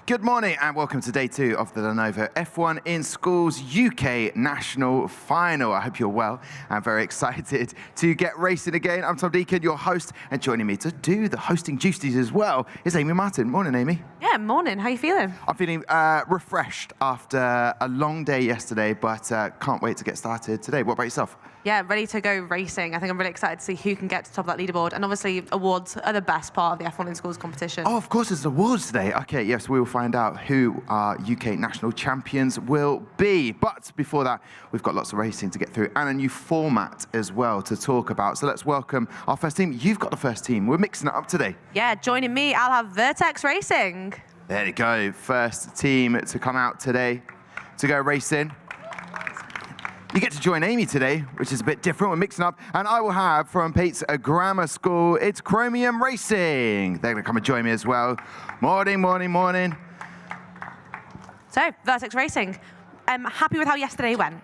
Good morning and welcome to day 2 of the Lenovo F1 in Schools UK National Final. I hope you're well. I'm very excited to get racing again. I'm Tom Deacon, your host, and joining me to do the hosting duties as well is Amy Martin. Morning, Amy. Yeah, morning. How are you feeling? I'm feeling refreshed after a long day yesterday, but can't wait to get started today. What about yourself? Yeah, ready to go racing. I think I'm really excited to see who can get to the top of that leaderboard. And obviously, awards are the best part of the F1 in Schools competition. Oh, of course, there's awards today. Okay, yes, we will find out who our UK national champions will be. But before that, we've got lots of racing to get through and a new format as well to talk about. So let's welcome our first team. You've got the first team. We're mixing it up today. Yeah, joining me, I'll have Vertex Racing. There you go. First team to come out today to go racing. You get to join Amy today, which is a bit different. We're mixing up. And I will have from Pate's grammar school, it's Chromium Racing. They're going to come and join me as well. Morning, morning, morning. So, Vertex Racing, happy with how yesterday went?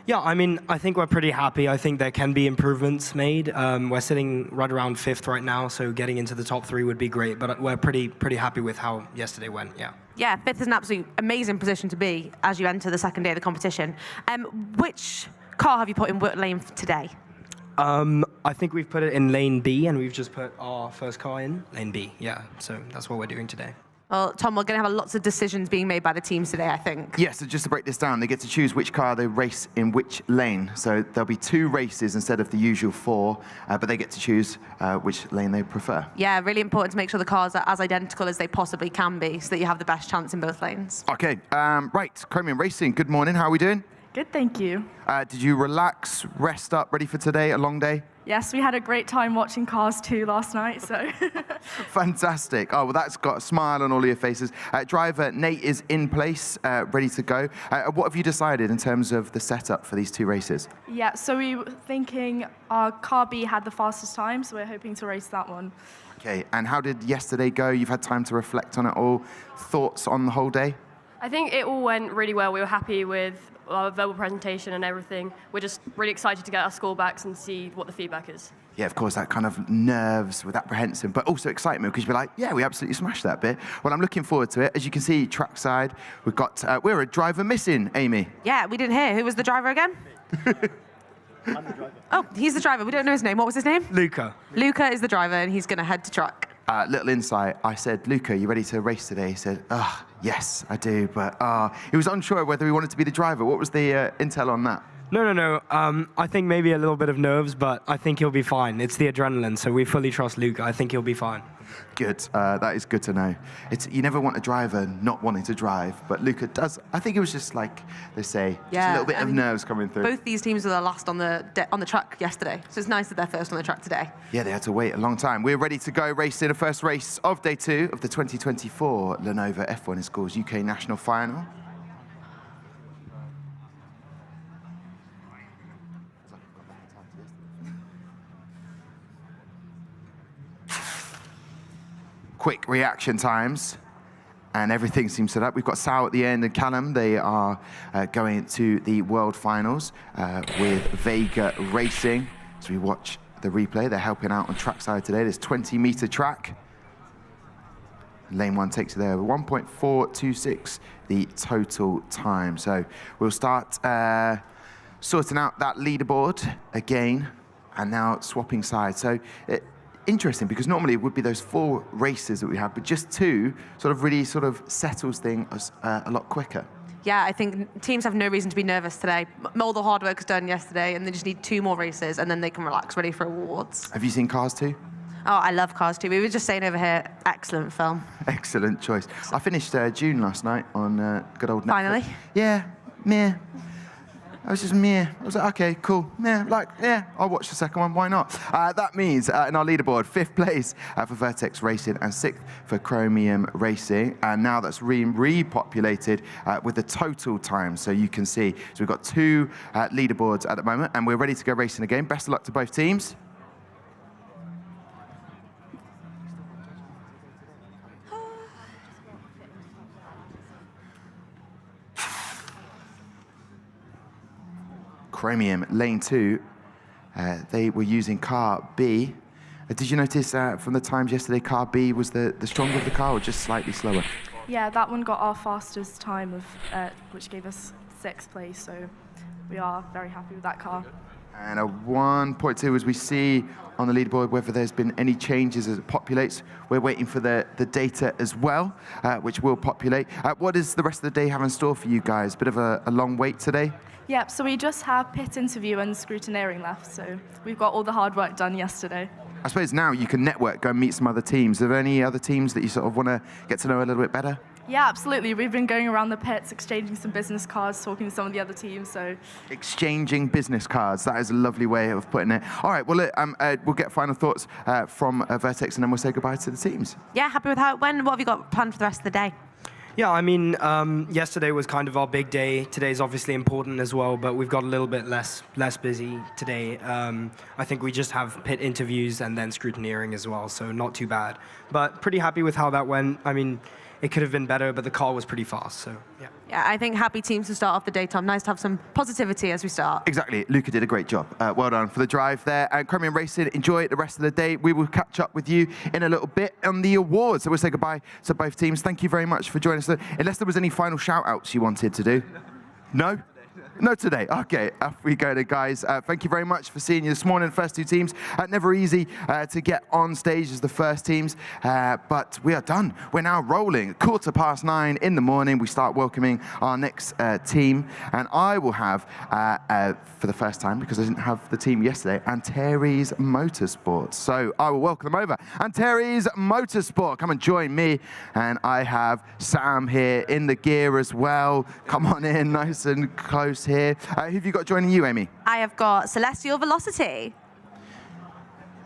Yeah, I mean, I think we're pretty happy. I think there can be improvements made. We're sitting right around 5th right now, so getting into the top 3 would be great. But we're pretty happy with how yesterday went, yeah. Yeah, 5th is an absolute amazing position to be as you enter the second day of the competition. Which car have you put in what lane today? I think we've put it in lane B, and we've just put our first car in lane B, yeah. So that's what we're doing today. Well, Tom, we're going to have lots of decisions being made by the teams today, I think. Yes, so just to break this down, they get to choose which car they race in which lane. So there'll be 2 races instead of the usual 4, but they get to choose which lane they prefer. Yeah, really important to make sure the cars are as identical as they possibly can be so that you have the best chance in both lanes. Okay, right, Chromium Racing, good morning. How are we doing? Good, thank you. Did you relax, rest up, ready for today, a long day? Yes, we had a great time watching Cars 2 last night, so. Fantastic. Oh, well, that's got a smile on all of your faces. Driver Nate is in place, ready to go. What have you decided in terms of the setup for these 2 races? Yeah, so we were thinking our car B had the fastest time, so we're hoping to race that one. Okay, and how did yesterday go? You've had time to reflect on it all. Thoughts on the whole day? I think it all went really well. We were happy with our verbal presentation and everything. We're just really excited to get our score backs and see what the feedback is. Yeah, of course, that kind of nerves with apprehension, but also excitement because you'll be like, yeah, we absolutely smashed that bit. Well, I'm looking forward to it. As you can see, trackside, we've got, we're a driver missing, Amy. Yeah, we didn't hear. Who was the driver again? I'm the driver. Oh, he's the driver. We don't know his name. What was his name? Luca. Luca is the driver, and he's going to head to track. Little insight, I said, Luca, you ready to race today? He said, yes, I do, but he was unsure whether he wanted to be the driver. What was the intel on that? No. I think maybe a little bit of nerves, but I think he'll be fine. It's the adrenaline, so we fully trust Luca. I think he'll be fine. Good. That is good to know. You never want a driver not wanting to drive, but Luca does. I think it was just like they say, just a little bit of nerves coming through. Both these teams were the last on the track yesterday, so it's nice that they're first on the track today. Yeah, they had to wait a long time. We're ready to go racing the first race of day 2 of the 2024 Lenovo F1 in Schools UK National Final. Quick reaction times, and everything seems set up. We've got Sal at the end and Callum. They are going to the World Finals with Vega Racing. So we watch the replay. They're helping out on trackside today. There's 20-meter track. Lane 1 takes it there. 1.426 the total time. So we'll start sorting out that leaderboard again, and now swapping sides. So interesting, because normally it would be those 4 races that we have, but just 2 sort of really sort of settles things a lot quicker. Yeah, I think teams have no reason to be nervous today. All the hard work was done yesterday, and they just need 2 more races, and then they can relax, ready for awards. Have you seen Cars 2? Oh, I love Cars 2. We were just saying over here, excellent film. Excellent choice. I finished June last night on good old Netflix. Finally? Yeah, meh. I was just meh. I was like, okay, cool. I'll watch the second one. Why not? That means in our leaderboard, 5th place for Vertex Racing and 6th for Chromium Racing. And now that's repopulated with the total time, so you can see. So we've got 2 leaderboards at the moment, and we're ready to go racing again. Best of luck to both teams. Chromium, lane 2, they were using car B. Did you notice from the times yesterday, car B was the stronger of the car, or just slightly slower? Yeah, that one got our fastest time, which gave us 6th place, so we are very happy with that car. And a 1.2 as we see on the leaderboard, whether there's been any changes as it populates. We're waiting for the data as well, which will populate. What does the rest of the day have in store for you guys? Bit of a long wait today? Yep, so we just have pit interview and scrutineering left, so we've got all the hard work done yesterday. I suppose now you can network, go and meet some other teams. Are there any other teams that you sort of want to get to know a little bit better? Yeah, absolutely. We've been going around the pits, exchanging some business cards, talking to some of the other teams. So exchanging business cards. That is a lovely way of putting it. All right, well, we'll get final thoughts from Vertex, and then we'll say goodbye to the teams. Yeah, happy with how it went. What have you got planned for the rest of the day? Yeah, I mean, yesterday was kind of our big day. Today's obviously important as well, but we've got a little bit less busy today. I think we just have pit interviews and then scrutineering as well, so not too bad. But pretty happy with how that went. I mean, it could have been better, but the car was pretty fast, so yeah. Yeah, I think happy teams to start off the day, Tom. Nice to have some positivity as we start. Exactly. Luca did a great job. Well done for the drive there. And Chromium Racing, enjoy it the rest of the day. We will catch up with you in a little bit on the awards. So we'll say goodbye to both teams. Thank you very much for joining us. Unless there was any final shout-outs you wanted to do. No? No today. Okay, off we go then, guys. Thank you very much for seeing you this morning, first two teams. Never easy to get on stage as the first teams, but we are done. We're now rolling. 9:15 in the morning, we start welcoming our next team, and I will have, for the first time, because I didn't have the team yesterday, Antares Motorsport. So I will welcome them over. Antares Motorsport, come and join me. And I have Sam here in the gear as well. Come on in, nice and close here. Who have you got joining you, Amy? I have got Celestial Velocity.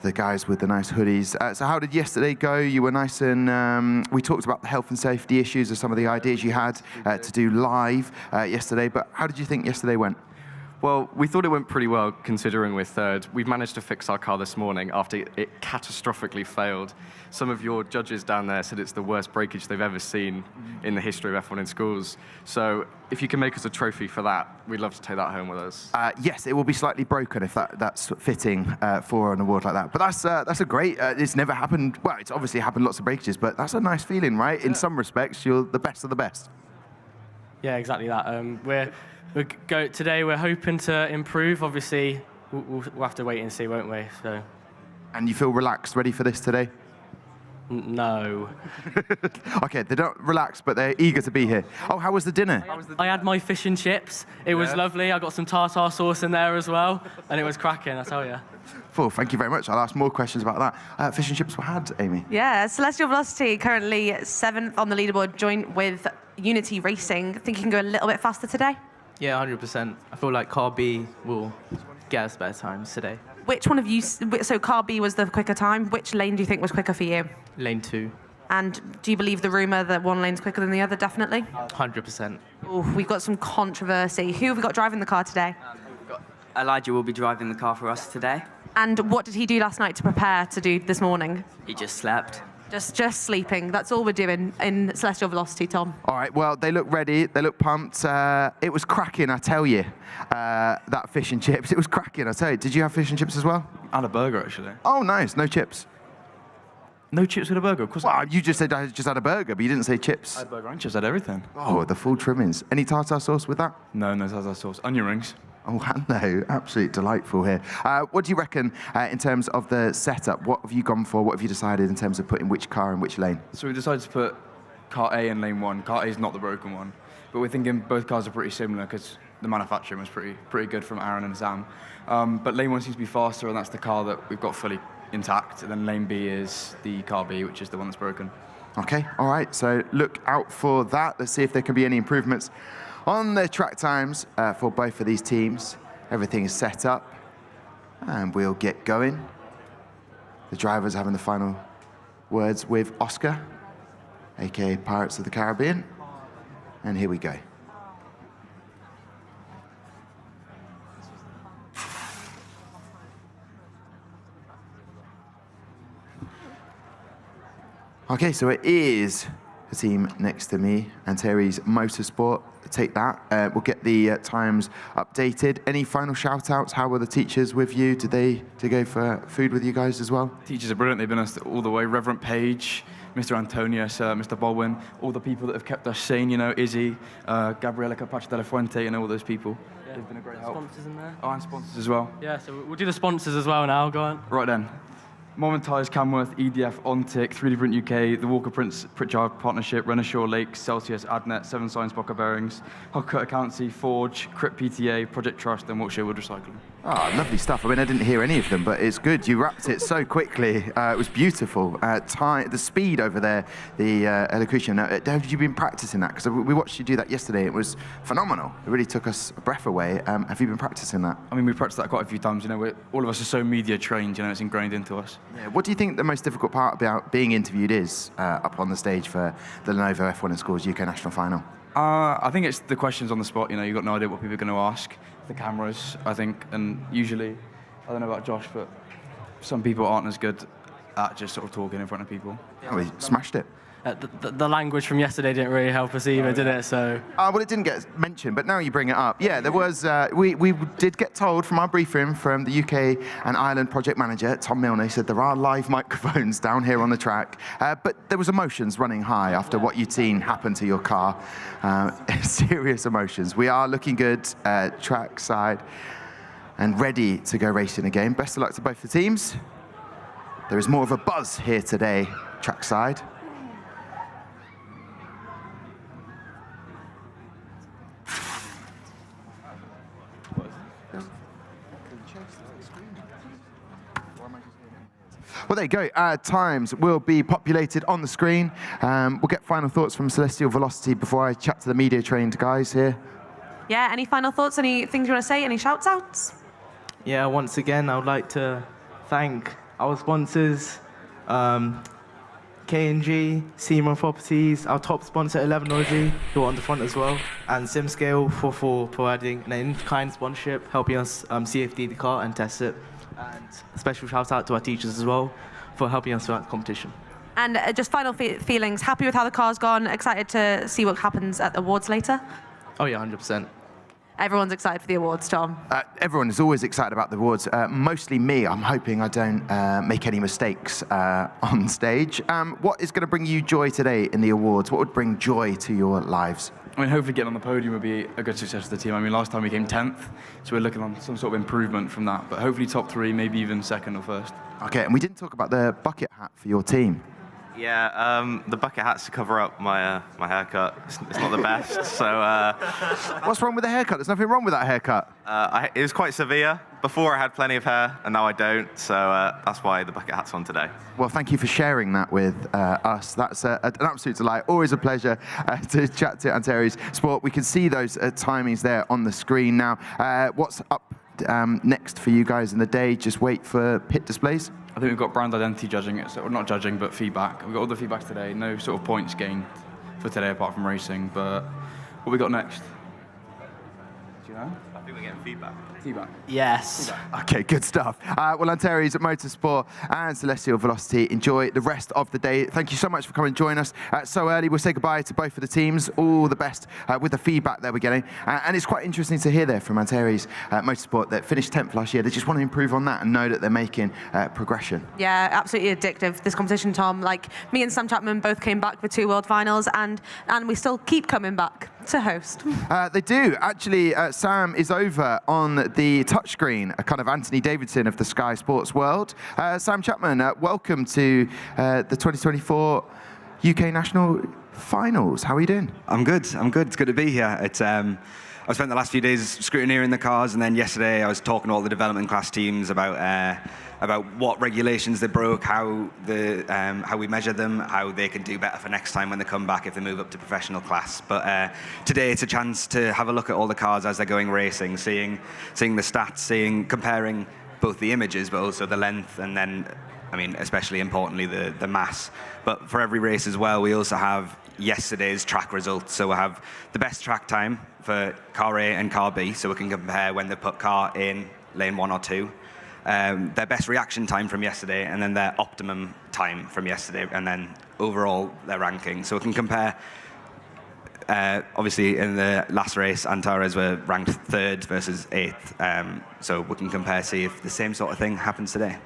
The guys with the nice hoodies. So how did yesterday go? You were nice and we talked about the health and safety issues of some of the ideas you had to do live yesterday, but how did you think yesterday went? Well, we thought it went pretty well, considering we're third. We've managed to fix our car this morning after it catastrophically failed. Some of your judges down there said it's the worst breakage they've ever seen in the history of F1 in schools. So if you can make us a trophy for that, we'd love to take that home with us. Yes, it will be slightly broken if that's fitting for an award like that. But that's a great, it's never happened, well, it's obviously happened lots of breakages, but that's a nice feeling, right? In some respects, you're the best of the best. Yeah, exactly that. Today we're hoping to improve. Obviously, we'll have to wait and see, won't we? So. And you feel relaxed, ready for this today? No. Okay, they don't relax, but they're eager to be here. Oh, how was the dinner? I had my fish and chips. It was lovely. I got some tartar sauce in there as well, and it was cracking, I tell you. Well, thank you very much. I'll ask more questions about that. Fish and chips were had, Amy. Yeah, Celestial Velocity currently 7th on the leaderboard, joint with Unity Racing. Think you can go a little bit faster today? Yeah, 100%. I feel like car B will get us better times today. Which one of you, so car B was the quicker time. Which lane do you think was quicker for you? Lane 2. And do you believe the rumour that one lane's quicker than the other, definitely? 100%. Ooh, we've got some controversy. Who have we got driving the car today? Elijah will be driving the car for us today. And what did he do last night to prepare to do this morning? He just slept. Just sleeping. That's all we're doing in Celestial Velocity, Tom. All right, well, they look ready. They look pumped. It was cracking, I tell you, that fish and chips. It was cracking, I tell you. Did you have fish and chips as well? I had a burger, actually. Oh, nice. No chips. No chips with a burger, of course. Well, you just said I just had a burger, but you didn't say chips. I had burger and chips, I had everything. Oh, the full trimmings. Any tartar sauce with that? No tartar sauce. Onion rings. Oh, hello. Absolutely delightful here. What do you reckon in terms of the setup? What have you gone for? What have you decided in terms of putting which car in which lane? So we decided to put car A in lane 1. Car A is not the broken one. But we're thinking both cars are pretty similar because the manufacturing was pretty good from Aaron and Sam. But lane 1 seems to be faster, and that's the car that we've got fully intact. And then lane B is the car B, which is the one that's broken. Okay, all right. So look out for that. Let's see if there can be any improvements on the track times for both of these teams. Everything is set up, and we'll get going. The drivers are having the final words with Oscar, aka Pirates of the Caribbean. And here we go. Okay, so it is the team next to me, Antares Motorsport. Take that. We'll get the times updated. Any final shout-outs? How were the teachers with you? Did they go for food with you guys as well? Teachers are brilliant. They've been us all the way. Reverend Page, Mr. Antonius, Mr. Baldwin, all the people that have kept us sane, you know, Izzy, Gabriela Capacho de la Fuente, and all those people. Yeah. They've been a great help. Sponsors in there. Oh, and sponsors as well. Yeah, so we'll do the sponsors as well now. Go on. Right then. Moment Tyres, Camworth, EDF, Ontic, 3D Print UK, the Walker Pritchard Partnership, Renishaw Lakes, Celsius, Adnet, 7 Science Bocker Bearings, Huckett Accountancy, Forge, Crypt PTA, Project Trust, and Wiltshire Wood Recycling. Oh, lovely stuff. I mean, I didn't hear any of them, but it's good. You wrapped it so quickly. It was beautiful. The speed over there, the elocution. Have you been practicing that? Because we watched you do that yesterday. It was phenomenal. It really took us a breath away. Have you been practicing that? I mean, we practiced that quite a few times. You know, all of us are so media trained. You know, it's ingrained into us. Yeah. What do you think the most difficult part about being interviewed is up on the stage for the Lenovo F1 and Scores UK National Final? I think it's the questions on the spot. You know, you've got no idea what people are going to ask. The cameras, I think, and usually, I don't know about Josh, but some people aren't as good at just sort of talking in front of people. Oh, we smashed it. The language from yesterday didn't really help us either, did it? So. Well, it didn't get mentioned, but now you bring it up. Yeah, there was. We did get told from our briefing from the UK and Ireland project manager Tom Milner. He said there are live microphones down here on the track, but there was emotions running high after what you'd seen happen to your car. Serious emotions. We are looking good track side and ready to go racing again. Best of luck to both the teams. There is more of a buzz here today, track side. Well, there you go. Times will be populated on the screen. We'll get final thoughts from Celestial Velocity before I chat to the media-trained guys here. Yeah, any final thoughts? Any things you want to say? Any shouts-outs? Yeah, once again, I would like to thank our sponsors, K&G, Seymour Properties, our top sponsor, 11 who are on the front as well, and SimScale for providing an in-kind sponsorship, helping us CFD the car and test it. And a special shout out to our teachers as well for helping us throughout the competition. And just final feelings, happy with how the car's gone, excited to see what happens at the awards later? Oh yeah, 100%. Everyone's excited for the awards, Tom. Everyone is always excited about the awards. Mostly me. I'm hoping I don't make any mistakes on stage. What is going to bring you joy today in the awards? What would bring joy to your lives? I mean, hopefully getting on the podium would be a good success for the team. I mean, last time we came 10th, so we're looking on some sort of improvement from that. But hopefully top 3, maybe even second or first. Okay, and we didn't talk about the bucket hat for your team. Yeah, the bucket hat's to cover up my haircut. It's not the best, so... What's wrong with the haircut? There's nothing wrong with that haircut. It was quite severe. Before I had plenty of hair, and now I don't, so that's why the bucket hat's on today. Well, thank you for sharing that with us. That's an absolute delight. Always a pleasure to chat to Antares Sport. We can see those timings there on the screen now. What's up next for you guys in the day? Just wait for pit displays? I think we've got brand identity judging it, so not judging, but feedback. We've got all the feedback today. No sort of points gained for today apart from racing, but what we got next? Do you know? I think we're getting feedback. Feedback. Yes. Okay, good stuff. Well, Antares at Motorsport and Celestial Velocity, enjoy the rest of the day. Thank you so much for coming and joining us so early. We'll say goodbye to both of the teams. All the best with the feedback that we're getting. And it's quite interesting to hear there from Antares Motorsport that finished 10th last year. They just want to improve on that and know that they're making progression. Yeah, absolutely addictive, this competition, Tom. Like, me and Sam Chapman both came back for 2 World Finals, and we still keep coming back to host. They do. Actually, Sam is over on the touchscreen, a kind of Anthony Davidson of the Sky Sports world. Sam Chapman, welcome to the 2024 UK National Finals. How are you doing? I'm good. It's good to be here. I've spent the last few days scrutineering the cars, and then yesterday I was talking to all the development class teams about what regulations they broke, how we measure them, how they can do better for next time when they come back if they move up to professional class. But today it's a chance to have a look at all the cars as they're going racing, seeing the stats, comparing both the images but also the length, and then, I mean, especially importantly, the mass. But for every race as well, we also have yesterday's track results. So we'll have the best track time for car A and car B, so we can compare when they put car in lane 1 or 2. Their best reaction time from yesterday, and then their optimum time from yesterday, and then overall their ranking. So we can compare obviously, in the last race, Antares were ranked 3rd versus 8th. So we can compare, see if the same sort of thing happens today.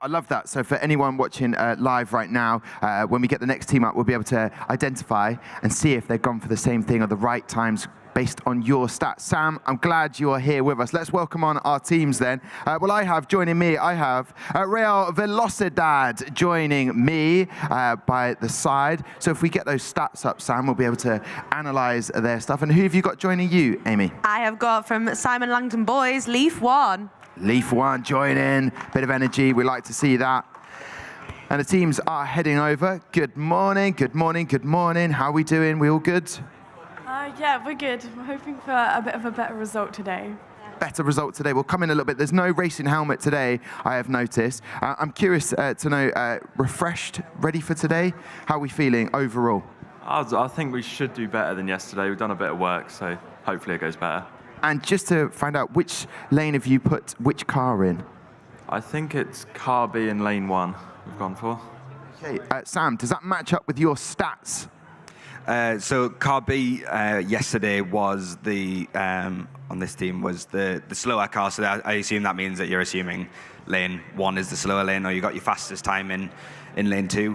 I love that. So for anyone watching live right now, when we get the next team up, we'll be able to identify and see if they've gone for the same thing or the right times based on your stats. Sam, I'm glad you are here with us. Let's welcome on our teams then. Well, I have joining me, I have Velocidad joining me by the side. So if we get those stats up, Sam, we'll be able to analyze their stuff. And who have you got joining you, Amy? I have got from Simon Langton Boys, Leaf 1. Leaf 1 joining, bit of energy, we like to see that. And the teams are heading over. Good morning, good morning, good morning. How are we doing? We all good? Yeah, we're good. We're hoping for a bit of a better result today. Better result today. We'll come in a little bit. There's no racing helmet today, I have noticed. I'm curious to know, refreshed, ready for today? How are we feeling overall? I think we should do better than yesterday. We've done a bit of work, so hopefully it goes better. And just to find out, which lane have you put which car in? I think it's car B in lane 1 we've gone for. Okay, Sam, does that match up with your stats? So car B yesterday was on this team was the slower car. So I assume that means that you're assuming lane 1 is the slower lane, or you got your fastest time in lane 2.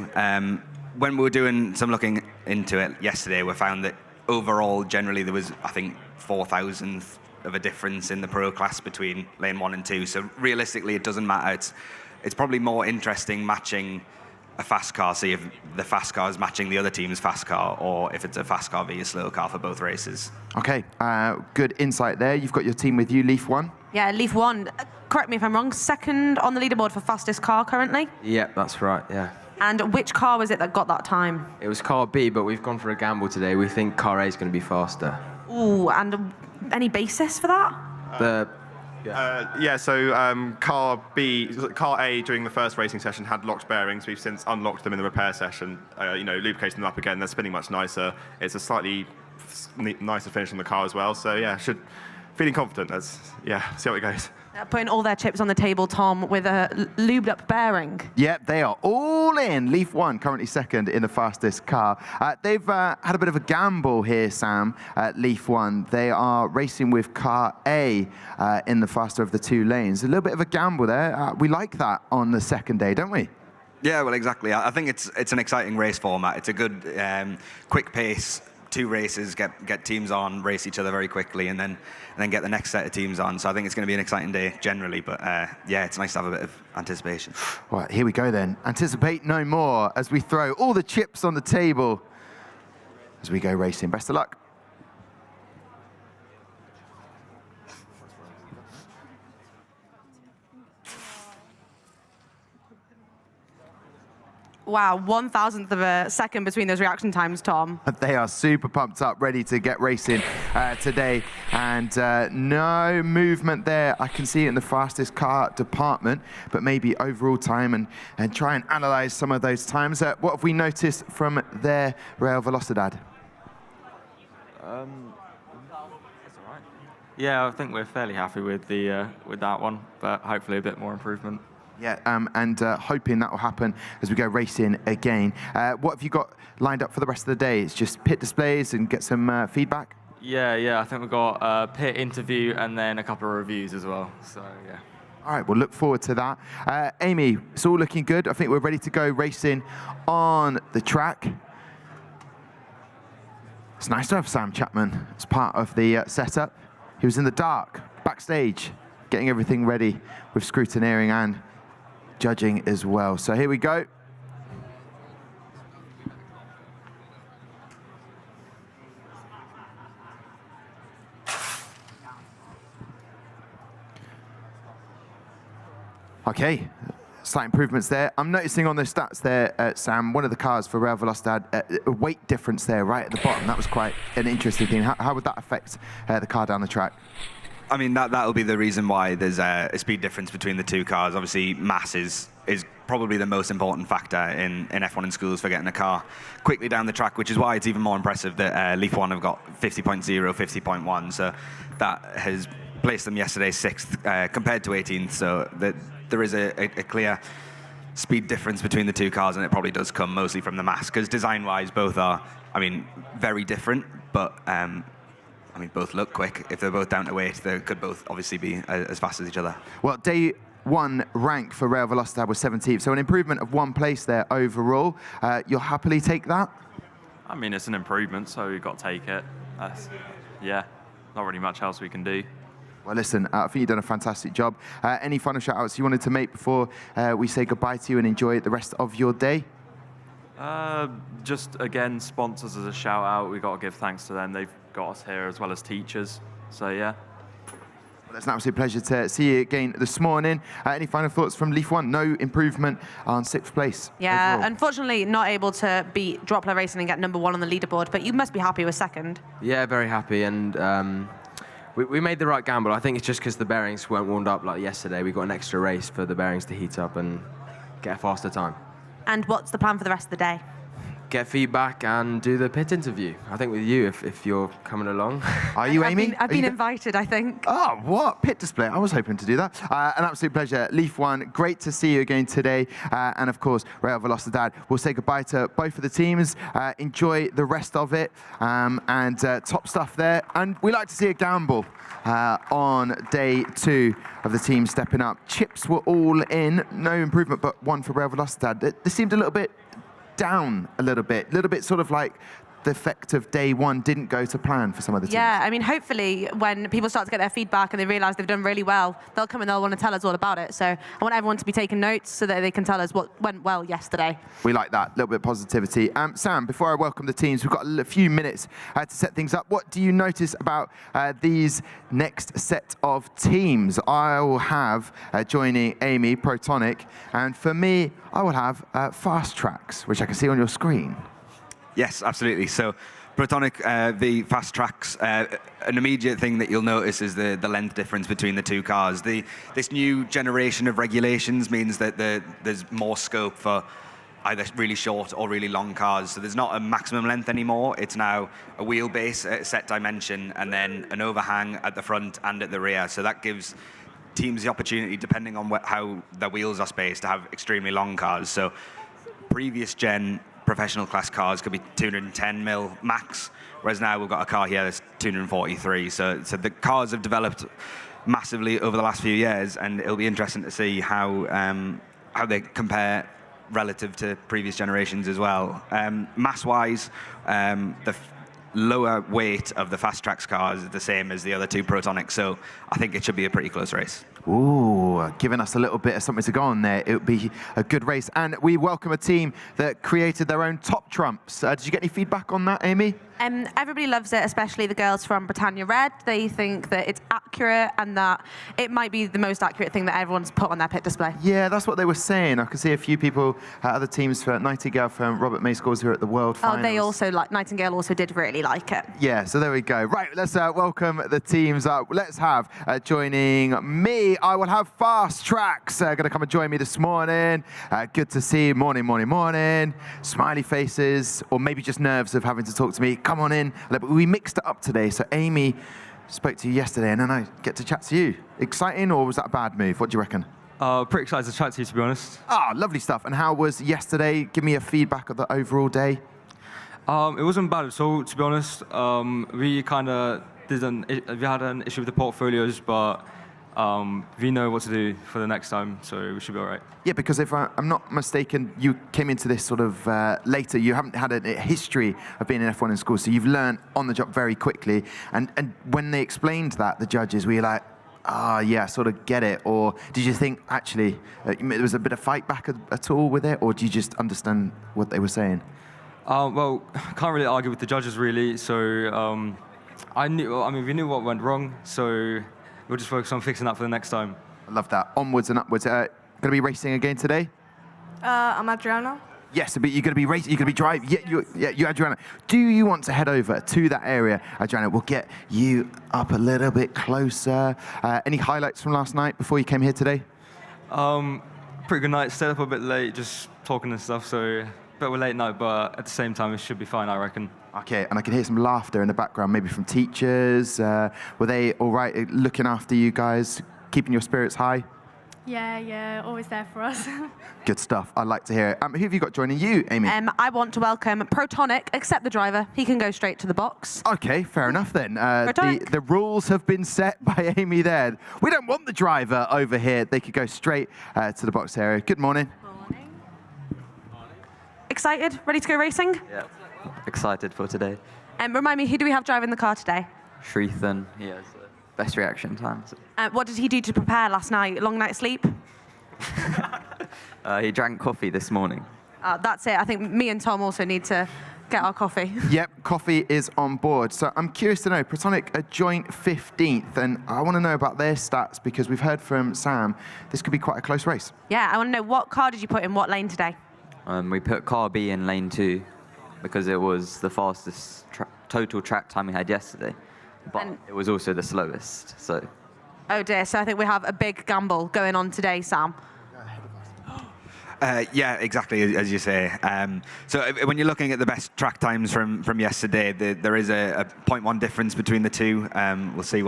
When we were doing some looking into it yesterday, we found that overall, generally, there was, I think, 4,000th of a difference in the pro class between lane 1 and 2. So realistically, it doesn't matter. It's probably more interesting matching a fast car, see if the fast car is matching the other team's fast car, or if it's a fast car v a slow car for both races. Okay, good insight there. You've got your team with you, Leaf 1. Yeah, Leaf 1. Correct me if I'm wrong, 2nd on the leaderboard for fastest car currently. Yep, that's right, yeah. And which car was it that got that time? It was car B, but we've gone for a gamble today. We think car A is going to be faster. Ooh, and any basis for that? So car A during the first racing session had locked bearings. We've since unlocked them in the repair session, lubricating them up again. They're spinning much nicer. It's a slightly nicer finish on the car as well. So yeah, feeling confident. Let's see how it goes. Putting all their chips on the table, Tom, with a lubed up bearing. Yep, they are all in. Leaf 1 currently 2nd in the fastest car. They've had a bit of a gamble here, Sam, Leaf 1. They are racing with car A in the faster of the 2 lanes. A little bit of a gamble there. We like that on the 2nd day, don't we? Yeah, well, exactly. I think it's an exciting race format. It's a good, quick pace. 2 races, get teams on, race each other very quickly, and then get the next set of teams on. So I think it's going to be an exciting day generally, but it's nice to have a bit of anticipation. All right, here we go then. Anticipate no more as we throw all the chips on the table as we go racing. Best of luck. Wow, 1,000th of a second between those reaction times, Tom. They are super pumped up, ready to get racing today. And no movement there. I can see it in the fastest car department, but maybe overall time and try and analyze some of those times. What have we noticed from their Real Velocidad? Yeah, I think we're fairly happy with that one, but hopefully a bit more improvement. Yeah, and hoping that will happen as we go racing again. What have you got lined up for the rest of the day? It's just pit displays and get some feedback? Yeah, I think we've got a pit interview and then a couple of reviews as well, so yeah. All right, we'll look forward to that. Amy, it's all looking good. I think we're ready to go racing on the track. It's nice to have Sam Chapman as part of the setup. He was in the dark, backstage, getting everything ready with scrutineering and judging as well. So here we go. Okay, slight improvements there. I'm noticing on the stats there, Sam, one of the cars for Real Velocidad, a weight difference there right at the bottom. That was quite an interesting thing. How would that affect the car down the track? I mean, that'll be the reason why there's a speed difference between the 2 cars. Obviously, mass is probably the most important factor in F1 in schools for getting a car quickly down the track, which is why it's even more impressive that Leaf 1 have got 50.0, 50.1. So that has placed them yesterday 6th compared to 18th. So there is a clear speed difference between the 2 cars, and it probably does come mostly from the mass, because design-wise, both are, very different. but I mean, both look quick. If they're both down to weight, they could both obviously be as fast as each other. Well, day one rank for Rail Velocidad was 17th, so an improvement of 1 place there overall. You'll happily take that? I mean, it's an improvement, so we've got to take it. Yeah, not really much else we can do. Well, listen, I think you've done a fantastic job. Any final shout-outs you wanted to make before we say goodbye to you and enjoy the rest of your day? Just, again, sponsors as a shout-out. We've got to give thanks to them. They've got us here, as well as teachers. So, yeah. Well, it's an absolute pleasure to see you again this morning. Any final thoughts from Leaf 1? No improvement on 6th place. Yeah, overall. unfortunately not able to beat DROPLA Racing and get number 1 on the leaderboard, but you must be happy with 2nd. Yeah, very happy, and we made the right gamble. I think it's just because the bearings weren't warmed up like yesterday. We got an extra race for the bearings to heat up and get a faster time. And what's the plan for the rest of the day? Get feedback and do the pit interview. I think with you, if you're coming along. Are you, Amy? I've been invited, I think. Oh, what? Pit display. I was hoping to do that. An absolute pleasure. Leaf 1, great to see you again today. And of course, Rail Velocidad. We'll say goodbye to both of the teams. Enjoy the rest of it. And top stuff there. And we like to see a gamble on day 2 of the team stepping up. Chips were all in. No improvement, but 1 for Rail Velocidad. They seemed a little bit down a little bit sort of like the effect of day 1 didn't go to plan for some of the teams. Yeah, I mean, hopefully when people start to get their feedback and they realise they've done really well, they'll come and they'll want to tell us all about it. So I want everyone to be taking notes so that they can tell us what went well yesterday. We like that, a little bit of positivity. Sam, before I welcome the teams, we've got a few minutes to set things up. What do you notice about these next set of teams? I will have, joining Amy, Protonic, and for me, I will have Fast Trax, which I can see on your screen. Yes, absolutely. So Protonic, the Fast Trax, an immediate thing that you'll notice is the length difference between the two cars. This new generation of regulations means that there's more scope for either really short or really long cars. So there's not a maximum length anymore. It's now a wheelbase at a set dimension and then an overhang at the front and at the rear. So that gives teams the opportunity, depending on how their wheels are spaced, to have extremely long cars. So previous gen professional class cars could be 210 mil max, whereas now we've got a car here that's 243. So the cars have developed massively over the last few years, and it'll be interesting to see how they compare relative to previous generations as well. Mass-wise, the lower weight of the Fast Trax cars is the same as the other 2 Protonics, so I think it should be a pretty close race. Ooh, giving us a little bit of something to go on there. It would be a good race. And we welcome a team that created their own top trumps. Did you get any feedback on that, Amy? Everybody loves it, especially the girls from Britannia Red. They think that it's accurate and that it might be the most accurate thing that everyone's put on their pit display. Yeah, that's what they were saying. I could see a few people, other teams for Nightingale from Robert May Scores who are at the World Finals. Oh, they also like, Nightingale also did really like it. Yeah, so there we go. Right, let's welcome the teams up. Let's have, joining me, I will have Fast Trax going to come and join me this morning. Good to see you. Morning, morning, morning. Smiley faces, or maybe just nerves of having to talk to me. Come on in. We mixed it up today, so Amy spoke to you yesterday, and then I get to chat to you. Exciting, or was that a bad move? What do you reckon? Pretty excited to chat to you, to be honest. Ah, lovely stuff. And how was yesterday? Give me a feedback of the overall day. It wasn't bad at all, to be honest. We kind of we had an issue with the portfolios, but we know what to do for the next time, so we should be all right. Yeah, because if I'm not mistaken, you came into this sort of later. You haven't had a history of being in F1 in school, so you've learned on the job very quickly. And when they explained that, the judges, were you like, yeah, sort of get it? Or did you think, actually, there was a bit of fight back at all with it? Or do you just understand what they were saying? Well, can't really argue with the judges, really. So we knew what went wrong, so we'll just focus on fixing that for the next time. I love that. Onwards and upwards. Going to be racing again today? I'm Adriana. Yes, but you're going to be racing, you're going to be driving. Yeah, you, Adriana. Do you want to head over to that area, Adriana? We'll get you up a little bit closer. Any highlights from last night before you came here today? Pretty good night. Stayed up a bit late, just talking and stuff, so a bit of a late night, but at the same time, it should be fine, I reckon. Okay, and I can hear some laughter in the background, maybe from teachers. Were they all right looking after you guys, keeping your spirits high? Yeah, always there for us. Good stuff. I like to hear it. Who have you got joining you, Amy? I want to welcome Protonic, except the driver. He can go straight to the box. Okay, fair enough then. The rules have been set by Amy there. We don't want the driver over here. They could go straight to the box area. Good morning. Excited? Ready to go racing? Yeah, excited for today. Remind me, who do we have driving the car today? Shreethan, he has the best reaction times. What did he do to prepare last night? Long night's sleep? He drank coffee this morning. That's it. I think me and Tom also need to get our coffee. Yep, coffee is on board. So I'm curious to know, Protonic a joint 15th, and I want to know about their stats because we've heard from Sam, this could be quite a close race. Yeah, I want to know, what car did you put in what lane today? We put car B in lane 2 because it was the fastest total track time we had yesterday, but it was also the slowest. So. Oh dear, so I think we have a big gamble going on today, Sam. Yeah, exactly, as you say. So when you're looking at the best track times from yesterday, there is a 0.1 difference between the two. We'll see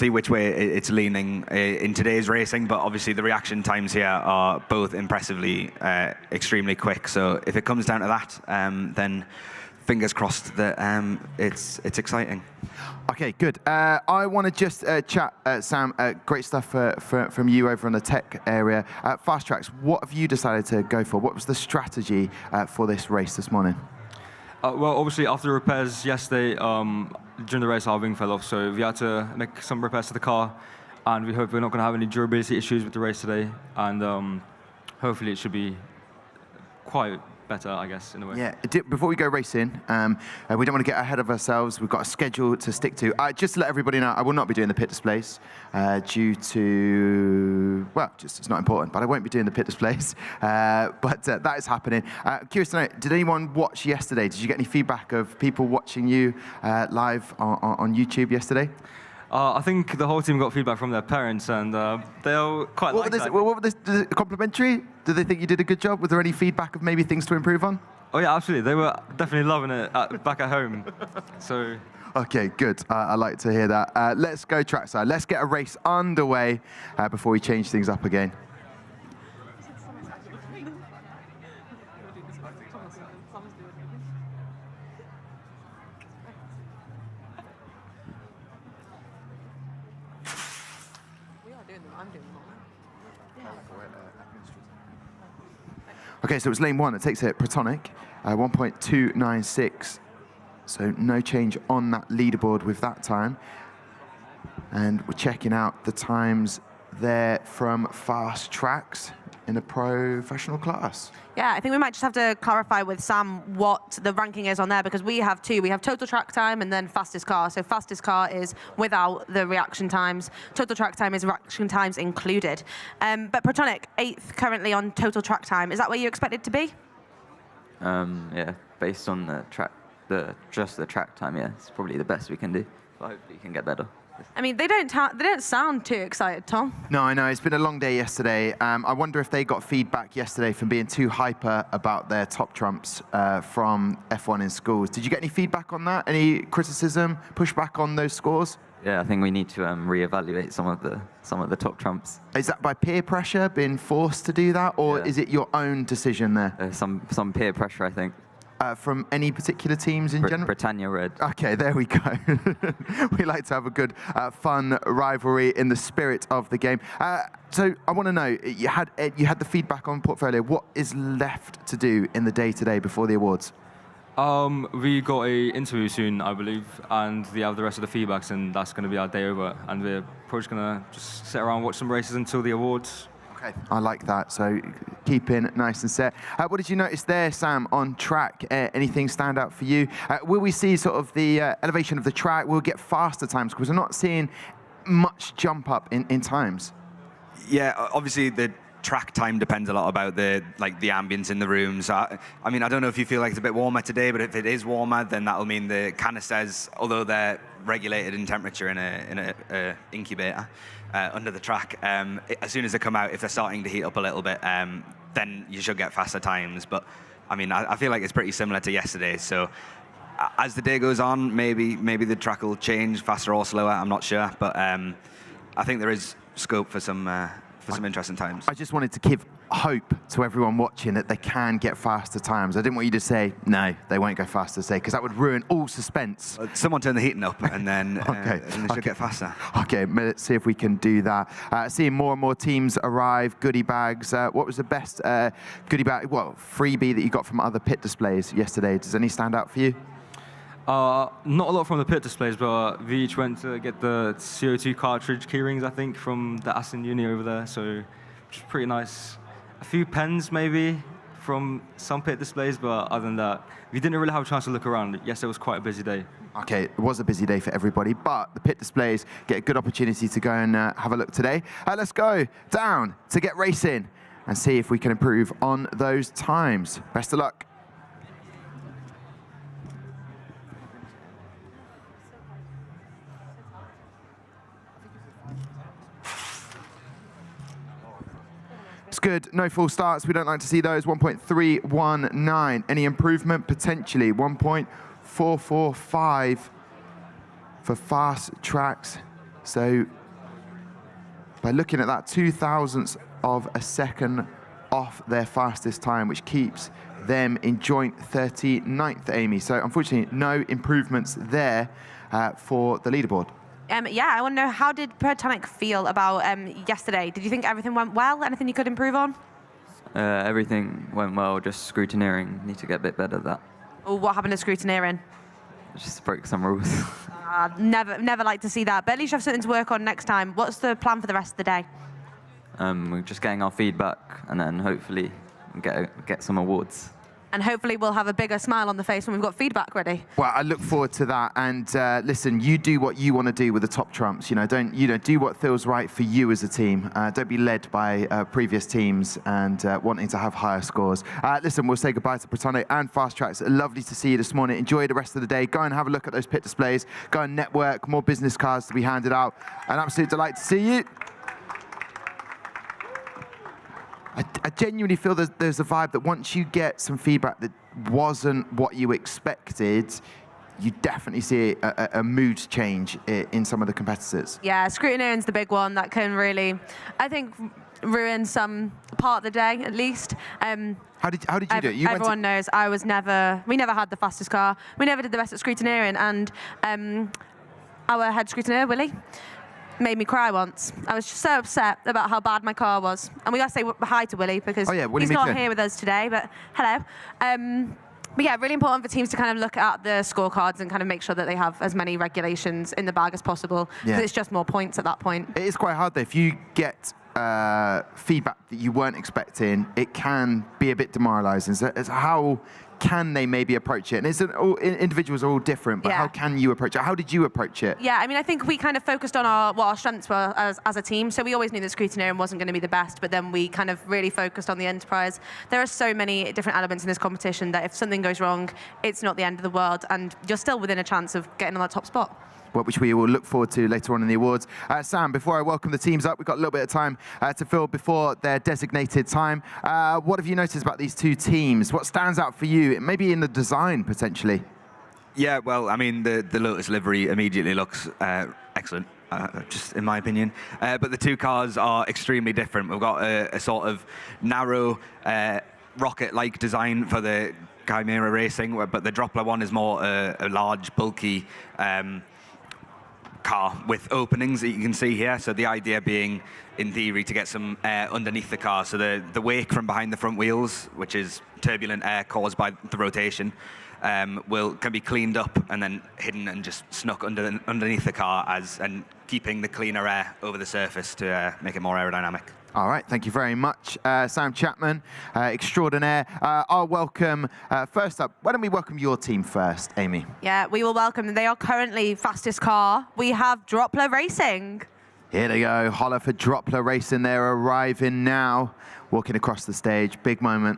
which way it's leaning in today's racing, but obviously the reaction times here are both impressively extremely quick. So if it comes down to that, then fingers crossed that it's exciting. Okay, good. I want to just chat, Sam, great stuff from you over on the tech area. Fast Tracks, what have you decided to go for? What was the strategy for this race this morning? Well, obviously, after the repairs yesterday, during the race, our wing fell off, so we had to make some repairs to the car, and we hope we're not going to have any durability issues with the race today, and hopefully it should be quite better, I guess, in a way. Yeah, before we go racing, we don't want to get ahead of ourselves. We've got a schedule to stick to. Just to let everybody know, I will not be doing the pit displays due to, well, just it's not important, but I won't be doing the pit displays. But that is happening. Curious to know, did anyone watch yesterday? Did you get any feedback of people watching you live on YouTube yesterday? I think the whole team got feedback from their parents, and they all quite liked that. What were this complimentary? Did they think you did a good job? Was there any feedback of maybe things to improve on? Oh yeah, absolutely. They were definitely loving it back at home. So. Okay, good. I like to hear that. Let's go trackside. Let's get a race underway before we change things up again. Okay, so it's lane 1. It takes it Protonic, 1.296. So no change on that leaderboard with that time. And we're checking out the times there from Fast Tracks in the professional class. Yeah, I think we might just have to clarify with Sam what the ranking is on there, because we have two. We have total track time and then fastest car. So fastest car is without the reaction times. Total track time is reaction times included. But Protonic, 8th currently on total track time. Is that where you expect it to be? Yeah, based on the track, just the track time, yeah, it's probably the best we can do. But hopefully you can get better. I mean, they don't sound too excited, Tom. No, I know. It's been a long day yesterday. I wonder if they got feedback yesterday from being too hyper about their top trumps from F1 in schools. Did you get any feedback on that? Any criticism, pushback on those scores? Yeah, I think we need to reevaluate some of the top trumps. Is that by peer pressure, being forced to do that, or is it your own decision there? Some peer pressure, I think. From any particular teams in general? Britannia Red. Okay, there we go. We like to have a good, fun rivalry in the spirit of the game. So I want to know, you had the feedback on portfolio. What is left to do in the day today before the awards? We got a interview soon, I believe, and we have the rest of the feedbacks, and that's going to be our day over. And we're probably just going to just sit around, watch some races until the awards. Okay, I like that. So keep in nice and set. What did you notice there, Sam, on track? Anything stand out for you? Will we see sort of the elevation of the track? Will we get faster times? Because we're not seeing much jump up in times. Yeah, obviously the track time depends a lot about the ambience in the rooms. I mean, I don't know if you feel like it's a bit warmer today, but if it is warmer, then that'll mean the canisters, although they're regulated in temperature in a incubator under the track, as soon as they come out, if they're starting to heat up a little bit, then you should get faster times. But I mean, I feel like it's pretty similar to yesterday. So as the day goes on, maybe the track will change faster or slower. I'm not sure, but I think there is scope for some for some interesting times. I just wanted to give hope to everyone watching that they can get faster times. I didn't want you to say, no, they won't go faster, because that would ruin all suspense. Someone turn the heating up and then and they should get faster. Okay, let's see if we can do that. Seeing more and more teams arrive, goodie bags. What was the best goodie bag, freebie that you got from other pit displays yesterday? Does any stand out for you? Not a lot from the pit displays, but we each went to get the CO2 cartridge keyrings, I think, from the Aston Uni over there, so which is pretty nice. A few pens, maybe, from some pit displays, but other than that, we didn't really have a chance to look around. Yesterday was quite a busy day. Okay, it was a busy day for everybody, but the pit displays get a good opportunity to go and have a look today. Let's go down to get racing and see if we can improve on those times. Best of luck. It's good. No false starts. We don't like to see those. 1.319. Any improvement? Potentially. 1.445 for fast tracks. So by looking at that, 0.02 of a second off their fastest time, which keeps them in joint 39th, Amy. So unfortunately, no improvements there for the leaderboard. Yeah, I want to know, how did Protonic feel about yesterday? Did you think everything went well? Anything you could improve on? Everything went well, just scrutineering. Need to get a bit better at that. Oh, what happened to scrutineering? Just broke some rules. Never like to see that. But at least you have something to work on next time. What's the plan for the rest of the day? We're just getting our feedback and then hopefully get some awards. And hopefully we'll have a bigger smile on the face when we've got feedback ready. Well, I look forward to that. And listen, you do what you want to do with the top trumps. Do what feels right for you as a team. Don't be led by previous teams and wanting to have higher scores. Listen, we'll say goodbye to Protonic and Fast Tracks. Lovely to see you this morning. Enjoy the rest of the day. Go and have a look at those pit displays. Go and network. More business cards to be handed out. An absolute delight to see you. I genuinely feel there's a vibe that once you get some feedback that wasn't what you expected, you definitely see a mood change in some of the competitors. Yeah, scrutineering's the big one that can really, I think, ruin some part of the day at least. How did you do it? Everyone knows we never had the fastest car. We never did the best at scrutineering, and our head scrutineer, Willie, made me cry once. I was just so upset about how bad my car was. And we got to say hi to Willie because he's not here with us today, but hello. But yeah, really important for teams to kind of look at the scorecards and kind of make sure that they have as many regulations in the bag as possible, because it's just more points at that point. It is quite hard though. If you get feedback that you weren't expecting, it can be a bit demoralizing. So how can they maybe approach it? And individuals are all different, but how can you approach it? How did you approach it? Yeah, I mean, I think we kind of focused on what our strengths were as a team. So we always knew that scrutineering wasn't going to be the best, but then we kind of really focused on the enterprise. There are so many different elements in this competition that if something goes wrong, it's not the end of the world, and you're still within a chance of getting on that top spot. Which we will look forward to later on in the awards. Sam, before I welcome the teams up, we've got a little bit of time to fill before their designated time. What have you noticed about these two teams? What stands out for you, maybe in the design, potentially? Yeah, well, I mean, the Lotus livery immediately looks excellent, just in my opinion. But the two cars are extremely different. We've got a sort of narrow, rocket-like design for the Chimera racing, but the DROPLA one is more a large, bulky car with openings that you can see here. So the idea being, in theory, to get some air underneath the car. So the wake from behind the front wheels, which is turbulent air caused by the rotation, can be cleaned up and then hidden and just snuck underneath the car and keeping the cleaner air over the surface to make it more aerodynamic. All right, thank you very much, Sam Chapman, extraordinaire. I'll welcome, first up, why don't we welcome your team first, Amy? Yeah, we will welcome them. They are currently fastest car. We have DROPLA Racing. Here they go, holler for DROPLA Racing. They're arriving now, walking across the stage. Big moment.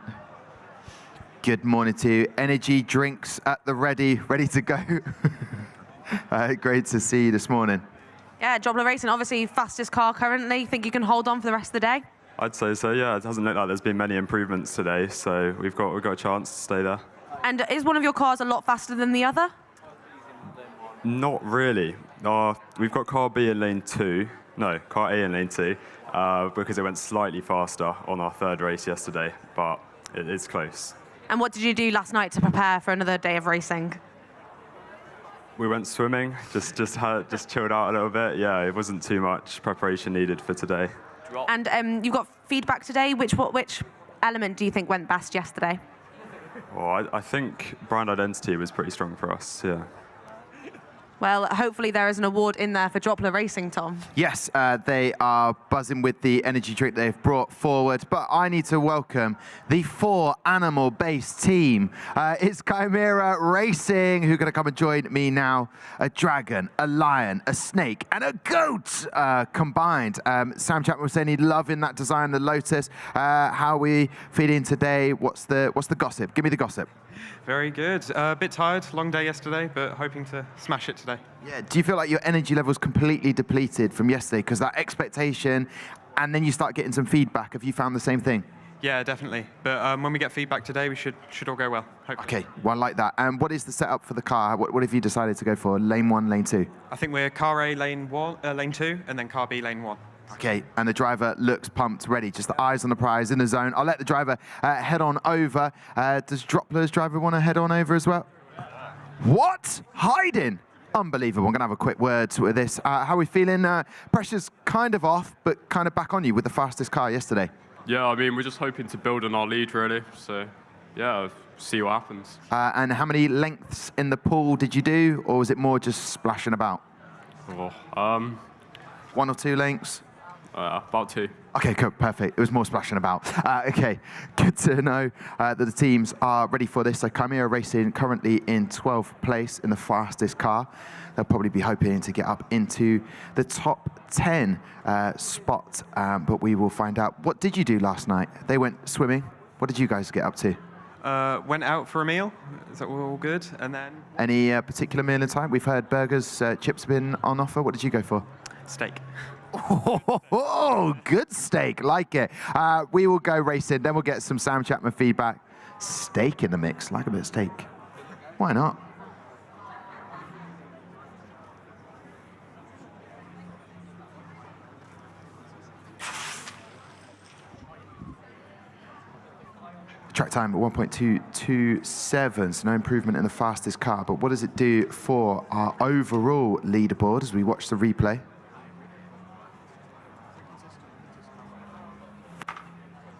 Good morning to you. Energy drinks at the ready to go. Great to see you this morning. Yeah, DROPLA Racing, obviously fastest car currently. Think you can hold on for the rest of the day? I'd say so, yeah. It doesn't look like there's been many improvements today, so we've got a chance to stay there. And is one of your cars a lot faster than the other? Not really. We've got car B in lane 2, No, car A in lane 2, because it went slightly faster on our third race yesterday, but it is close. And what did you do last night to prepare for another day of racing? We went swimming, just chilled out a little bit. Yeah, it wasn't too much preparation needed for today. And you got feedback today. Which element do you think went best yesterday? Well, I think brand identity was pretty strong for us, yeah. Well, hopefully there is an award in there for DROPLA Racing, Tom. Yes, they are buzzing with the energy drink they've brought forward, but I need to welcome the 4 animal-based team. It's Chimera Racing who are going to come and join me now. A dragon, a lion, a snake, and a goat combined. Sam Chapman was saying he'd love in that design, the Lotus. How are we feeling today? What's the gossip? Give me the gossip. Very good. A bit tired, long day yesterday, but hoping to smash it today. Yeah. Do you feel like your energy level's completely depleted from yesterday? Because that expectation, and then you start getting some feedback. Have you found the same thing? Yeah, definitely. But when we get feedback today, we should all go well, hopefully. Okay, well, I like that. And what is the setup for the car? What have you decided to go for? Lane 1, lane 2? I think we're car A lane 2, and then car B lane 1. Okay, and the driver looks pumped, ready. Just the eyes on the prize, in the zone. I'll let the driver head on over. Does DROPLA's driver want to head on over as well? What? Hiding? Unbelievable. I'm going to have a quick word with this. How are we feeling? Pressure's kind of off, but kind of back on you with the fastest car yesterday. Yeah, I mean, we're just hoping to build on our lead, really. So, yeah, see what happens. And how many lengths in the pool did you do, or was it more just splashing about? Oh, 1 or 2 lengths? About 2. Okay, cool, perfect. It was more splashing about. Okay, good to know that the teams are ready for this. So Chimera Racing currently in 12th place in the fastest car. They'll probably be hoping to get up into the top 10 spot, but we will find out. What did you do last night? They went swimming. What did you guys get up to? Went out for a meal. Is that all good? And then Any particular meal in time? We've heard burgers, chips have been on offer. What did you go for? steak. Oh, good steak, like it. We will go racing, then we'll get some Sam Chapman feedback. Steak in the mix, like a bit of steak. Why not? Track time at 1.227, so no improvement in the fastest car. But what does it do for our overall leaderboard as we watch the replay?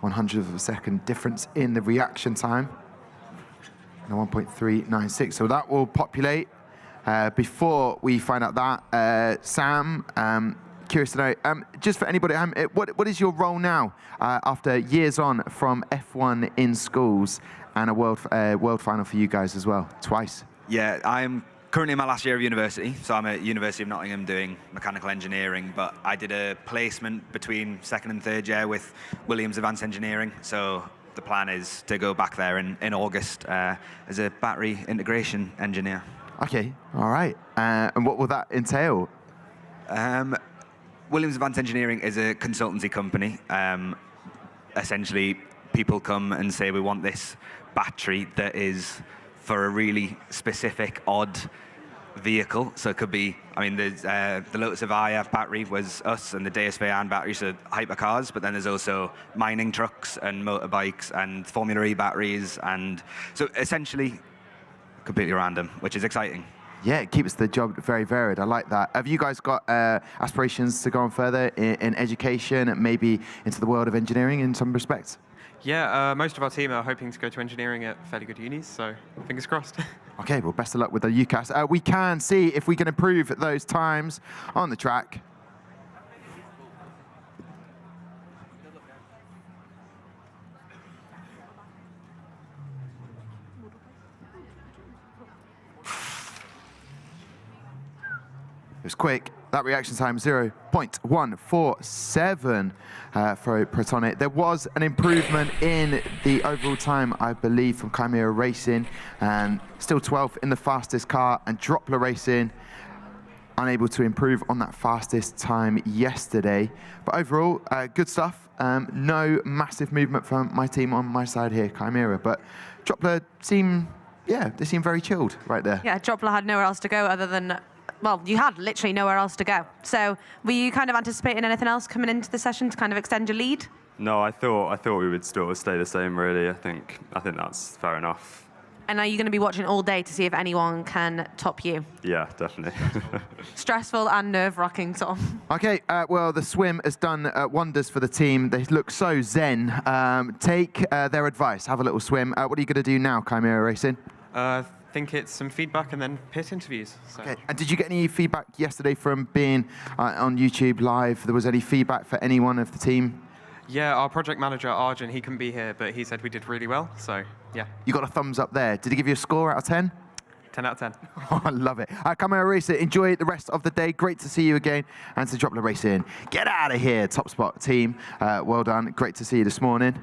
100th of a second difference in the reaction time. And a 1.396. So that will populate. Before we find out that, Sam, curious to know, just for anybody, what is your role now after years on from F1 in schools and a world final for you guys as well, twice? Yeah, I'm currently in my last year of university, so I'm at University of Nottingham doing mechanical engineering, but I did a placement between second and third year with Williams Advanced Engineering, so the plan is to go back there in August as a battery integration engineer. Okay, all right. And what will that entail? Williams Advanced Engineering is a consultancy company. Essentially, people come and say, we want this battery that is for a really specific, odd vehicle. So it could be, I mean, there's the Lotus Evija battery was us, and the DSV batteries are hypercars, but then there's also mining trucks and motorbikes and Formula E batteries. And so essentially, completely random, which is exciting. Yeah, it keeps the job very varied. I like that. Have you guys got aspirations to go on further in education and maybe into the world of engineering in some respects? Yeah, most of our team are hoping to go to engineering at fairly good unis, so fingers crossed. Okay, well, best of luck with the UCAS. We can see if we can improve those times on the track. It was quick. That reaction time, 0.147 for Protonic. There was an improvement in the overall time, I believe, from Chimera Racing, and still 12th in the fastest car, and DROPLA Racing unable to improve on that fastest time yesterday. But overall, good stuff. No massive movement from my team on my side here, Chimera, but DROPLA seem, yeah, they seem very chilled right there. Yeah, DROPLA had nowhere else to go other than well, you had literally nowhere else to go. So were you kind of anticipating anything else coming into the session to kind of extend your lead? No, I thought we would still stay the same. Really, I think that's fair enough. And are you going to be watching all day to see if anyone can top you? Yeah, definitely. Stressful and nerve-wracking, Tom. Okay, well, the swim has done wonders for the team. They look so zen. Take their advice. Have a little swim. What are you going to do now, Chimera Racing? I think it's some feedback and then pit interviews. So. Okay. And did you get any feedback yesterday from being on YouTube Live? There was any feedback for anyone of the team? Yeah, our project manager, Arjun, he couldn't be here, but he said we did really well, so yeah. You got a thumbs up there. Did he give you a score out of 10? 10 out of 10. Oh, I love it. Chimera Racing, enjoy the rest of the day. Great to see you again. And to DROPLA Racing, get out of here, top spot team. Well done. Great to see you this morning.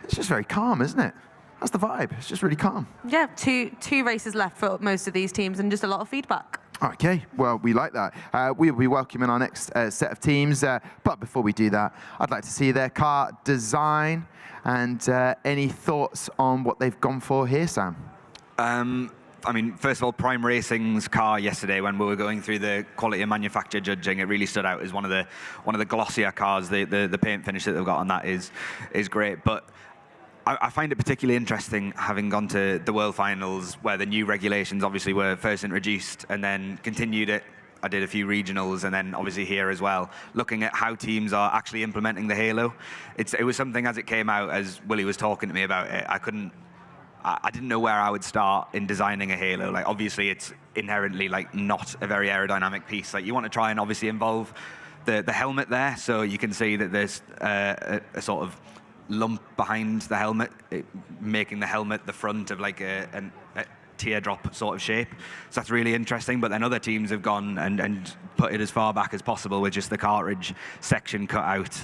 It's just very calm, isn't it? That's the vibe. It's just really calm. Yeah, two races left for most of these teams and just a lot of feedback. Okay, well, we like that. We'll be welcoming our next set of teams. But before we do that, I'd like to see their car design and any thoughts on what they've gone for here, Sam? I mean, first of all, Prime Racing's car yesterday, when we were going through the quality of manufacture judging, it really stood out as one of the glossier cars. The paint finish that they've got on that is great. But I find it particularly interesting, having gone to the World Finals, where the new regulations obviously were first introduced and then continued it. I did a few regionals and then obviously here as well, looking at how teams are actually implementing the halo. It was something, as it came out, as Willie was talking to me about it, I didn't know where I would start in designing a halo. Like, obviously it's inherently like not a very aerodynamic piece. Like, you want to try and obviously involve the helmet there, so you can see that there's a sort of lump behind the helmet, making the helmet the front of like a teardrop sort of shape. So that's really interesting. But then other teams have gone and put it as far back as possible with just the cartridge section cut out.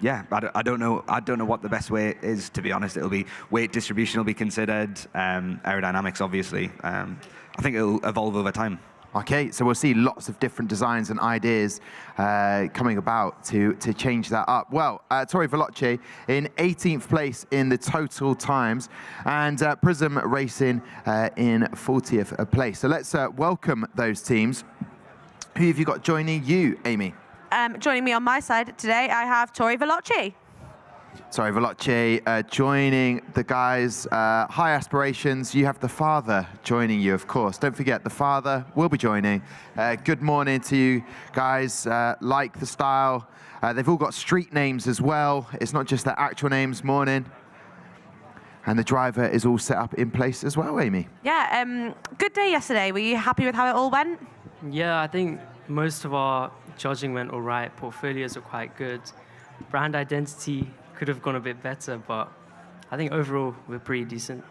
Yeah, I don't know what the best way is, to be honest. It'll be weight distribution will be considered, aerodynamics obviously. I think it'll evolve over time. Okay, so we'll see lots of different designs and ideas coming about to change that up. Well, Tori Veloci in 18th place in the total times, and Prism Racing in 40th place. So let's welcome those teams. Who have you got joining you, Amy? Joining me on my side today, I have Tori Veloci. Sorry, Veloci joining the guys. High aspirations. You have the father joining you, of course. Don't forget, the father will be joining. Good morning to you guys. Like the style. They've all got street names as well. It's not just their actual names. Morning. And the driver is all set up in place as well, Amy. Yeah, good day yesterday. Were you happy with how it all went? Yeah, I think most of our judging went all right. Portfolios are quite good. Brand identity could have gone a bit better, but I think overall we're pretty decent.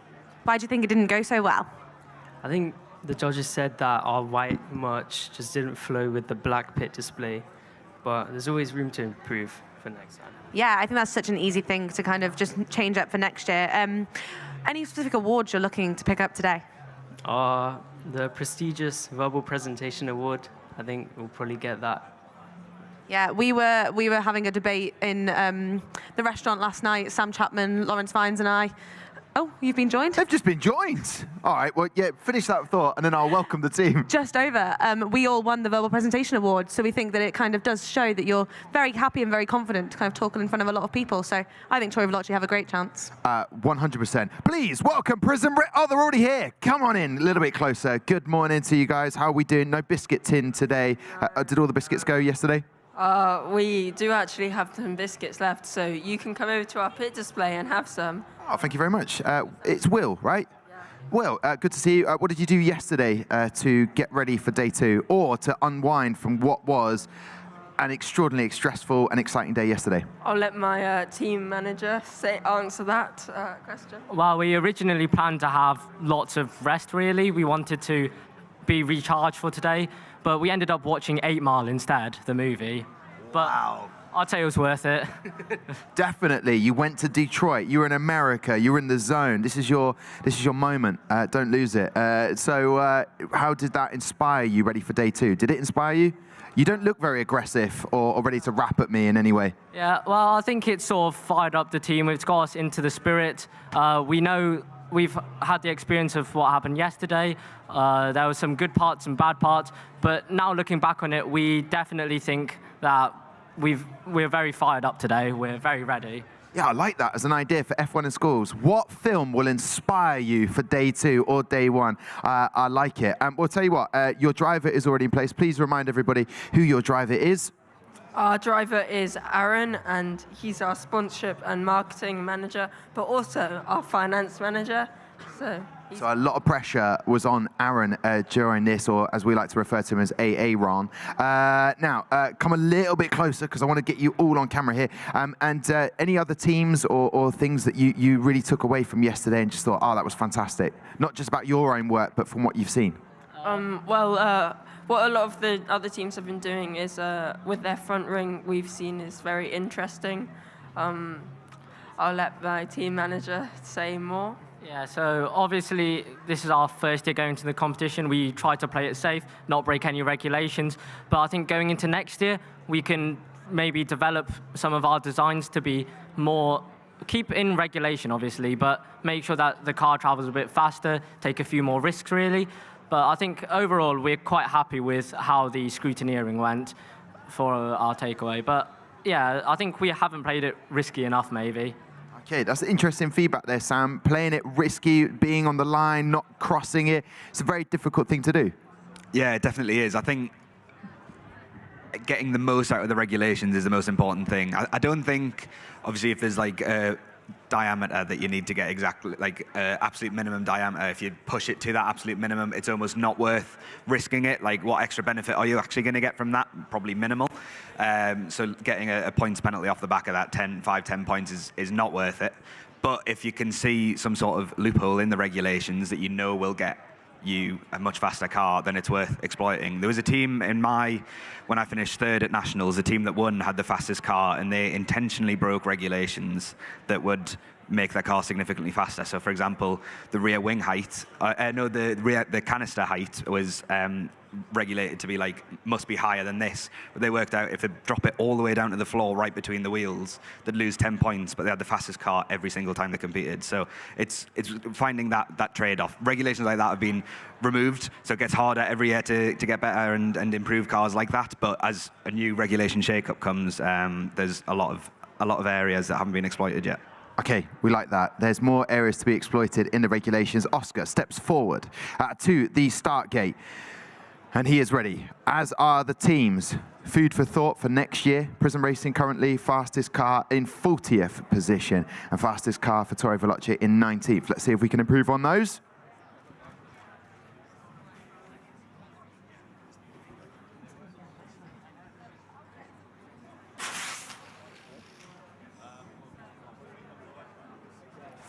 Why do you think it didn't go so well? I think the judges said that our white merch just didn't flow with the black pit display, but there's always room to improve for next time. Yeah, I think that's such an easy thing to kind of just change up for next year. Any specific awards you're looking to pick up today? The prestigious Verbal Presentation Award. I think we'll probably get that. Yeah, we were having a debate in the restaurant last night, Sam Chapman, Lawrence Vines and I. Oh, you've been joined? They've just been joined. All right, well, yeah, finish that thought, and then I'll welcome the team. Just over. We all won the Verbal Presentation Award, so we think that it kind of does show that you're very happy and very confident to kind of talking in front of a lot of people. So I think Tori Veloci have a great chance. 100%. Please welcome Prism. Oh, they're already here. Come on in, a little bit closer. Good morning to you guys. How are we doing? No biscuit tin today. Did all the biscuits go yesterday? We do actually have some biscuits left, so you can come over to our pit display and have some. Oh, thank you very much. It's Will, right? Yeah. Will, good to see you. What did you do yesterday to get ready for day 2, or to unwind from what was an extraordinarily stressful and exciting day yesterday? I'll let my team manager answer that question. Well, we originally planned to have lots of rest, really. We wanted to be recharged for today, but we ended up watching 8 Mile instead, the movie. But wow. I'd say it was worth it. Definitely. You went to Detroit. You were in America. You were in the zone. This is your moment. Don't lose it. So how did that inspire you ready for day 2? Did it inspire you? You don't look very aggressive or ready to rap at me in any way. Yeah, well, I think it sort of fired up the team. It's got us into the spirit. We know we've had the experience of what happened yesterday. There were some good parts and bad parts, but now looking back on it, we definitely think that we're very fired up today. We're very ready. Yeah, I like that as an idea for F1 in schools. What film will inspire you for day 2 or day 1? I like it. We'll tell you what, your driver is already in place. Please remind everybody who your driver is. Our driver is Aaron, and he's our sponsorship and marketing manager, but also our finance manager. So a lot of pressure was on Aaron during this, or as we like to refer to him as Aaron. Now, come a little bit closer because I want to get you all on camera here. And any other teams or things that you really took away from yesterday and just thought, oh, that was fantastic? Not just about your own work, but from what you've seen. What a lot of the other teams have been doing is, with their front ring, we've seen is very interesting. I'll let my team manager say more. Yeah, so obviously this is our first year going to the competition. We try to play it safe, not break any regulations. But I think going into next year, we can maybe develop some of our designs to be more, keep in regulation, obviously, but make sure that the car travels a bit faster, take a few more risks, really. But I think overall, we're quite happy with how the scrutineering went for our takeaway. But yeah, I think we haven't played it risky enough, maybe. Okay, that's interesting feedback there, Sam. Playing it risky, being on the line, not crossing it. It's a very difficult thing to do. Yeah, it definitely is. I think getting the most out of the regulations is the most important thing. I don't think, obviously, if there's like a diameter that you need to get exactly, like absolute minimum diameter, if you push it to that absolute minimum, it's almost not worth risking it. Like, what extra benefit are you actually going to get from that? Probably minimal. So getting a points penalty off the back of that, 10 points is not worth it. But if you can see some sort of loophole in the regulations that you know will get you a much faster car, then it's worth exploiting. There was a team when I finished 3rd at Nationals, the team that won had the fastest car, and they intentionally broke regulations that would make their car significantly faster. So, for example, the rear wing height, the canister height was regulated to be must be higher than this. But they worked out if they drop it all the way down to the floor right between the wheels, they'd lose 10 points, but they had the fastest car every single time they competed. So it's finding that trade-off. Regulations like that have been removed, so it gets harder every year to get better and improve cars like that. But as a new regulation shake-up comes, there's a lot of areas that haven't been exploited yet. Okay, we like that. There's more areas to be exploited in the regulations. Oscar steps forward to the start gate, and he is ready, as are the teams. Food for thought for next year. Prism Racing currently fastest car in 40th position, and fastest car for Tori Veloci in 19th. Let's see if we can improve on those.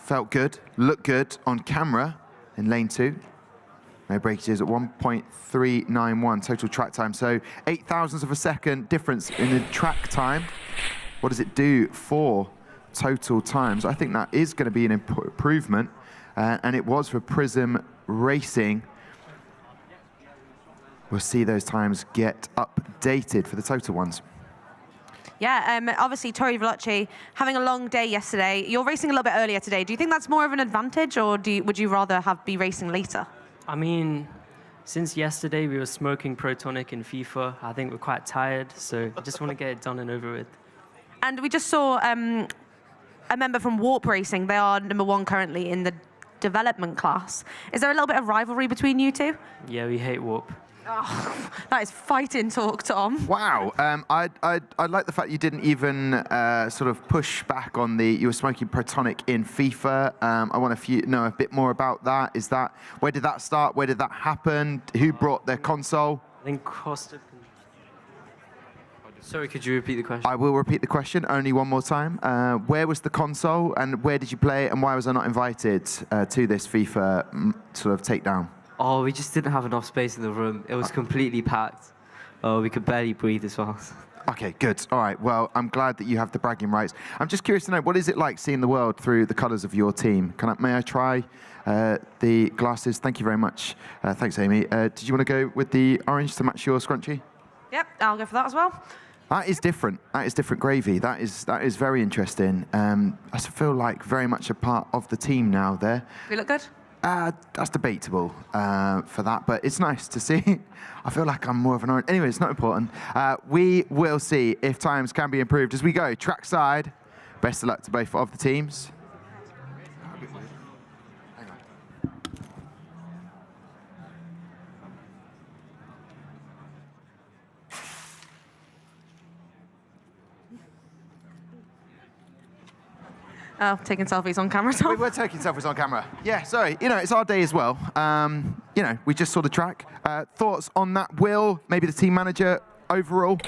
Felt good, looked good on camera in lane 2. No breakages at 1.391 total track time. So 0.08 of a second difference in the track time. What does it do for total times? I think that is going to be an improvement. And it was for Prism Racing. We'll see those times get updated for the total ones. Yeah, obviously Tori Veloci having a long day yesterday. You're racing a little bit earlier today. Do you think that's more of an advantage, or would you rather be racing later? I mean, since yesterday we were smoking Protonic in FIFA, I think we're quite tired, so I just want to get it done and over with. And we just saw a member from Warp Racing. They are #1 currently in the development class. Is there a little bit of rivalry between you two? Yeah, we hate Warp. Oh, that is fighting talk, Tom. Wow. I like the fact you didn't even sort of push back on you were smoking Protonic in FIFA. I want to know a bit more about that. Where did that start? Where did that happen? Who brought their console? I think Costa. Sorry, could you repeat the question? I will repeat the question only one more time. Where was the console, and where did you play it, and why was I not invited to this FIFA sort of takedown? Oh, we just didn't have enough space in the room. It was completely packed. Oh, we could barely breathe as well. Okay, good. All right. Well, I'm glad that you have the bragging rights. I'm just curious to know, what is it like seeing the world through the colours of your team? May I try the glasses? Thank you very much. Thanks, Amy. Did you want to go with the orange to match your scrunchie? Yep, I'll go for that as well. That is different. That is different gravy. That is very interesting. I feel like very much a part of the team now there. We look good? That's debatable for that, but it's nice to see. I feel like I'm more of an orange. Anyway, it's not important. We will see if times can be improved as we go trackside. Best of luck to both of the teams. Oh, taking selfies on camera, Tom. We were taking selfies on camera. Yeah, sorry. You know, it's our day as well. You know, we just saw the track. Thoughts on that, Will? Maybe the team manager overall?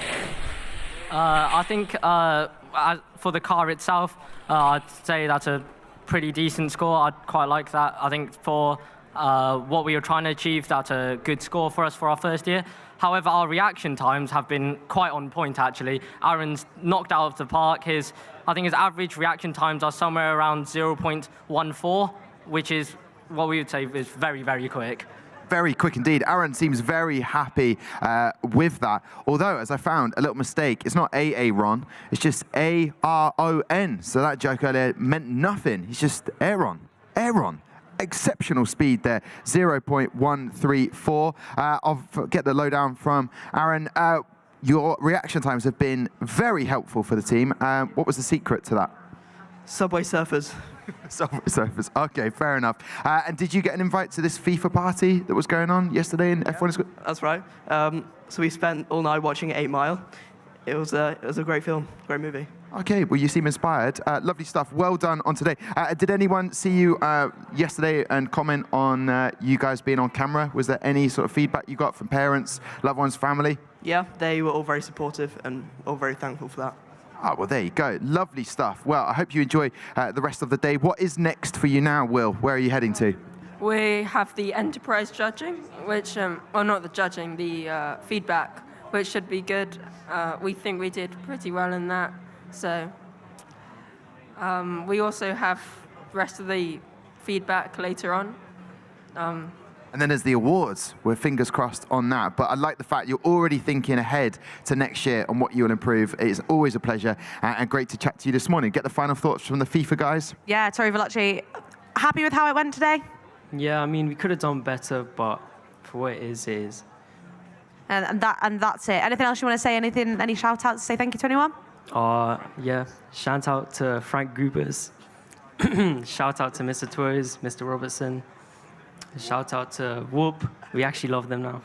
I think for the car itself, I'd say that's a pretty decent score. I'd quite like that. I think for what we were trying to achieve, that's a good score for us for our first year. However, our reaction times have been quite on point, actually. Aaron's knocked out of the park. I think his average reaction times are somewhere around 0.14, which is what we would say is very, very quick. Very quick indeed. Aaron seems very happy with that. Although, as I found, a little mistake. It's not Aaron, it's just Aron. So that joke earlier meant nothing. He's just Aaron. Aaron. Exceptional speed there, 0.134. I'll get the lowdown from Aaron. Your reaction times have been very helpful for the team. What was the secret to that? Subway Surfers. Subway Surfers. Okay, fair enough. And did you get an invite to this FIFA party that was going on yesterday in F1 School? That's right. So we spent all night watching 8 Mile. It was a great film, great movie. Okay, well, you seem inspired. Lovely stuff. Well done on today. Did anyone see you yesterday and comment on you guys being on camera? Was there any sort of feedback you got from parents, loved ones, family? Yeah, they were all very supportive and all very thankful for that. Oh, well, there you go. Lovely stuff. Well, I hope you enjoy the rest of the day. What is next for you now, Will? Where are you heading to? We have the enterprise judging, which, well, not the judging, the feedback, which should be good. We think we did pretty well in that. So we also have the rest of the feedback later on. And then there's the awards. We're fingers crossed on that. But I like the fact you're already thinking ahead to next year on what you will improve. It's always a pleasure and great to chat to you this morning. Get the final thoughts from the FIFA guys. Yeah, Tori, Veloci, happy with how it went today? Yeah, I mean, we could have done better, but for what it is. And that's it. Anything else you want to say? Any shout outs to say thank you to anyone? Yeah, shout out to Frank Goobers. Shout out to Mr. Toys, Mr. Robertson. Shout out to Whoop. We actually love them now.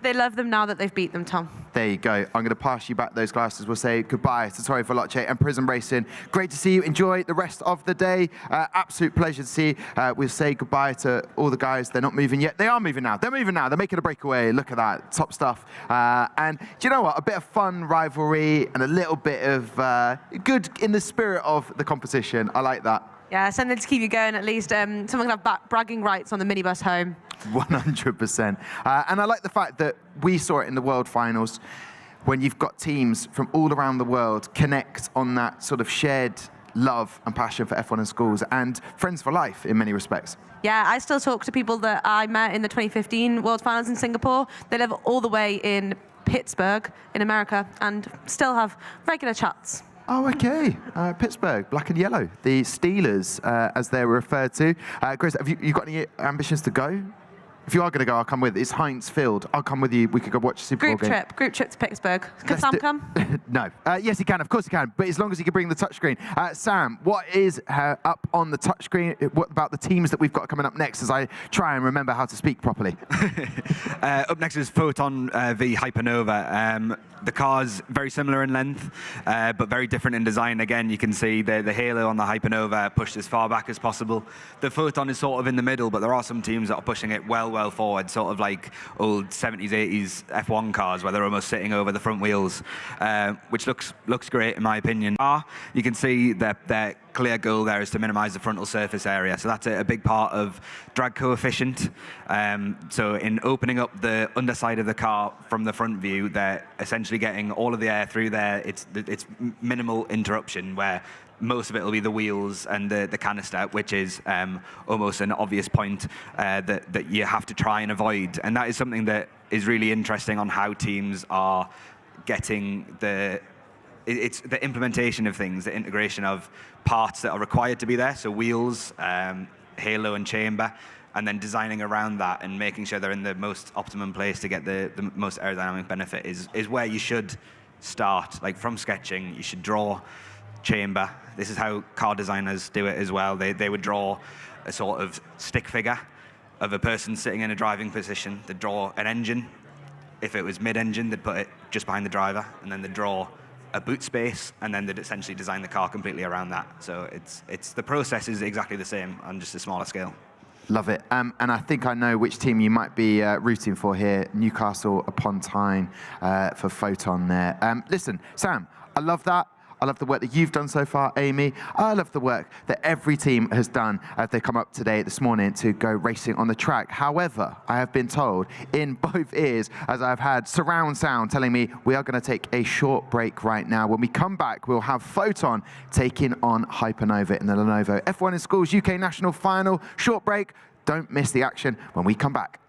They love them now that they've beat them, Tom. There you go. I'm going to pass you back those glasses. We'll say goodbye to Tori, Veloci and Prism Racing. Great to see you. Enjoy the rest of the day. Absolute pleasure to see. We'll say goodbye to all the guys. They're not moving yet. They are moving now. They're moving now. They're making a breakaway. Look at that. Top stuff. And do you know what? A bit of fun rivalry and a little bit of good in the spirit of the competition. I like that. Yeah, something to keep you going at least. Someone can have bragging rights on the minibus home. 100%. And I like the fact that we saw it in the World Finals when you've got teams from all around the world connect on that sort of shared love and passion for F1 in schools and friends for life in many respects. Yeah, I still talk to people that I met in the 2015 World Finals in Singapore. They live all the way in Pittsburgh in America and still have regular chats. Oh, okay. Pittsburgh, black and yellow. The Steelers, as they're referred to. Chris, have you got any ambitions to go? If you are going to go, I'll come with. It's Heinz Field. I'll come with you. We could go watch a Super Bowl game. Group trip to Pittsburgh. Can Sam come? No. Yes, he can. Of course he can. But as long as he can bring the touchscreen. Sam, what is up on the touchscreen? What about the teams that we've got coming up next as I try and remember how to speak properly? Up next is PHOTON v Hypernova. The car's very similar in length, but very different in design. Again, you can see the halo on the Hypernova pushed as far back as possible. The PHOTON is sort of in the middle, but there are some teams that are pushing it well forward, sort of like old 70s, 80s F1 cars where they're almost sitting over the front wheels, which looks great in my opinion. You can see their clear goal there is to minimize the frontal surface area, so that's a big part of drag coefficient. So in opening up the underside of the car from the front view, they're essentially getting all of the air through there. It's minimal interruption, where most of it will be the wheels and the canister, which is almost an obvious point that you have to try and avoid. And that is something that is really interesting on how teams are getting it's the implementation of things, the integration of parts that are required to be there, so wheels, halo and chamber, and then designing around that and making sure they're in the most optimum place to get the most aerodynamic benefit is where you should start. Like from sketching, you should draw chamber. This is how car designers do it as well. They would draw a sort of stick figure of a person sitting in a driving position. They'd draw an engine. If it was mid-engine, they'd put it just behind the driver, and then they'd draw a boot space, and then they'd essentially design the car completely around that. So it's the process is exactly the same on just a smaller scale. Love it. And I think I know which team you might be rooting for here, Newcastle upon Tyne for PHOTON there. Listen, Sam, I love that. I love the work that you've done so far, Amy. I love the work that every team has done as they come up today, this morning, to go racing on the track. However, I have been told in both ears, as I've had surround sound telling me we are going to take a short break right now. When we come back, we'll have PHOTON taking on Hypernova in the Lenovo F1 in Schools UK National Final. Short break. Don't miss the action when we come back.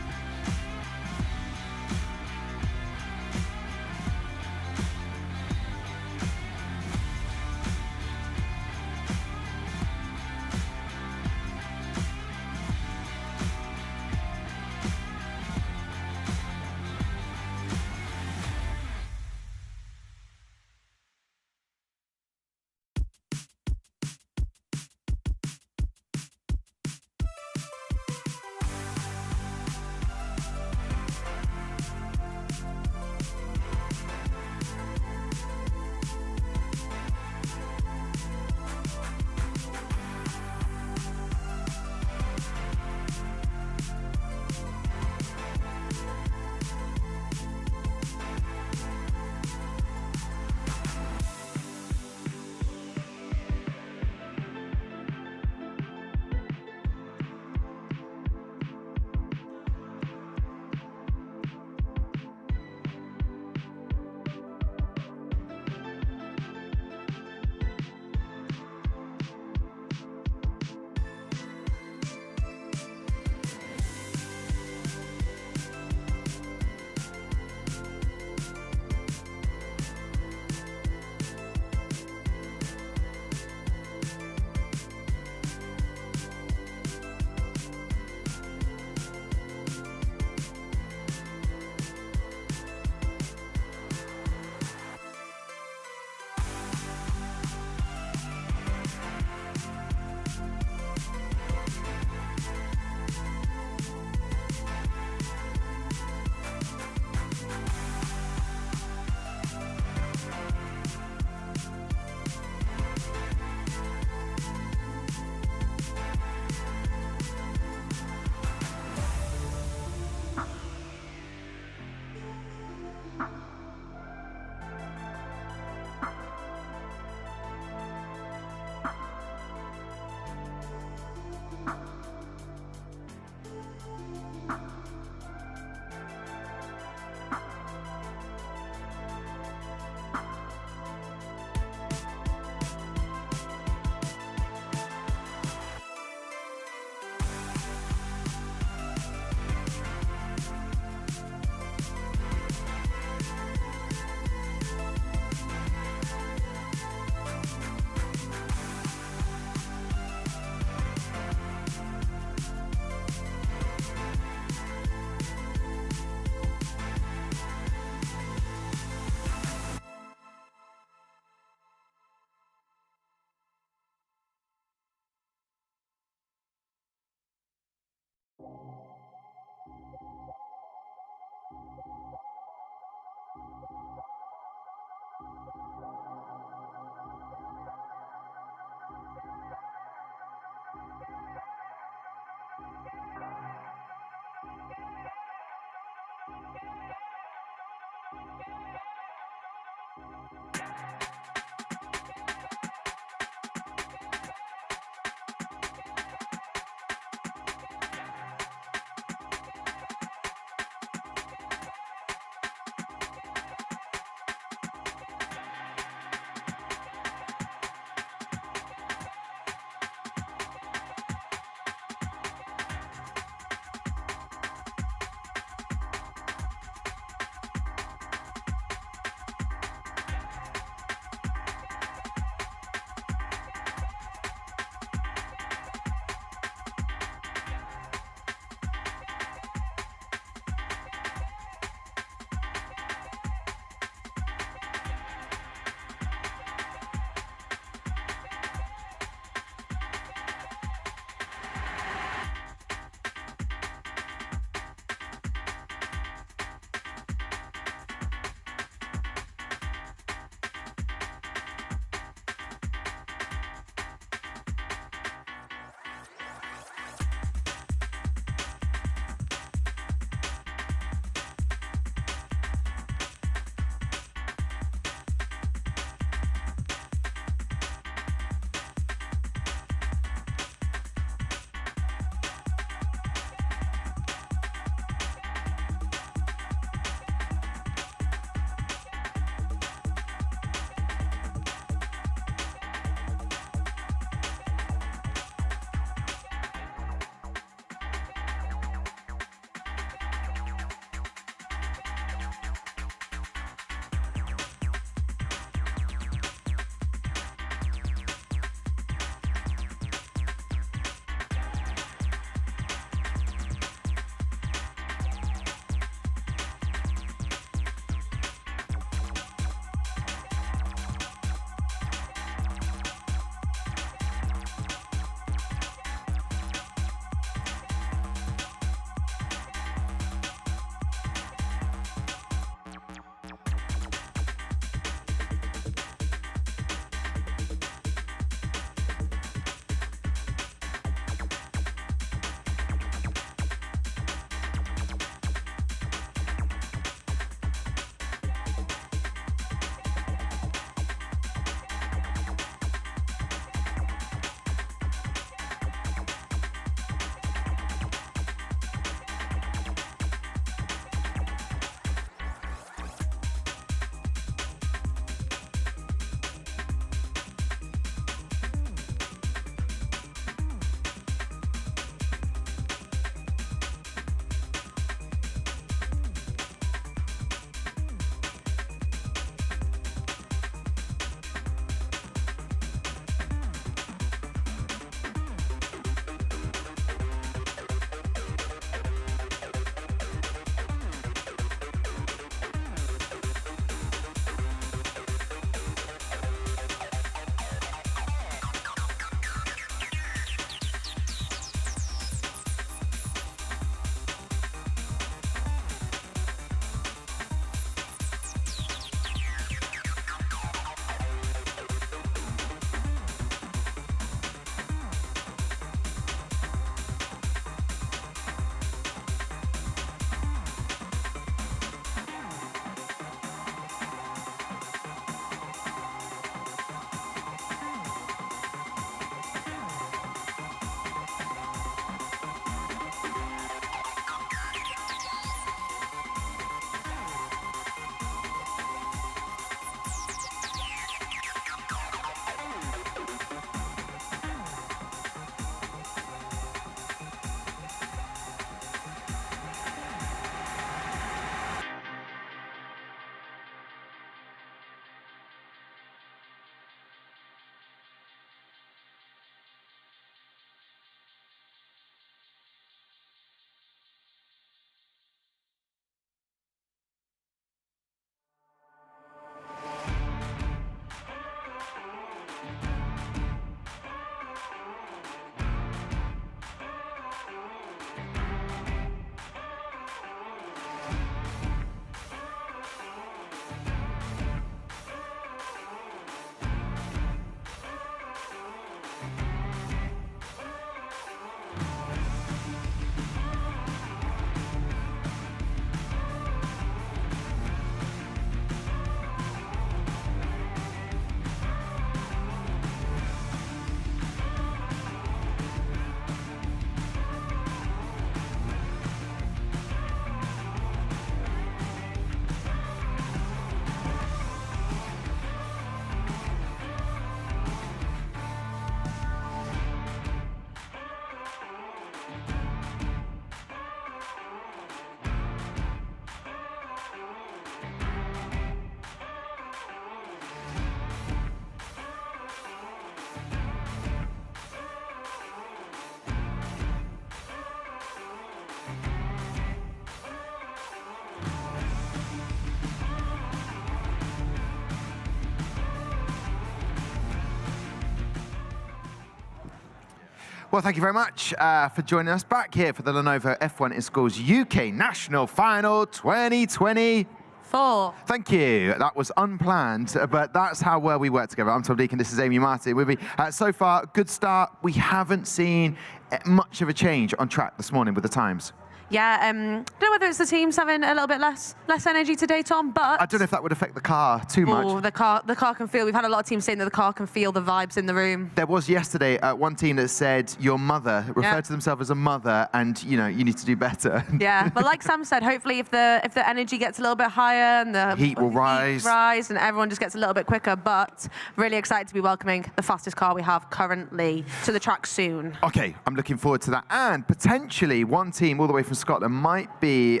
Well, thank you very much for joining us back here for the Lenovo F1 in Schools UK National Final 2024. Thank you. That was unplanned, but that's how well we work together. I'm Tom Deacon, this is Amy Martin. With me so far, good start. We haven't seen much of a change on track this morning with the times. Yeah, I don't know whether it's the teams having a little bit less energy today, Tom, but... I don't know if that would affect the car too much. Oh, the car can feel... We've had a lot of teams saying that the car can feel the vibes in the room. There was yesterday one team that said your mother, referred to themselves as a mother, and, you know, you need to do better. Yeah, but like Sam said, hopefully if the energy gets a little bit higher and the heat will rise and everyone just gets a little bit quicker, but really excited to be welcoming the fastest car we have currently to the track soon. Okay, I'm looking forward to that. And potentially one team all the way from Scotland might be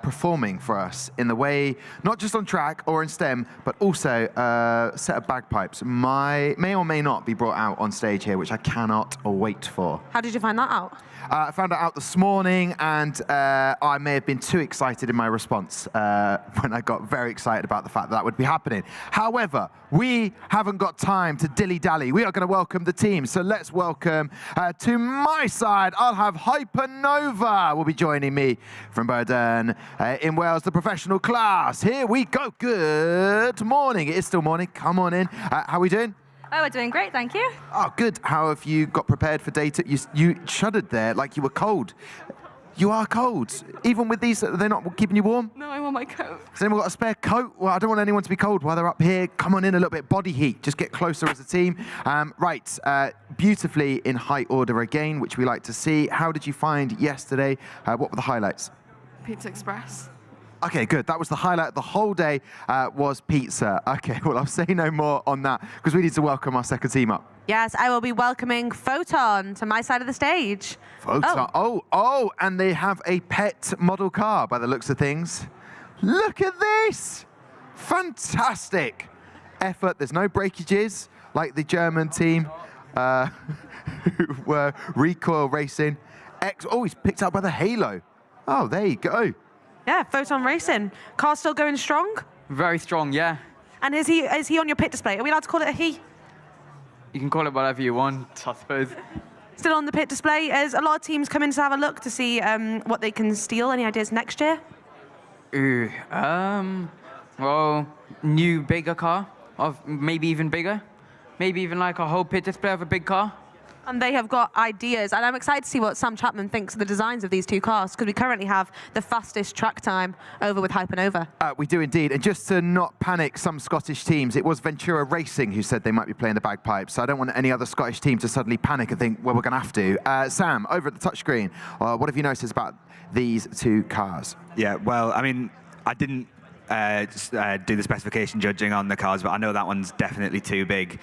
performing for us in the way, not just on track or in STEM, but also a set of bagpipes may or may not be brought out on stage here, which I cannot wait for. How did you find that out? I found it out this morning, and I may have been too excited in my response when I got very excited about the fact that would be happening. However, we haven't got time to dilly-dally. We are going to welcome the team. So let's welcome to my side, I'll have Hypernova will be joining me from Edern in Wales, the professional class. Here we go. Good morning. It is still morning. Come on in. How are we doing? Oh, we're doing great, thank you. Oh, good. How have you got prepared for data? You shuddered there like you were cold. You are cold. Even with these, they're not keeping you warm? No, I want my coat. Has anyone got a spare coat? Well, I don't want anyone to be cold while they're up here. Come on in a little bit. Body heat. Just get closer as a team. Right. Beautifully in high order again, which we like to see. How did you find yesterday? What were the highlights? Pizza Express. Okay, good. That was the highlight of the whole day, was pizza. Okay, well, I'll say no more on that because we need to welcome our second team up. Yes, I will be welcoming PHOTON to my side of the stage. PHOTON. Oh, and they have a pet model car by the looks of things. Look at this. Fantastic. Effort. There's no breakages like the German team who were recoil racing. Oh, he's picked up by the halo. Oh, there you go. Yeah, PHOTON Racing. Car's still going strong? Very strong, yeah. And is he on your pit display? Are we allowed to call it a he? You can call it whatever you want, I suppose. Still on the pit display. Is a lot of teams come in to have a look to see what they can steal. Any ideas next year? Well, new, bigger car, of maybe even bigger. Maybe even like a whole pit display of a big car. And they have got ideas, and I'm excited to see what Sam Chapman thinks of the designs of these two cars, because we currently have the fastest track time over with Hypernova. We do indeed, and just to not panic some Scottish teams, it was Ventura Racing who said they might be playing the bagpipes, so I don't want any other Scottish team to suddenly panic and think, well, we're going to have to. Sam, over at the touchscreen, what have you noticed about these two cars? Yeah, well, I mean, I didn't do the specification judging on the cars, but I know that one's definitely too big.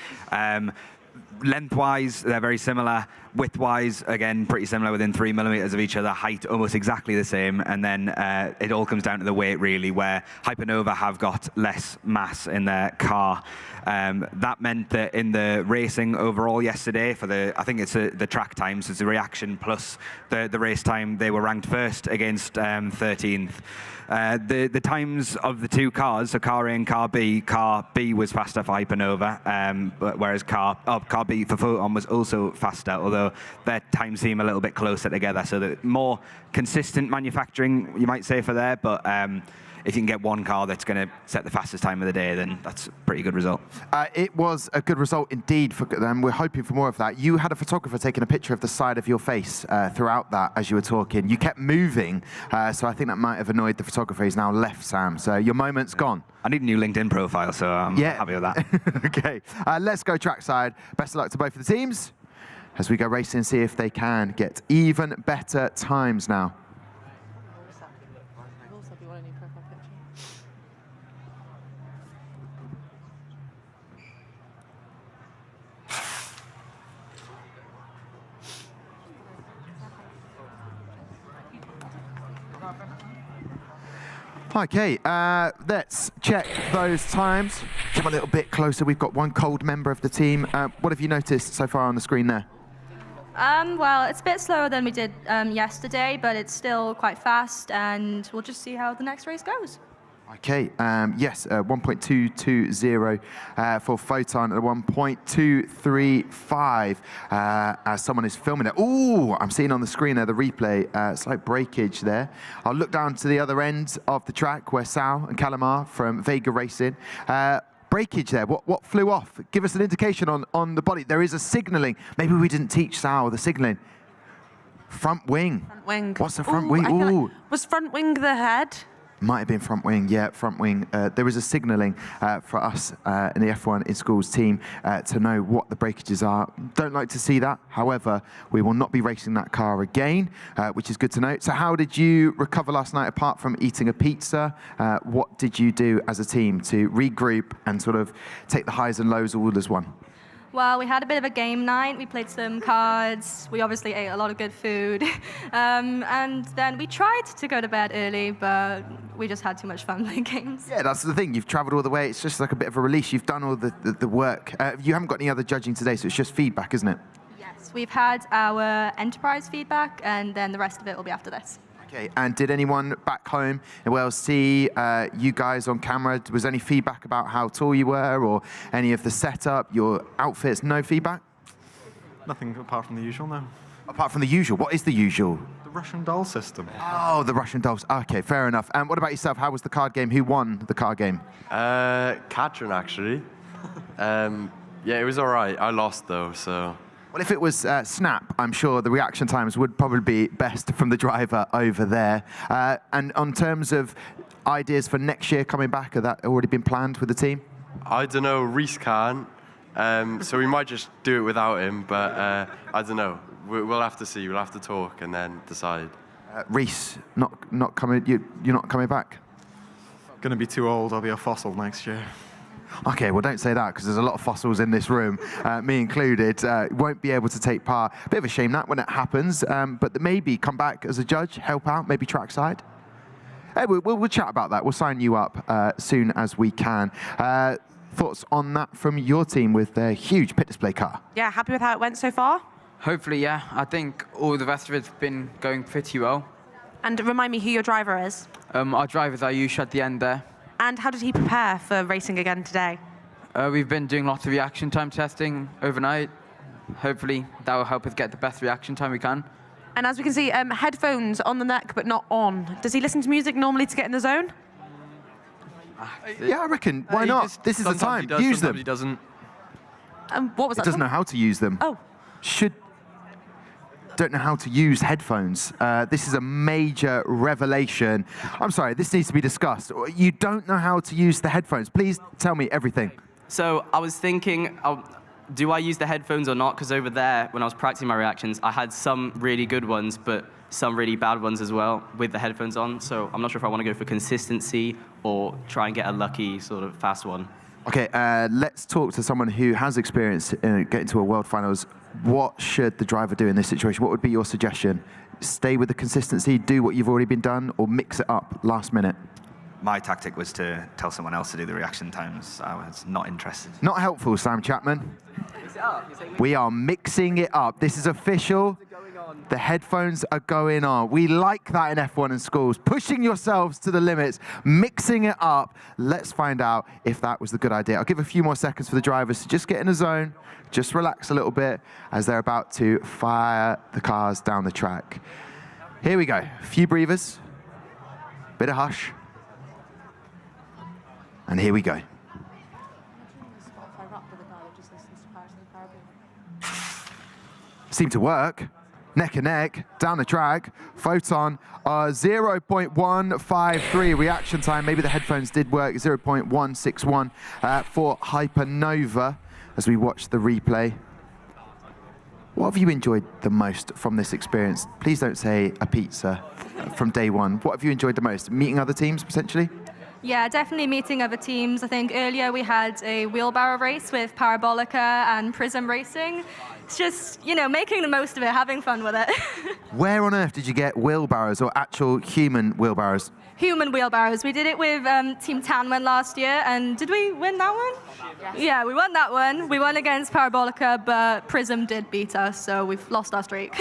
Lengthwise, they're very similar. Widthwise, again, pretty similar, within 3 millimeters of each other. Height, almost exactly the same. And then it all comes down to the weight, really, where Hypernova have got less mass in their car. That meant that in the racing overall yesterday, for I think it's the track times, it's the reaction plus the race time, they were ranked first against 13th. The times of the two cars, so car A and car B was faster for Hypernova, whereas car B for PHOTON was also faster, although their times seem a little bit closer together, so the more consistent manufacturing, you might say, for there, but if you can get one car that's going to set the fastest time of the day, then that's a pretty good result. It was a good result indeed for them. We're hoping for more of that. You had a photographer taking a picture of the side of your face throughout that as you were talking. You kept moving, so I think that might have annoyed the photographer. He's now left, Sam. So your moment's gone. I need a new LinkedIn profile, so I'm happy with that. Okay, let's go trackside. Best of luck to both of the teams as we go racing and see if they can get even better times now. Okay, let's check those times. Come a little bit closer. We've got one cold member of the team. What have you noticed so far on the screen there? Well, it's a bit slower than we did yesterday, but it's still quite fast, and we'll just see how the next race goes. Okay, yes, 1.220 for Photon and 1.235 as someone is filming it. Ooh, I'm seeing on the screen there the replay, slight breakage there. I'll look down to the other end of the track where Sal and Callum are from Vega Racing. Breakage there, what flew off? Give us an indication on the body. There is a signalling. Maybe we didn't teach Sal the signalling. Front wing. Front wing. What's the front Ooh, wing? I feel Ooh. like, was front wing the head? Might have been front wing, yeah, front wing. There is a signalling for us in the F1 in Schools team to know what the breakages are. Don't like to see that. However, we will not be racing that car again, which is good to know. So how did you recover last night apart from eating a pizza? What did you do as a team to regroup and sort of take the highs and lows all as one? Well, we had a bit of a game night. We played some cards. We obviously ate a lot of good food. And then we tried to go to bed early, but we just had too much fun playing games. Yeah, that's the thing. You've traveled all the way. It's just like a bit of a release. You've done all the work. You haven't got any other judging today, so it's just feedback, isn't it? Yes, we've had our enterprise feedback, and then the rest of it will be after this. Okay, and did anyone back home in Wales see you guys on camera? Was any feedback about how tall you were or any of the setup, your outfits? No feedback? Nothing apart from the usual, no. Apart from the usual? What is the usual? The Russian doll system. Oh, the Russian dolls. Okay, fair enough. And what about yourself? How was the card game? Who won the card game? Katrin, actually. Yeah, it was all right. I lost, though, so... Well, if it was Snap, I'm sure the reaction times would probably be best from the driver over there. And on terms of ideas for next year coming back, have that already been planned with the team? I don't know, Reese can't, so we might just do it without him, but I don't know. We'll have to see, we'll have to talk and then decide. Reese, not coming. You're not coming back? Going to be too old, I'll be a fossil next year. Okay, well, don't say that, because there's a lot of fossils in this room, me included. Won't be able to take part. Bit of a shame that when it happens, but maybe come back as a judge, help out, maybe trackside. Hey, we'll chat about that. We'll sign you up soon as we can. Thoughts on that from your team with their huge pit display car? Yeah, happy with how it went so far? Hopefully, yeah. I think all the rest of it's been going pretty well. And remind me who your driver is. Our driver's Ayush at the end there. And how did he prepare for racing again today? We've been doing lots of reaction time testing overnight. Hopefully, that will help us get the best reaction time we can. And as we can see, headphones on the neck, but not on. Does he listen to music normally to get in the zone? Yeah, I reckon. Why not? This is the time. Use them. He doesn't. What was that? He doesn't know how to use them. Oh. Don't know how to use headphones. This is a major revelation. I'm sorry, this needs to be discussed. You don't know how to use the headphones. Please tell me everything. So I was thinking, do I use the headphones or not? Because over there, when I was practicing my reactions, I had some really good ones, but some really bad ones as well with the headphones on. So I'm not sure if I want to go for consistency or try and get a lucky sort of fast one. Okay, let's talk to someone who has experience in getting to a World Finals. What should the driver do in this situation? What would be your suggestion? Stay with the consistency, do what you've already been done, or mix it up last minute? My tactic was to tell someone else to do the reaction times. I was not interested. Not helpful, Sam Chapman. We are mixing it up. This is official. The headphones are going on. We like that in F1 and schools. Pushing yourselves to the limits, mixing it up. Let's find out if that was the good idea. I'll give a few more seconds for the drivers to just get in a zone, just relax a little bit as they're about to fire the cars down the track. Here we go. A few breathers, bit of hush, and here we go. Seemed to work. Neck and neck, down the track. Photon, 0.153 reaction time. Maybe the headphones did work. 0.161 for Hypernova as we watch the replay. What have you enjoyed the most from this experience? Please don't say a pizza from day one. What have you enjoyed the most? Meeting other teams, potentially? Yeah, definitely meeting other teams. I think earlier we had a wheelbarrow race with Parabolica and Prism Racing. It's just, you know, making the most of it, having fun with it. Where on earth did you get wheelbarrows or actual human wheelbarrows? Human wheelbarrows. We did it with Team Tanwen last year, and did we win that one? Yes. Yeah, we won that one. We won against Parabolica, but Prism did beat us, so we've lost our streak.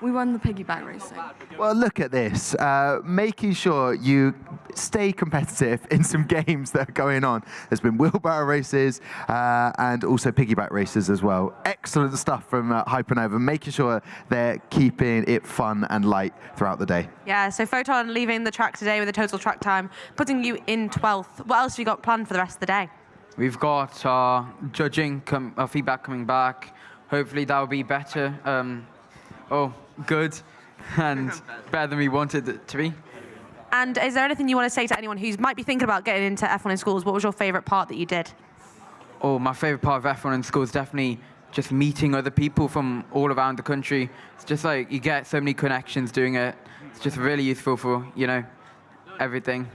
We won the piggyback racing. Well, look at this. Making sure you stay competitive in some games that are going on. There's been wheelbarrow races and also piggyback races as well. Excellent stuff from Hypernova, making sure they're keeping it fun and light throughout the day. Yeah, so PHOTON leaving the track today with a total track time, putting you in 12th. What else have you got planned for the rest of the day? We've got judging feedback coming back. Hopefully that will be better. Good, and better than we wanted it to be. And is there anything you want to say to anyone who might be thinking about getting into F1 in schools? What was your favourite part that you did? Oh, my favourite part of F1 in school is definitely just meeting other people from all around the country. It's just like you get so many connections doing it. It's just really useful for, everything.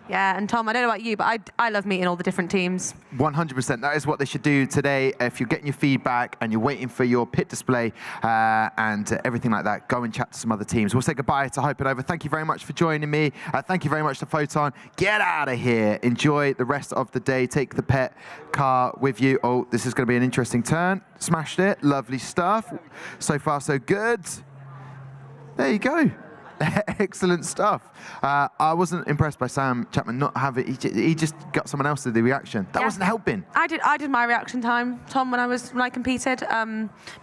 Yeah, and Tom, I don't know about you, but I love meeting all the different teams. 100%. That is what they should do today. If you're getting your feedback and you're waiting for your pit display and everything like that, go and chat to some other teams. We'll say goodbye to Hypernova. Thank you very much for joining me. Thank you very much to PHOTON. Get out of here. Enjoy the rest of the day. Take the pet car with you. Oh, this is going to be an interesting turn. Smashed it. Lovely stuff. So far, so good. There you go. Excellent stuff. I wasn't impressed by Sam Chapman not having. He just got someone else to do the reaction. That wasn't helping. I did my reaction time, Tom, when I competed.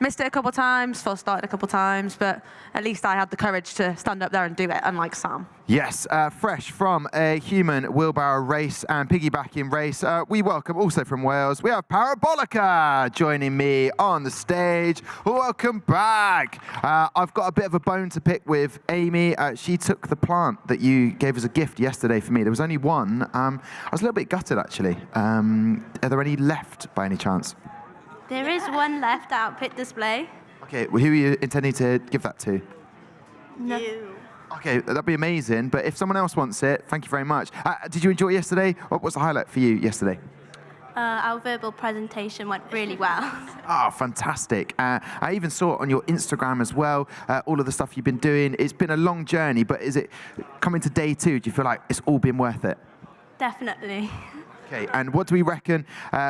Missed it a couple of times, false started a couple of times, but at least I had the courage to stand up there and do it, unlike Sam. Yes, fresh from a human wheelbarrow race and piggybacking race, we welcome also from Wales, we have Parabolica joining me on the stage. Welcome back. I've got a bit of a bone to pick with Amy. She took the plant that you gave as a gift yesterday for me. There was only one. I was a little bit gutted, actually. Are there any left by any chance? There is one left out pit display. Okay, well, who are you intending to give that to? No. Okay, that'd be amazing, but if someone else wants it, thank you very much. Did you enjoy yesterday? What was the highlight for you yesterday? Our verbal presentation went really well. Oh, fantastic. I even saw it on your Instagram as well, all of the stuff you've been doing. It's been a long journey, but is it coming to day 2? Do you feel like it's all been worth it? Definitely. Okay, and what do we reckon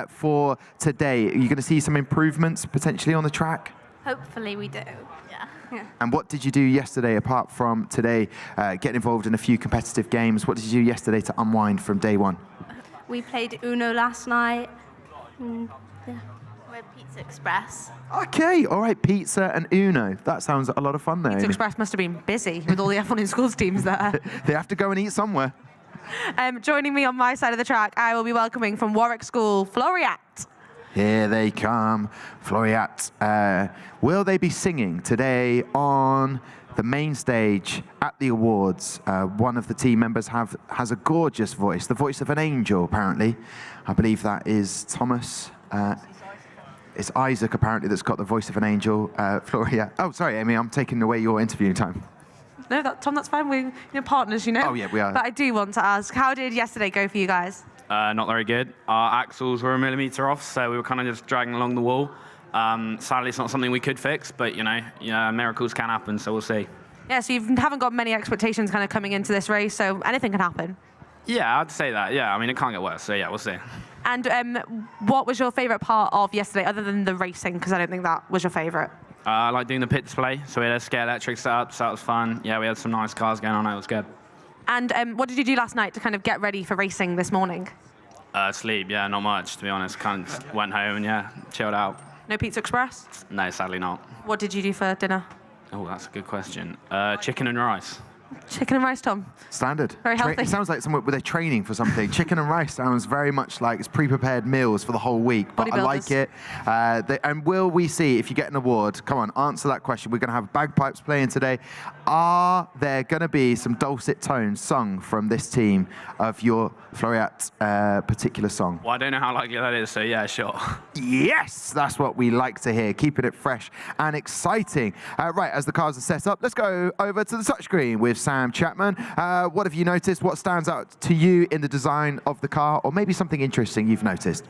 for today? Are you going to see some improvements potentially on the track? Hopefully we do. Yeah. And what did you do yesterday, apart from today getting involved in a few competitive games? What did you do yesterday to unwind from day 1? We played Uno last night. Yeah. We're Pizza Express. Okay, all right, pizza and Uno. That sounds a lot of fun, though. Pizza Express must have been busy with all the F1 in schools teams there. They have to go and eat somewhere. Joining me on my side of the track, I will be welcoming from Warwick School, Floriat. Here they come, Floriat. Will they be singing today on the main stage at the awards? One of the team members has a gorgeous voice, the voice of an angel, apparently. I believe that is Thomas. It's Isaac, apparently, that's got the voice of an angel. Floriat. Oh, sorry, Amy, I'm taking away your interviewing time. No, Tom, that's fine. We're partners, you know. Oh, yeah, we are. But I do want to ask, how did yesterday go for you guys? Not very good. Our axles were a millimetre off, so we were kind of just dragging along the wall. Sadly, it's not something we could fix, but, miracles can happen, so we'll see. Yeah, so you haven't got many expectations kind of coming into this race, so anything can happen. Yeah, I'd say that. Yeah, I mean, it can't get worse, so yeah, we'll see. And what was your favourite part of yesterday, other than the racing? Because I don't think that was your favourite. I like doing the pit display, so we had a scale electric setup, so that was fun. Yeah, we had some nice cars going on, it was good. And what did you do last night to kind of get ready for racing this morning? Sleep, yeah, not much, to be honest. Kind of went home and, yeah, chilled out. No Pizza Express? No, sadly not. What did you do for dinner? Oh, that's a good question. Chicken and rice. Chicken and rice, Tom. Standard. Very healthy. It sounds like someone with their training for something. Chicken and rice sounds very much like it's pre-prepared meals for the whole week, but I like it. And will we see, if you get an award, come on, answer that question. We're going to have bagpipes playing today. Are there going to be some dulcet tones sung from this team of your Floriat particular song? Well, I don't know how likely that is, so yeah, sure. Yes, that's what we like to hear, keeping it fresh and exciting. Right, as the cars are set up, let's go over to the touchscreen with Sam Chapman. What have you noticed? What stands out to you in the design of the car, or maybe something interesting you've noticed?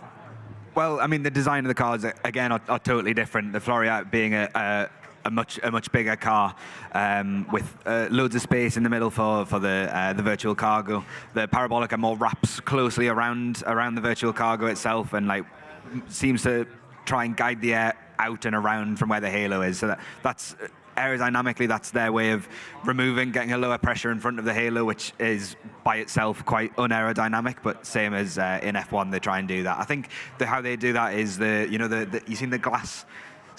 Well, I mean, the design of the cars, again, are totally different. The Floriat being a much bigger car with loads of space in the middle for the virtual cargo. The Parabolica more wraps closely around the virtual cargo itself, and like seems to try and guide the air out and around from where the halo is. So that's aerodynamically, that's their way of getting a lower pressure in front of the halo, which is by itself quite unaerodynamic, but same as in F1, they try and do that. I think how they do that is you've seen the glass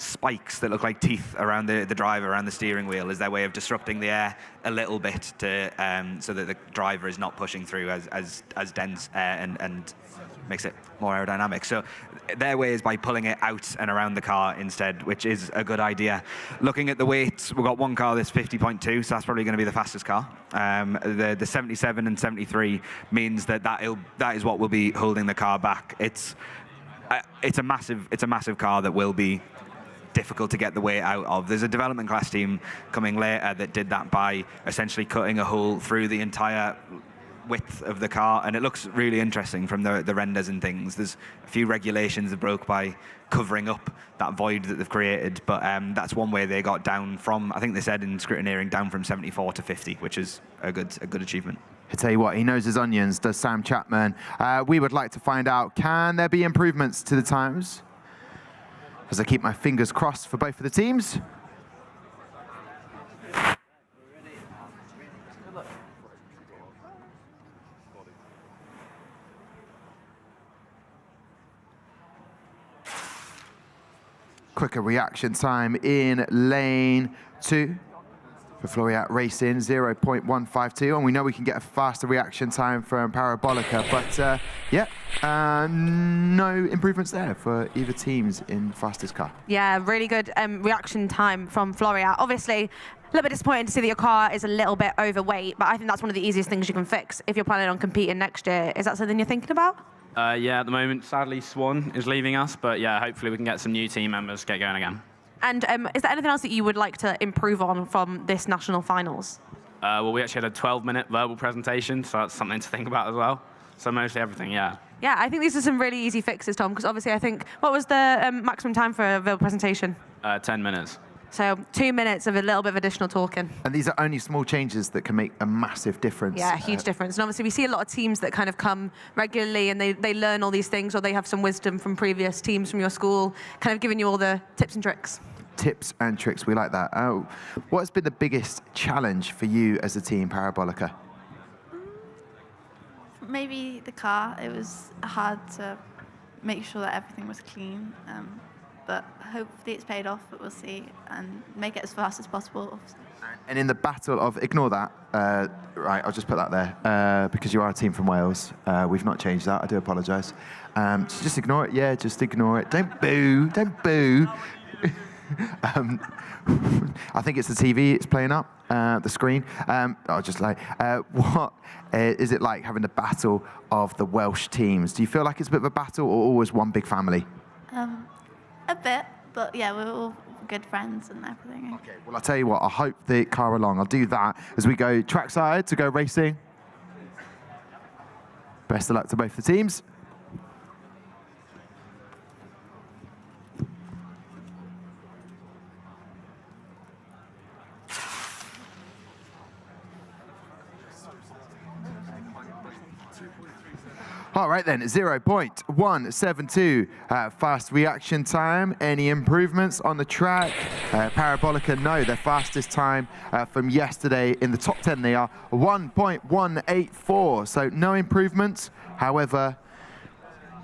spikes that look like teeth around the driver, around the steering wheel, is their way of disrupting the air a little bit so that the driver is not pushing through as dense and makes it more aerodynamic. So their way is by pulling it out and around the car instead, which is a good idea. Looking at the weights, we've got one car that's 50.2, so that's probably going to be the fastest car. The 77 and 73 means that is what will be holding the car back. It's a massive car that will be difficult to get the weight out of. There's a development class team coming later that did that by essentially cutting a hole through the entire width of the car, and it looks really interesting from the renders and things. There's a few regulations that broke by covering up that void that they've created, but that's one way they got down from, I think they said in scrutineering, down from 74 to 50, which is a good achievement. I tell you what, he knows his onions, does Sam Chapman. We would like to find out, can there be improvements to the times? As I keep my fingers crossed for both of the teams. Quicker reaction time in lane 2 for Floriat Racing, 0.152, and we know we can get a faster reaction time from Parabolica, but no improvements there for either teams in fastest car. Yeah, really good reaction time from Floriat. Obviously, a little bit disappointing to see that your car is a little bit overweight, but I think that's one of the easiest things you can fix if you're planning on competing next year. Is that something you're thinking about? Yeah, at the moment, sadly, Swan is leaving us, but yeah, hopefully we can get some new team members get going again. And is there anything else that you would like to improve on from this national finals? Well, we actually had a 12-minute verbal presentation, so that's something to think about as well. So mostly everything, yeah. Yeah, I think these are some really easy fixes, Tom, because obviously I think, what was the maximum time for a verbal presentation? 10 minutes. So 2 minutes of a little bit of additional talking. And these are only small changes that can make a massive difference. Yeah, huge difference. And obviously we see a lot of teams that kind of come regularly and they learn all these things, or they have some wisdom from previous teams from your school, kind of giving you all the tips and tricks. Tips and tricks, we like that. What has been the biggest challenge for you as a team, Parabolica? Maybe the car. It was hard to make sure that everything was clean. But hopefully it's paid off, but we'll see, and make it as fast as possible. And in the battle of, ignore that, right, I'll just put that there, because you are a team from Wales. We've not changed that, I do apologise. So just ignore it, yeah, just ignore it. Don't boo, don't boo. I think it's the TV, it's playing up, the screen. I'll just like, what is it like having the battle of the Welsh teams? Do you feel like it's a bit of a battle or always one big family? A bit, but yeah, we're all good friends and everything. Okay, well, I'll tell you what, I hope the car along. I'll do that as we go trackside to go racing. Best of luck to both the teams. All right then, 0.172 fast reaction time. Any improvements on the track? Parabolica, no, their fastest time from yesterday in the top 10, they are 1.184, so no improvements. However,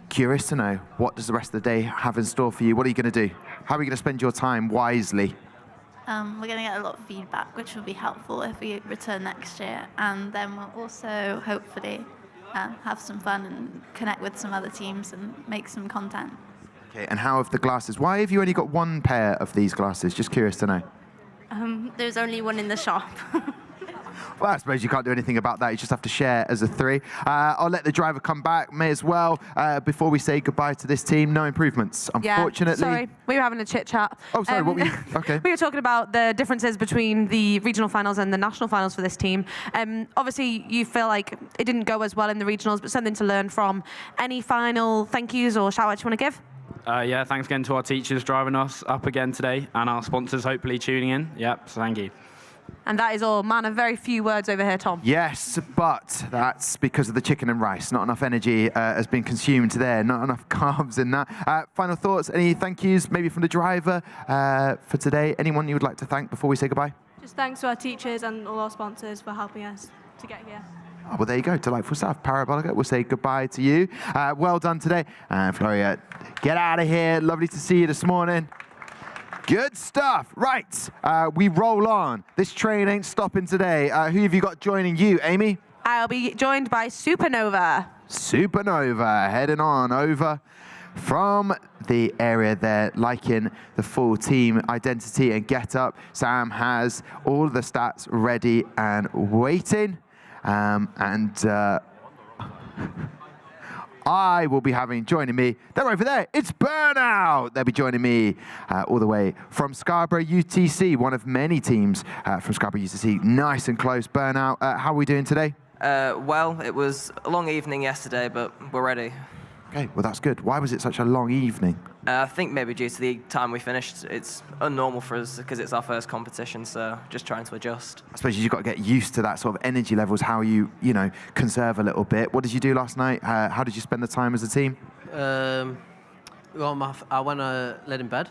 curious to know, what does the rest of the day have in store for you? What are you going to do? How are you going to spend your time wisely? We're going to get a lot of feedback, which will be helpful if we return next year. And then we'll also hopefully have some fun and connect with some other teams and make some content. Okay, and how have the glasses? Why have you only got one pair of these glasses? Just curious to know. There's only one in the shop. Well, I suppose you can't do anything about that. You just have to share as a 3. I'll let the driver come back, may as well. Before we say goodbye to this team, no improvements, unfortunately. Yeah, sorry, we were having a chit chat. Oh, sorry, what were you? Okay. We were talking about the differences between the regional finals and the national finals for this team. Obviously, you feel like it didn't go as well in the regionals, but something to learn from. Any final thank yous or shout outs you want to give? Yeah, thanks again to our teachers driving us up again today and our sponsors hopefully tuning in. Yep, so thank you. And that is all. Man of very few words over here, Tom. Yes, but that's because of the chicken and rice. Not enough energy has been consumed there. Not enough carbs in that. Final thoughts? Any thank yous, maybe from the driver for today? Anyone you would like to thank before we say goodbye? Just thanks to our teachers and all our sponsors for helping us to get here. Oh, well, there you go. Delightful stuff. Parabolica, we'll say goodbye to you. Well done today. And Floria, get out of here. Lovely to see you this morning. Good stuff. Right, we roll on. This train ain't stopping today. Who have you got joining you, Amy? I'll be joined by Supernova. Supernova heading on over from the area there, liking the full team identity and get up. Sam has all the stats ready and waiting. I will be joining me, they're over there, it's Burnout! They'll be joining me all the way from Scarborough UTC, one of many teams from Scarborough UTC. Nice and close. Burnout, how are we doing today? Well, it was a long evening yesterday, but we're ready. Okay, well that's good. Why was it such a long evening? I think maybe due to the time we finished, it's unnormal for us because it's our first competition, so just trying to adjust. I suppose you've got to get used to that sort of energy levels, how you conserve a little bit. What did you do last night? How did you spend the time as a team? Well, I went laid in bed.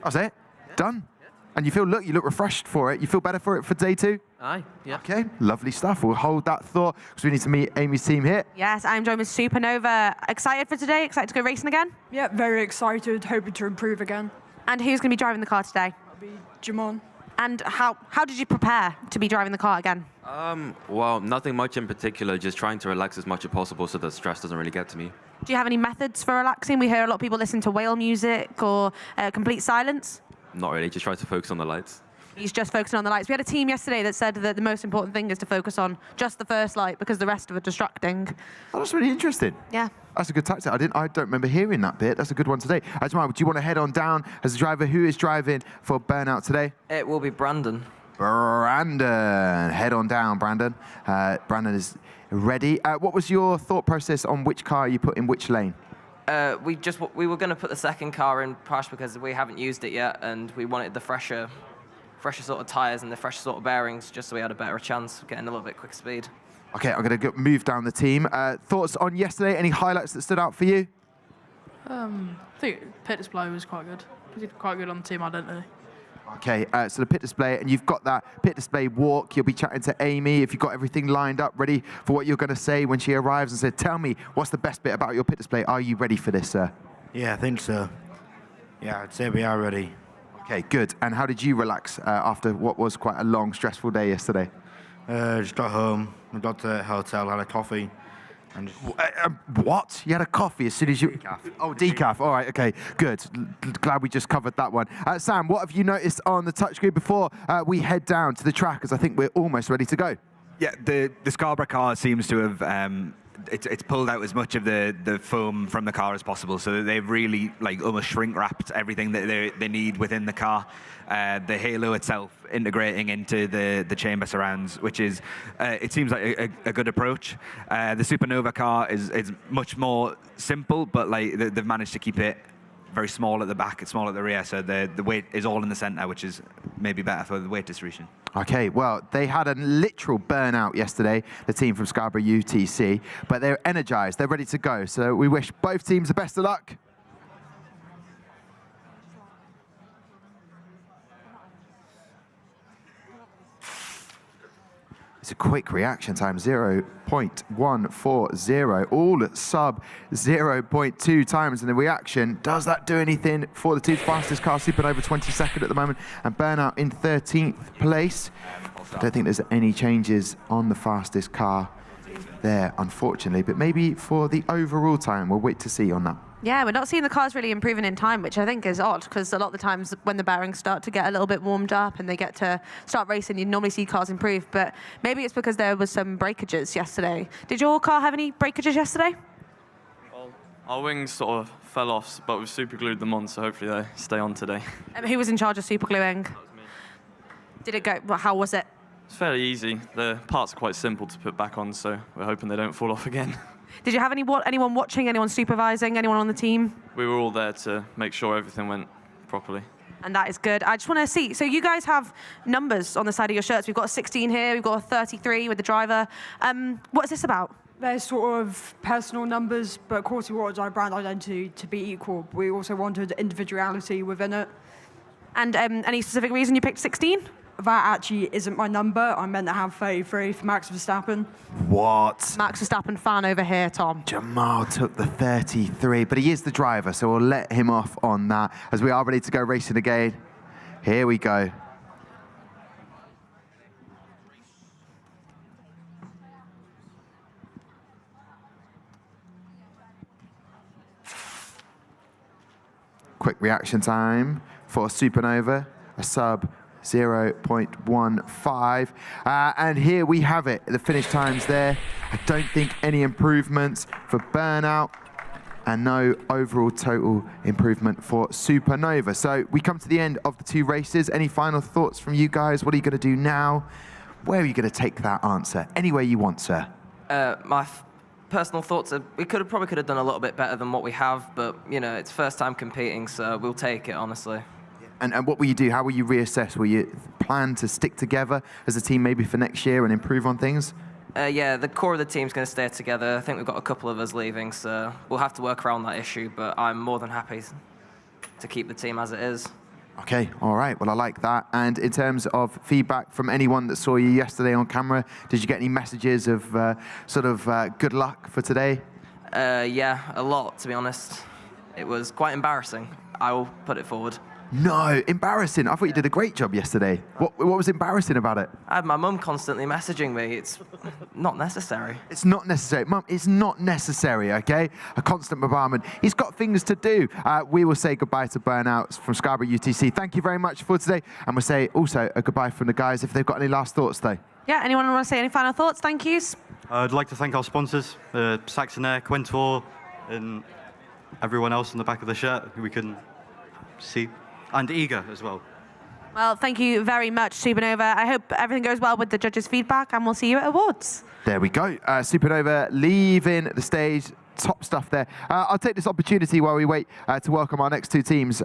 That's it? Yeah. Done? Yeah. And you look refreshed for it. You feel better for it for day 2? Aye, yeah. Okay, lovely stuff. We'll hold that thought because we need to meet Amy's team here. Yes, I'm joined with Supernova. Excited for today? Excited to go racing again? Yeah, very excited. Hoping to improve again. And who's going to be driving the car today? That'll be Jamon. And how did you prepare to be driving the car again? Well, nothing much in particular, just trying to relax as much as possible so that stress doesn't really get to me. Do you have any methods for relaxing? We hear a lot of people listen to whale music or complete silence. Not really, just try to focus on the lights. He's just focusing on the lights. We had a team yesterday that said that the most important thing is to focus on just the first light because the rest of it are distracting. Oh, that's really interesting. Yeah. That's a good tactic. I don't remember hearing that bit. That's a good one today. Jamal, do you want to head on down as a driver? Who is driving for Burnout today? It will be Brandon. Brandon. Head on down, Brandon. Brandon is ready. What was your thought process on which car you put in which lane? We were going to put the second car in Prash because we haven't used it yet, and we wanted the fresher sort of tyres and the fresher sort of bearings, just so we had a better chance of getting a little bit quicker speed. Okay, I'm going to move down the team. Thoughts on yesterday? Any highlights that stood out for you? I think pit display was quite good. We did quite good on the team identity. Okay, so the pit display, and you've got that pit display walk. You'll be chatting to Amy if you've got everything lined up, ready for what you're going to say when she arrives and said, tell me, what's the best bit about your pit display? Are you ready for this, sir? Yeah, I think so. Yeah, I'd say we are ready. Okay, good. And how did you relax after what was quite a long, stressful day yesterday? Just got home, we got to the hotel, had a coffee. And what? You had a coffee as soon as you... Decaf. Oh, decaf. All right, okay, good. Glad we just covered that one. Sam, what have you noticed on the touchscreen before we head down to the track, as I think we're almost ready to go? Yeah, the Scarborough car seems to have... It's pulled out as much of the foam from the car as possible, so that they've really almost shrink wrapped everything that they need within the car. The halo itself integrating into the chamber surrounds, which is it seems like a good approach. The Supernova car is much more simple, but they've managed to keep it very small at the back, it's small at the rear, so the weight is all in the center, which is maybe better for the weight distribution. Okay, well, they had a literal burnout yesterday, the team from Scarborough UTC, but they're energized, they're ready to go, so we wish both teams the best of luck. It's a quick reaction time, 0.140, all sub 0.2 times in the reaction. Does that do anything for the two fastest cars? Supernova 22nd at the moment, and Burnout in 13th place. I don't think there's any changes on the fastest car there, unfortunately, but maybe for the overall time, we'll wait to see on that. Yeah, we're not seeing the cars really improving in time, which I think is odd, because a lot of the times when the bearings start to get a little bit warmed up and they get to start racing, you normally see cars improve, but maybe it's because there was some breakages yesterday. Did your car have any breakages yesterday? Well, our wings sort of fell off, but we've super glued them on, so hopefully they stay on today. Who was in charge of super gluing? That was me. Did it go, well, how was it? It's fairly easy. The parts are quite simple to put back on, so we're hoping they don't fall off again. Did you have anyone watching, anyone supervising, anyone on the team? We were all there to make sure everything went properly. And that is good. I just want to see. So you guys have numbers on the side of your shirts. We've got a 16 here. We've got a 33 with the driver. What is this about? They're sort of personal numbers, but of course we wanted our brand identity to be equal. We also wanted individuality within it. And any specific reason you picked 16? That actually isn't my number. I meant to have 33 for Max Verstappen. What? Max Verstappen fan over here, Tom. Jamal took the 33, but he is the driver, so we'll let him off on that as we are ready to go racing again. Here we go. Quick reaction time for Supernova, a sub 0.15. And here we have it, the finish times there. I don't think any improvements for Burnout and no overall total improvement for Supernova. So we come to the end of the 2 races. Any final thoughts from you guys? What are you going to do now? Where are you going to take that answer? Anywhere you want, sir. My personal thoughts are we probably could have done a little bit better than what we have, but you know, it's first time competing, so we'll take it, honestly. And what will you do? How will you reassess? Will you plan to stick together as a team maybe for next year and improve on things? Yeah, the core of the team's going to stay together. I think we've got a couple of us leaving, so we'll have to work around that issue, but I'm more than happy to keep the team as it is. Okay, all right. Well, I like that. And in terms of feedback from anyone that saw you yesterday on camera, did you get any messages of good luck for today? Yeah, a lot, to be honest. It was quite embarrassing. I will put it forward. No, embarrassing. I thought you did a great job yesterday. What was embarrassing about it? I had my mum constantly messaging me. It's not necessary. It's not necessary. Mum, it's not necessary, okay? A constant bombardment. He's got things to do. We will say goodbye to Burnouts from Scarborough UTC. Thank you very much for today. And we'll say also a goodbye from the guys if they've got any last thoughts, though. Yeah, anyone want to say any final thoughts? Thank yous. I'd like to thank our sponsors, Saxon Air, Quintor, and everyone else on the back of the shirt who we can see. And Eager as well. Well, thank you very much, Supernova. I hope everything goes well with the judges' feedback, and we'll see you at awards. There we go. Supernova leaving the stage. Top stuff there. I'll take this opportunity while we wait to welcome our next 2 teams.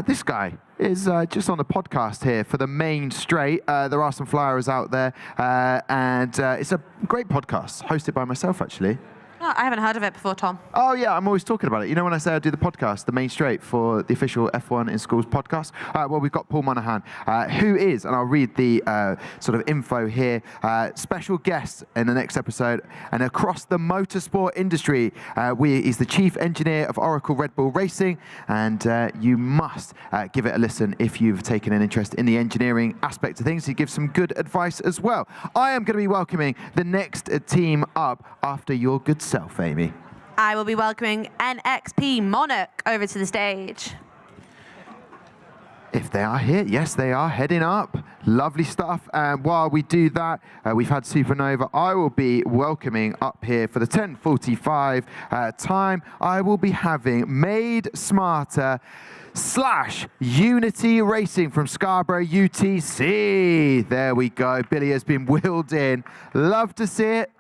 This guy is just on the podcast here for the main straight. There are some flyers out there, and it's a great podcast, hosted by myself, actually. Oh, I haven't heard of it before, Tom. Oh, yeah, I'm always talking about it. You know when I say I do the podcast, the main straight for the official F1 in Schools podcast? Well, we've got Paul Monahan, who is, and I'll read the sort of info here, special guest in the next episode, and across the motorsport industry. He's the chief engineer of Oracle Red Bull Racing, and you must give it a listen if you've taken an interest in the engineering aspect of things. He gives some good advice as well. I am going to be welcoming the next team up after your good self, Amy. I will be welcoming NXP Monarch over to the stage. If they are here, yes, they are heading up. Lovely stuff. And while we do that, we've had Supernova. I will be welcoming up here for the 10:45 time. I will be having Made Smarter / Unity Racing from Scarborough UTC. There we go. Billy has been wheeled in. Love to see it.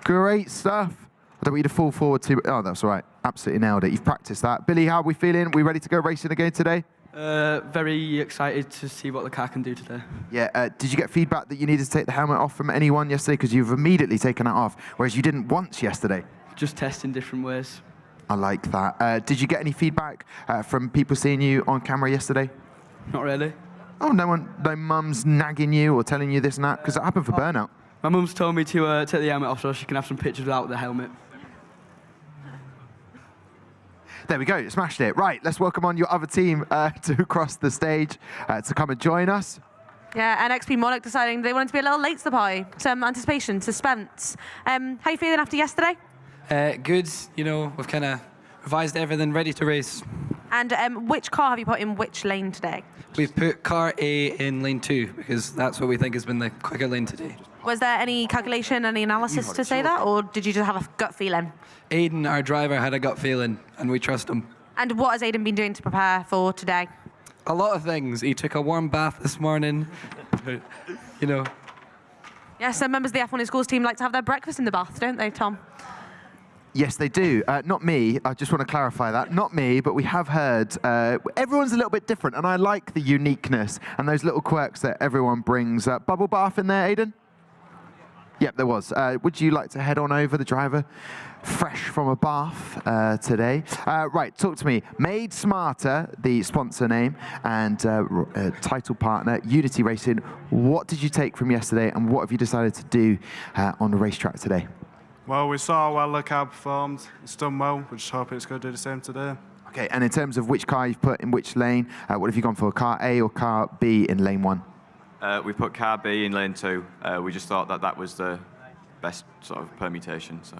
Great stuff. I don't want you to fall forward too. Oh, that's all right. Absolutely nailed it. You've practiced that. Billy, how are we feeling? We ready to go racing again today? Very excited to see what the car can do today. Yeah. Did you get feedback that you needed to take the helmet off from anyone yesterday? Because you've immediately taken it off, whereas you didn't once yesterday. Just testing different ways. I like that. Did you get any feedback from people seeing you on camera yesterday? Not really. Oh, no mums nagging you or telling you this and that? Because it happened for Burnout. My mum's told me to take the helmet off so she can have some pictures without the helmet. There we go, smashed it. Right, let's welcome on your other team to cross the stage to come and join us. Yeah, NXP Monarch deciding they wanted to be a little late to the party. Some anticipation, suspense. How are you feeling after yesterday? Good, you know, we've kind of revised everything, ready to race. And which car have you put in which lane today? We've put car A in lane 2 because that's what we think has been the quicker lane today. Was there any calculation, any analysis to say that, or did you just have a gut feeling? Aiden, our driver, had a gut feeling, and we trust him. And what has Aiden been doing to prepare for today? A lot of things. He took a warm bath this morning, you know. Yeah, some members of the F1 in Schools team like to have their breakfast in the bath, don't they, Tom? Yes, they do. Not me. I just want to clarify that. Not me, but we have heard everyone's a little bit different, and I like the uniqueness and those little quirks that everyone brings. Bubble bath in there, Edern? Yep, there was. Would you like to head on over, the driver? Fresh from a bath today. Right, talk to me. Made Smarter, the sponsor name, and title partner, Unity Racing. What did you take from yesterday, and what have you decided to do on the racetrack today? Well, we saw how well the car performed. It's done well. We just hope it's going to do the same today. Okay, and in terms of which car you've put in which lane, what have you gone for, car A or car B in lane 1? We put car B in lane 2. We just thought that that was the best sort of permutation. So.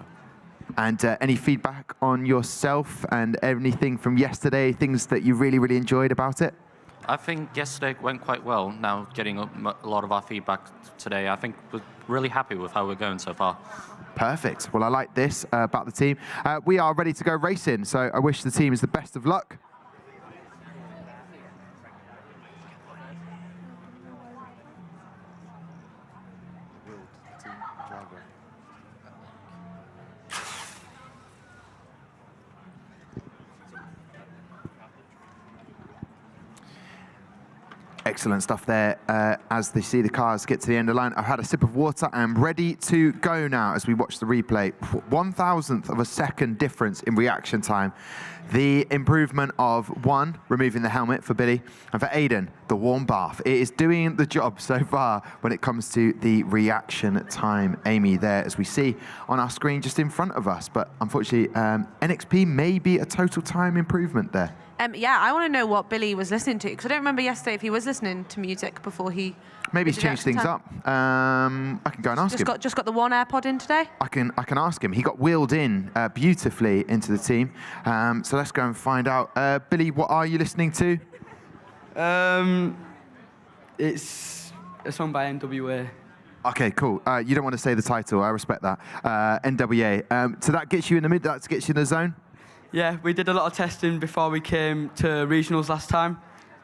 And any feedback on yourself and anything from yesterday, things that you really, really enjoyed about it? I think yesterday went quite well. Now getting a lot of our feedback today, I think we're really happy with how we're going so far. Perfect. Well, I like this about the team. We are ready to go racing, so I wish the teams the best of luck. Excellent stuff there. As they see the cars get to the end of the line, I've had a sip of water. I'm ready to go now as we watch the replay. 1,000th of a second difference in reaction time. The improvement of 1, removing the helmet for Billy, and for Edern, the warm bath. It is doing the job so far when it comes to the reaction time. Amy there, as we see on our screen just in front of us. But unfortunately, NXP may be a total time improvement there. Yeah, I want to know what Billy was listening to, because I don't remember yesterday if he was listening to music before he... Maybe he's changed things up. I can go and ask him. Just got the one AirPod in today? I can ask him. He got wheeled in beautifully into the team. So let's go and find out. Billy, what are you listening to? It's a song by NWA. Okay, cool. You don't want to say the title. I respect that. NWA. So that gets you in the mid. That gets you in the zone? Yeah, we did a lot of testing before we came to regionals last time,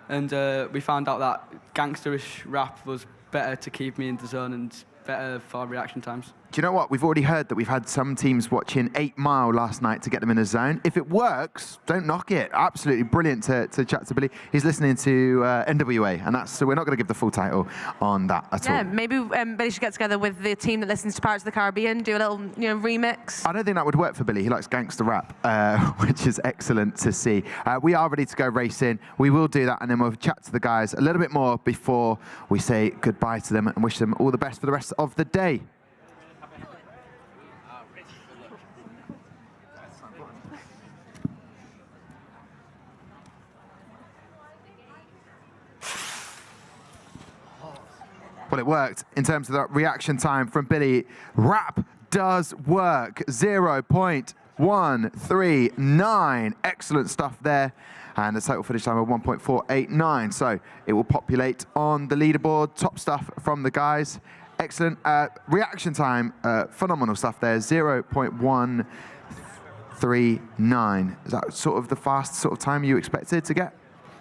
and we found out that gangsterish rap was better to keep me in the zone and better for reaction times. Do you know what? We've already heard that we've had some teams watching 8 Mile last night to get them in a zone. If it works, don't knock it. Absolutely brilliant to chat to Billy. He's listening to NWA, and so we're not going to give the full title on that at all. Yeah, maybe Billy should get together with the team that listens to Pirates of the Caribbean, do a little remix. I don't think that would work for Billy. He likes gangster rap, which is excellent to see. We are ready to go racing. We will do that, and then we'll chat to the guys a little bit more before we say goodbye to them and wish them all the best for the rest of the day. Well, it worked in terms of that reaction time from Billy. Rap does work. 0.139. Excellent stuff there. And the total finish time of 1.489. So it will populate on the leaderboard. Top stuff from the guys. Excellent. Reaction time, phenomenal stuff there. 0.139. Is that sort of the fast sort of time you expected to get?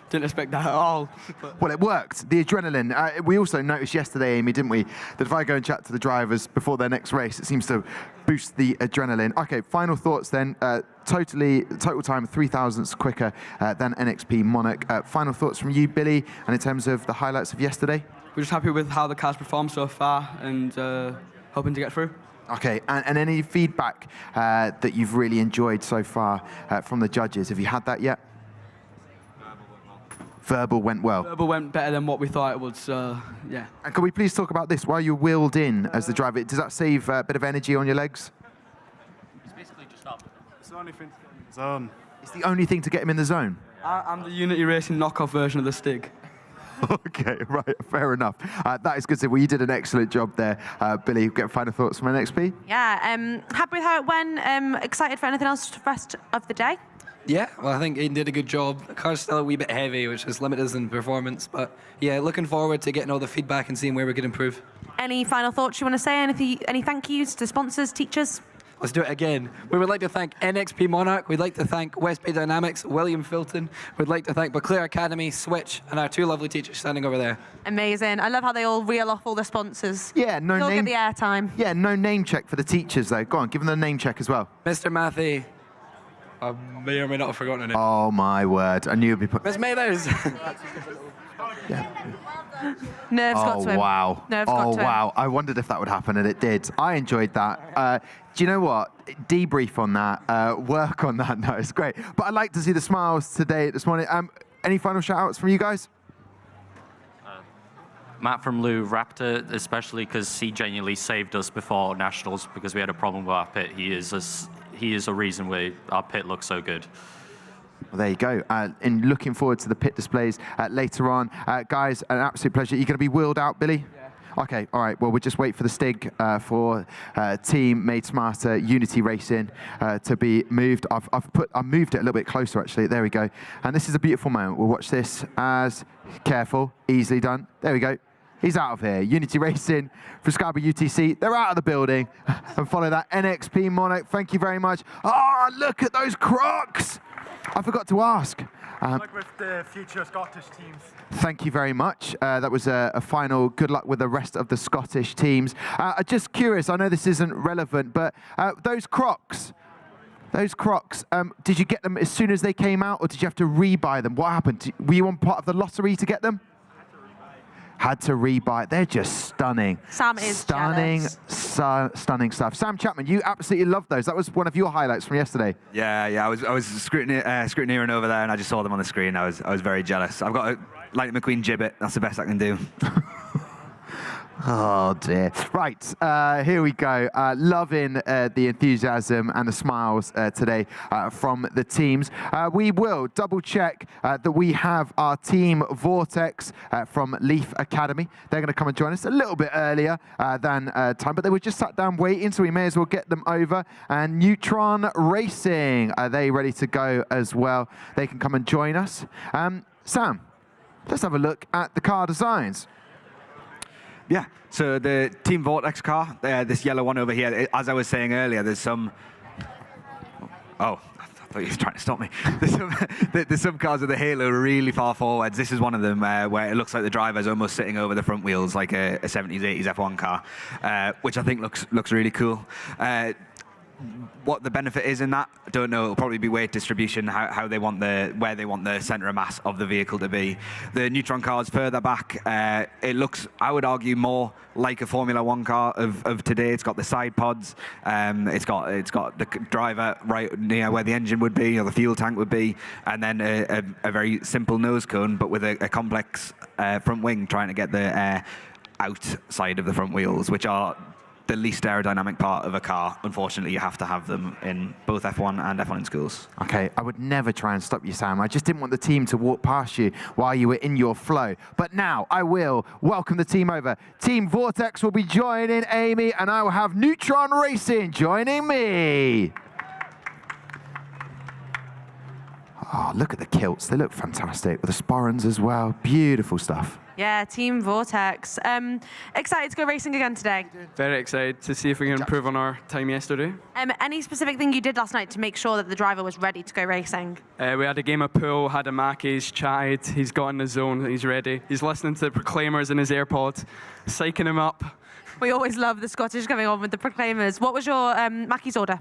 Didn't expect that at all. Well, it worked. The adrenaline. We also noticed yesterday, Amy, didn't we, that if I go and chat to the drivers before their next race, it seems to boost the adrenaline. Okay, final thoughts then. Total time 3,000ths quicker than NXP Monarch. Final thoughts from you, Billy, and in terms of the highlights of yesterday? We're just happy with how the car's performed so far and hoping to get through. Okay, and any feedback that you've really enjoyed so far from the judges? Have you had that yet? Verbal went well. Verbal went better than what we thought it would, so yeah. And can we please talk about this? While you're wheeled in as the driver, does that save a bit of energy on your legs? It's basically just up. It's the only thing to get in the zone. It's the only thing to get him in the zone? I'm the Unity Racing knockoff version of the Stig. Okay, right, fair enough. That is good to see. Well, you did an excellent job there, Billy. Get final thoughts from NXP? Yeah, happy with how it went. Excited for anything else for the rest of the day? Yeah, well, I think Aiden did a good job. The car's still a wee bit heavy, which has limited us in performance. But yeah, looking forward to getting all the feedback and seeing where we could improve. Any final thoughts you want to say? Any thank yous to sponsors, teachers? Let's do it again. We would like to thank NXP Monarch. We'd like to thank West Bay Dynamics, William Filton. We'd like to thank Beauclair Academy, Switch, and our 2 lovely teachers standing over there. Amazing. I love how they all reel off all the sponsors. Yeah, no They'll name. get the airtime. Yeah, no name check for the teachers though. Go on, give them the name check as well. Mr. Matthew. I may or may not have forgotten her name. Oh my word! I knew you'd be put. Miss Mathers. Nerves got to him. Wow. Nerves got to him. Wow. I wondered if that would happen, and it did. I enjoyed that. Do you know what? Debrief on that. Work on that. No, it's great. But I'd like to see the smiles today, this morning. Any final shout-outs from you guys? Matt from Lou Raptor, especially because he genuinely saved us before Nationals because we had a problem with our pit. He is a reason why our pit looks so good. Well, there you go. And looking forward to the pit displays later on. Guys, an absolute pleasure. You're going to be wheeled out, Billy? Yeah. Okay, all right. Well, we'll just wait for the Stig for Team Made Smarter Unity Racing to be moved. I've moved it a little bit closer, actually. There we go. And this is a beautiful moment. We'll watch this as careful, easily done. There we go. He's out of here. Unity Racing for Scarborough UTC. They're out of the building. And follow that NXP Monarch. Thank you very much. Oh, look at those Crocs. I forgot to ask. Good luck with the future Scottish teams. Thank you very much. That was a final good luck with the rest of the Scottish teams. Just curious, I know this isn't relevant, but those Crocs, did you get them as soon as they came out, or did you have to rebuy them? What happened? Were you on part of the lottery to get them? Had to rebuy. They're just stunning. Sam is stunning, stunning stuff. Sam Chapman, you absolutely loved those. That was one of your highlights from yesterday. Yeah. I was scrutineering over there, and I just saw them on the screen. I was very jealous. I've got a Lightning McQueen gibbet. That's the best I can do. Oh dear. Right, here we go. Loving the enthusiasm and the smiles today from the teams. We will double check that we have our team Vortex from Leaf Academy. They're going to come and join us a little bit earlier than time, but they were just sat down waiting, so we may as well get them over. And Neutron Racing, are they ready to go as well? They can come and join us. Sam, let's have a look at the car designs. Yeah, so the Team Vortex car, this yellow one over here, as I was saying earlier, there's some... Oh, I thought you were trying to stop me. There's some cars with the halo really far forwards. This is one of them where it looks like the driver's almost sitting over the front wheels like a 70s, 80s F1 car, which I think looks really cool. What the benefit is in that, I don't know. It'll probably be weight distribution, where they want the center of mass of the vehicle to be. The Neutron car's further back. It looks, I would argue, more like a Formula One car of today. It's got the side pods. It's got the driver right near where the engine would be or the fuel tank would be, and then a very simple nose cone, but with a complex front wing, trying to get the air outside of the front wheels, which are the least aerodynamic part of a car. Unfortunately, you have to have them in both F1 and F1 in schools. Okay, I would never try and stop you, Sam. I just didn't want the team to walk past you while you were in your flow. But now I will welcome the team over. Team Vortex will be joining Amy, and I will have Neutron Racing joining me. Oh, look at the kilts. They look fantastic with the sporrans as well. Beautiful stuff. Yeah, Team Vortex. Excited to go racing again today? Very excited to see if we can improve on our time yesterday. Any specific thing you did last night to make sure that the driver was ready to go racing? We had a game of pool, had a Mackey's, chatted, he's got in the zone, he's ready. He's listening to the Proclaimers in his AirPod, psyching him up. We always love the Scottish coming on with the Proclaimers. What was your Mackey's order?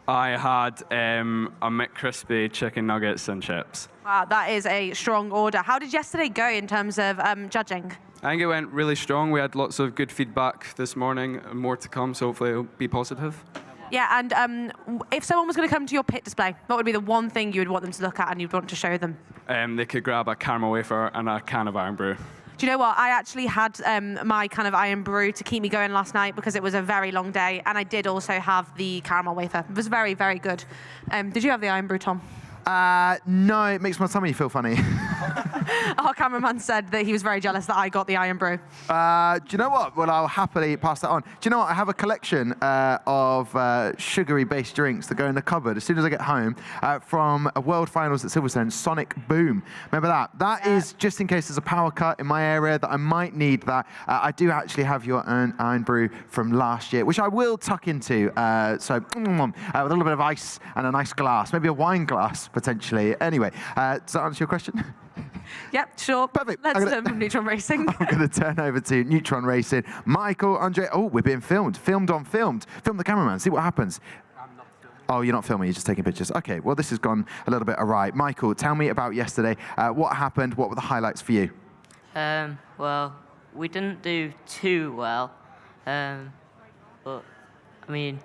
I had a McCrispy chicken nuggets and chips. Wow, that is a strong order. How did yesterday go in terms of judging? I think it went really strong. We had lots of good feedback this morning, and more to come, so hopefully it'll be positive. Yeah, and if someone was going to come to your pit display, what would be the one thing you would want them to look at and you'd want to show them? They could grab a caramel wafer and a can of Iron Brew. Do you know what? I actually had my kind of Iron Brew to keep me going last night because it was a very long day, and I did also have the caramel wafer. It was very, very good. Did you have the Iron Brew, Tom? No, it makes my tummy feel funny. Our cameraman said that he was very jealous that I got the Iron Brew. Do you know what? Well, I'll happily pass that on. Do you know what? I have a collection of sugary-based drinks that go in the cupboard as soon as I get home from a World Finals at Silverstone, Sonic Boom. Remember that? That is just in case there's a power cut in my area that I might need that. I do actually have your Iron Brew from last year, which I will tuck into. With a little bit of ice and a nice glass, maybe a wine glass, potentially. Anyway, does that answer your question? Yep, sure. Perfect. Let's learn from Neutron Racing. I'm going to turn over to Neutron Racing. Michael, Andre. Oh, we're being filmed. Filmed on filmed. Film the cameraman. See what happens. Oh, you're not filming. You're just taking pictures. Okay. Well, this has gone a little bit awry. Michael, tell me about yesterday. What happened? What were the highlights for you? Well, we didn't do too well. But, I mean,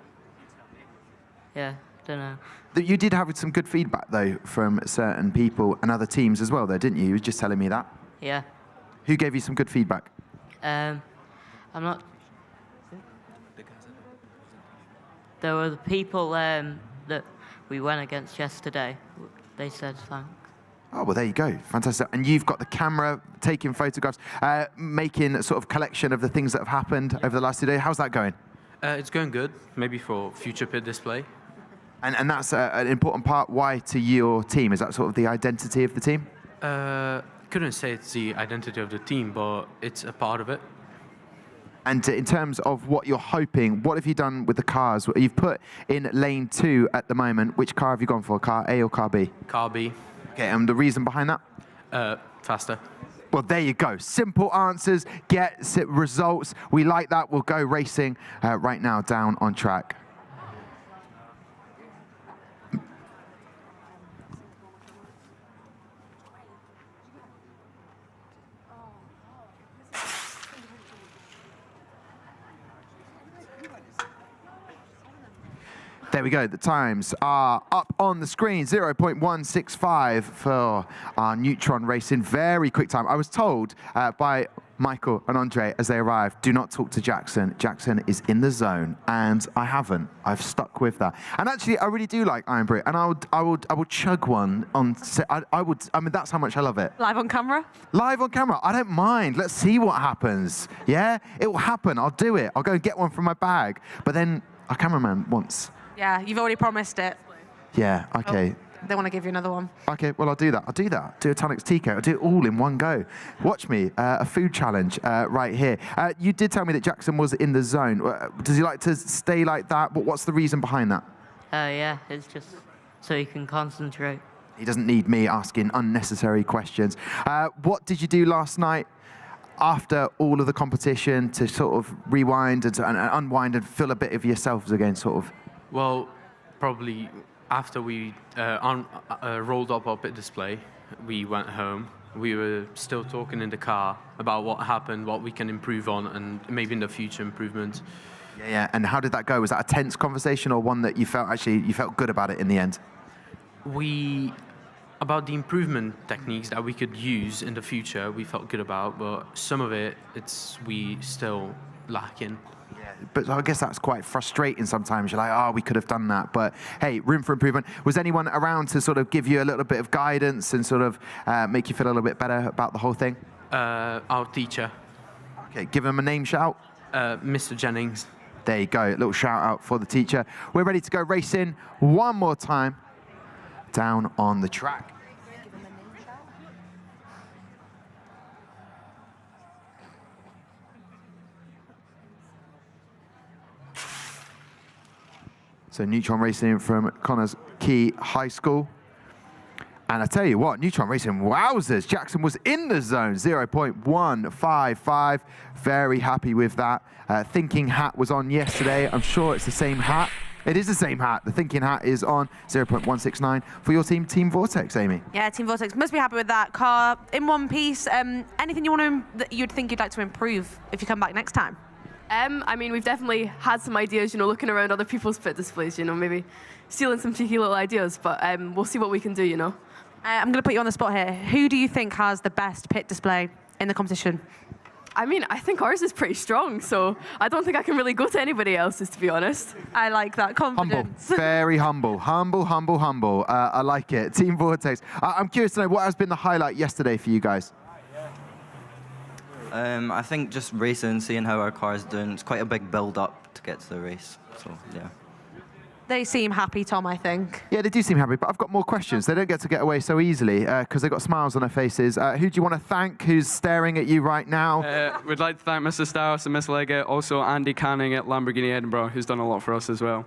yeah, don't know. You did have some good feedback, though, from certain people and other teams as well, though, didn't you? You were just telling me that. Yeah. Who gave you some good feedback? I'm not... There were the people that we went against yesterday. They said thanks. Oh, well, there you go. Fantastic. And you've got the camera taking photographs, making a sort of collection of the things that have happened over the last 2 days. How's that going? It's going good, maybe for future pit display. And that's an important part. Why to your team? Is that sort of the identity of the team? Couldn't say it's the identity of the team, but it's a part of it. And in terms of what you're hoping, what have you done with the cars? You've put in lane 2 at the moment. Which car have you gone for, car A or car B? Car B. Okay, and the reason behind that? Faster. Well, there you go. Simple answers, get results. We like that. We'll go racing right now down on track. There we go. The times are up on the screen. 0.165 for our Neutron Racing. Very quick time. I was told by Michael and Andre as they arrived, do not talk to Jackson. Jackson is in the zone, and I haven't. I've stuck with that. And actually, I really do like Iron Brew, and I would chug one on. I mean, that's how much I love it. Live on camera? Live on camera. I don't mind. Let's see what happens. Yeah, it will happen. I'll do it. I'll go and get one from my bag. But then our cameraman wants. Yeah, you've already promised it. Yeah, okay. Oh, they want to give you another one. Okay, well, I'll do that. Do a Tonic's Tico. I'll do it all in one go. Watch me, a food challenge right here. You did tell me that Jackson was in the zone. Does he like to stay like that? What's the reason behind that? Yeah, it's just so you can concentrate. He doesn't need me asking unnecessary questions. What did you do last night after all of the competition to sort of rewind and unwind and feel a bit of yourselves again, sort of? Well, probably after we rolled up our pit display, we went home. We were still talking in the car about what happened, what we can improve on, and maybe in the future improvements. Yeah. And how did that go? Was that a tense conversation or one that you felt good about it in the end? About the improvement techniques that we could use in the future, we felt good about, but some of it, we still lacking. But I guess that's quite frustrating sometimes. You're like, oh, we could have done that. But hey, room for improvement. Was anyone around to sort of give you a little bit of guidance and sort of make you feel a little bit better about the whole thing? Our teacher. Okay, give him a name shout. Mr. Jennings. There you go, a little shout out for the teacher. We're ready to go racing one more time down on the track. So Neutron Racing from Connors Key High School. And I tell you what, Neutron Racing, wowzers. Jackson was in the zone, 0.155. Very happy with that. Thinking Hat was on yesterday. I'm sure it's the same hat. It is the same hat. The Thinking Hat is on 0.169 for your team, Team Vortex, Amy. Yeah, Team Vortex must be happy with that car. In one piece, anything that you'd think you'd like to improve if you come back next time? I mean, we've definitely had some ideas, looking around other people's pit displays, maybe stealing some cheeky little ideas, but we'll see what we can do, I'm going to put you on the spot here. Who do you think has the best pit display in the competition? I mean, I think ours is pretty strong, so I don't think I can really go to anybody else's, to be honest. I like that confidence. Humble, very humble. Humble. I like it. Team Vortex. I'm curious to know, what has been the highlight yesterday for you guys? I think just racing, seeing how our car is doing, it's quite a big build-up to get to the race. So, yeah. They seem happy, Tom, I think. Yeah, they do seem happy, but I've got more questions. They don't get away so easily because they've got smiles on their faces. Who do you want to thank? Who's staring at you right now? We'd like to thank Mr. Strauss and Miss Leggett, also Andy Canning at Lamborghini Edinburgh, who's done a lot for us as well.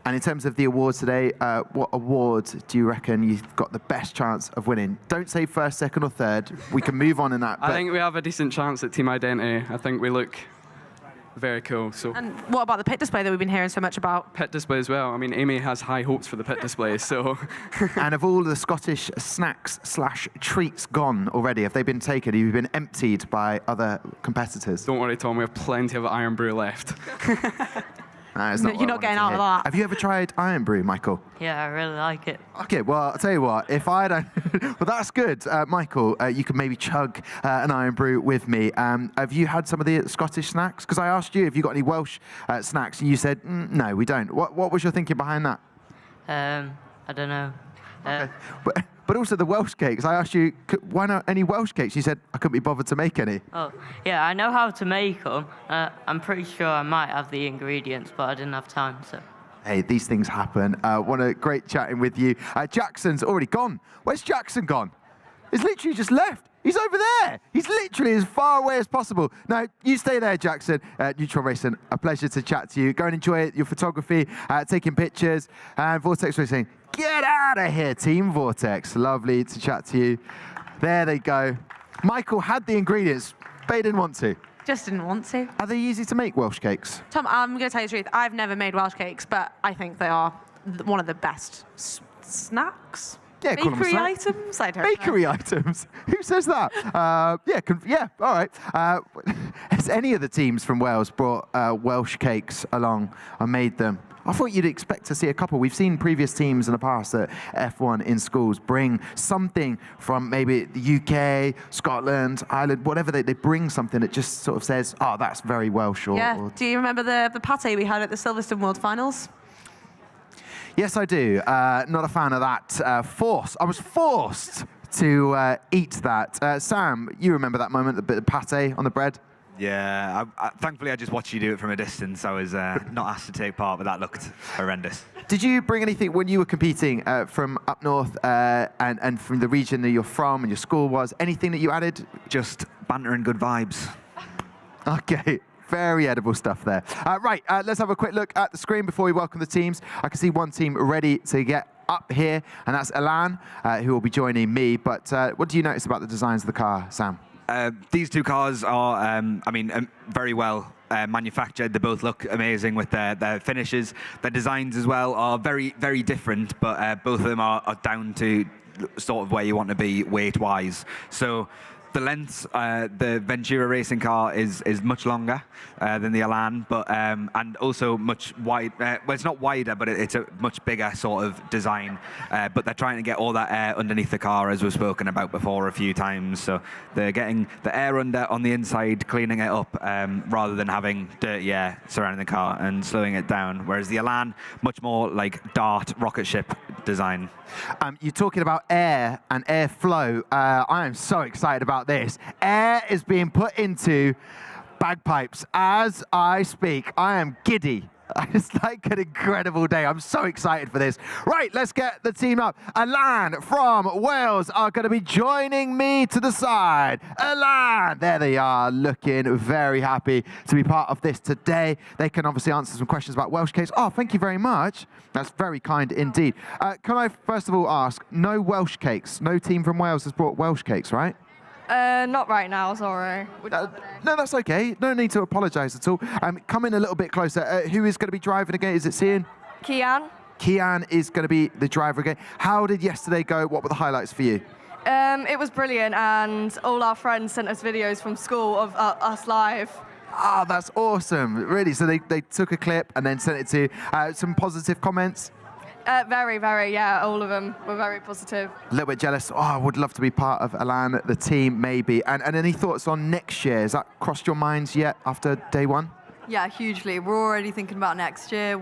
And in terms of the awards today, what award do you reckon you've got the best chance of winning? Don't say first, second, or third. We can move on in that. I think we have a decent chance at Team Identity. I think we look very cool. So. And what about the pit display that we've been hearing so much about? Pit display as well. I mean, Amy has high hopes for the pit display, so. And have all the Scottish snacks/treats gone already? Have they been taken? Have you been emptied by other competitors? Don't worry, Tom. We have plenty of Iron Brew left. You're not getting out of that. Have you ever tried Iron Brew, Michael? Yeah, I really like it. Okay, well, I'll tell you what, if I don't... well, that's good. Michael, you can maybe chug an Iron Brew with me. Have you had some of the Scottish snacks? Because I asked you if you got any Welsh snacks, and you said, no, we don't. What was your thinking behind that? I don't know. Okay. But also the Welsh cakes. I asked you, why not any Welsh cakes? You said, I couldn't be bothered to make any. Oh, yeah, I know how to make them. I'm pretty sure I might have the ingredients, but I didn't have time, so. Hey, these things happen. What a great chatting with you. Jackson's already gone. Where's Jackson gone? He's literally just left. He's over there. He's literally as far away as possible. No, you stay there, Jackson. Neutral Racing, a pleasure to chat to you. Go and enjoy your photography, taking pictures. And Vortex Racing, get out of here, Team Vortex. Lovely to chat to you. There they go. Michael had the ingredients, but he didn't want to. Just didn't want to. Are they easy to make, Welsh cakes? Tom, I'm going to tell you the truth. I've never made Welsh cakes, but I think they are one of the best snacks. Yeah, bakery items? I don't bakery know. items? Who says that? Yeah, all right. Has any of the teams from Wales brought Welsh cakes along and made them? I thought you'd expect to see a couple. We've seen previous teams in the past at F1 in schools bring something from maybe the UK, Scotland, Ireland, whatever. They bring something that just sort of says, oh, that's very Welsh. Or do you remember the pate we had at the Silverstone World Finals? Yes, I do. Not a fan of that. I was forced to eat that. Sam, you remember that moment, the bit of pate on the bread? Yeah, thankfully I just watched you do it from a distance. I was not asked to take part, but that looked horrendous. Did you bring anything when you were competing from up north and from the region that you're from and your school was? Anything that you added? Just banter and good vibes. Okay. Very edible stuff there. Right, let's have a quick look at the screen before we welcome the teams. I can see one team ready to get up here, and that's Elan, who will be joining me. But what do you notice about the designs of the car, Sam? These two cars are, very well manufactured. They both look amazing with their finishes. Their designs as well are very, very different, but both of them are down to sort of where you want to be weight-wise. So the length, the Ventura racing car is much longer than the Elan, but and also much wide. Well, it's not wider, but it's a much bigger sort of design. But they're trying to get all that air underneath the car, as we've spoken about before a few times. So they're getting the air under on the inside, cleaning it up, rather than having dirty air surrounding the car and slowing it down. Whereas the Elan, much more like dart rocket ship design. You're talking about air and airflow. I am so excited about this. Air is being put into bagpipes as I speak. I am giddy. It's like an incredible day. I'm so excited for this. Right, let's get the team up. Elan from Wales are going to be joining me to the side. Elan, there they are, looking very happy to be part of this today. They can obviously answer some questions about Welsh cakes. Oh, thank you very much. That's very kind indeed. Can I first of all ask, no Welsh cakes? No team from Wales has brought Welsh cakes, right? Not right now, sorry. No, that's okay. No need to apologise at all. Come in a little bit closer. Who is going to be driving again? Is it Cian? Kian. Kian is going to be the driver again. How did yesterday go? What were the highlights for you? It was brilliant, and all our friends sent us videos from school of us live. Ah, that's awesome. Really? So they took a clip and then sent it to you. Some positive comments? Very, very, yeah, all of them were very positive. A little bit jealous. Oh, I would love to be part of Elan, the team, maybe. And any thoughts on next year? Has that crossed your minds yet after day one? Yeah, hugely. We're already thinking about next year.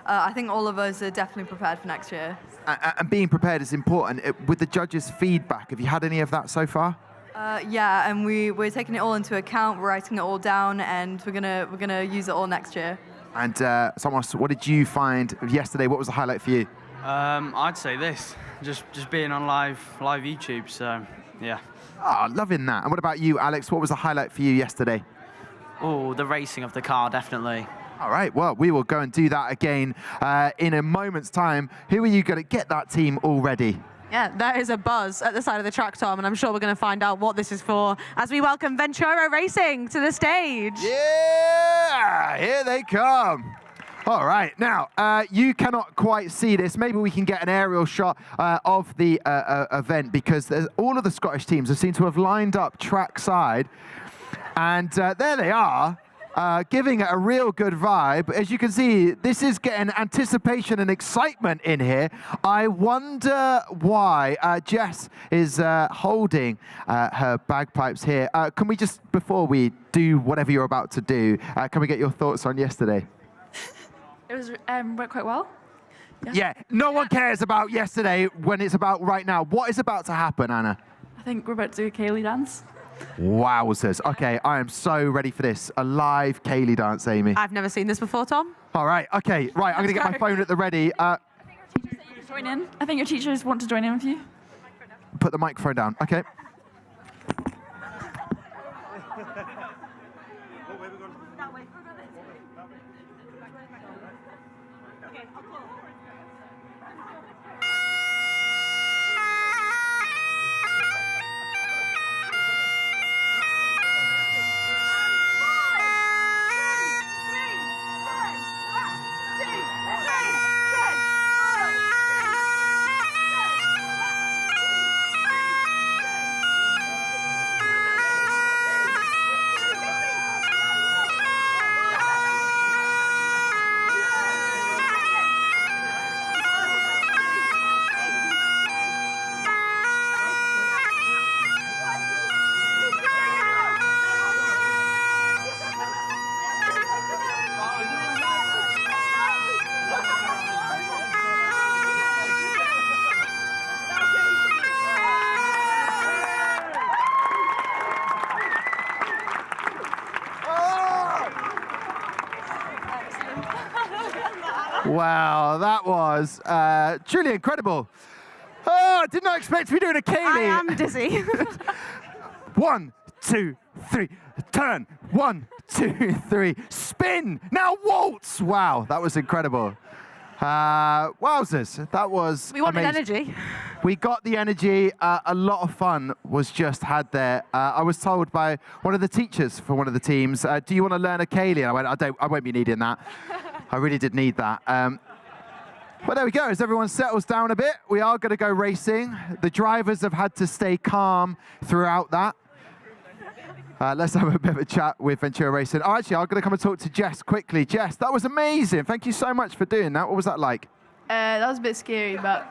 I think all of us are definitely prepared for next year. And being prepared is important. With the judges' feedback, have you had any of that so far? Yeah, and we're taking it all into account, we're writing it all down, and we're gonna use it all next year. And Thomas, what did you find yesterday? What was the highlight for you? I'd say this, just being on live YouTube. So yeah. Oh, loving that. And what about you, Alex? What was the highlight for you yesterday? Oh, the racing of the car, definitely. All right, well, we will go and do that again in a moment's time. Who are you going to get that team all ready? Yeah, there is a buzz at the side of the track, Tom, and I'm sure we're going to find out what this is for as we welcome Ventura Racing to the stage. Yeah, here they come. All right, now, you cannot quite see this. Maybe we can get an aerial shot of the event, because all of the Scottish teams seem to have lined up trackside. And there they are, giving it a real good vibe. As you can see, this is getting anticipation and excitement in here. I wonder why Jess is holding her bagpipes here. Can we just, before we do whatever you're about to do, can we get your thoughts on yesterday? It was went quite well. Yeah, no one cares about yesterday when it's about right now. What is about to happen, Anna? I think we're about to do a Kaylee dance. Wowzers. Okay, I am so ready for this. A live Kaylee dance, Amy. I've never seen this before, Tom. All right, okay, right, I'm going to get my phone at the ready. Join in. I think your teachers want to join in with you. Put the microphone down, okay. Wow, that was truly incredible. Oh, I did not expect to be doing a Kaylee. I am dizzy. 1, 2, 3, turn. 1, 2, 3, spin. Now waltz. Wow, that was incredible. Wowzers, that was We wanted amazing. energy. We got the energy. A lot of fun was just had there. I was told by one of the teachers for one of the teams, do you want to learn a Kaylee? And I went, I won't be needing that. I really did need that. But there we go. As everyone settles down a bit, we are going to go racing. The drivers have had to stay calm throughout that. Let's have a bit of a chat with Ventura Racing. Oh, actually, I'm going to come and talk to Jess quickly. Jess, that was amazing. Thank you so much for doing that. What was that like? That was a bit scary, but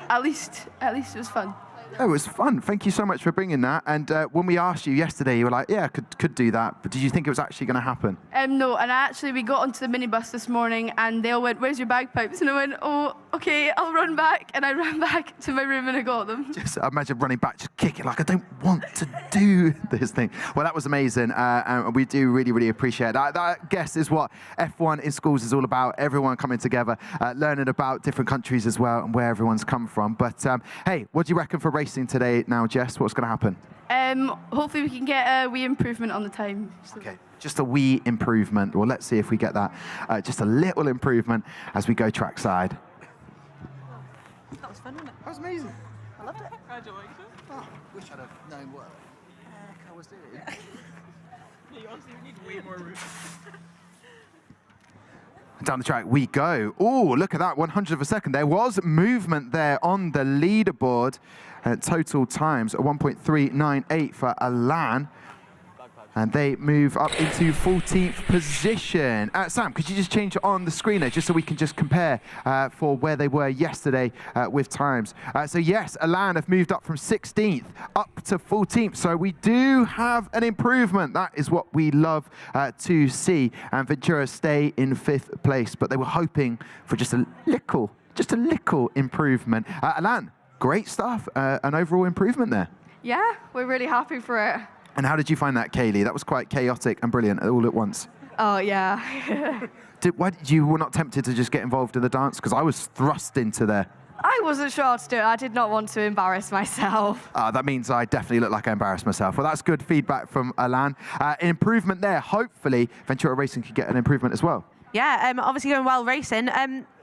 at least it was fun. Oh, it was fun. Thank you so much for bringing that. And when we asked you yesterday, you were like, yeah, I could do that. But did you think it was actually going to happen? No, and we got onto the minibus this morning, and they all went, "Where's your bagpipes?" And I went, "Oh, okay, I'll run back." And I ran back to my room and I got them. Just imagine running back, just kicking like, I don't want to do this thing. Well, that was amazing. And we do really, really appreciate that. That, I guess, is what F1 in schools is all about. Everyone coming together, learning about different countries as well and where everyone's come from. But hey, what do you reckon for racing today now, Jess? What's going to happen? Hopefully we can get a wee improvement on the time. So. Okay, just a wee improvement. Well, let's see if we get that. Just a little improvement as we go trackside. That was fun, wasn't it? That was amazing. I loved it. I don't like it. Oh, wish I'd have known what the heck I was doing. You honestly need way more room. Down the track we go. Oh, look at that, 100th of a second. There was movement there on the leaderboard. Total times 1.398 for Alan. And they move up into 14th position. Sam, could you just change it on the screen there, just so we can just compare for where they were yesterday with times. So yes, Alan have moved up from 16th up to 14th. So we do have an improvement. That is what we love to see. And Ventura stay in 5th place, but they were hoping for just a little improvement. Alan, great stuff, an overall improvement there. Yeah, we're really happy for it. And how did you find that, Kaylee? That was quite chaotic and brilliant all at once. Oh, yeah. Why did you were not tempted to just get involved in the dance? Because I was thrust into there. I wasn't sure how to do it. I did not want to embarrass myself. That means I definitely look like I embarrassed myself. Well, that's good feedback from Alan. Improvement there. Hopefully, Ventura Racing could get an improvement as well. Yeah, obviously going well racing.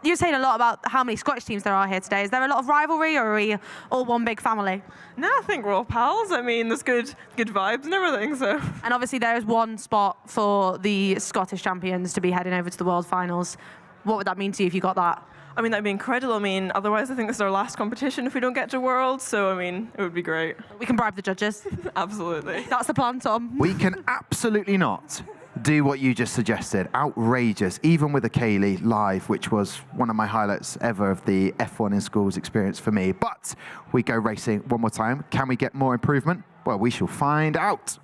You were saying a lot about how many Scottish teams there are here today. Is there a lot of rivalry, or are we all one big family? No, I think we're all pals. I mean, there's good vibes and everything, so. And obviously there is one spot for the Scottish champions to be heading over to the World Finals. What would that mean to you if you got that? I mean, that'd be incredible. I mean, otherwise I think this is our last competition if we don't get to Worlds, so I mean, it would be great. We can bribe the judges. Absolutely. That's the plan, Tom. We can absolutely not do what you just suggested. Outrageous, even with a Kaylee live, which was one of my highlights ever of the F1 in schools experience for me. But we go racing one more time. Can we get more improvement? Well, we shall find out.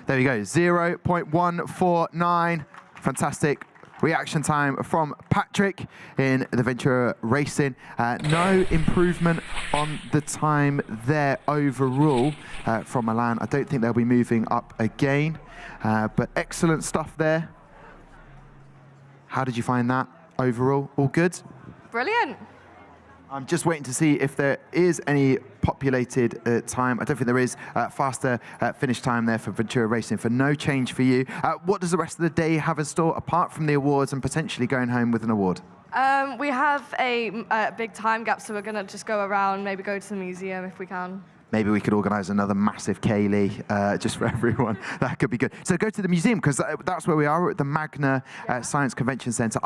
There we go, 0.149. Fantastic reaction time from Patrick in the Ventura Racing. No improvement on the time there overall from Milan. I don't think they'll be moving up again, but excellent stuff there. How did you find that overall? All good? Brilliant. I'm just waiting to see if there is any populated time. I don't think there is. Faster finish time there for Ventura Racing, for no change for you. What does the rest of the day have in store, apart from the awards and potentially going home with an award? We have a big time gap, so we're going to just go around, maybe go to the museum if we can. Maybe we could organise another massive Kaylee just for everyone. That could be good. So go to the museum, because that's where we are. We're at the Magna Science Adventure Centre.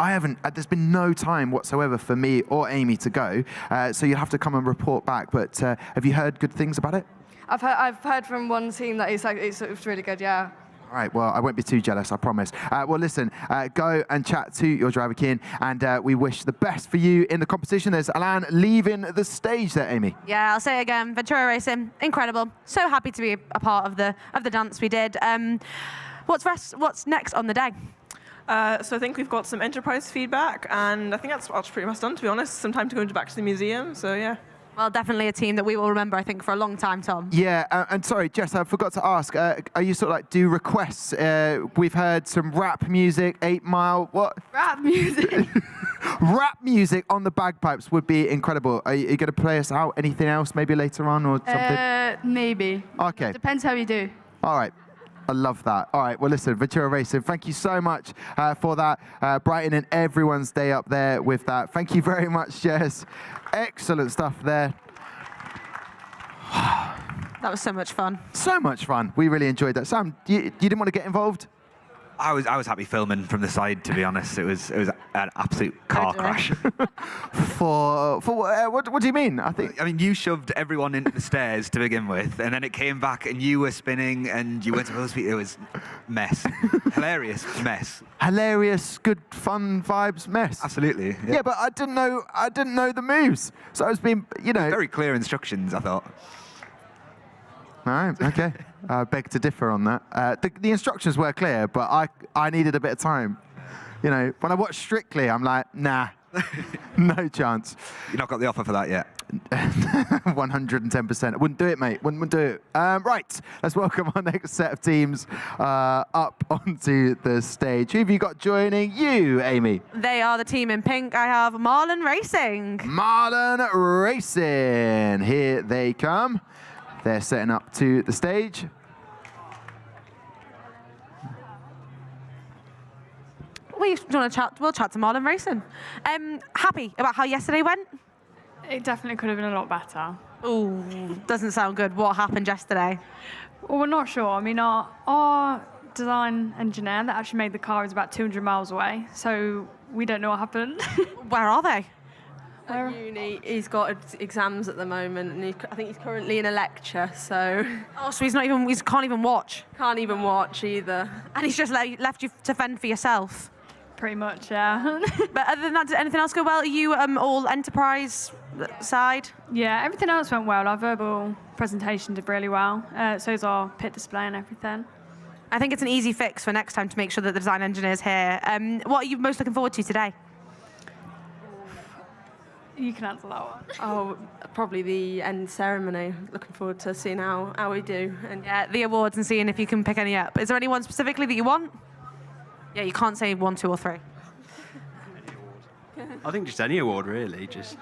There's been no time whatsoever for me or Amy to go, so you'll have to come and report back. But have you heard good things about it? I've heard from one team that it's really good, yeah. All right, well, I won't be too jealous, I promise. Well, listen, go and chat to your driver, Kian, and we wish the best for you in the competition. There's Alan leaving the stage there, Amy. Yeah, I'll say it again, Ventura Racing, incredible. So happy to be a part of the dance we did. What's next on the day? So I think we've got some enterprise feedback, and I think that's pretty much done, to be honest. Some time to go back to the museum, so yeah. Well, definitely a team that we will remember, I think, for a long time, Tom. Yeah, and sorry, Jess, I forgot to ask, are you sort of like, do requests? We've heard some rap music, 8 Mile, what? Rap music? Rap music on the bagpipes would be incredible. Are you going to play us out anything else maybe later on or something? Maybe. Okay. Depends how you do. All right. I love that. All right, well, listen, Ventura Racing, thank you so much for that. Brightening everyone's day up there with that. Thank you very much, Jess. Excellent stuff there. That was so much fun. So much fun. We really enjoyed that. Sam, you didn't want to get involved? I was happy filming from the side, to be honest. It was an absolute car crash. For what do you mean? I mean, you shoved everyone into the stairs to begin with, and then it came back, and you were spinning, and you went supposed to be. It was mess, hilarious mess. Hilarious, good, fun vibes mess. Absolutely. Yeah, but I didn't know the moves, so I was being, very clear instructions, I thought. All right, okay. I beg to differ on that. The instructions were clear, but I needed a bit of time. When I watched Strictly, I'm like, nah, no chance. You've not got the offer for that yet? 110%. I wouldn't do it, mate. Wouldn't do it. Right, let's welcome our next set of teams up onto the stage. Who have you got joining you, Amy? They are the team in pink. I have Marlon Racing. Marlon Racing. Here they come. They're setting up to the stage. We'll chat to Marlon Racing. Happy about how yesterday went? It definitely could have been a lot better. Ooh, doesn't sound good. What happened yesterday? Well, we're not sure. I mean, our design engineer that actually made the car is about 200 miles away, so we don't know what happened. Where are they? At uni, he's got exams at the moment, and I think he's currently in a lecture, so... Oh, so he can't even watch? Can't even watch either. And he's just left you to fend for yourself? Pretty much, yeah. But other than that, did anything else go well? Are you all enterprise side? Yeah, everything else went well. Our verbal presentation did really well. So is our pit display and everything. I think it's an easy fix for next time to make sure that the design engineer's here. What are you most looking forward to today? You can answer that one. Oh, probably the end ceremony. Looking forward to seeing how we do. And Yeah, the awards and seeing if you can pick any up. Is there anyone specifically that you want? Yeah, you can't say 1, 2, or 3. I think just any award, really. Just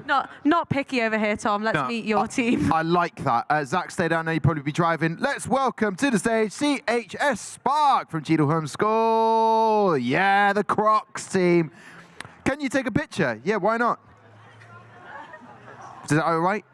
Not picky over here, Tom. Let's meet your team. I like that. Zach, stay down there. You'll probably be driving. Let's welcome to the stage CHS Spark from Cheadle Home School. Yeah, the Crocs team. Can you take a picture? Yeah, why not? Is that all right?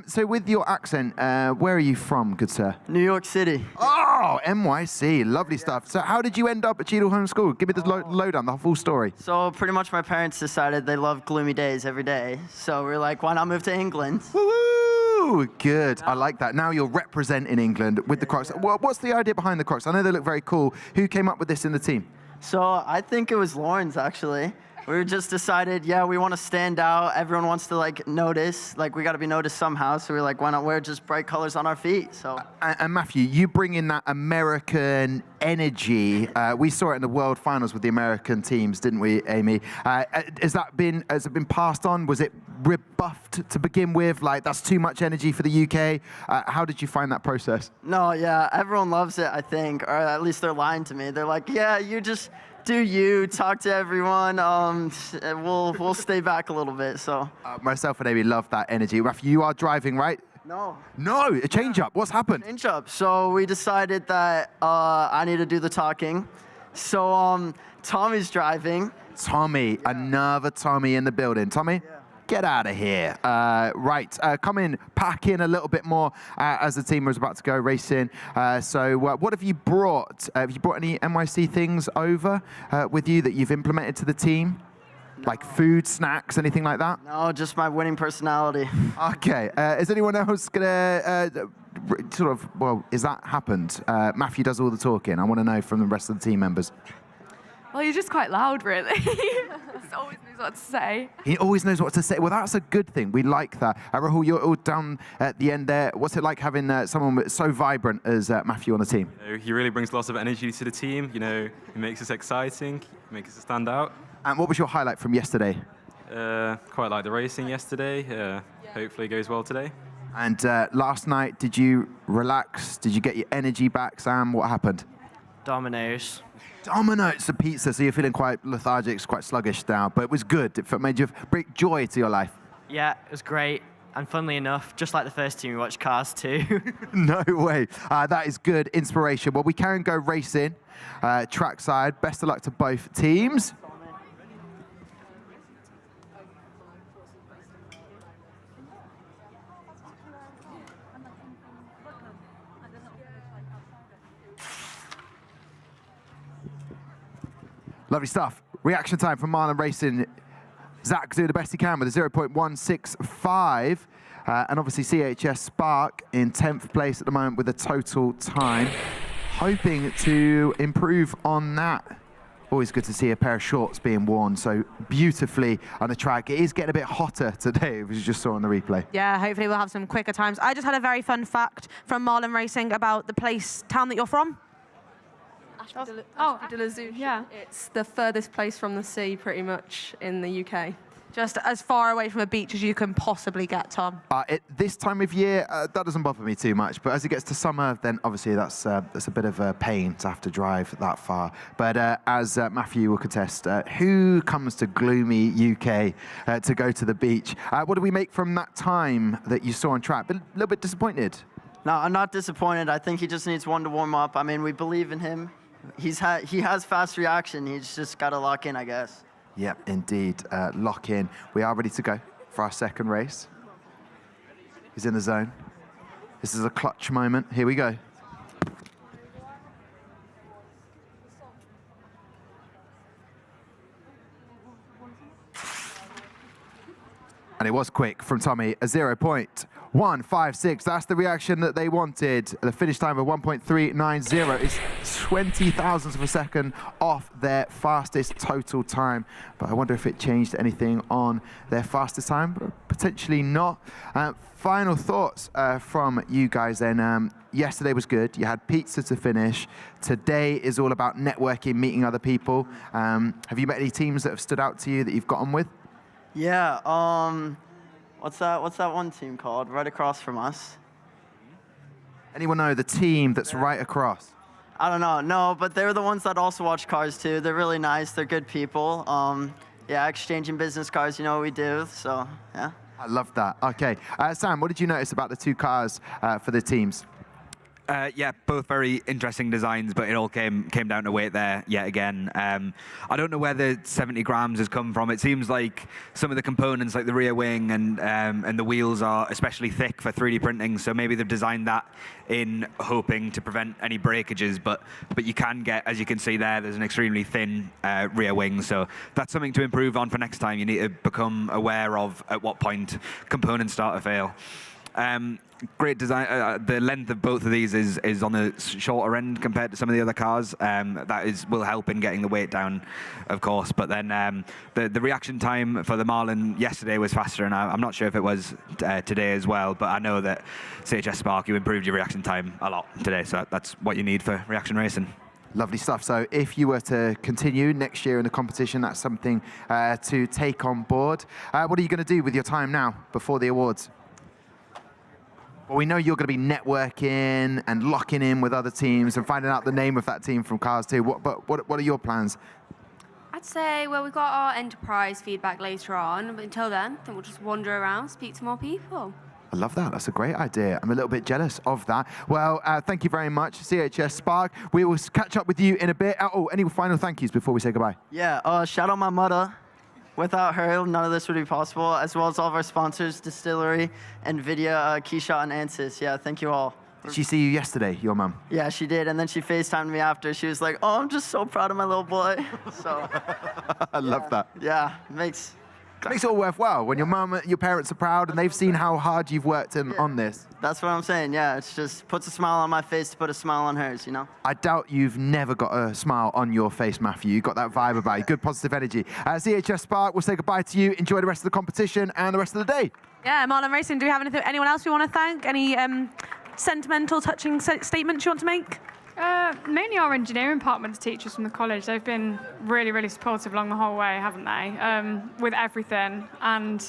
So with your accent, where are you from, good sir? New York City. Oh, NYC. Lovely stuff. So how did you end up at Cheadle Home School? Give me the lowdown, the full story. So pretty much my parents decided they love gloomy days every day. So we're like, why not move to England? Woo! Good. I like that. Now you're representing England with the Crocs. What's the idea behind the Crocs? I know they look very cool. Who came up with this in the team? So I think it was Lauren's, actually. We just decided, yeah, we want to stand out. Everyone wants to, like, notice. Like, we got to be noticed somehow. So we're like, why not wear just bright colors on our feet? So. And Matthew, you bring in that American energy. We saw it in the World Finals with the American teams, didn't we, Amy? Has it been passed on? Was it rebuffed to begin with? Like, that's too much energy for the UK. How did you find that process? No, yeah, everyone loves it, I think. Or at least they're lying to me. They're like, yeah, you just do you, talk to everyone. We'll stay back a little bit, so. Myself and Amy love that energy. Matthew, you are driving, right? No. No, a change-up. What's happened? Change-up. So we decided that I need to do the talking. So Tommy's driving. Tommy, another Tommy in the building. Tommy? Yeah. Get out of here. Right, come in, pack in a little bit more as the team was about to go racing. So what have you brought? Have you brought any NYC things over with you that you've implemented to the team? No. Like food, snacks, anything like that? No, just my winning personality. Okay, is anyone else gonna is that happened? Matthew does all the talking. I want to know from the rest of the team members. Well, you're just quite loud, really. He always knows what to say. He always knows what to say. Well, that's a good thing. We like that. Rahul, you're all down at the end there. What's it like having someone so vibrant as Matthew on the team? He really brings lots of energy to the team. You know, he makes us exciting, he makes us stand out. And what was your highlight from yesterday? Quite like the racing yesterday. Hopefully it goes well today. And last night, did you relax? Did you get your energy back, Sam? What happened? Dominoes. Dominoes and pizza, so you're feeling quite lethargic, quite sluggish now, but it was good. It made you bring joy to your life. Yeah, it was great. And funnily enough, just like the first team, we watched Cars 2. No way. That is good inspiration. Well, we can go racing trackside. Best of luck to both teams. Lovely stuff. Reaction time from Marlon Racing. Zach doing the best he can with a 0.165. And obviously CHS Spark in 10th place at the moment with a total time. Hoping to improve on that. Always good to see a pair of shorts being worn so beautifully on the track. It is getting a bit hotter today, as you just saw on the replay. Yeah, hopefully we'll have some quicker times. I just had a very fun fact from Marlon Racing about the town that you're from. Yeah. It's the furthest place from the sea, pretty much, in the UK. Just as far away from a beach as you can possibly get, Tom. This time of year, that doesn't bother me too much. But as it gets to summer, then obviously that's a bit of a pain to have to drive that far. But as Matthew will contest, who comes to gloomy UK to go to the beach? What do we make from that time that you saw on track? A little bit disappointed? No, I'm not disappointed. I think he just needs one to warm up. I mean, we believe in him. He has fast reaction. He's just got to lock in, I guess. Yep, indeed. Lock in. We are ready to go for our second race. He's in the zone. This is a clutch moment. Here we go. And it was quick from Tommy, a 0.156. That's the reaction that they wanted. The finish time of 1.390 is 20 thousandths of a second off their fastest total time. But I wonder if it changed anything on their fastest time. Potentially not. Final thoughts from you guys then. Yesterday was good. You had pizza to finish. Today is all about networking, meeting other people. Have you met any teams that have stood out to you that you've got on with? Yeah, what's that one team called right across from us? Anyone know the team that's right across? I don't know, no, but they're the ones that also watch cars too. They're really nice, they're good people. Yeah, exchanging business cards, you know what we do, so yeah. I love that. Okay, Sam, what did you notice about the two cars for the teams? Yeah, both very interesting designs, but it all came down to weight there yet again. I don't know where the 70 grams has come from. It seems like some of the components, like the rear wing and the wheels, are especially thick for 3D printing. So maybe they've designed that in hoping to prevent any breakages. But you can get, as you can see there, there's an extremely thin rear wing. So that's something to improve on for next time. You need to become aware of at what point components start to fail. Great design. The length of both of these is on the shorter end compared to some of the other cars. That will help in getting the weight down, of course. But then the reaction time for the Marlin yesterday was faster, and I'm not sure if it was today as well. But I know that CHS Spark, you improved your reaction time a lot today, so that's what you need for reaction racing. Lovely stuff. So if you were to continue next year in the competition, that's something to take on board. What are you going to do with your time now before the awards? Well, we know you're going to be networking and locking in with other teams and finding out the name of that team from Cars 2. What are your plans? I'd say, well, we've got our enterprise feedback later on, but until then, I think we'll just wander around, speak to more people. I love that. That's a great idea. I'm a little bit jealous of that. Well, thank you very much, CHS Spark. We will catch up with you in a bit. Oh, any final thank yous before we say goodbye? Yeah, shout out my mother. Without her, none of this would be possible, as well as all of our sponsors, Distillery, NVIDIA, Keyshot, and Ansys. Yeah, thank you all. Did she see you yesterday, your mum? Yeah, she did, and then she FaceTimed me after. She was like, oh, I'm just so proud of my little boy. So. I love that. Yeah, makes it all worthwhile when your mum, your parents are proud and they've seen how hard you've worked on this. That's what I'm saying, yeah. It's just puts a smile on my face to put a smile on hers, you know? I doubt you've never got a smile on your face, Matthew. You've got that vibe about you. Good positive energy. CHS Spark, we'll say goodbye to you. Enjoy the rest of the competition and the rest of the day. Yeah, Marlin Racing, do we have anyone else we want to thank? Any sentimental, touching statements you want to make? Mainly our engineering department's teachers from the college. They've been really, really supportive along the whole way, haven't they? With everything. And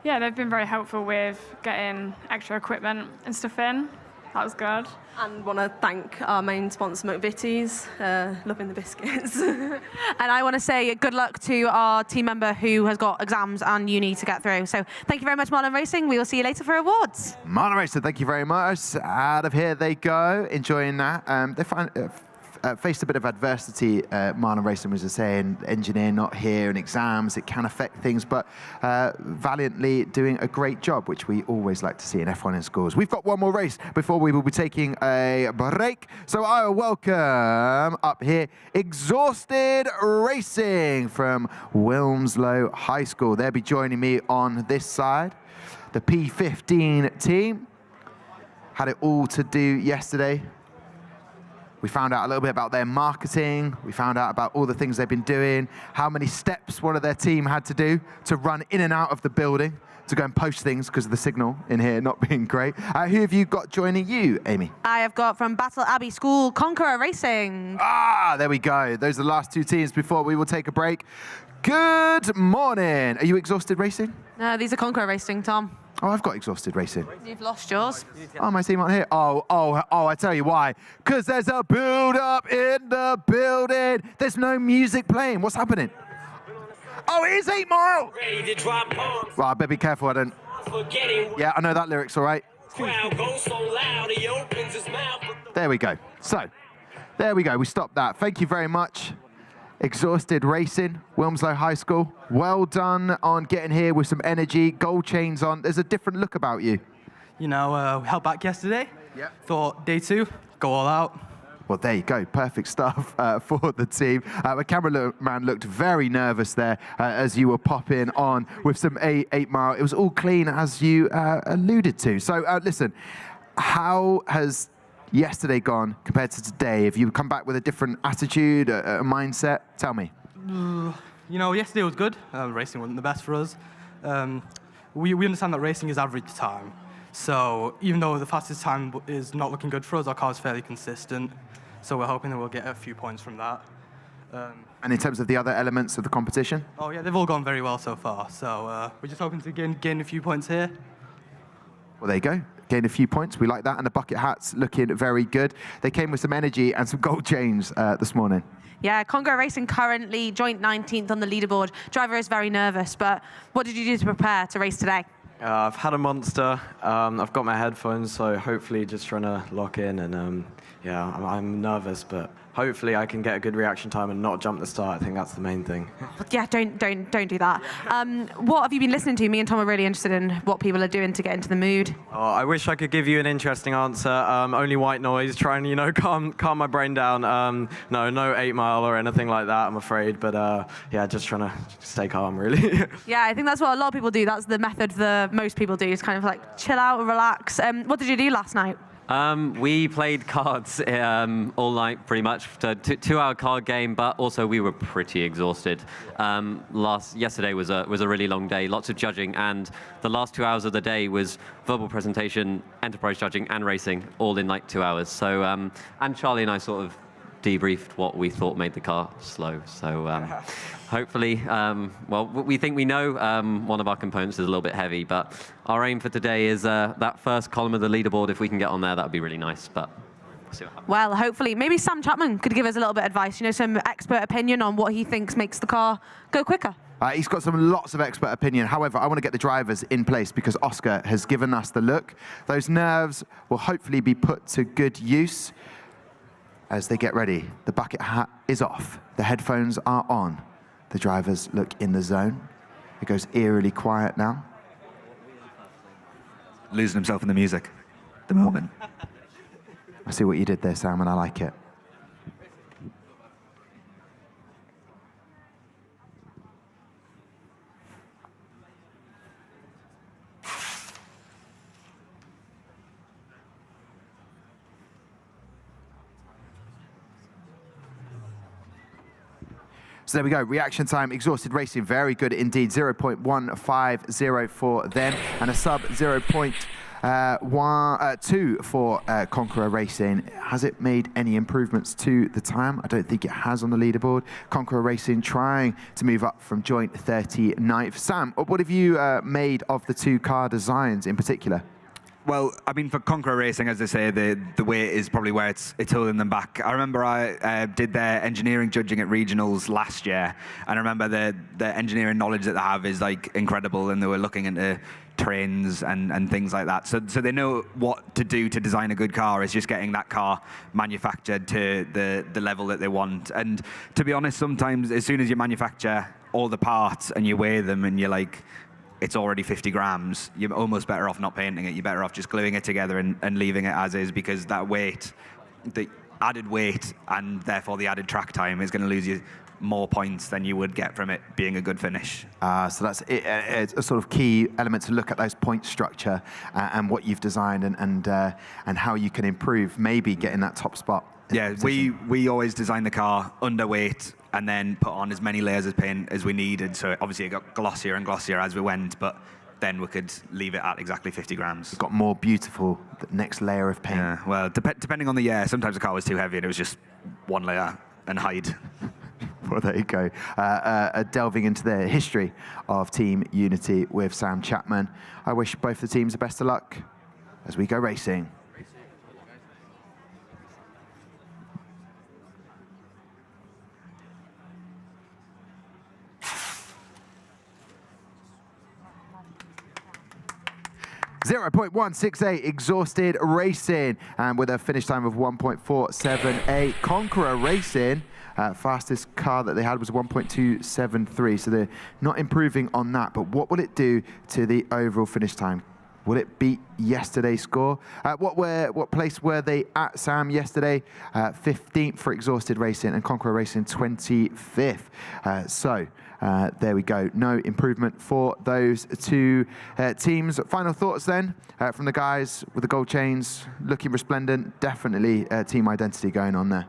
yeah, they've been very helpful with getting extra equipment and stuff in. That was good. And want to thank our main sponsor, McVitie's, loving the biscuits. And I want to say good luck to our team member who has got exams and uni to get through. So thank you very much, Marlin Racing. We will see you later for awards. Marlin Racing, thank you very much. Out of here they go, enjoying that. They faced a bit of adversity, Marlin Racing was just saying, engineer not here and exams, it can affect things, but valiantly doing a great job, which we always like to see in F1 in schools. We've got one more race before we will be taking a break. So I will welcome up here Exhausted Racing from Wilmslow High School. They'll be joining me on this side. The P15 team had it all to do yesterday. We found out a little bit about their marketing. We found out about all the things they've been doing, how many steps one of their team had to do to run in and out of the building to go and post things because of the signal in here not being great. Who have you got joining you, Amy? I have got from Battle Abbey School, Conqueror Racing. Ah, there we go. Those are the last two teams before we will take a break. Good morning. Are you Exhausted Racing? No, these are Conqueror Racing, Tom. Oh, I've got Exhausted Racing. You've lost yours. Oh, my team aren't here. Oh, I tell you why. Because there's a build-up in the building. There's no music playing. What's happening? Oh, it is 8 Mile. Well, I better be careful I don't. Yeah, I know that lyric's all right. There we go. So, there we go. We stopped that. Thank you very much. Exhausted Racing, Wilmslow High School. Well done on getting here with some energy, gold chains on. There's a different look about you. You know, we held back yesterday. Yeah. Thought day 2, go all out. Well, there you go. Perfect stuff for the team. The cameraman looked very nervous there as you were popping on with some 8 mile. It was all clean, as you alluded to. So, listen, how has yesterday gone compared to today? Have you come back with a different attitude, a mindset? Tell me. You know, yesterday was good. Racing wasn't the best for us. We understand that racing is average time. So even though the fastest time is not looking good for us, our car is fairly consistent. So we're hoping that we'll get a few points from that. And in terms of the other elements of the competition? Oh yeah, they've all gone very well so far. So we're just hoping to gain a few points here. Well, there you go. Gain a few points. We like that. And the bucket hats looking very good. They came with some energy and some gold chains this morning. Yeah, Congo Racing currently joint 19th on the leaderboard. Driver is very nervous, but what did you do to prepare to race today? I've had a monster. I've got my headphones, so hopefully just trying to lock in. And yeah, I'm nervous, but hopefully I can get a good reaction time and not jump the start. I think that's the main thing. Yeah, don't do that. What have you been listening to? Me and Tom are really interested in what people are doing to get into the mood. Oh, I wish I could give you an interesting answer. Only white noise, trying to calm my brain down. No 8 Mile or anything like that, I'm afraid. But yeah, just trying to stay calm, really. Yeah, I think that's what a lot of people do. That's the method that most people do, is kind of like chill out, relax. What did you do last night? We played cards all night, pretty much. A 2-hour card game, but also we were pretty exhausted. Yesterday was a really long day, lots of judging, and the last 2 hours of the day was verbal presentation, enterprise judging, and racing, all in like 2 hours. So, and Charlie and I sort of debriefed what we thought made the car slow. So hopefully, well, we think we know one of our components is a little bit heavy, but our aim for today is that first column of the leaderboard. If we can get on there, that would be really nice, but we'll see what happens. Well, hopefully. Maybe Sam Chapman could give us a little bit of advice, some expert opinion on what he thinks makes the car go quicker. He's got lots of expert opinion. However, I want to get the drivers in place because Oscar has given us the look. Those nerves will hopefully be put to good use as they get ready. The bucket hat is off. The headphones are on. The drivers look in the zone. It goes eerily quiet now. Losing himself in the music at the moment. I see what you did there, Sam, and I like it. So there we go, reaction time, exhausted racing, very good indeed. 0.1504 for them, and a sub 0.2 for Conqueror Racing. Has it made any improvements to the time? I don't think it has on the leaderboard. Conqueror Racing trying to move up from joint 39th. Sam, what have you made of the two car designs in particular? Well, I mean, for Conqueror Racing, as they say, the weight is probably where it's holding them back. I remember I did their engineering judging at regionals last year, and I remember the engineering knowledge that they have is like incredible, and they were looking into trains and things like that. So they know what to do to design a good car. It's just getting that car manufactured to the level that they want. And to be honest, sometimes as soon as you manufacture all the parts and you weigh them and you're like, it's already 50 grams, you're almost better off not painting it. You're better off just gluing it together and leaving it as is, because that weight, the added weight and therefore the added track time is going to lose you more points than you would get from it being a good finish. So that's it's a sort of key element to look at those point structure and what you've designed and how you can improve, maybe getting that top spot. Yeah, we always design the car underweight and then put on as many layers of paint as we needed. So obviously it got glossier and glossier as we went, but then we could leave it at exactly 50 grams. It's got more beautiful, the next layer of paint. Yeah, well, depending on the year, sometimes the car was too heavy and it was just one layer and hide. Well, there you go. Delving into the history of Team Unity with Sam Chapman. I wish both the teams the best of luck as we go racing. .168 exhausted racing, and with a finish time of 1.478. Conqueror Racing, fastest car that they had was 1.273, so they're not improving on that. But what will it do to the overall finish time? Will it beat yesterday's score? What place were they at, Sam, yesterday? 15th for Exhausted Racing and Conqueror Racing 25th. So there we go. No improvement for those two teams. Final thoughts then from the guys with the gold chains, looking resplendent. Definitely team identity going on there.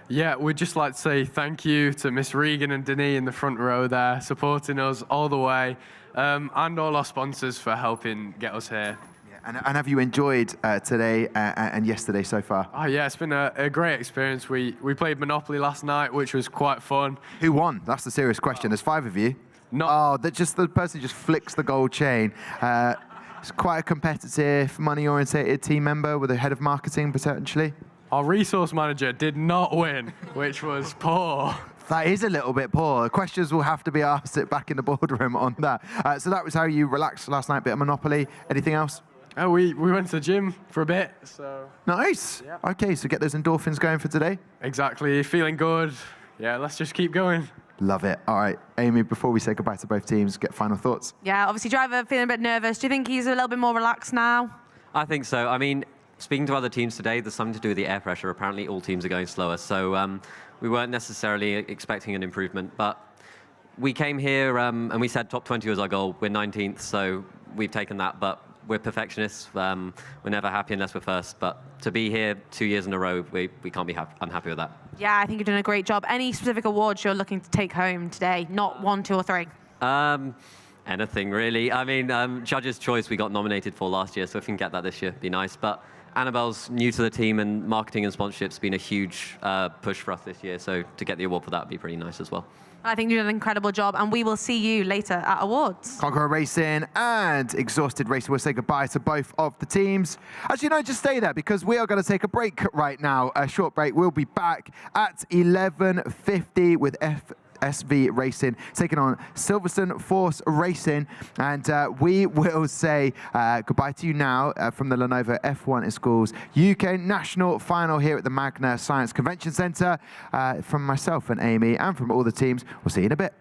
Yeah, we'd just like to say thank you to Miss Regan and Denis in the front row there, supporting us all the way, and all our sponsors for helping get us here. And have you enjoyed today and yesterday so far? Oh yeah, it's been a great experience. We played Monopoly last night, which was quite fun. Who won? That's the serious question. There's 5 of you. Oh, the person who just flicks the gold chain. It's quite a competitive, money-orientated team member with a head of marketing potentially. Our resource manager did not win, which was poor. That is a little bit poor. Questions will have to be asked back in the boardroom on that. So that was how you relaxed last night, bit of Monopoly. Anything else? Oh, we went to the gym for a bit, so... Nice. Yeah. Okay, so get those endorphins going for today. Exactly, feeling good. Yeah, let's just keep going. Love it. All right, Amy, before we say goodbye to both teams, get final thoughts. Yeah, obviously driver feeling a bit nervous. Do you think he's a little bit more relaxed now? I think so. I mean, speaking to other teams today, there's something to do with the air pressure. Apparently, all teams are going slower. So we weren't necessarily expecting an improvement. But we came here and we said top 20 was our goal. We're 19th, so we've taken that. But we're perfectionists. We're never happy unless we're first. But to be here 2 years in a row, we can't be unhappy with that. Yeah, I think you're doing a great job. Any specific awards you're looking to take home today? Not 1, 2, or 3? Anything, really. I mean, Judge's Choice we got nominated for last year, so if we can get that this year, it'd be nice. But Annabelle's new to the team, and marketing and sponsorship's been a huge push for us this year, so to get the award for that would be pretty nice as well. I think you did an incredible job, and we will see you later at awards. Conqueror Racing and Exhausted Racing will say goodbye to both of the teams. Actually, no, just stay there because we are going to take a break right now. A short break. We'll be back at 11:50 with SV Racing taking on Silverstone Force Racing, and we will say goodbye to you now from the Lenovo F1 in Schools UK National Final here at the Magna Science Convention Centre. From myself and Amy and from all the teams, we'll see you in a bit.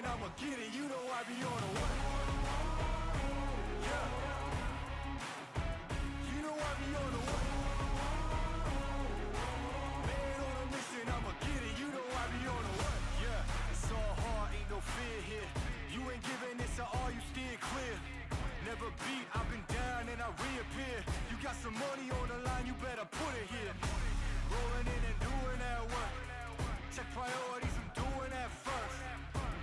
I'ma get it, you know I be on a what? Yeah. You know I be on a what? Man on a mission, I'ma get it, you know I be on a what? Yeah, it's all hard, ain't no fear here. You ain't giving this to all, you steer clear. Never beat, I've been down and I reappear. You got some money on the line, you better put it here. Rolling in and doing that work. Check priorities, I'm doing that first.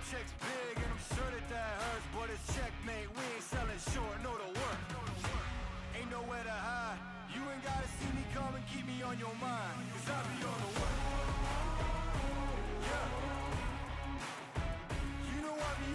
Checks big and I'm sure that hurts, but it's checkmate. We ain't selling short, know the work. Ain't nowhere to hide. You ain't gotta see me come and keep me on your mind, cause I be on the work. Yeah. You know I be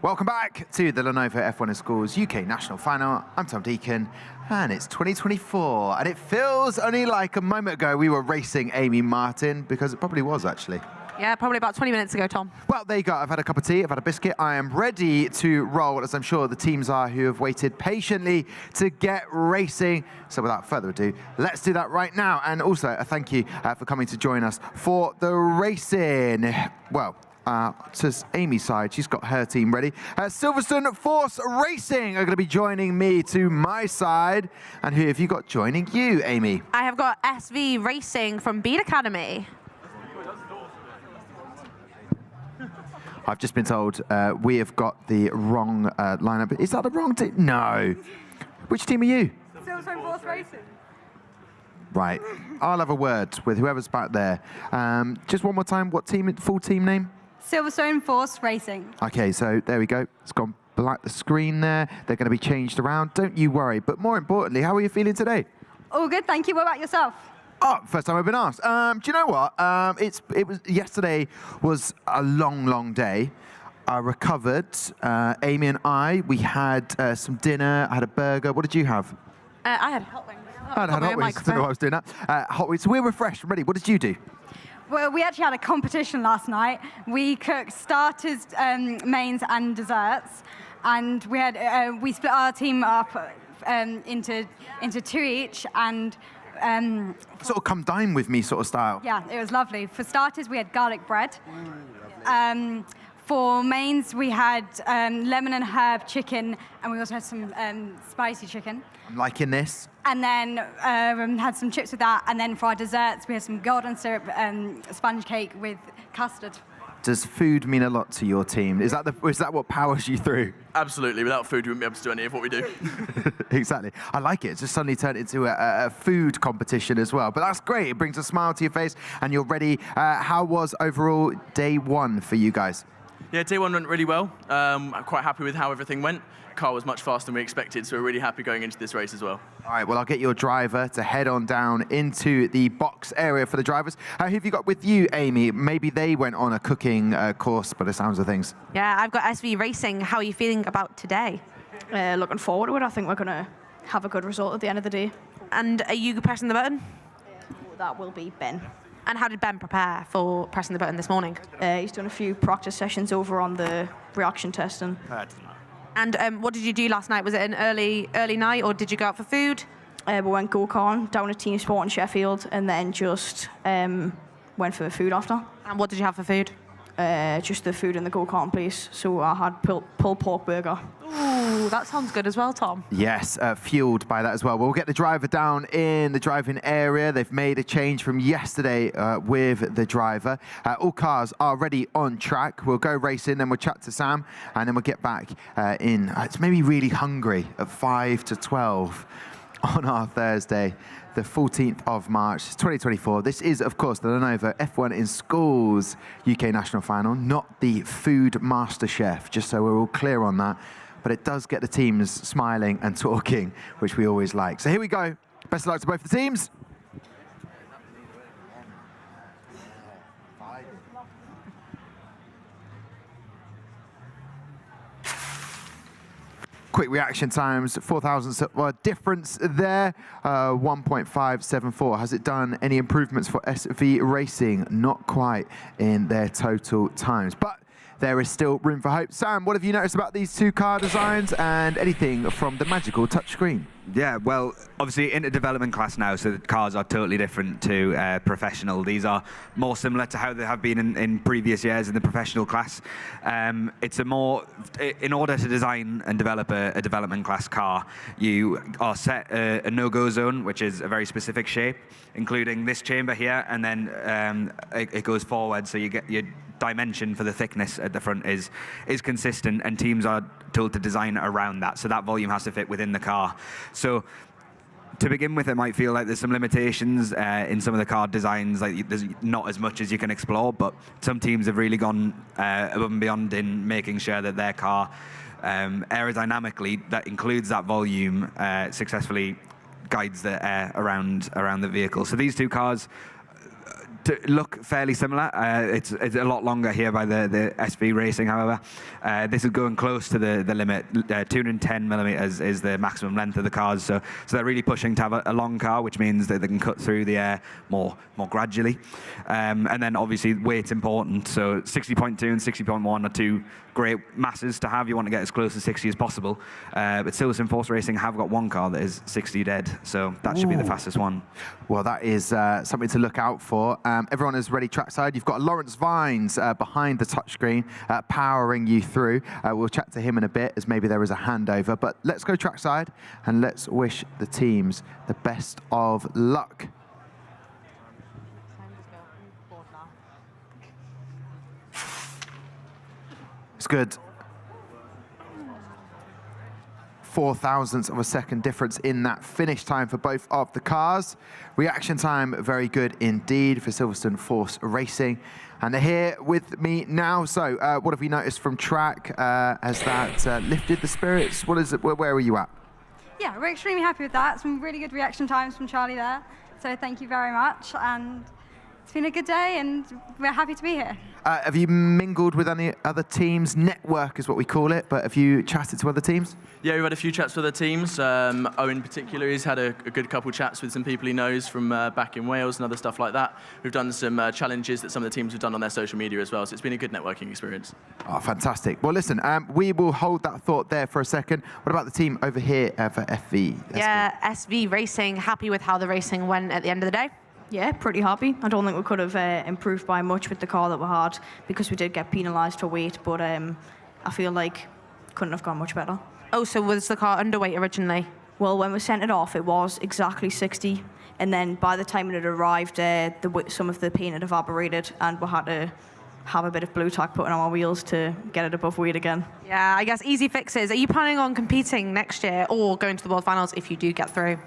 Welcome back to the Lenovo F1 in Schools UK National Final. I'm Tom Deacon, and it's 2024. And it feels only like a moment ago we were racing Amy Martin, because it probably was, actually. Yeah, probably about 20 minutes ago, Tom. Well, there you go. I've had a cup of tea, I've had a biscuit. I am ready to roll, as I'm sure the teams are who have waited patiently to get racing. So without further ado, let's do that right now. And also, a thank you for coming to join us for the racing. Well, to Amy's side, she's got her team ready. Silverstone Force Racing are going to be joining me to my side. And who have you got joining you, Amy? I have got SV Racing from Beat Academy. I've just been told we have got the wrong lineup. Is that the wrong team? No. Which team are you? Silverstone Force Racing. Right. I'll have a word with whoever's back there. Just one more time, what team, full team name? Silverstone Force Racing. Okay, so there we go. It's gone black, the screen there. They're going to be changed around. Don't you worry. But more importantly, how are you feeling today? All good, thank you. What about yourself? Oh, first time I've been asked. Do you know what? Yesterday was a long, long day. I recovered. Amy and we had some dinner. I had a burger. What did you have? I had hot wings. I had hot wings. I don't know why I was doing that. Hot wings. So we're refreshed and ready. What did you do? Well, we actually had a competition last night. We cooked starters, mains, and desserts, and we had we split our team up into two each, and sort of come dine with me sort of style. yeah, it was lovely. For starters, we had garlic bread. For mains, we had lemon and herb chicken, and we also had some spicy chicken. I'm liking this. And then had some chips with that. And then for our desserts, we had some golden syrup sponge cake with custard. Does food mean a lot to your team? Is that what powers you through? Absolutely. Without food, we wouldn't be able to do any of what we do. Exactly. I like it. It's just suddenly turned into a food competition as well. But that's great. It brings a smile to your face, and you're ready. How was overall day one for you guys? Yeah, day one went really well. I'm quite happy with how everything went. Car was much faster than we expected, so we're really happy going into this race as well. All right, well, I'll get your driver to head on down into the box area for the drivers. Who have you got with you, Amy? Maybe they went on a cooking course by the sounds of things. Yeah, I've got SV Racing. How are you feeling about today? Looking forward to it. I think we're going to have a good result at the end of the day. And are you pressing the button? That will be Ben. And how did Ben prepare for pressing the button this morning? He's done a few practice sessions over on the reaction testing. And what did you do last night? Was it an early night, or did you go out for food? We went go-kart down at Team Sport in Sheffield, and then just went for food after. And what did you have for food? Just the food in the go-kart place. So I had pulled pork burger. Ooh, that sounds good as well, Tom. Yes, fueled by that as well. We'll get the driver down in the driving area. They've made a change from yesterday with the driver. All cars are ready on track. We'll go racing, then we'll chat to Sam, and then we'll get back in. It's maybe really hungry at 5 to 12 on our Thursday, the 14th of March, 2024. This is, of course, the Lenovo F1 in Schools UK National Final, not the Food Master Chef, just so we're all clear on that. But it does get the teams smiling and talking, which we always like. So here we go. Best of luck to both the teams. Quick reaction times, 4,000 difference there, 1.574. Has it done any improvements for SV Racing? Not quite in their total times, but there is still room for hope. Sam, what have you noticed about these two car designs and anything from the magical touchscreen? Yeah, well, obviously into development class now, so the cars are totally different to professional. These are more similar to how they have been in previous years in the professional class. It's in order to design and develop a development class car, you are set a no-go zone, which is a very specific shape, including this chamber here, and then it goes forward, so you get your dimension for the thickness at the front is consistent, and teams are told to design around that, so that volume has to fit within the car. So to begin with, it might feel like there's some limitations in some of the car designs, like there's not as much as you can explore, but some teams have really gone above and beyond in making sure that their car aerodynamically, that includes that volume, successfully guides the air around the vehicle. So these two cars to look fairly similar. It's a lot longer here by the SV Racing, however. This is going close to the limit. 210 millimeters is the maximum length of the cars, so they're really pushing to have a long car, which means that they can cut through the air more gradually. And then obviously weight's important, so 60.2 and 60.1 are two great masses to have. You want to get as close to 60 as possible. But Silverstone Force Racing have got one car that is 60 dead, so that should be the fastest one. Well, that is something to look out for. Everyone is ready trackside. You've got Lawrence Vines behind the touchscreen, powering you through. We'll chat to him in a bit, as maybe there is a handover. But let's go trackside, and let's wish the teams the best of luck. It's good. 0.04 of a second difference in that finish time for both of the cars. Reaction time, very good indeed for Silverstone Force Racing. And they're here with me now. So what have we noticed from track? Has that lifted the spirits? What is it? Where are you at? Yeah, we're extremely happy with that. Some really good reaction times from Charlie there. So thank you very much. And it's been a good day, and we're happy to be here. Have you mingled with any other teams? Network is what we call it, but have you chatted to other teams? Yeah, we've had a few chats with other teams. Owen in particular, he's had a good couple chats with some people he knows from back in Wales and other stuff like that. We've done some challenges that some of the teams have done on their social media as well, so it's been a good networking experience. Oh, fantastic. Well, listen, we will hold that thought there for a second. What about the team over here for FV? Yeah, SV Racing, happy with how the racing went at the end of the day? Yeah, pretty happy. I don't think we could have improved by much with the car that we had because we did get penalised for weight, but I feel like couldn't have gone much better. Oh, so was the car underweight originally? Well, when we sent it off, it was exactly 60, and then by the time it had arrived, some of the paint had evaporated, and we had to have a bit of blue tack put on our wheels to get it above weight again. Yeah, I guess easy fixes. Are you planning on competing next year or going to the World Finals if you do get through?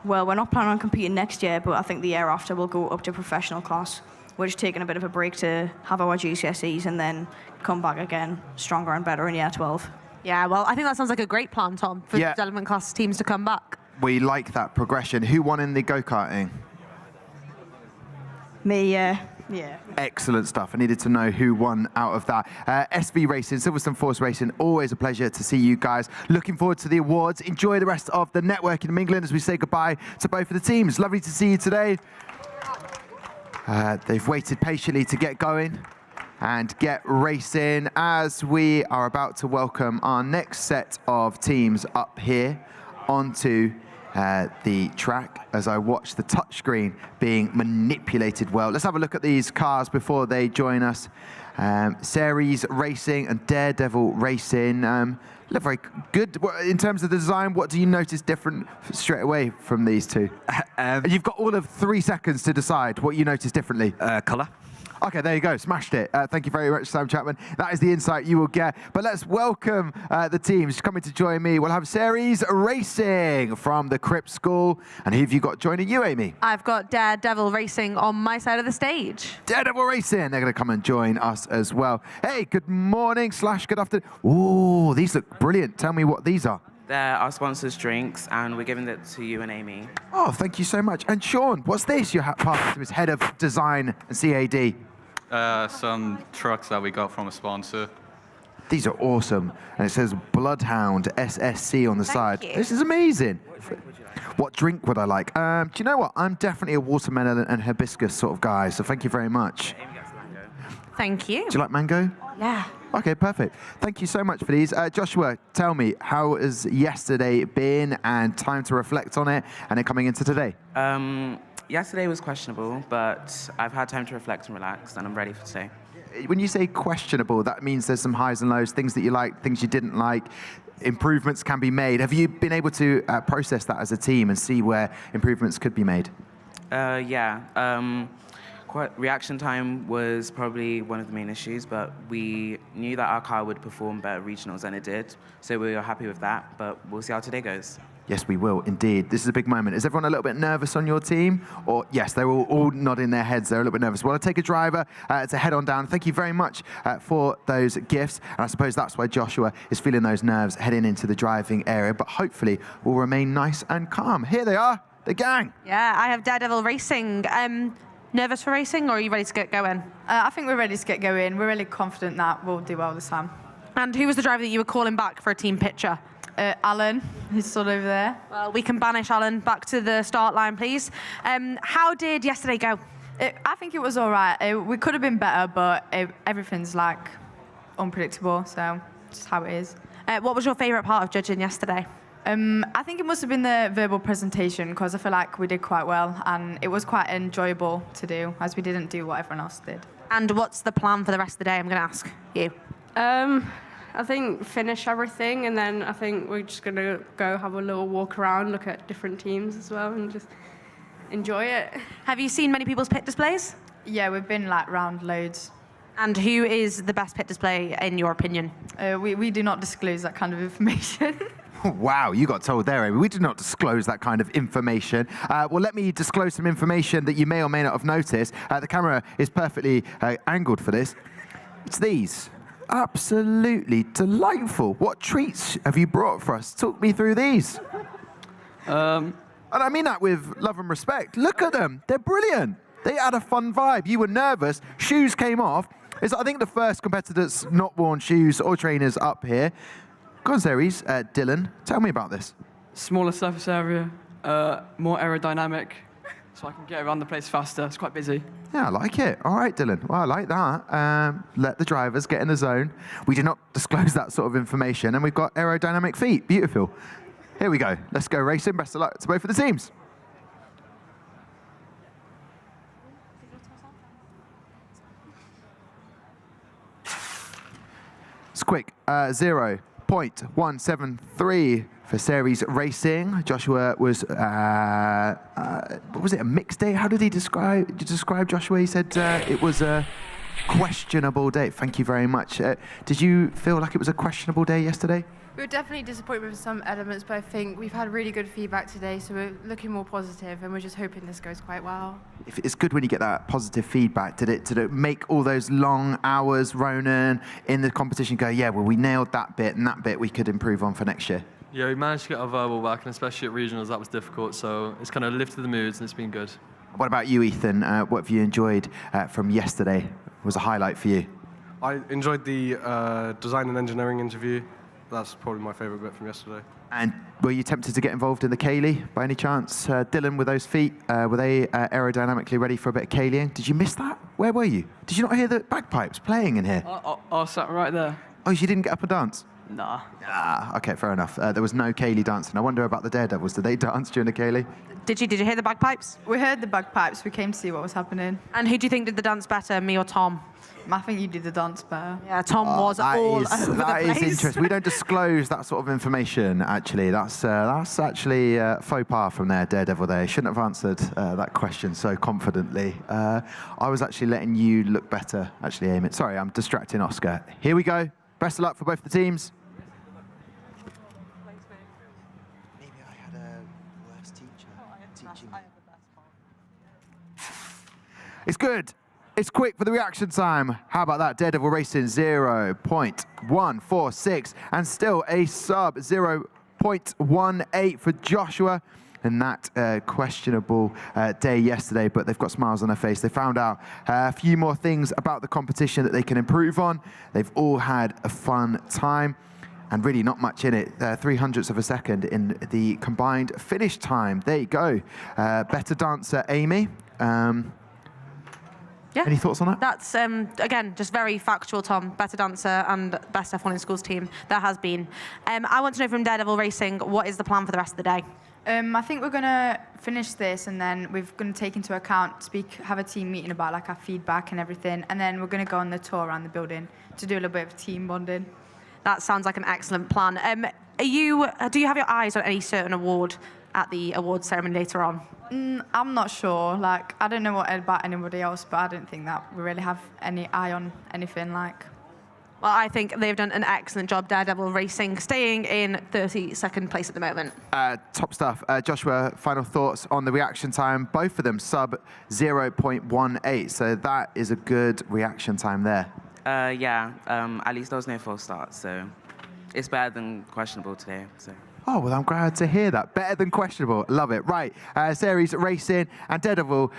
Well, we're not planning on competing next year, but I think the year after we'll go up to professional class. We're just taking a bit of a break to have our GCSEs and then come back again stronger and better in year 12. Yeah, well, I think that sounds like a great plan, Tom, for development class teams to come back. We like that progression. Who won in the go-karting? Me, yeah. Excellent stuff. I needed to know who won out of that. SV Racing, Silverstone Force Racing, always a pleasure to see you guys. Looking forward to the awards. Enjoy the rest of the networking in England as we say goodbye to both of the teams. Lovely to see you today. They've waited patiently to get going and get racing as we are about to welcome our next set of teams up here onto the track as I watch the touchscreen being manipulated well. Let's have a look at these cars before they join us. Ceres Racing and Daredevil Racing look very good. In terms of the design, what do you notice different straight away from these two? You've got all of 3 seconds to decide what you notice differently. Colour. Okay, there you go. Smashed it. Thank you very much, Sam Chapman. That is the insight you will get. But let's welcome the teams coming to join me. We'll have Ceres Racing from the Crypt School. And who have you got joining you, Amy? I've got Daredevil Racing on my side of the stage. Daredevil Racing. They're going to come and join us as well. Hey, good morning / good afternoon. Ooh, these look brilliant. Tell me what these are. They're our sponsors' drinks, and we're giving it to you and Amy. Oh, thank you so much. And Sean, what's this? You're part of his head of design and CAD. Some trucks that we got from a sponsor. These are awesome. And it says Bloodhound SSC on the side. This is amazing. What drink would I like? Do you know what? I'm definitely a watermelon and hibiscus sort of guy, so thank you very much. Thank you. Do you like mango? Yeah. Okay, perfect. Thank you so much for these. Joshua, tell me, how has yesterday been and time to reflect on it and then coming into today? Yesterday was questionable, but I've had time to reflect and relax, and I'm ready for today. When you say questionable, that means there's some highs and lows, things that you like, things you didn't like, improvements can be made. Have you been able to process that as a team and see where improvements could be made? Reaction time was probably one of the main issues, but we knew that our car would perform better regionals than it did, so we were happy with that, but we'll see how today goes. Yes, we will, indeed. This is a big moment. Is everyone a little bit nervous on your team? Or, yes, they're all nodding their heads. They're a little bit nervous. Well, I'll take a driver to head on down. Thank you very much for those gifts. And I suppose that's why Joshua is feeling those nerves heading into the driving area, but hopefully will remain nice and calm. Here they are, the gang. Yeah, I have Daredevil Racing. Nervous for racing, or are you ready to get going? I think we're ready to get going. We're really confident that we'll do well this time. And who was the driver that you were calling back for a team picture? Alan, who's stood over there. Well, we can banish Alan back to the start line, please. How did yesterday go? I think it was all right. We could have been better, but everything's like unpredictable, so just how it is. What was your favourite part of judging yesterday? I think it must have been the verbal presentation, because I feel like we did quite well, and it was quite enjoyable to do, as we didn't do what everyone else did. And what's the plan for the rest of the day? I'm going to ask you. I think finish everything, and then I think we're just going to go have a little walk around, look at different teams as well, and just enjoy it. Have you seen many people's pit displays? Yeah, we've been like round loads. And who is the best pit display in your opinion? We do not disclose that kind of information. Wow, you got told there, Amy. We did not disclose that kind of information. Well, let me disclose some information that you may or may not have noticed. The camera is perfectly angled for this. It's these. Absolutely delightful. What treats have you brought for us? Talk me through these. And I mean that with love and respect. Look at them. They're brilliant. They had a fun vibe. You were nervous. Shoes came off. It's, I think, the first competitor that's not worn shoes or trainers up here. Go on, Zeres. Dylan, tell me about this. Smaller surface area, more aerodynamic, so I can get around the place faster. It's quite busy. Yeah, I like it. All right, Dylan. Well, I like that. Let the drivers get in the zone. We did not disclose that sort of information, and we've got aerodynamic feet. Beautiful. Here we go. Let's go racing. Best of luck to both of the teams. It's quick. 0.173 for Series Racing. Joshua was, what was it, a mixed day? How did he describe Joshua? He said it was a questionable day. Thank you very much. Did you feel like it was a questionable day yesterday? We were definitely disappointed with some elements, but I think we've had really good feedback today, so we're looking more positive, and we're just hoping this goes quite well. It's good when you get that positive feedback. Did it make all those long hours, Ronan, in the competition go, yeah, well, we nailed that bit, and that bit we could improve on for next year? Yeah, we managed to get our verbal back, and especially at regionals, that was difficult, so it's kind of lifted the moods, and it's been good. What about you, Ethan? What have you enjoyed from yesterday? What was a highlight for you? I enjoyed the design and engineering interview. That's probably my favourite bit from yesterday. And were you tempted to get involved in the Kaylee by any chance? Dylan, with those feet, were they aerodynamically ready for a bit of Kayleeing? Did you miss that? Where were you? Did you not hear the bagpipes playing in here? I sat right there. Oh, you didn't get up and dance? Nah. Ah, okay, fair enough. There was no Kaylee dancing. I wonder about the Daredevils. Did they dance during the Kaylee? Did you hear the bagpipes? We heard the bagpipes. We came to see what was happening. And who do you think did the dance better, me or Tom? I think you did the dance better. Yeah, Tom was all over the place. That is interesting. We don't disclose that sort of information, actually. That's actually faux pas from there, Daredevil there. He shouldn't have answered that question so confidently. I was actually letting you look better, actually, Amy. Sorry, I'm distracting Oscar. Here we go. Best of luck for both the teams. Maybe I had a worse teacher teaching me. It's good. It's quick for the reaction time. How about that? Daredevil Racing 0.146 and still a sub 0.18 for Joshua. And that questionable day yesterday, but they've got smiles on their face. They found out a few more things about the competition that they can improve on. They've all had a fun time and really not much in it. 0.03 of a second in the combined finish time. There you go. Better dancer, Amy. Yeah. Any thoughts on that? That's, again, just very factual, Tom. Better dancer and best F1 in schools team. There has been. I want to know from Daredevil Racing, what is the plan for the rest of the day? I think we're going to finish this, and then we're going to take into account, have a team meeting about like our feedback and everything, and then we're going to go on the tour around the building to do a little bit of team bonding. That sounds like an excellent plan. Do you have your eyes on any certain award at the awards ceremony later on? I'm not sure. Like, I don't know what about anybody else, but I don't think that we really have any eye on anything like. Well, I think they've done an excellent job, Daredevil Racing, staying in 32nd place at the moment. Top stuff. Joshua, final thoughts on the reaction time. Both of them sub 0.18, so that is a good reaction time there. Yeah, at least there was no false starts, so it's better than questionable today. So. Oh, well, I'm glad to hear that. Better than questionable. Love it. Right, Series Racing and Daredevil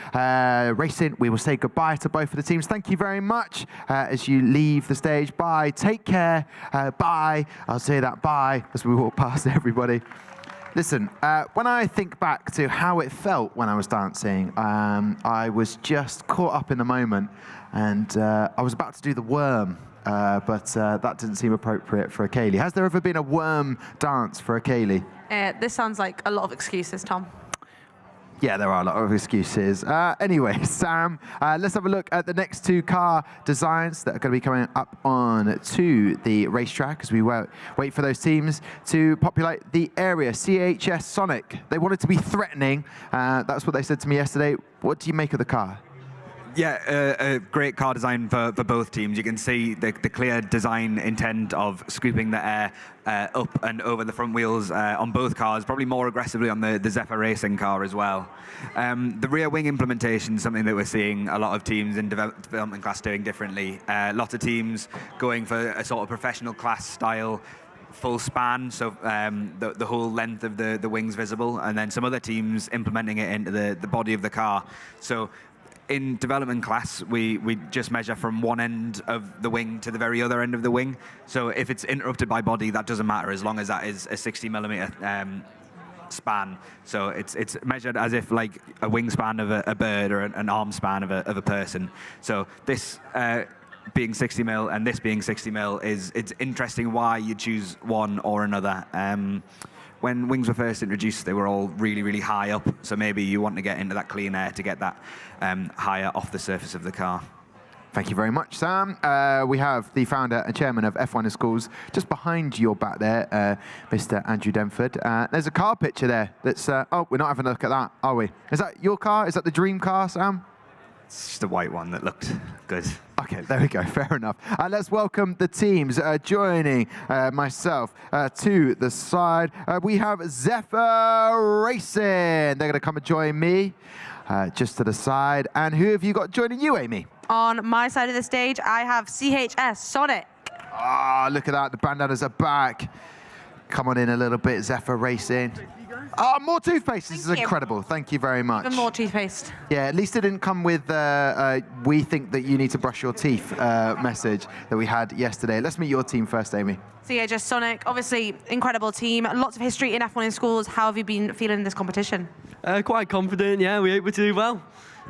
Racing, we will say goodbye to both of the teams. Thank you very much as you leave the stage. Bye. Take care. Bye. I'll say that bye as we walk past everybody. Listen, when I think back to how it felt when I was dancing, I was just caught up in the moment, and I was about to do the worm. But that didn't seem appropriate for a Kaylee. Has there ever been a worm dance for a Kaylee? This sounds like a lot of excuses, Tom. Yeah, there are a lot of excuses. Anyway, Sam, let's have a look at the next 2 car designs that are going to be coming up on to the racetrack as we wait for those teams to populate the area. CHS Sonic, they wanted to be threatening. That's what they said to me yesterday. What do you make of the car? Yeah, a great car design for both teams. You can see the clear design intent of scooping the air up and over the front wheels on both cars, probably more aggressively on the Zephyr Racing car as well. The rear wing implementation is something that we're seeing a lot of teams in development class doing differently. Lots of teams going for a sort of professional class style full span, so the whole length of the wings visible, and then some other teams implementing it into the body of the car. So in development class, we just measure from one end of the wing to the very other end of the wing. So if it's interrupted by body, that doesn't matter as long as that is a 60mm span. So it's measured as if like a wingspan of a bird or an arm span of a person. So this being 60mm and this being 60mm it's interesting why you choose one or another. When wings were first introduced, they were all really, really high up. So maybe you want to get into that clean air to get that higher off the surface of the car. Thank you very much, Sam. We have the founder and chairman of F1 in Schools just behind your back there, Mr. Andrew Denford. There's a car picture there that's, oh, we're not having a look at that, are we? Is that your car? Is that the dream car, Sam? It's just a white one that looked good. Okay, there we go. Fair enough. Let's welcome the teams joining myself to the side. We have Zephyr Racing. They're going to come and join me just to the side. And who have you got joining you, Amy? On my side of the stage, I have CHS Sonic. Ah, look at that. The bandanas are back. Come on in a little bit, Zephyr Racing. Oh, more toothpaste. This is incredible. Thank you very much. Even more toothpaste. Yeah, at least it didn't come with we think that you need to brush your teeth message that we had yesterday. Let's meet your team first, Amy. CHS Sonic, obviously incredible team. Lots of history in F1 in Schools. How have you been feeling in this competition? Quite confident, yeah. We were able to do well.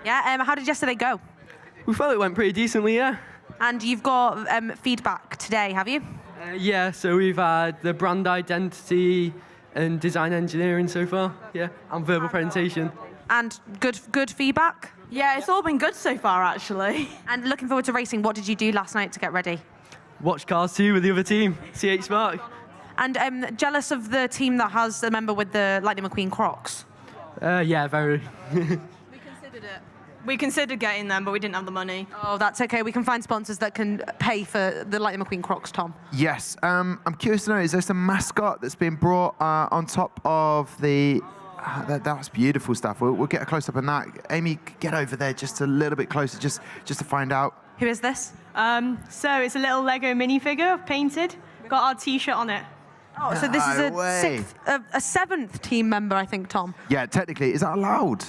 Yeah, how did yesterday go? We felt it went pretty decently, yeah. And you've got feedback today, have you? Yeah, so we've had the brand identity and design engineering so far, yeah, and verbal presentation. And good feedback? Yeah, it's all been good so far, actually. And looking forward to racing, what did you do last night to get ready? Watch Cars 2 with the other team, CH Spark. And jealous of the team that has the member with the Lightning McQueen Crocs? Yeah, very. We considered getting them, but we didn't have the money. Oh, that's okay. We can find sponsors that can pay for the Lightning McQueen Crocs, Tom. Yes. I'm curious to know, is there some mascot that's been brought on top of the... that's beautiful stuff. We'll get a close-up on that. Amy, get over there just a little bit closer, just to find out. Who is this? So it's a little Lego minifigure painted. Got our T-shirt on it. Oh, so this is a seventh team member, I think, Tom. Yeah, technically. Is that allowed?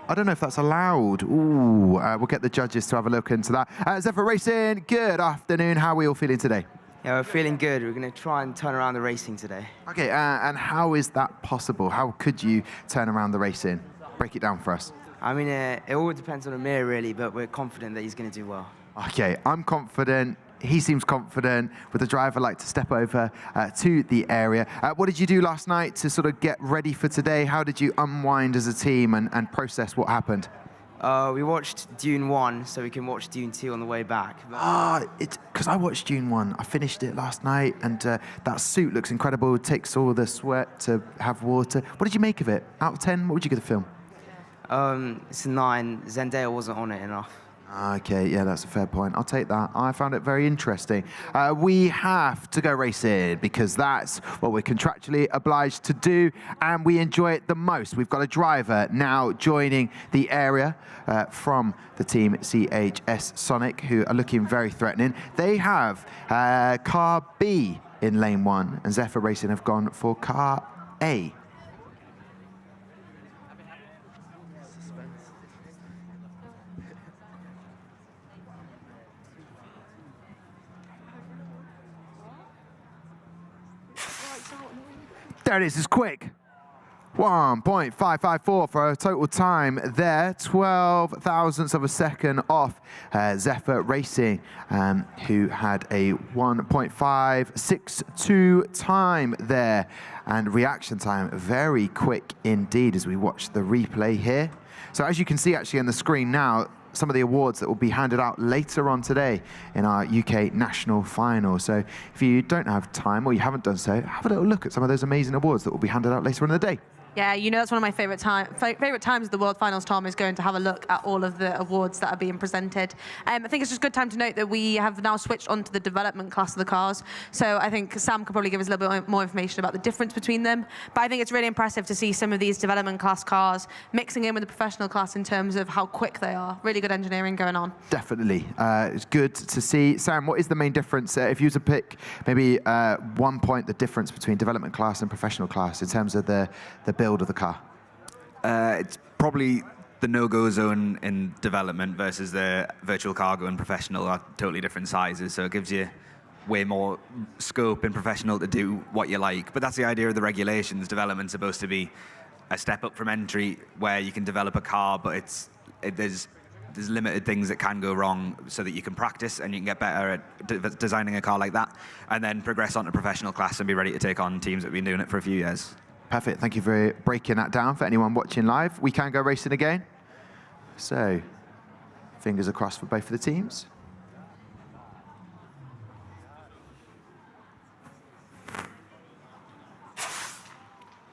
I don't know if that's allowed. Ooh, we'll get the judges to have a look into that. Zephyr Racing, good afternoon. How are we all feeling today? Yeah, we're feeling good. We're going to try and turn around the racing today. Okay, and how is that possible? How could you turn around the racing? Break it down for us. I mean, it all depends on Amir, really, but we're confident that he's going to do well. Okay, I'm confident. He seems confident. Would the driver like to step over to the area? What did you do last night to sort of get ready for today? How did you unwind as a team and process what happened? We watched Dune 1, so we can watch Dune 2 on the way back. It's because I watched Dune 1. I finished it last night, and that suit looks incredible. It takes all the sweat to have water. What did you make of it? Out of 10, what would you give the film? It's a 9. Zendaya wasn't on it enough. Okay, yeah, that's a fair point. I'll take that. I found it very interesting. We have to go racing because that's what we're contractually obliged to do, and we enjoy it the most. We've got a driver now joining the area from the team CHS Sonic, who are looking very threatening. They have car B in lane 1, and Zephyr Racing have gone for car A. There it is, it's quick. 1.554 for a total time there, 12 thousandths of a second off Zephyr Racing, who had a 1.562 time there. And reaction time, very quick indeed as we watch the replay here. So as you can see actually on the screen now, some of the awards that will be handed out later on today in our UK national final. So if you don't have time or you haven't done so, have a little look at some of those amazing awards that will be handed out later on in the day. Yeah, you know that's one of my favorite times of the World Finals, Tom, is going to have a look at all of the awards that are being presented. I think it's just a good time to note that we have now switched on to the development class of the cars. So I think Sam could probably give us a little bit more information about the difference between them. But I think it's really impressive to see some of these development class cars mixing in with the professional class in terms of how quick they are. Really good engineering going on. Definitely. It's good to see. Sam, what is the main difference, if you were to pick maybe 1 point, the difference between development class and professional class in terms of the build of the car? It's probably the no-go zone in development versus the virtual cargo and professional are totally different sizes, so it gives you way more scope in professional to do what you like. But that's the idea of the regulations. Development's supposed to be a step up from entry where you can develop a car, but there's limited things that can go wrong so that you can practice and you can get better at designing a car like that, and then progress on to professional class and be ready to take on teams that have been doing it for a few years. Perfect. Thank you for breaking that down for anyone watching live. We can go racing again. So, fingers crossed for both of the teams.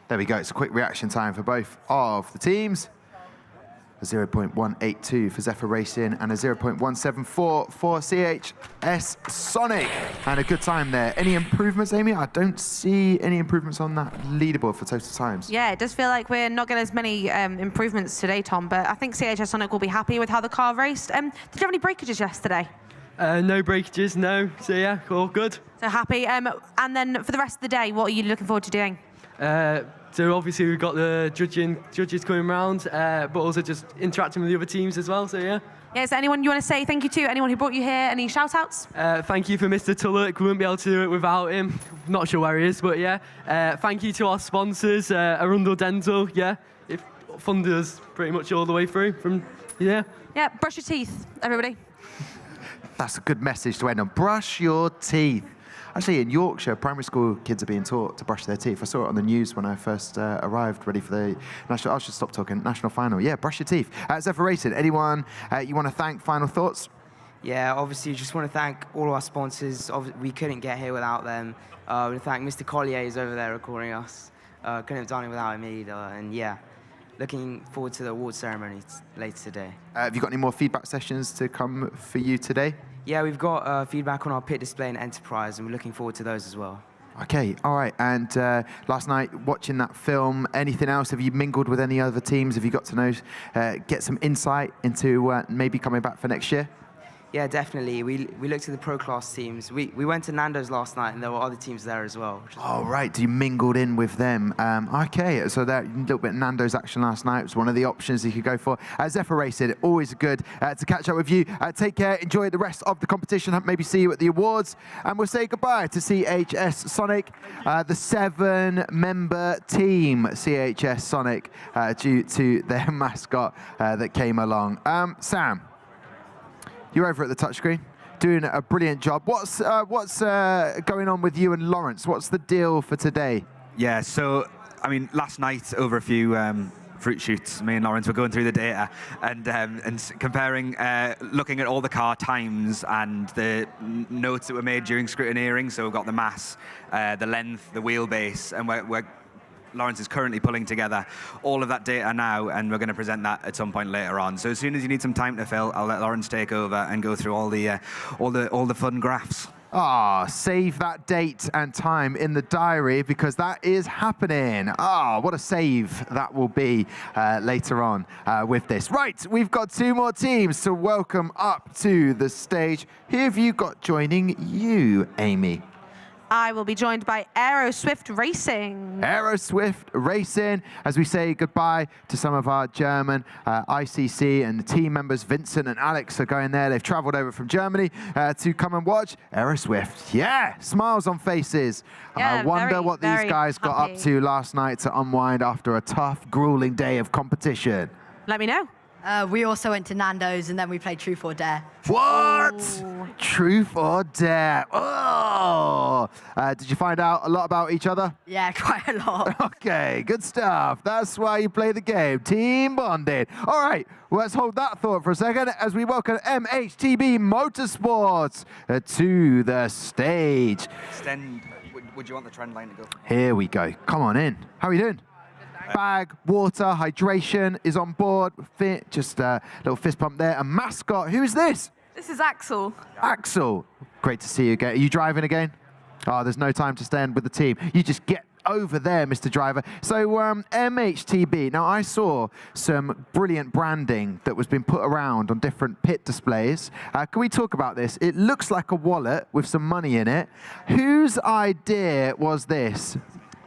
There we go. It's a quick reaction time for both of the teams. A 0.182 for Zephyr Racing and a 0.174 for CHS Sonic. And a good time there. Any improvements, Amy? I don't see any improvements on that leaderboard for total times. Yeah, it does feel like we're not getting as many improvements today, Tom, but I think CHS Sonic will be happy with how the car raced. Did you have any breakages yesterday? No breakages, no. So yeah, all good. So happy. And then for the rest of the day, what are you looking forward to doing? So obviously we've got the judges coming around, but also just interacting with the other teams as well, so yeah. Yeah, is there anyone you want to say thank you to? Anyone who brought you here? Any shout-outs? Thank you for Mr. Tullock. We wouldn't be able to do it without him. Not sure where he is, but yeah. Thank you to our sponsors, Arundel Dental, yeah. It funded us pretty much all the way through from, yeah. Yeah, brush your teeth, everybody. That's a good message to end on. Brush your teeth. Actually, in Yorkshire, primary school kids are being taught to brush their teeth. I saw it on the news when I first arrived, ready for the national. I should stop talking. National final. Yeah, brush your teeth. Zephyr Racing, anyone you want to thank? Final thoughts? Yeah, obviously, just want to thank all our sponsors. We couldn't get here without them. We want to thank Mr. Collier, who's over there recording us. Couldn't have done it without him either. And yeah, looking forward to the award ceremony later today. Have you got any more feedback sessions to come for you today? Yeah, we've got feedback on our pit display and Enterprise, and we're looking forward to those as well. Okay, all right. And last night, watching that film, anything else? Have you mingled with any other teams? Have you got to know, get some insight into maybe coming back for next year? Yeah, definitely. We looked at the pro class teams. We went to Nando's last night, and there were other teams there as well. Oh, right. You mingled in with them. Okay, so that little bit of Nando's action last night was one of the options you could go for. Zephyr Racing, always good to catch up with you. Take care. Enjoy the rest of the competition. Maybe see you at the awards. And we'll say goodbye to CHS Sonic, the 7-member team CHS Sonic, due to their mascot that came along. Sam, you're over at the touchscreen, doing a brilliant job. What's going on with you and Lawrence? What's the deal for today? Yeah, so, I mean, last night over a few fruit shoots, me and Lawrence were going through the data and comparing, looking at all the car times and the notes that were made during scrutineering. So we've got the mass, the length, the wheelbase, and Lawrence is currently pulling together all of that data now, and we're going to present that at some point later on. So as soon as you need some time to fill, I'll let Lawrence take over and go through all the fun graphs. Save that date and time in the diary because that is happening. What a save that will be later on with this. Right, we've got 2 more teams to welcome up to the stage. Who have you got joining you, Amy? I will be joined by Aero Swift Racing. Harrow Swift Racing, as we say goodbye to some of our German ICC and the team members. Vincent and Alex are going there. They've traveled over from Germany to come and watch Harrow Swift. Yeah, smiles on faces. Yeah, I wonder what these guys got up to last night to unwind after a tough, grueling day of competition. Let me know. We also went to Nando's and then we played Truth or Dare. What? Truth or Dare? Oh! Did you find out a lot about each other? Yeah, quite a lot. Okay, good stuff. That's why you play the game. Team bonding. All right, let's hold that thought for a second as we welcome MHTB Motorsport to the stage. Extend. Would you want the trend line to go? Here we go. Come on in. How are you doing? Bag, water, hydration is on board. Fit, just a little fist pump there. A mascot. Who is this? This is Axel. Axel. Great to see you again. Are you driving again? Oh, there's no time to stand with the team. You just get over there, Mr. Driver. So MHTB. Now, I saw some brilliant branding that was being put around on different pit displays. Can we talk about this? It looks like a wallet with some money in it. Whose idea was this?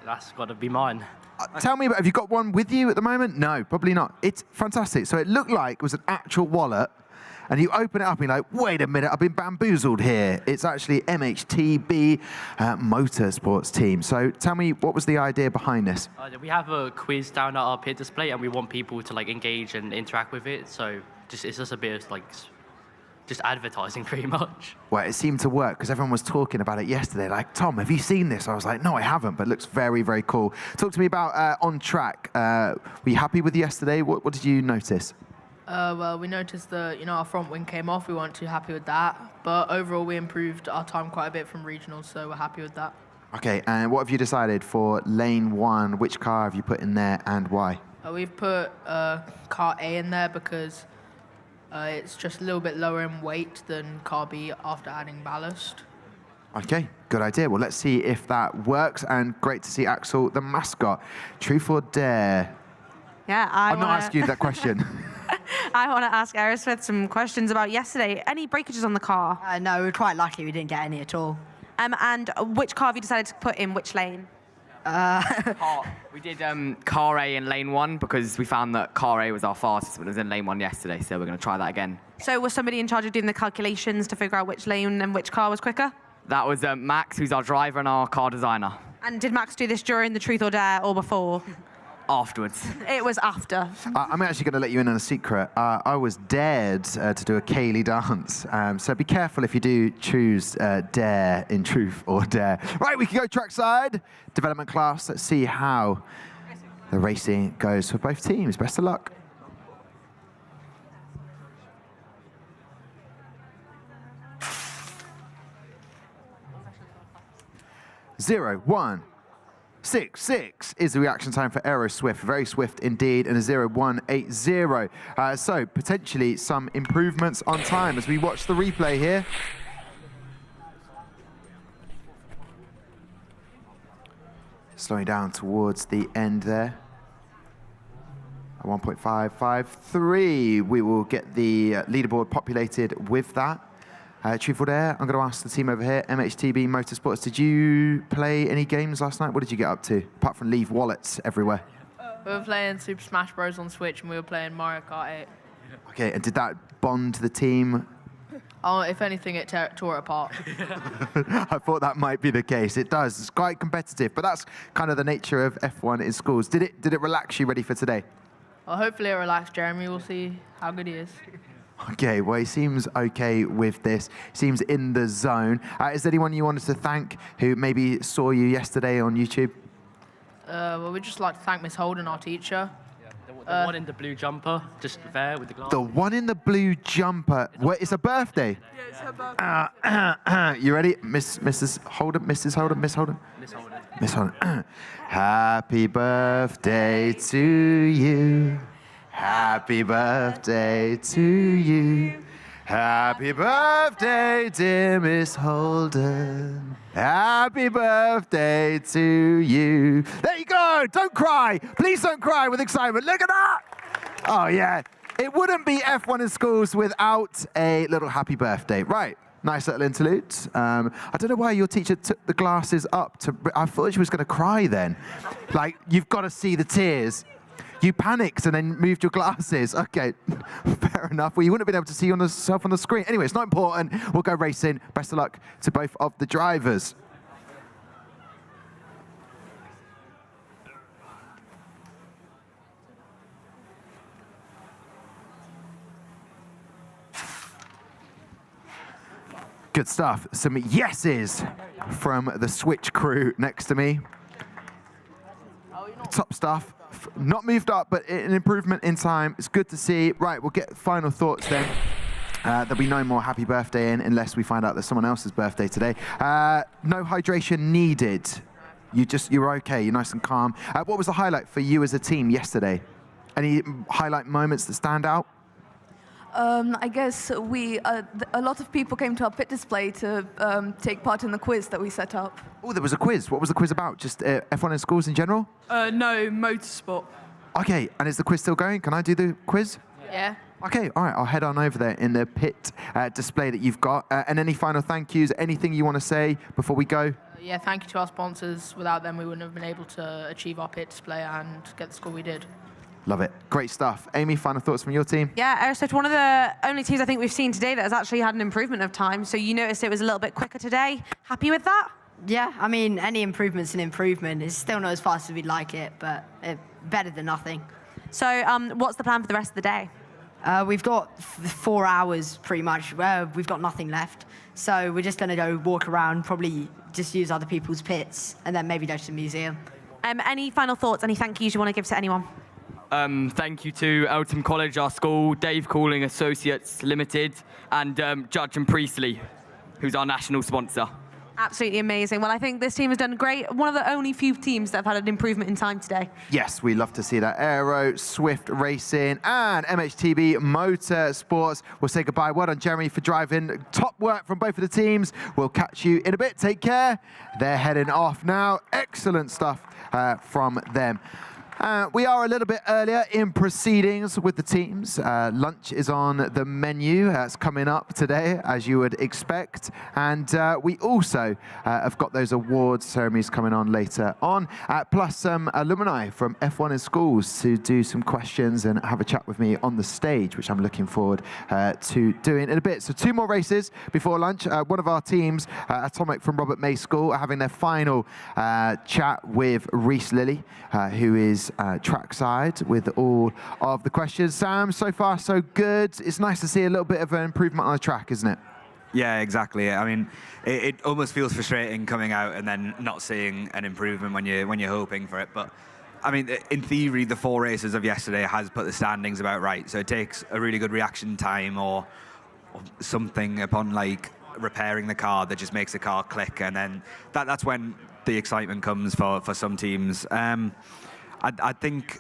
That's got to be mine. Tell me, have you got one with you at the moment? No, probably not. It's fantastic. So it looked like it was an actual wallet, and you open it up and you're like, wait a minute, I've been bamboozled here. It's actually MHTB Motorsports team. So tell me, what was the idea behind this? We have a quiz down at our pit display, and we want people to like engage and interact with it. So it's just a bit of like just advertising pretty much. Well, it seemed to work because everyone was talking about it yesterday. Like, Tom, have you seen this? I was like, no, I haven't, but it looks very, very cool. Talk to me about on track. Were you happy with yesterday? What did you notice? Well, we noticed that our front wing came off. We weren't too happy with that, but overall we improved our time quite a bit from regionals, so we're happy with that. Okay, and what have you decided for lane 1? Which car have you put in there and why? We've put car A in there because it's just a little bit lower in weight than car B after adding ballast. Okay, good idea. Well, let's see if that works. And great to see Axel, the mascot. Truth or Dare? Yeah, I'm not asking you that question. I want to ask Aerosmith some questions about yesterday. Any breakages on the car? No, we're quite lucky we didn't get any at all. And which car have you decided to put in which lane? We did car A in lane 1 because we found that car A was our fastest when it was in lane 1 yesterday, so we're going to try that again. So was somebody in charge of doing the calculations to figure out which lane and which car was quicker? That was Max, who's our driver and our car designer. And did Max do this during the Truth or Dare or before? Afterwards. It was after. I'm actually going to let you in on a secret. I was dared to do a Kaylee dance. So be careful if you do choose Dare in Truth or Dare. Right, we can go trackside. Development class. Let's see how the racing goes for both teams. Best of luck. Zero, 1, 6, 6 is the reaction time for Aero Swift. Very swift indeed, and a 0-1-8-0. So potentially some improvements on time as we watch the replay here. Slowing down towards the end there. 1.553. We will get the leaderboard populated with that. Truth or Dare, I'm going to ask the team over here, MHTB Motorsports, did you play any games last night? What did you get up to, apart from leave wallets everywhere? We were playing Super Smash Bros. On Switch, and we were playing Mario Kart 8. Okay, and did that bond the team? Oh, if anything, it tore it apart. I thought that might be the case. It does. It's quite competitive, but that's kind of the nature of F1 in schools. Did it relax you ready for today? Well, hopefully it relaxed Jeremy. We'll see how good he is. Okay, well, he seems okay with this. Seems in the zone. Is there anyone you wanted to thank who maybe saw you yesterday on YouTube? Well, we'd just like to thank Miss Holden, our teacher. The one in the blue jumper, just there with the glass. The one in the blue jumper. What, it's a birthday? Yeah, it's her birthday. You ready? Mrs. Holden, Mrs. Holden, Miss Holden? Miss Holden. Miss Holden. Happy birthday to you. Happy birthday to you. Happy birthday, dear Miss Holden. Happy birthday to you. There you go. Don't cry. Please don't cry with excitement. Look at that. Oh, yeah. It wouldn't be F1 in schools without a little happy birthday. Right. Nice little interlude. I don't know why your teacher took the glasses up. I thought she was going to cry then. Like, you've got to see the tears. You panicked and then moved your glasses. Okay, fair enough. Well, you wouldn't have been able to see yourself on the screen. Anyway, it's not important. We'll go racing. Best of luck to both of the drivers. Good stuff. Some yeses from the Switch crew next to me. Top stuff. Not moved up, but an improvement in time. It's good to see. Right, we'll get final thoughts then. There'll be no more happy birthday in unless we find out that someone else's birthday today. No hydration needed. You were okay. You're nice and calm. What was the highlight for you as a team yesterday? Any highlight moments that stand out? I guess a lot of people came to our pit display to take part in the quiz that we set up. Oh, there was a quiz. What was the quiz about? Just F1 in schools in general? No, motorsport. Okay, and is the quiz still going? Can I do the quiz? Yeah. Okay, all right, I'll head on over there in the pit display that you've got. And any final thank yous, anything you want to say before we go? Yeah, thank you to our sponsors. Without them, we wouldn't have been able to achieve our pit display and get the score we did. Love it. Great stuff. Amy, final thoughts from your team? Yeah, Aerosmith, one of the only teams I think we've seen today that has actually had an improvement of time. So you noticed it was a little bit quicker today. Happy with that? Yeah, I mean, any improvement's an improvement. It's still not as fast as we'd like it, but better than nothing. So what's the plan for the rest of the day? We've got 4 hours, pretty much. We've got nothing left. So we're just going to go walk around, probably just use other people's pits, and then maybe go to the museum. Any final thoughts, any thank yous you want to give to anyone? Thank you to Eltham College, our school, Dave Calling Associates Limited, and Judge and Priestley, who's our national sponsor. Absolutely amazing. Well, I think this team has done great. One of the only few teams that have had an improvement in time today. Yes, we love to see that. Aero, Swift Racing, and MHTB Motorsports. We'll say goodbye. Well done, Jeremy, for driving. Top work from both of the teams. We'll catch you in a bit. Take care. They're heading off now. Excellent stuff from them. We are a little bit earlier in proceedings with the teams. Lunch is on the menu. It's coming up today, as you would expect. And we also have got those awards ceremonies coming on later on, plus some alumni from F1 in schools to do some questions and have a chat with me on the stage, which I'm looking forward to doing in a bit. So 2 more races before lunch. One of our teams, Atomic from Robert May School, are having their final chat with Reese Lilly, who is trackside with all of the questions. Sam, so far so good. It's nice to see a little bit of an improvement on the track, isn't it? Yeah, exactly. I mean, it almost feels frustrating coming out and then not seeing an improvement when you're hoping for it. But I mean, in theory, the 4 races of yesterday has put the standings about right. So it takes a really good reaction time or something upon like repairing the car that just makes the car click, and then that's when the excitement comes for some teams. I think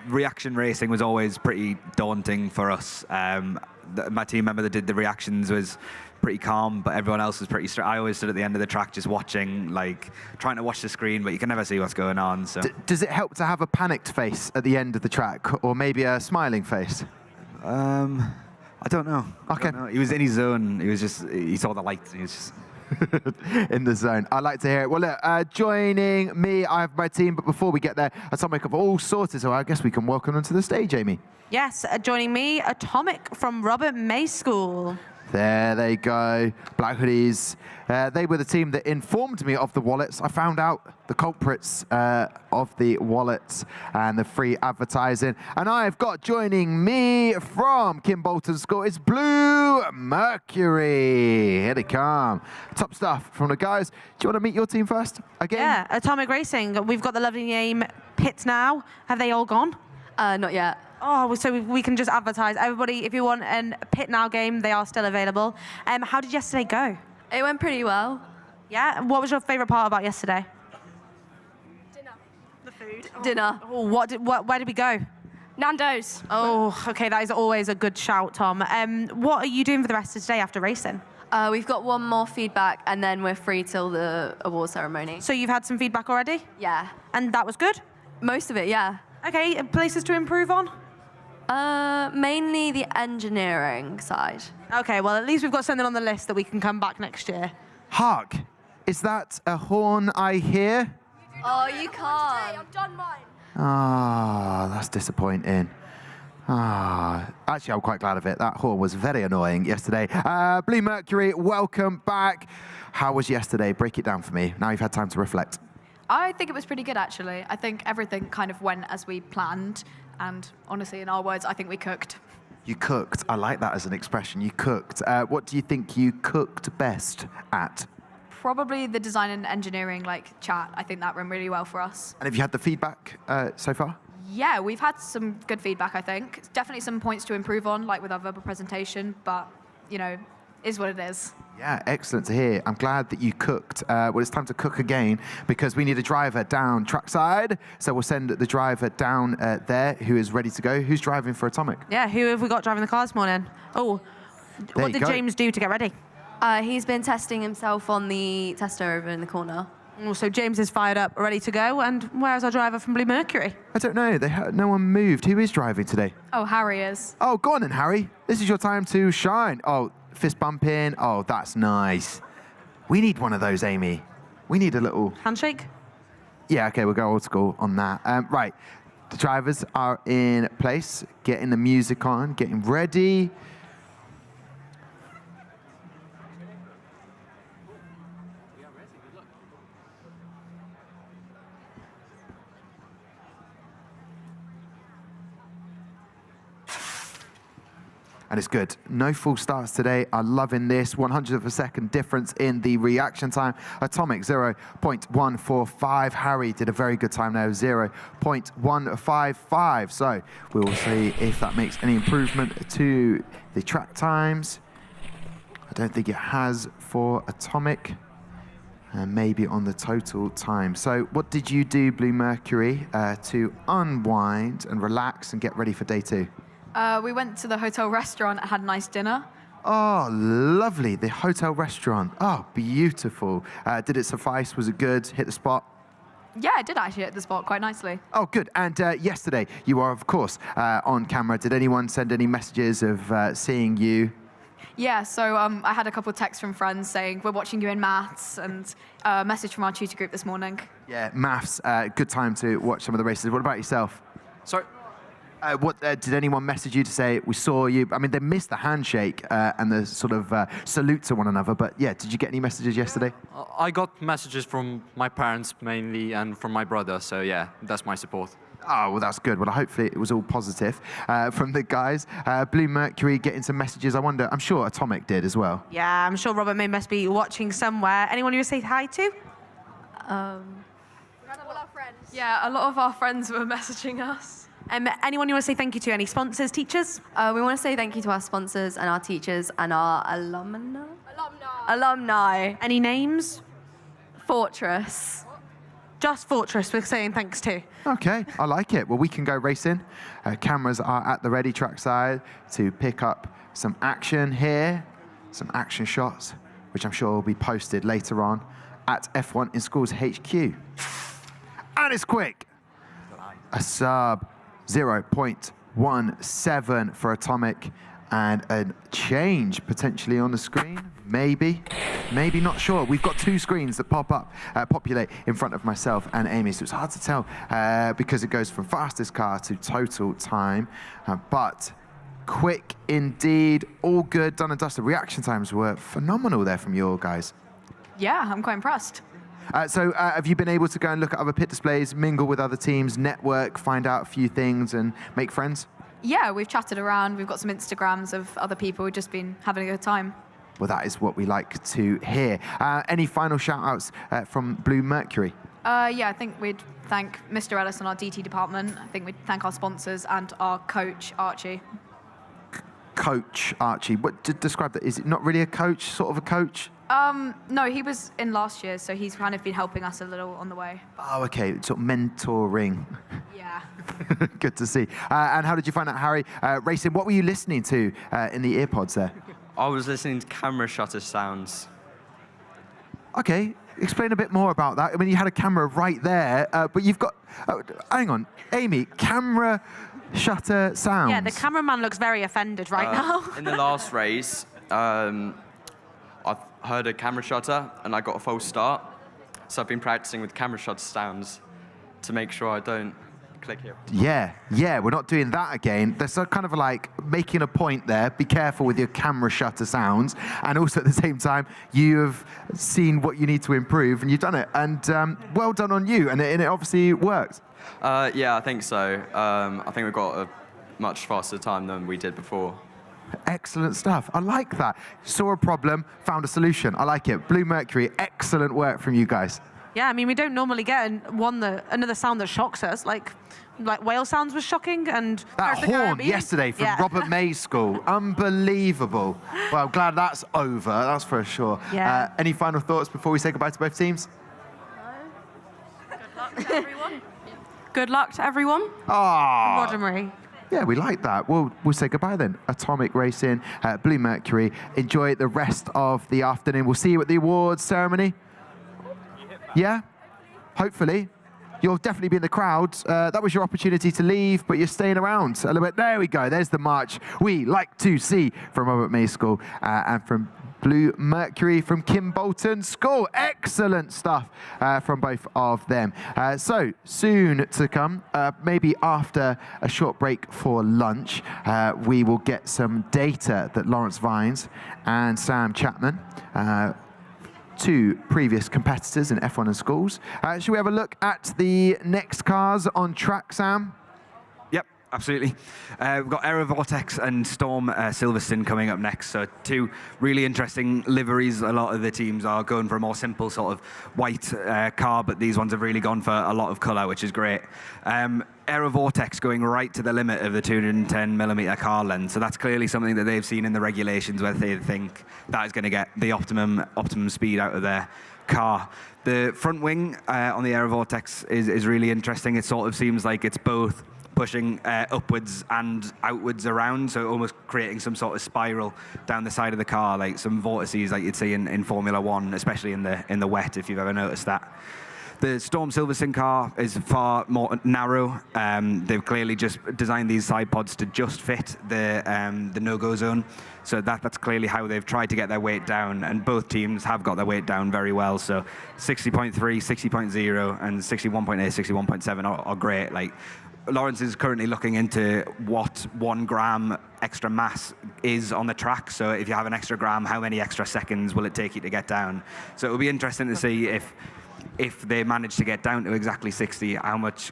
reaction racing was always pretty daunting for us. My team member that did the reactions was pretty calm, but everyone else was pretty straight. I always stood at the end of the track just watching, like trying to watch the screen, but you can never see what's going on. So does it help to have a panicked face at the end of the track, or maybe a smiling face? I don't know. Okay. He was in his zone. He saw the lights. He was just in the zone. I like to hear it. Well, look, joining me, I have my team, but before we get there, Atomic of all sorted, so I guess we can welcome them to the stage, Amy. Yes, joining me, Atomic from Robert May School. There they go, Black Hoodies. They were the team that informed me of the wallets. I found out the culprits of the wallets and the free advertising. And I've got joining me from Kim Bolton School, it's Blue Mercury. Here they come. Top stuff from the guys. Do you want to meet your team first? Again? Yeah, Atomic Racing. We've got the lovely name Pit Now. Have they all gone? Not yet. Oh, so we can just advertise. Everybody, if you want a Pit Now game, they are still available. How did yesterday go? It went pretty well. Yeah? What was your favourite part about yesterday? The food. Dinner. Oh, where did we go? Nando's. Oh, okay, that is always a good shout, Tom. What are you doing for the rest of today after racing? We've got one more feedback, and then we're free till the award ceremony. So you've had some feedback already? Yeah. And that was good? Most of it, yeah. Okay, places to improve on? Mainly the engineering side. Okay, well, at least we've got something on the list that we can come back next year. Hark, is that a horn I hear? Oh, you can't. I've done mine. Ah, that's disappointing. Actually, I'm quite glad of it. That horn was very annoying yesterday. Blue Mercury, welcome back. How was yesterday? Break it down for me. Now you've had time to reflect. I think it was pretty good, actually. I think everything kind of went as we planned. And honestly, in our words, I think we cooked. You cooked. I like that as an expression. You cooked. What do you think you cooked best at? Probably the design and engineering chat. I think that went really well for us. And have you had the feedback so far? Yeah, we've had some good feedback, I think. Definitely some points to improve on, like with our verbal presentation, but, is what it is. Yeah, excellent to hear. I'm glad that you cooked. Well, it's time to cook again because we need a driver down trackside. So we'll send the driver down there who is ready to go. Who's driving for Atomic? Yeah, who have we got driving the car this morning? Oh, what did James do to get ready? He's been testing himself on the tester over in the corner. So James is fired up, ready to go. And where's our driver from Blue Mercury? I don't know. No one moved. Who is driving today? Oh, Harry is. Oh, go on then, Harry. This is your time to shine. Oh, fist bump in. Oh, that's nice. We need one of those, Amy. We need a little... handshake? Yeah, okay, we'll go old school on that. Right, the drivers are in place, getting the music on, getting ready. And it's good. No false starts today. I'm loving this. 100th of a second difference in the reaction time. Atomic, 0.145. Harry did a very good time there, 0.155. So we will see if that makes any improvement to the track times. I don't think it has for Atomic. And maybe on the total time. So what did you do, Blue Mercury, to unwind and relax and get ready for day 2? We went to the hotel restaurant and had a nice dinner. Oh, lovely. The hotel restaurant. Oh, beautiful. Did it suffice? Was it good? Hit the spot? Yeah, I did actually hit the spot quite nicely. Oh, good. And yesterday, you were, of course, on camera. Did anyone send any messages of seeing you? Yeah, so I had a couple of texts from friends saying, we're watching you in maths, and a message from our tutor group this morning. Yeah, maths. Good time to watch some of the races. What about yourself? Sorry? Did anyone message you to say, we saw you? I mean, they missed the handshake and the sort of salute to one another, but yeah, did you get any messages yesterday? I got messages from my parents mainly and from my brother, so yeah, that's my support. Oh, well, that's good. Well, hopefully it was all positive from the guys. Blue Mercury getting some messages. I wonder, I'm sure Atomic did as well. Yeah, I'm sure Robert May must be watching somewhere. Anyone you would say hi to? All our friends. Yeah, a lot of our friends were messaging us. Anyone you want to say thank you to? Any sponsors, teachers? We want to say thank you to our sponsors and our teachers and our alumni. Any names? Fortress. Just Fortress we're saying thanks to. Okay, I like it. Well, we can go racing. Cameras are at the ready trackside to pick up some action here, some action shots, which I'm sure will be posted later on at F1 in Schools HQ. And it's quick. A sub 0.17 for Atomic and a change potentially on the screen. Maybe, not sure. We've got 2 screens that populate in front of myself and Amy, so it's hard to tell because it goes from fastest car to total time. But quick indeed, all good, done and dusted. Reaction times were phenomenal there from your guys. Yeah, I'm quite impressed. So have you been able to go and look at other pit displays, mingle with other teams, network, find out a few things and make friends? Yeah, we've chatted around. We've got some Instagrams of other people who've just been having a good time. Well, that is what we like to hear. Any final shout-outs from Blue Mercury? Yeah, I think we'd thank Mr. Ellis and our DT department. I think we'd thank our sponsors and our coach, Archie. Coach Archie. What describe that? Is it not really a coach, sort of a coach? No, he was in last year, so he's kind of been helping us a little on the way. Oh, okay, sort of mentoring. Yeah. Good to see. And how did you find out, Harry, racing? What were you listening to in the earpods there? I was listening to camera shutter sounds. Okay, explain a bit more about that. I mean, you had a camera right there, but you've got... hang on, Amy, camera shutter sounds? Yeah, the cameraman looks very offended right now. In the last race, I heard a camera shutter and I got a false start. So I've been practicing with camera shutter sounds to make sure I don't click here. Yeah, we're not doing that again. There's a kind of like making a point there. Be careful with your camera shutter sounds. And also at the same time, you have seen what you need to improve and you've done it. And well done on you. And it obviously worked. Yeah, I think so. I think we've got a much faster time than we did before. Excellent stuff. I like that. Saw a problem, found a solution. I like it. Blue Mercury, excellent work from you guys. Yeah, I mean, we don't normally get another sound that shocks us. Like whale sounds was shocking, and that horn yesterday from Robert May's school, unbelievable. Well, glad that's over. That's for sure. Yeah. Any final thoughts before we say goodbye to both teams? Good luck to everyone. Ah. Roger Marie. Yeah, we like that. We'll say goodbye then. Atomic Racing, Blue Mercury. Enjoy the rest of the afternoon. We'll see you at the awards ceremony. Yeah, hopefully. You'll definitely be in the crowd. That was your opportunity to leave, but you're staying around a little bit. There we go. There's the march we like to see from Robert May School and from Blue Mercury from Kim Bolton School. Excellent stuff from both of them. So soon to come, maybe after a short break for lunch, we will get some data that Lawrence Vines and Sam Chapman, two previous competitors in F1 and schools. Should we have a look at the next cars on track, Sam? Yep, absolutely. We've got Aero Vertex and Storm Silverstone coming up next. So two really interesting liveries. A lot of the teams are going for a more simple sort of white car, but these ones have really gone for a lot of colour, which is great. Aero Vortex going right to the limit of the 210mm car length. So that's clearly something that they've seen in the regulations where they think that is going to get the optimum speed out of their car. The front wing on the Aero Vortex is really interesting. It sort of seems like it's both pushing upwards and outwards around, so almost creating some sort of spiral down the side of the car, like some vortices like you'd see in Formula One, especially in the wet, if you've ever noticed that. The Storm Silverstone car is far more narrow. They've clearly just designed these side pods to just fit the no-go zone. So that's clearly how they've tried to get their weight down, and both teams have got their weight down very well. So 60.3, 60.0, and 61.8, 61.7 are great. Like, Lawrence is currently looking into what 1 gram extra mass is on the track. So if you have an extra gram, how many extra seconds will it take you to get down? So it will be interesting to see if they manage to get down to exactly 60, how much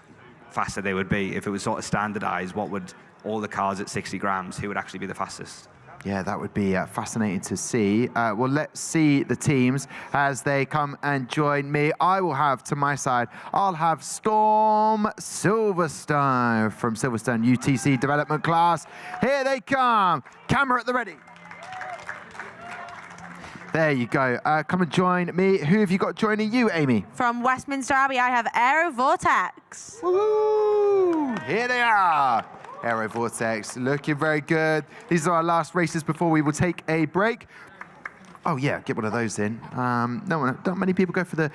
faster they would be. If it was sort of standardized, what would all the cars at 60 grams, who would actually be the fastest? Yeah, that would be fascinating to see. Well, let's see the teams as they come and join me. I will have, to my side, I'll have Storm Silverstone from Silverstone UTC development class. Here they come. Camera at the ready. There you go. Come and join me. Who have you got joining you, Amy? From Westminster Abbey, I have Aero Vortex. Woo! Here they are. Aero Vortex, looking very good. These are our last races before we will take a break. Oh yeah, get one of those in. Not many people go for the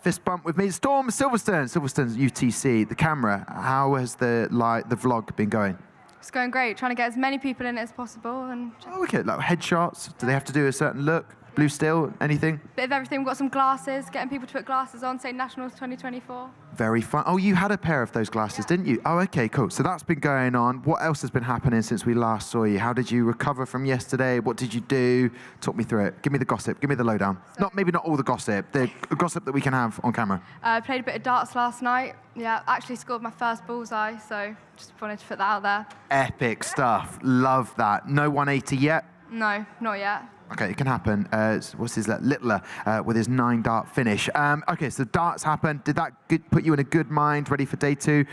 fist bump with me. Storm Silverstone, Silverstone's UTC, the camera. How has the vlog been going? It's going great, trying to get as many people in it as possible. And oh, okay, like headshots. Do they have to do a certain look? Blue steel, anything? Bit of everything. We've got some glasses, getting people to put glasses on, say Nationals 2024. Very fun. Oh, you had a pair of those glasses, didn't you? Oh, okay, cool. So that's been going on. What else has been happening since we last saw you? How did you recover from yesterday? What did you do? Talk me through it. Give me the gossip. Give me the lowdown. Maybe not all the gossip. The gossip that we can have on camera. Played a bit of darts last night. Yeah, actually scored my first bullseye, so just wanted to put that out there. Epic stuff. Love that. No 180 yet? No, not yet. Okay, it can happen. What's his Littler with his 9-dart finish. Okay, so darts happened. Did that put you in a good mind, ready for day 2?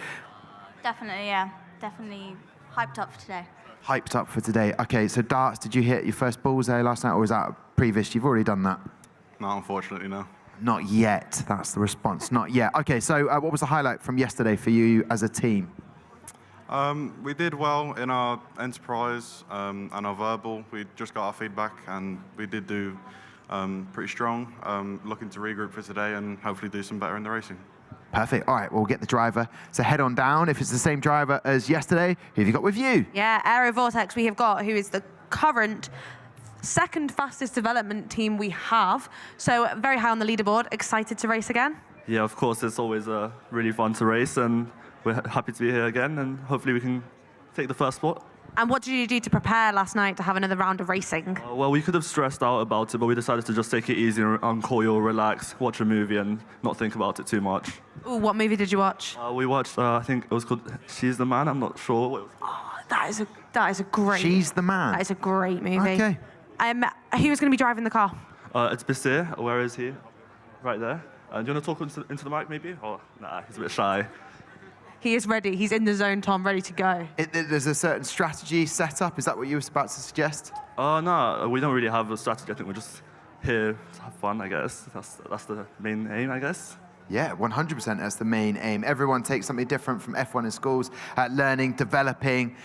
Definitely, yeah. Definitely hyped up for today. Hyped up for today. Okay, so darts, did you hit your first bullseye last night, or was that previous? You've already done that? No, unfortunately, no. Not yet. That's the response. Not yet. Okay, so what was the highlight from yesterday for you as a team? We did well in our enterprise and our verbal. We just got our feedback, and we did do pretty strong. Looking to regroup for today and hopefully do some better in the racing. Perfect. All right, we'll get the driver. So head on down. If it's the same driver as yesterday, who have you got with you? Yeah, Aero Vortex we have got, who is the current second fastest development team we have. So very high on the leaderboard. Excited to race again? Yeah, of course. It's always really fun to race, and we're happy to be here again, and hopefully we can take the first spot. And what did you do to prepare last night to have another round of racing? Well, we could have stressed out about it, but we decided to just take it easy and uncoil, relax, watch a movie, and not think about it too much. Ooh, what movie did you watch? We watched, I think it was called She's the Man. I'm not sure what it was. Oh, that is a great... She's the Man? That is a great movie. Okay. Who was going to be driving the car? It's Basir. Where is he? Right there. Do you want to talk into the mic, maybe? Oh, nah, he's a bit shy. He is ready. He's in the zone, Tom, ready to go. There's a certain strategy set up. Is that what you were about to suggest? No, we don't really have a strategy. I think we're just here to have fun, I guess. That's the main aim, I guess. Yeah, 100% that's the main aim. Everyone takes something different from F1 in schools, learning, developing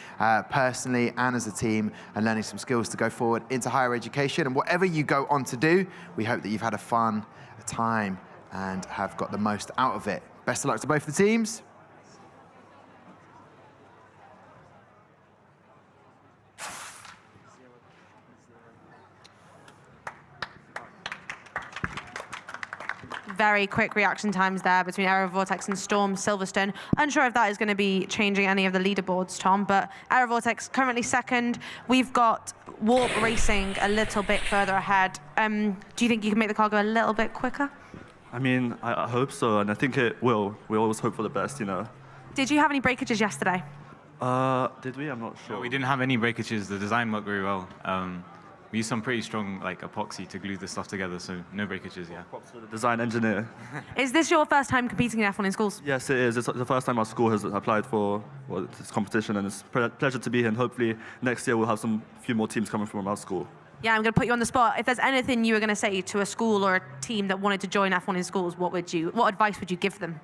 personally and as a team, and learning some skills to go forward into higher education. And whatever you go on to do, we hope that you've had a fun time and have got the most out of it. Best of luck to both the teams. Very quick reaction times there between Aero Vortex and Storm Silverstone. Unsure if that is going to be changing any of the leaderboards, Tom, but Aero Vortex currently second. We've got Warp Racing a little bit further ahead. Do you think you can make the car go a little bit quicker? I mean, I hope so, and I think it will. We always hope for the best, you know. Did you have any breakages yesterday? Did we? I'm not sure. No, we didn't have any breakages. The design worked very well. We used some pretty strong epoxy to glue the stuff together, so no breakages, yeah. Props to the design engineer. Is this your first time competing in F1 in schools? Yes, it is. It's the first time our school has applied for this competition, and it's a pleasure to be here, and hopefully next year we'll have few more teams coming from our school. Yeah, I'm going to put you on the spot. If there's anything you were going to say to a school or a team that wanted to join F1 in schools, what advice would you give them?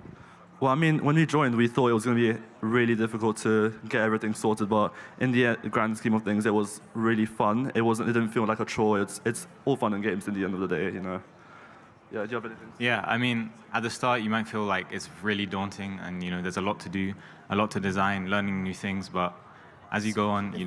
Well, I mean, when we joined, we thought it was going to be really difficult to get everything sorted, but in the grand scheme of things, it was really fun. It didn't feel like a chore. It's all fun and games in the end of the day, you know. Yeah, do you have anything? Yeah, I mean, at the start, you might feel like it's really daunting, and there's a lot to do, a lot to design, learning new things, but as you go on, you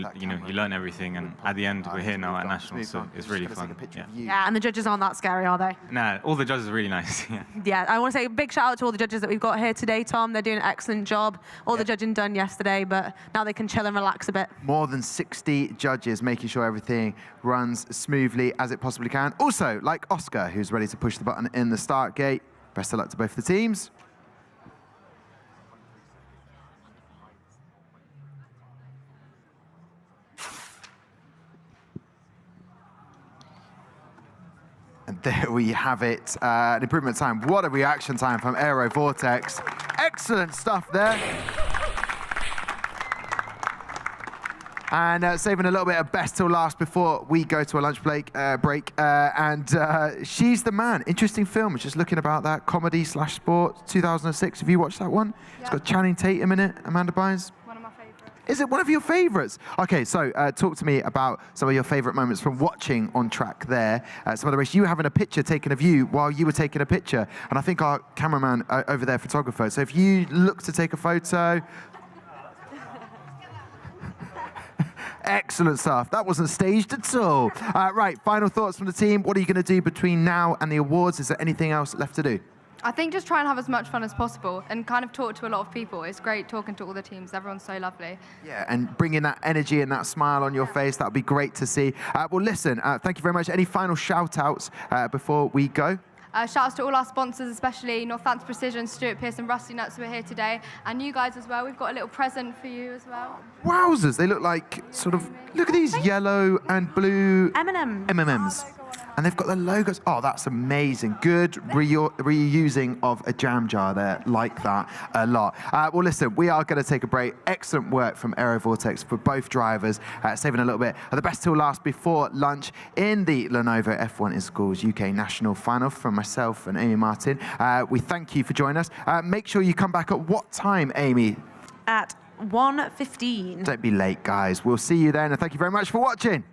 learn everything, and at the end, we're here now at Nationals, so it's really fun. Yeah, and the judges aren't that scary, are they? Nah, all the judges are really nice. Yeah. Yeah, I want to say a big shout out to all the judges that we've got here today, Tom. They're doing an excellent job. All the judging done yesterday, but now they can chill and relax a bit. More than 60 judges making sure everything runs as smoothly as it possibly can. Also, like Oscar, who's ready to push the button in the start gate. Best of luck to both the teams. And there we have it, an improvement time. What a reaction time from Aero Vortex. Excellent stuff there. And saving a little bit of best till last before we go to a lunch break. She's the Man. Interesting film. Just looking about that. Comedy/sport, 2006. Have you watched that one? Yeah. It's got Channing Tatum in it, Amanda Bynes. Is it one of your favorites? Okay, so talk to me about some of your favorite moments from watching on track there. Some of the race, you were having a picture taken of you while you were taking a picture. And I think our cameraman over there, photographer. So if you look to take a photo. Excellent stuff. That wasn't staged at all. Right, final thoughts from the team. What are you going to do between now and the awards? Is there anything else left to do? I think just try and have as much fun as possible and kind of talk to a lot of people. It's great talking to all the teams. Everyone's so lovely. Yeah, and bringing that energy and that smile on your face, that would be great to see. Well, listen, thank you very much. Any final shout-outs before we go? Shout outs to all our sponsors, especially Northampton Precision, Stuart Pearce and Rusty Nuts who are here today. And you guys as well. We've got a little present for you as well. Wowzers, they look like look at these yellow and blue M&Ms. And they've got the logos. Oh, that's amazing. Good reusing of a jam jar there. Like that a lot. Well, listen, we are going to take a break. Excellent work from Aero Vortex for both drivers, saving a little bit of the best till last before lunch in the Lenovo F1 in Schools UK National Final from myself and Amy Martin. We thank you for joining us. Make sure you come back at what time, Amy? At 1:15. Don't be late, guys. We'll see you then, and thank you very much for watching.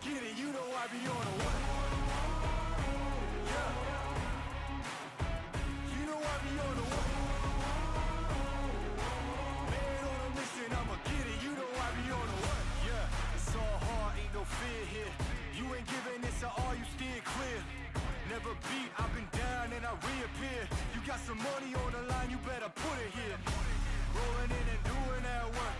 get it, you know I be on the way. Yeah. You know I be on the way. Man on a mission, I'ma get it, you know I be on the way. Yeah, it's all hard, ain't no fear here. You ain't giving this at all, you steer clear. Never beat, I've been down and I reappear. You got some money on the line, you better put it here. Rolling in and doing that work.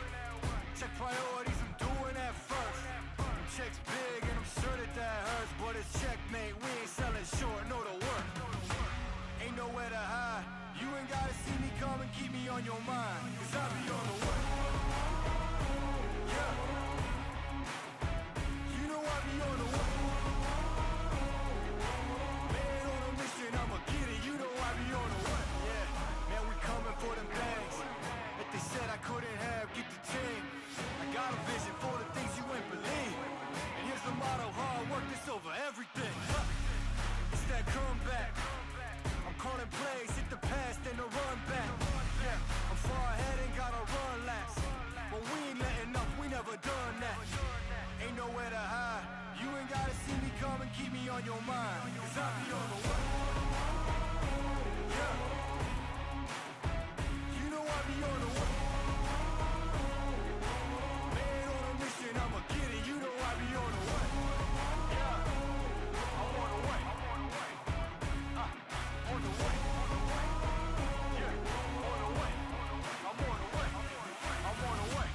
Check priorities, I'm doing that first. Them checks big and I'm sure that hurts. But it's checkmate, we ain't selling short, know the work. Ain't nowhere to hide. You ain't gotta see me come and keep me on your mind. Cause I be on the way. Yeah. You know I be on the way. Man on a mission, I'ma get it, you know I be on the way. Yeah, man, we coming for them things that they said I couldn't have, get the team. I got a vision for the things you ain't believe. And here's the motto, hard work, this over everything. It's that comeback. I'm calling plays, hit the pass, then the run back. Yeah, I'm far ahead and gotta run last. But we ain't letting up, we never done that. Ain't nowhere to hide. You ain't gotta see me come and keep me on your mind. Cause I be on the way. Yeah. You know I be on the way. Man on a mission, I'ma get it. You know I be on the way. Yeah. I'm on the way. On the way. Yeah. On the way. I'm on the way. I'm on the way.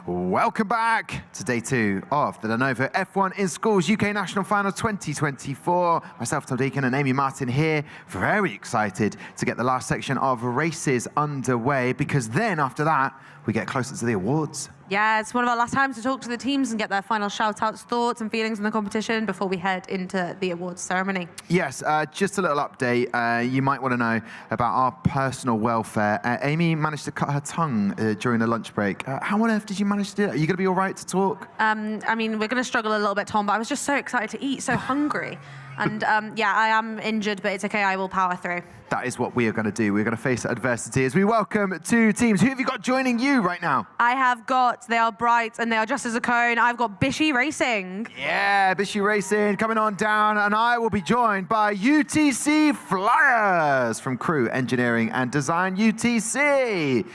Welcome back to day 2 of the Lenovo F1 in Schools UK National Final 2024. Myself, Tom Deacon, and Amy Martin here. Very excited to get the last section of races underway, because then after that, we get closer to the awards. Yeah, it's one of our last times to talk to the teams and get their final shout-outs, thoughts and feelings in the competition before we head into the awards ceremony. Yes, just a little update. You might want to know about our personal welfare. Amy managed to cut her tongue during the lunch break. How on earth did you manage to do that? Are you going to be all right to talk? I mean, we're going to struggle a little bit, Tom, but I was just so excited to eat, so hungry. And yeah, I am injured, but it's okay, I will power through. That is what we are going to do. We're going to face adversity as we welcome 2 teams. Who have you got joining you right now? I have got, they are bright and they are just as a cone. I've got Bishy Racing. Yeah, Bishy Racing coming on down, and I will be joined by UTC Flyers from Crew Engineering and Design UTC.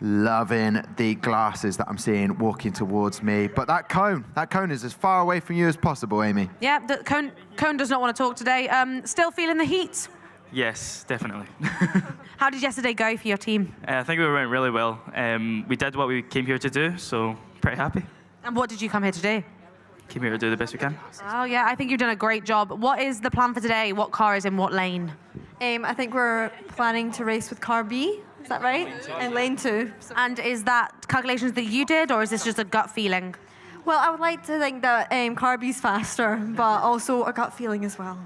Loving the glasses that I'm seeing walking towards me. But that cone is as far away from you as possible, Amy. Yeah, the cone does not want to talk today. Still feeling the heat? Yes, definitely. How did yesterday go for your team? I think we went really well. We did what we came here to do, so pretty happy. And what did you come here to do? Came here to do the best we can. Oh yeah, I think you've done a great job. What is the plan for today? What car is in what lane? I think we're planning to race with car B. Is that right? In lane 2. And is that calculations that you did, or is this just a gut feeling? Well, I would like to think that car B's faster, but also a gut feeling as well.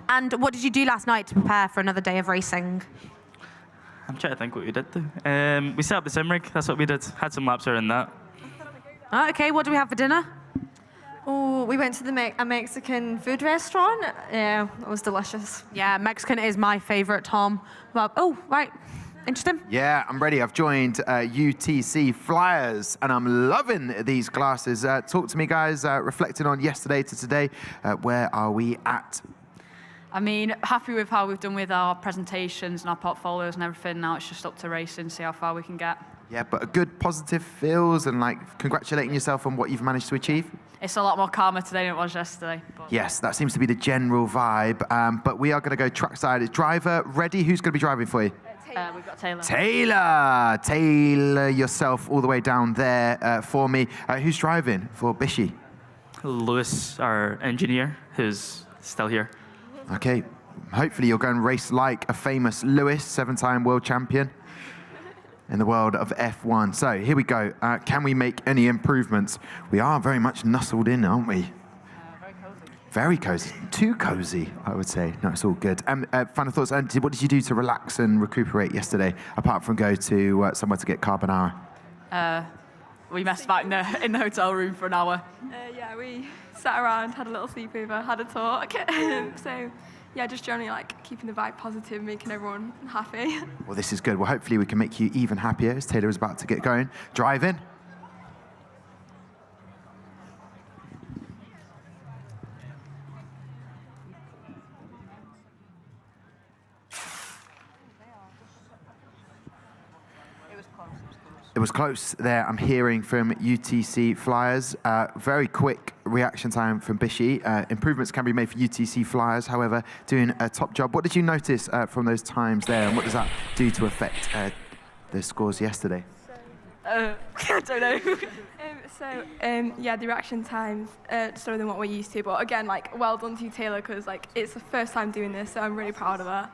And what did you do last night to prepare for another day of racing? I'm trying to think what we did do. We set up the sim rig. That's what we did. Had some laps around that. Oh, okay, what do we have for dinner? Oh, we went to a Mexican food restaurant. Yeah, it was delicious. Yeah, Mexican is my favorite, Tom. Well, oh, right. Interesting. Yeah, I'm ready. I've joined UTC Flyers, and I'm loving these glasses. Talk to me, guys. Reflecting on yesterday to today, where are we at? I mean, happy with how we've done with our presentations and our portfolios and everything. Now it's just up to racing, see how far we can get. Yeah, but a good positive feels and like congratulating yourself on what you've managed to achieve. It's a lot more calmer today than it was yesterday. But Yes, that seems to be the general vibe. But we are going to go trackside. Driver ready? Who's going to be driving for you? we've got Taylor. Taylor yourself all the way down there for me. Who's driving for Bishy? Lewis, our engineer, who's still here. Okay, hopefully you'll go and race like a famous Lewis, 7-time world champion in the world of F1. So here we go. Can we make any improvements? We are very much nuzzled in, aren't we? Very cozy. Too cozy, I would say. No, it's all good. Final thoughts. What did you do to relax and recuperate yesterday, apart from go to somewhere to get carbonara? We messed about in the hotel room for an hour. Yeah, we sat around, had a little sleepover, had a talk. So, yeah, just generally like keeping the vibe positive, making everyone happy. Well, this is good. Well, hopefully we can make you even happier as Taylor is about to get going. Driving. It was close there. I'm hearing from UTC Flyers. Very quick reaction time from Bishy. Improvements can be made for UTC Flyers, however, doing a top job. What did you notice from those times there, and what does that do to affect the scores yesterday? I don't know. Yeah, the reaction times slower than what we're used to. But again, like, well done to you, Taylor, because like it's the first time doing this, so I'm really proud of that.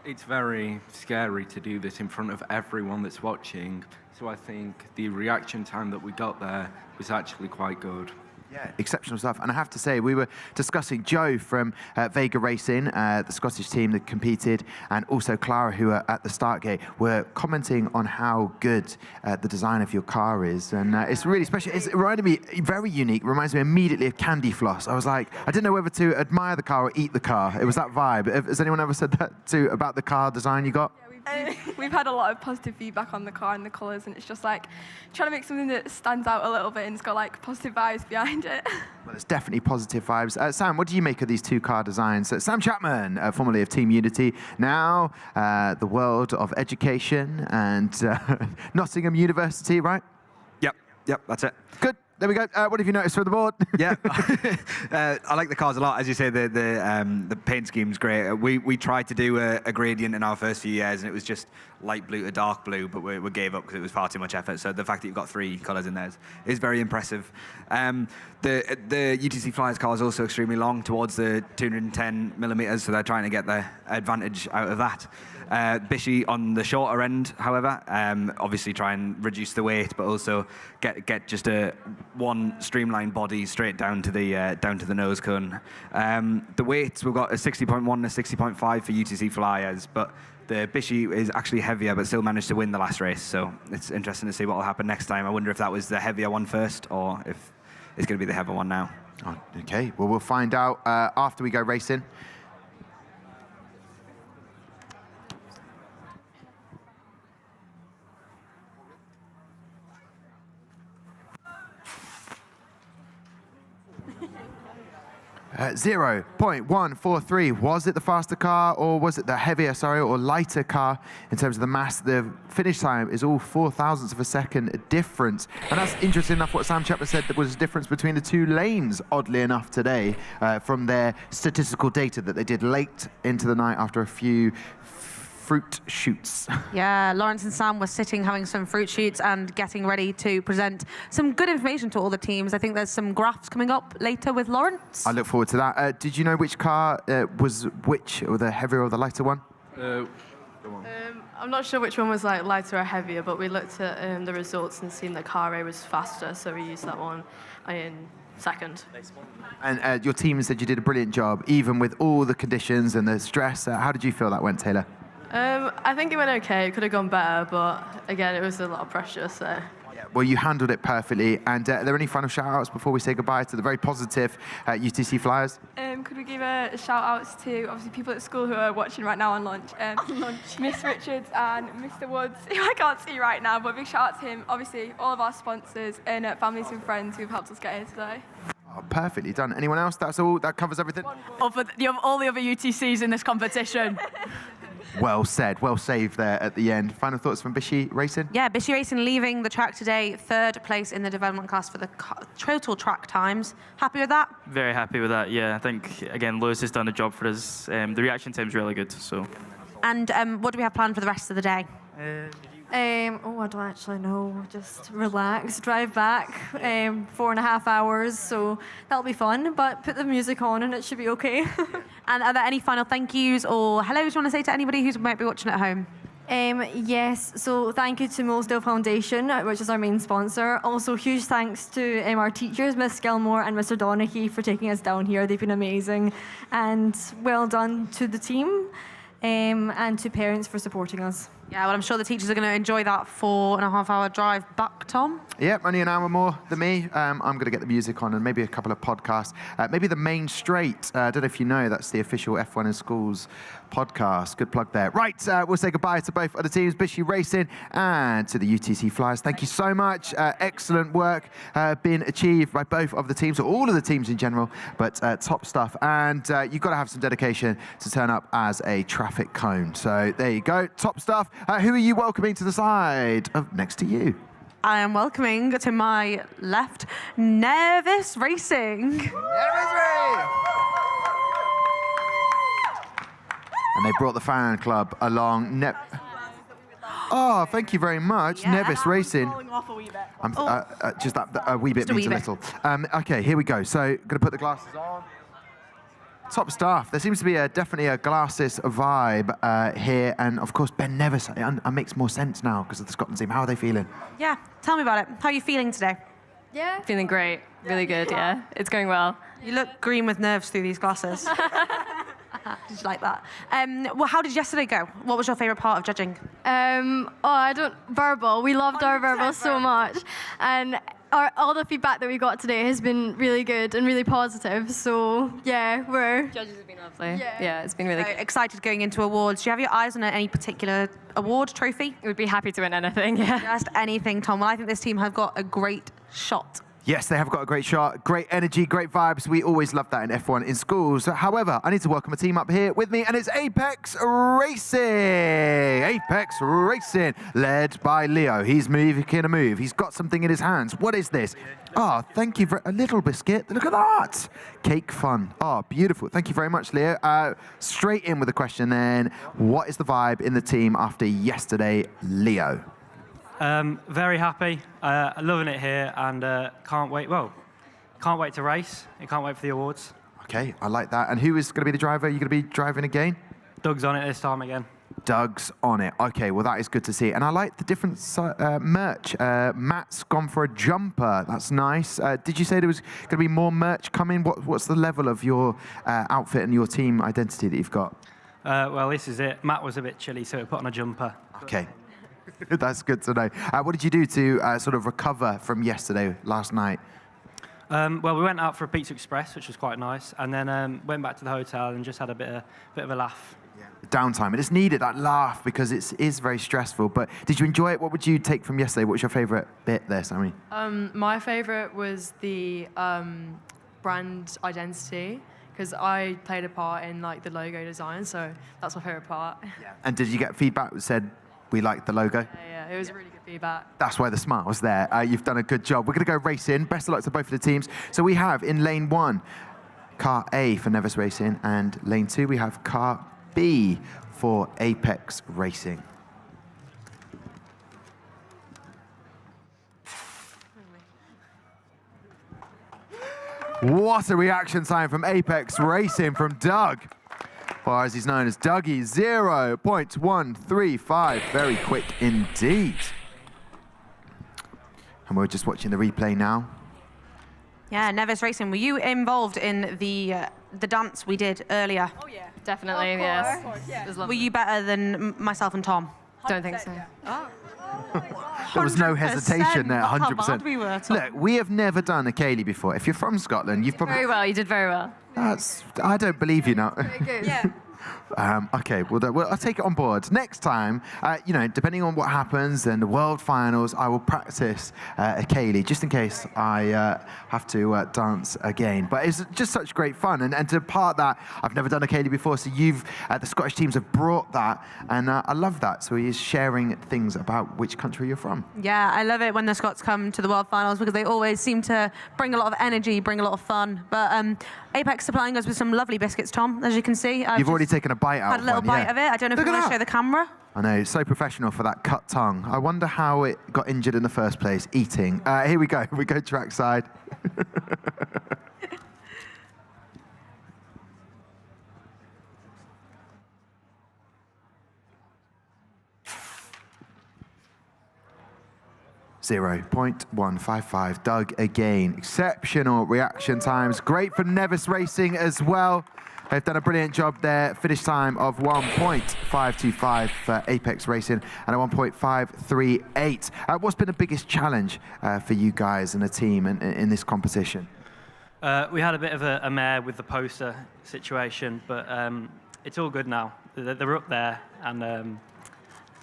It's very scary to do this in front of everyone that's watching. So I think the reaction time that we got there was actually quite good. Yeah, exceptional stuff. And I have to say, we were discussing Joe from Vega Racing, the Scottish team that competed, and also Clara, who are at the start gate, were commenting on how good the design of your car is. And it's really special. It reminded me, very unique, reminds me immediately of Candy Floss. I was like, I didn't know whether to admire the car or eat the car. It was that vibe. Has anyone ever said that too about the car design you got? We've had a lot of positive feedback on the car and the colours, and it's just like trying to make something that stands out a little bit and it's got like positive vibes behind it. Well, it's definitely positive vibes. Sam, what do you make of these 2 car designs? Sam Chapman, formerly of Team Unity, now the world of education and Nottingham University, right? Yep, that's it. Good. There we go. What have you noticed from the board? Yeah, I like the cars a lot. As you say, the paint scheme's great. We tried to do a gradient in our first few years, and it was just light blue to dark blue, but we gave up because it was far too much effort. So the fact that you've got 3 colours in there is very impressive. The UTC Flyers car is also extremely long, towards the 210 millimeters, so they're trying to get the advantage out of that. Bishy on the shorter end, however, obviously try and reduce the weight, but also get just one streamlined body straight down to the nose cone. The weights, we've got a 60.1 and a 60.5 for UTC Flyers, but the Bishy is actually heavier, but still managed to win the last race. So it's interesting to see what will happen next time. I wonder if that was the heavier one first, or if it's going to be the heavier one now. Oh, okay, well, we'll find out after we go racing. 0.143. Was it the faster car, or was it the heavier, or lighter car in terms of the mass? The finish time is all 0.004 of a second difference. And that's interesting enough what Sam Chapman said, there was a difference between the 2 lanes, oddly enough, today, from their statistical data that they did late into the night after a few fruit shoots. Yeah, Lawrence and Sam were sitting having some fruit shoots and getting ready to present some good information to all the teams. I think there's some graphs coming up later with Lawrence. I look forward to that. Did you know which car was which, or the heavier or the lighter one? I'm not sure which one was like lighter or heavier, but we looked at the results and seen that car A was faster, so we used that one in second. And your team said you did a brilliant job, even with all the conditions and the stress. How did you feel that went, Taylor? I think it went okay. It could have gone better, but again, it was a lot of pressure, so. Yeah, well, you handled it perfectly. And are there any final shout-outs before we say goodbye to the very positive UTC Flyers? Could we give a shout-outs to, obviously, people at school who are watching right now on lunch? Miss Richards and Mr. Woods, who I can't see right now, but a big shout-out to him. Obviously, all of our sponsors and families and friends who've helped us get here today. Oh, perfectly done. Anyone else? That's all? That covers everything? All the other UTCs in this competition. Well said, well saved there at the end. Final thoughts from Bishy Racing? Yeah, Bishy Racing leaving the track today, 3rd place in the development class for the total track times. Happy with that? Very happy with that, yeah. I think, again, Lewis has done a job for us. The reaction time's really good, so. And what do we have planned for the rest of the day? I don't actually know. Just relax, drive back, 4.5 hours, so that'll be fun. But put the music on and it should be okay. And are there any final thank yous or hellos you want to say to anybody who might be watching at home? Yes, so thank you to Moseley Foundation, which is our main sponsor. Also, huge thanks to our teachers, Miss Gilmore and Mr. Donaghy, for taking us down here. They've been amazing. And well done to the team and to parents for supporting us. Yeah, well, I'm sure the teachers are going to enjoy that 4.5-hour drive back, Tom. Yep, only an hour more than me. I'm going to get the music on and maybe a couple of podcasts. Maybe the Main Straight. I don't know if you know, that's the official F1 in Schools podcast. Good plug there. Right, we'll say goodbye to both other teams, Bishy Racing and to the UTC Flyers. Thank you so much. Excellent work being achieved by both of the teams, or all of the teams in general, but top stuff. And you've got to have some dedication to turn up as a traffic cone. So there you go, top stuff. Who are you welcoming to the side of next to you? I am welcoming to my left, Nervous Racing. Nervous Racing! And they brought the fan club along. Oh, thank you very much, Yeah. Nervous Racing. I'm just a wee bit means a little. Okay, here we go. So, going to put the glasses on. Top stuff. There seems to be definitely a glasses vibe here, and of course Ben Nevis. It makes more sense now because of the Scotland team. How are they feeling? Yeah, tell me about it. How are you feeling today? Yeah. Feeling great. Really good, yeah. It's going well. You look green with nerves through these glasses. Did you like that? Well, how did yesterday go? What was your favourite part of judging? Verbal. We loved our verbal so much. And all the feedback that we got today has been really good and really positive. So, yeah, Judges have been lovely. Yeah, it's been really good. Excited going into awards. Do you have your eyes on any particular award, trophy? We'd be happy to win anything, yeah. Just anything, Tom. Well, I think this team have got a great shot Yes, they have got a great shot, great energy, great vibes. We always love that in F1 in schools. However, I need to welcome a team up here with me, and it's Apex Racing. Apex Racing, led by Leo. He's making a move. He's got something in his hands. What is this? Oh, thank you for a little biscuit. Look at that. Cake fun. Oh, beautiful. Thank you very much, Leo. Straight in with a question then. What is the vibe in the team after yesterday, Leo? Very happy, loving it here, and can't wait. Well, can't wait to race. I can't wait for the awards. Okay, I like that. And who is going to be the driver? Are you going to be driving again? Doug's on it this time again. Doug's on it. Okay, well, that is good to see. And I like the different merch. Matt's gone for a jumper. That's nice. Did you say there was going to be more merch coming? What's the level of your outfit and your team identity that you've got? Well, this is it. Matt was a bit chilly, so we put on a jumper. Okay. That's good to know. What did you do to sort of recover from yesterday, last night? Well, we went out for a Pizza Express, which was quite nice, and then went back to the hotel and just had a bit of a laugh. Downtime. And it's needed, that laugh, because it is very stressful. But did you enjoy it? What would you take from yesterday? What was your favourite bit there, Sammy? My favourite was the brand identity, because I played a part in like the logo design, so that's my favourite part. And did you get feedback that said, we like the logo? Yeah, it was really good feedback. That's why the smile was there. You've done a good job. We're going to go racing. Best of luck to both of the teams. So we have in lane 1, car A for Nevis Racing, and lane 2 we have car B for Apex Racing. What a reaction time from Apex Racing from Doug. Or as he's known as Dougie, 0.135. Very quick indeed. And we're just watching the replay now. Yeah, Nevis Racing, were you involved in the dance we did earlier? Oh, yeah. Definitely, yes. It was Were lovely. you better than myself and Tom? Don't think so. There was no hesitation there, 100%. How bad we were, Tom. Look, we have never done a Cayley before. If you're from Scotland, you've probably... Very well, you did very well. I don't believe you now. Very good. Yeah. Okay, well, I'll take it on board. Next time, depending on what happens in the World Finals, I will practice a Cayley, just in case I have to dance again. But it's just such great fun. And to part that, I've never done a Cayley before, so the Scottish teams have brought that, and I love that. So he is sharing things about which country you're from. Yeah, I love it when the Scots come to the World Finals because they always seem to bring a lot of energy, bring a lot of fun. But Apex supplying us with some lovely biscuits, Tom, as you can see. You've already taken a bite out had a little of one, bite yeah. of it. I don't know if Look you at want to that. show the camera. I know, so professional for that cut tongue. I wonder how it got injured in the first place, eating. Here we go. We go track side. .155. Doug again. Exceptional reaction times. Great for Nevis Racing as well. They've done a brilliant job there. Finish time of 1.525 for Apex Racing and a 1.538. What's been the biggest challenge for you guys and the team in this competition? We had a bit of a mare with the poster situation, but it's all good now. They're up there, and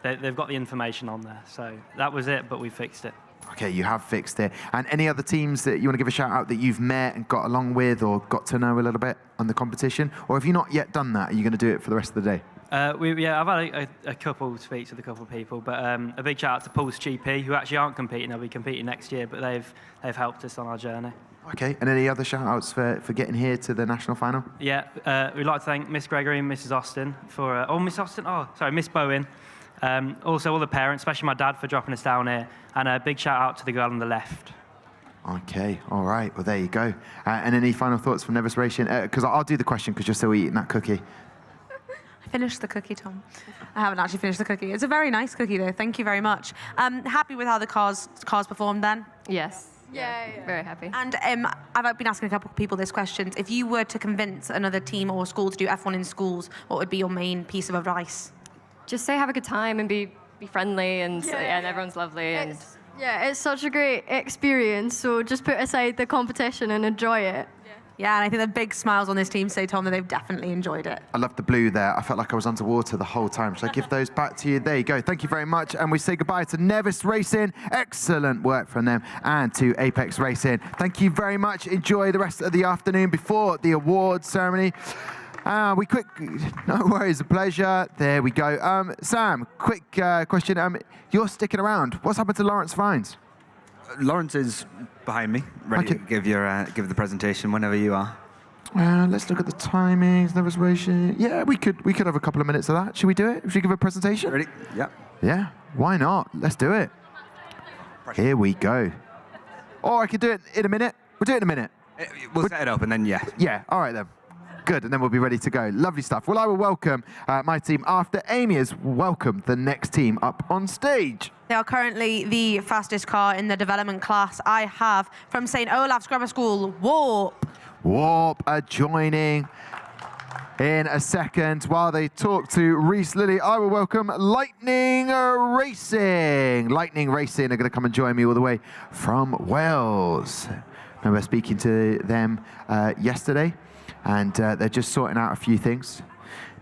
they've got the information on there. So that was it, but we fixed it. Okay, you have fixed it. And any other teams that you want to give a shout out that you've met and got along with or got to know a little bit on the competition? Or have you not yet done that? Are you going to do it for the rest of the day? I've had a couple speaks with a couple of people, but a big shout out to Pulse GP, who actually aren't competing. They'll be competing next year, but they've helped us on our journey. Okay, and any other shout outs for getting here to the national final? Yeah, we'd like to thank Miss Gregory and Mrs. Austin for, Miss Bowen. Also all the parents, especially my dad, for dropping us down here. And a big shout out to the girl on the left. Okay, all right. Well, there you go. And any final thoughts from Nevis Racing? Because I'll do the question because you're still eating that cookie. I finished the cookie, Tom. I haven't actually finished the cookie. It's a very nice cookie, though. Thank you very much. Happy with how the cars performed then? Yes. Yeah. Very happy. And I've been asking a couple of people this question. If you were to convince another team or school to do F1 in schools, what would be your main piece of advice? Just say have a good time and be friendly, and and everyone's lovely. And Yeah, it's such a great experience, so just put aside the competition and enjoy it. Yeah, and I think the big smiles on this team say, Tom, that they've definitely enjoyed it. I love the blue there. I felt like I was underwater the whole time. Should I give those back to you? There you go. Thank you very much. And we say goodbye to Nevis Racing. Excellent work from them. And to Apex Racing. Thank you very much. Enjoy the rest of the afternoon before the awards ceremony. No worries, a pleasure. There we go. Sam, quick question. You're sticking around. What's happened to Lawrence Vines? Lawrence is behind me, ready to give the presentation whenever you are. Let's look at the timings, Nevis Racing. Yeah, we could have a couple of minutes of that. Should we do it? Should we give a presentation? Ready? Yeah. Yeah, why not? Let's do it. Here we go. Or I could do it in a minute. We'll do it in a minute. We'll set it up and then, yeah. Yeah, all right then. Good, and then we'll be ready to go. Lovely stuff. Well, I will welcome my team after Amy has welcomed the next team up on stage. They are currently the fastest car in the development class. I have, from St. Olave's Grammar School, Warp. Warp are joining in a second. While they talk to Reese Lilly, I will welcome Lightning Racing. Lightning Racing are going to come and join me all the way from Wales. I remember speaking to them yesterday, and they're just sorting out a few things.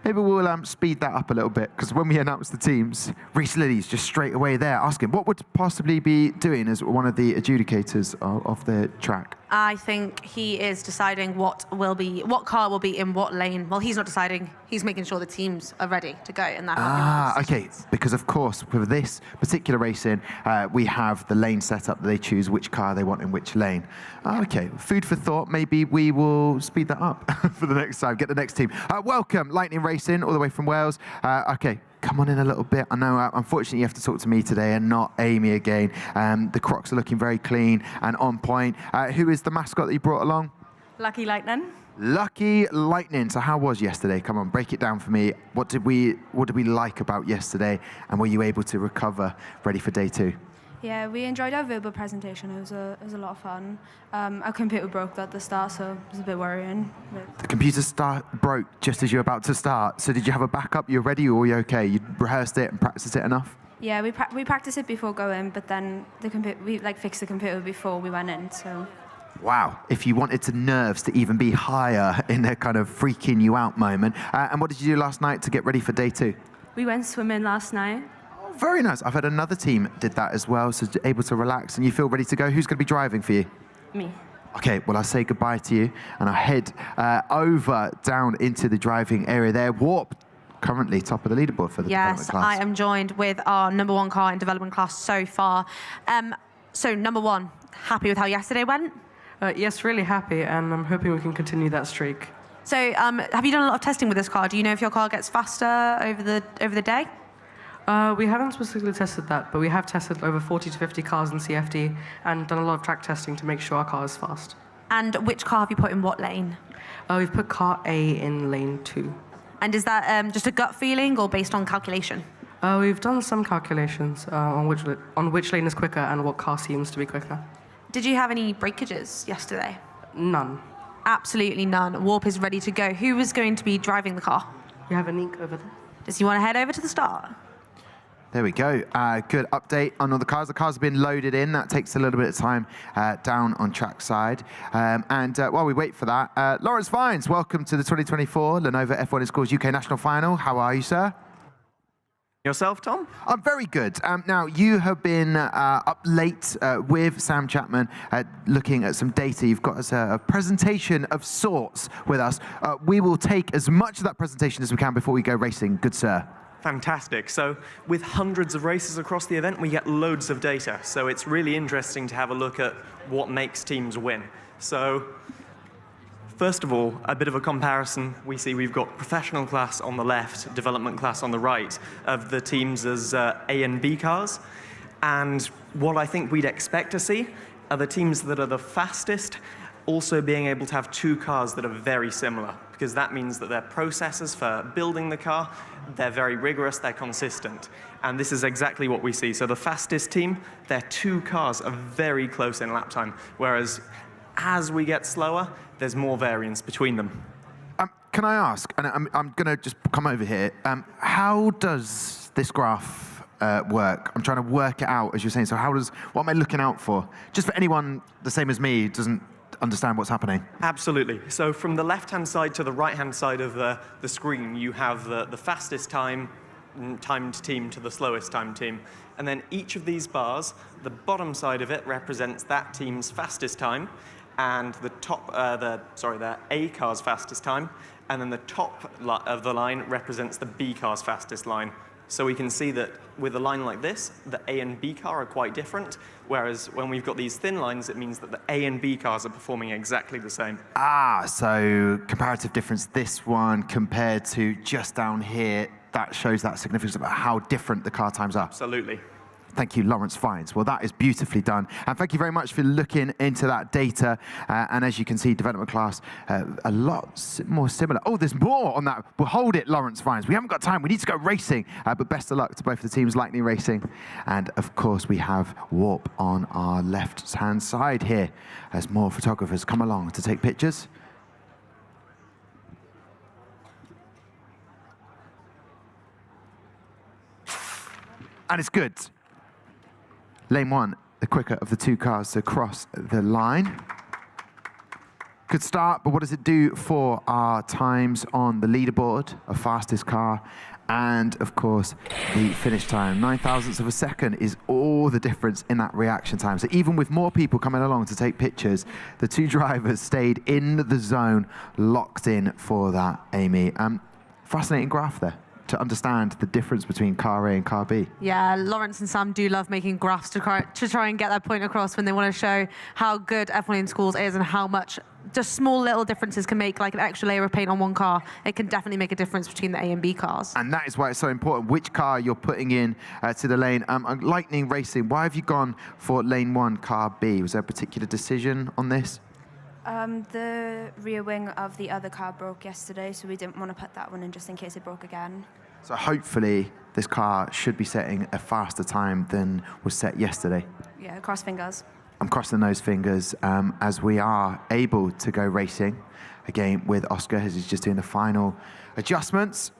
Maybe we'll speed that up a little bit, because when we announce the teams, Reese Lilly's just straight away there asking what would possibly be doing as one of the adjudicators of the track. I think he is deciding what car will be in what lane. Well, he's not deciding. He's making sure the teams are ready to go in that. Okay. Because of course, with this particular racing, we have the lane set up that they choose which car they want in which lane. Okay. Food for thought. Maybe we will speed that up for the next time. Get the next team. Welcome, Lightning Racing, all the way from Wales. Okay. Come on in a little bit. I know, unfortunately, you have to talk to me today and not Amy again. The Crocs are looking very clean and on point. Who is the mascot that you brought along? Lucky Lightning. Lucky Lightning. So how was yesterday? Come on, break it down for me. What did we like about yesterday? And were you able to recover, ready for day 2? Yeah, we enjoyed our verbal presentation. It was a lot of fun. Our computer broke at the start, so it was a bit worrying. The computer broke just as you were about to start. So did you have a backup? You were ready, or were you okay? You rehearsed it and practiced it enough? Yeah, we practiced it before going, but then we fixed the computer before we went in. So. Wow, if you wanted to nerves to even be higher in a kind of freaking you out moment. And what did you do last night to get ready for day 2? We went swimming last night. Very nice. I've had another team did that as well, so able to relax and you feel ready to go. Who's going to be driving for you? Me. Okay, well, I'll say goodbye to you and I'll head over down into the driving area there. Warp, currently top of the leaderboard for the development class. Yes, I am joined with our #1 car in development class so far. So #1, happy with how yesterday went? Yes, really happy, and I'm hoping we can continue that streak. So have you done a lot of testing with this car? Do you know if your car gets faster over the day? We haven't specifically tested that, but we have tested over 40 to 50 cars in CFD and done a lot of track testing to make sure our car is fast. And which car have you put in what lane? We've put car A in lane 2. And is that just a gut feeling or based on calculation? We've done some calculations on which lane is quicker and what car seems to be quicker. Did you have any breakages yesterday? None. Absolutely none. Warp is ready to go. Who is going to be driving the car? You have Anik over there. Does he want to head over to the start? There we go. Good update on all the cars. The cars have been loaded in. That takes a little bit of time down on track side. And while we wait for that, Lawrence Vines, welcome to the 2024 Lenovo F1 Schools UK National Final. How are you, sir? Yourself, Tom? I'm very good. Now, you have been up late with Sam Chapman looking at some data. You've got us a presentation of sorts with us. We will take as much of that presentation as we can before we go racing. Good, sir. Fantastic. So with hundreds of races across the event, we get loads of data. So it's really interesting to have a look at what makes teams win. So first of all, a bit of a comparison. We see we've got professional class on the left, development class on the right of the teams as A and B cars. And what I think we'd expect to see are the teams that are the fastest also being able to have 2 cars that are very similar, because that means that their processes for building the car, they're very rigorous, they're consistent. And this is exactly what we see. So the fastest team, their 2 cars are very close in lap time, whereas as we get slower, there's more variance between them. Can I ask, and I'm going to just come over here, how does this graph work? I'm trying to work it out, as you're saying. So what am I looking out for? Just for anyone the same as me who doesn't understand what's happening? Absolutely. So from the left-hand side to the right-hand side of the screen, you have the fastest timed team to the slowest timed team. And then each of these bars, the bottom side of it represents that team's fastest time, and the top, the A car's fastest time, and then the top of the line represents the B car's fastest line. So we can see that with a line like this, the A and B car are quite different, whereas when we've got these thin lines, it means that the A and B cars are performing exactly the same. Ah, so comparative difference, this one compared to just down here, that shows that significance about how different the car times are. Absolutely. Thank you, Lawrence Fines. Well, that is beautifully done. And thank you very much for looking into that data. And as you can see, development class, a lot more similar. Oh, there's more on that. Well, hold it, Lawrence Fines. We haven't got time. We need to go racing. But best of luck to both the teams, Lightning Racing. And of course, we have Warp on our left-hand side here as more photographers come along to take pictures. And it's good. Lane 1, the quicker of the two cars to cross the line. Good start, but what does it do for our times on the leaderboard, our fastest car, and of course, the finish time. 9,000ths of a second is all the difference in that reaction time. So even with more people coming along to take pictures, the two drivers stayed in the zone, locked in for that, Amy. Fascinating graph there, to understand the difference between car A and car B. Yeah, Lawrence and Sam do love making graphs to try and get that point across when they want to show how good F1 in schools is and how much just small little differences can make, like an extra layer of paint on one car. It can definitely make a difference between the A and B cars. And that is why it's so important which car you're putting in to the lane. Lightning Racing, why have you gone for lane 1, car B? Was there a particular decision on this? The rear wing of the other car broke yesterday, so we didn't want to put that one in just in case it broke again. So hopefully this car should be setting a faster time than was set yesterday. Yeah, cross fingers. I'm crossing those fingers as we are able to go racing again with Oscar as he's just doing the final adjustments.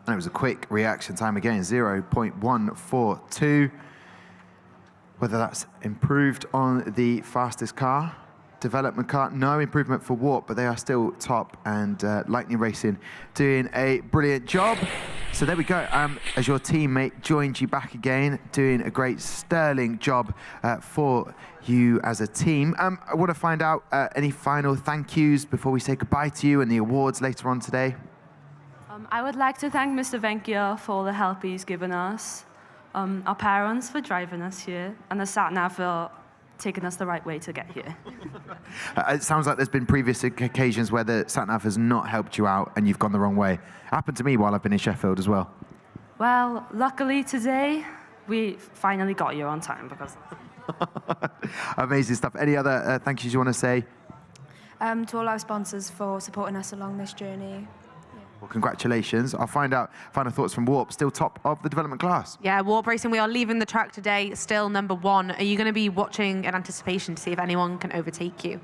And it was a quick reaction time again, 0.142. Whether that's improved on the fastest car, development car, no improvement for Warp, but they are still top, and Lightning Racing doing a brilliant job. So there we go. As your teammate joined you back again, doing a great sterling job for you as a team. I want to find out any final thank yous before we say goodbye to you and the awards later on today. I would like to thank Mr. Venkia for the help he's given us, our parents for driving us here, and the sat-nav for taking us the right way to get here. It sounds like there's been previous occasions where the sat-nav has not helped you out and you've gone the wrong way. Happened to me while I've been in Sheffield as well. Well, luckily today, we finally got here on time because... Amazing stuff. Any other thank yous you want to say? To all our sponsors for supporting us along this journey. Well, congratulations. I'll find out final thoughts from Warp, still top of the development class. Yeah, Warp Racing, we are leaving the track today, still #1. Are you going to be watching in anticipation to see if anyone can overtake you?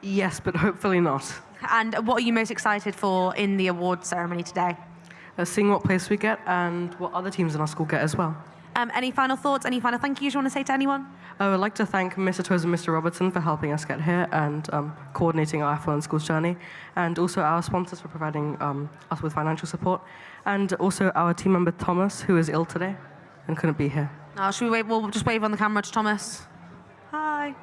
Yes, but hopefully not. And what are you most excited for in the award ceremony today? Seeing what place we get and what other teams in our school get as well. Any final thoughts, any final thank yous you want to say to anyone? I would like to thank Mr. Toes and Mr. Robertson for helping us get here and coordinating our F1 Schools journey, and also our sponsors for providing us with financial support, and also our team member Thomas, who is ill today and couldn't be here. Should we wave? We'll just wave on the camera to Thomas. Hi.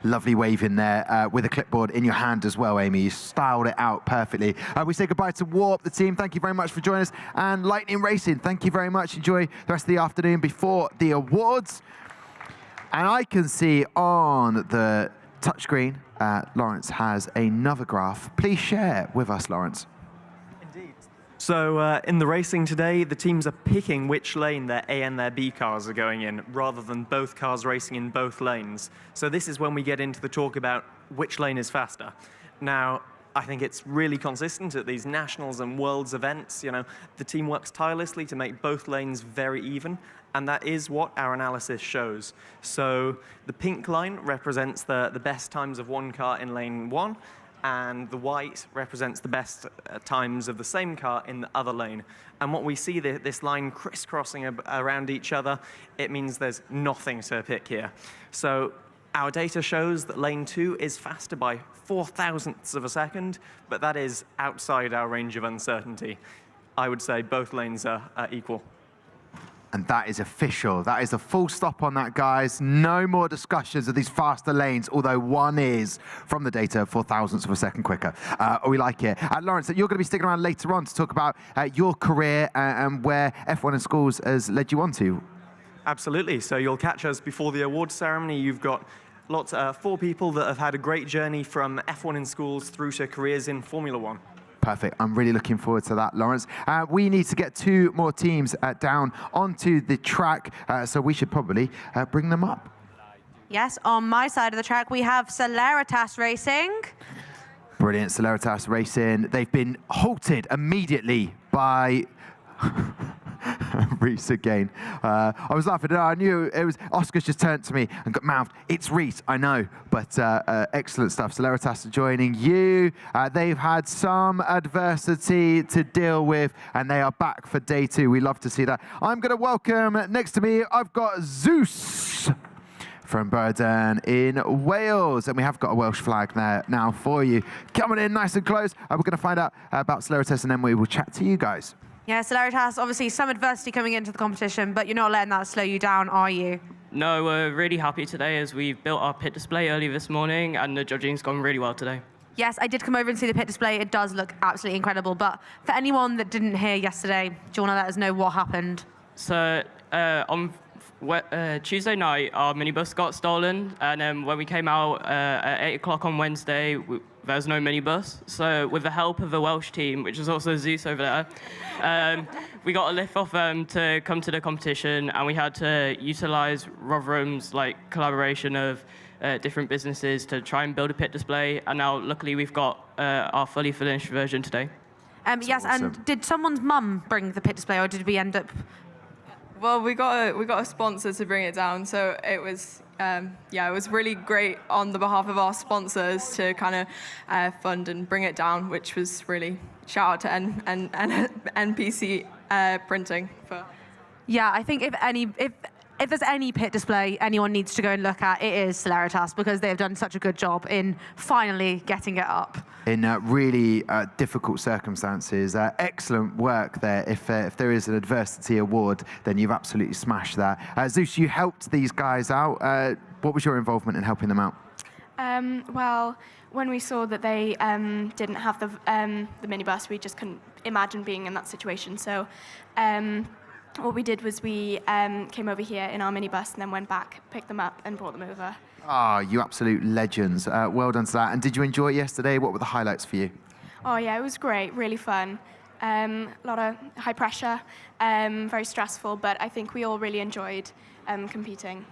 Lovely wave in there with a clipboard in your hand as well, Amy. You styled it out perfectly. We say goodbye to Warp, the team. Thank you very much for joining us. And Lightning Racing, thank you very much. Enjoy the rest of the afternoon before the awards. And I can see on the touchscreen, Lawrence has another graph. Please share with us, Lawrence. So in the racing today, the teams are picking which lane their A and their B cars are going in, rather than both cars racing in both lanes. So this is when we get into the talk about which lane is faster. Now, I think it's really consistent at these nationals and worlds events. You know, the team works tirelessly to make both lanes very even, and that is what our analysis shows. So the pink line represents the best times of one car in lane 1, and the white represents the best times of the same car in the other lane. And what we see, this line crisscrossing around each other, it means there's nothing to pick here. So our data shows that lane 2 is faster by 0.004 of a second, but that is outside our range of uncertainty. I would say both lanes are equal. And that is official. That is a full stop on that, guys. No more discussions of these faster lanes, although one is, from the data, 0.004 of a second quicker. We like it. Lawrence, you're going to be sticking around later on to talk about your career and where F1 in schools has led you on to. Absolutely. So you'll catch us before the awards ceremony. You've got 4 people that have had a great journey from F1 in schools through to careers in Formula 1. Perfect. I'm really looking forward to that, Lawrence. We need to get 2 more teams down onto the track, so we should probably bring them up. Yes, on my side of the track, we have Celeritas Racing. Brilliant, Celeritas Racing. They've been halted immediately by Reese again. I was laughing. I knew it was. Oscar's just turned to me and got mouthed, "It's Reese, I know." But excellent stuff. Celeritas are joining you. They've had some adversity to deal with, and they are back for day 2. We love to see that. I'm going to welcome next to me. I've got Zeus from Edern in Wales, and we have got a Welsh flag there now for you. Coming in nice and close. We're going to find out about Celeritas, and then we will chat to you guys. Yeah, Celeritas, obviously some adversity coming into the competition, but you're not letting that slow you down, are you? No, we're really happy today as we've built our pit display early this morning and the judging's gone really well today. Yes, I did come over and see the pit display. It does look absolutely incredible, but for anyone that didn't hear yesterday, do you want to let us know what happened? So on Tuesday night, our minibus got stolen, and then when we came out at 8 o'clock on Wednesday, there was no minibus. So with the help of the Welsh team, which is also Zeus over there, we got a lift off them to come to the competition, and we had to utilize Rotherham's collaboration of different businesses to try and build a pit display. And now, luckily, we've got our fully finished version today. Yes, awesome. And did someone's mum bring the pit display, or did we end up? Well, we got a sponsor to bring it down, so it was it was really great on the behalf of our sponsors to kind of fund and bring it down, which was really shout out to NPC Printing for. Yeah, I think if there's any pit display anyone needs to go and look at, it is Celeritas, because they've done such a good job in finally getting it up. In really difficult circumstances. Excellent work there. If there is an adversity award, then you've absolutely smashed that. Zeus, you helped these guys out. What was your involvement in helping them out? Well, when we saw that they didn't have the minibus, we just couldn't imagine being in that situation. So what we did was we came over here in our minibus and then went back, picked them up and brought them over. You absolute legends. Well done to that. And did you enjoy it yesterday? What were the highlights for you? Oh, yeah, it was great, really fun. A lot of high pressure, very stressful, but I think we all really enjoyed competing.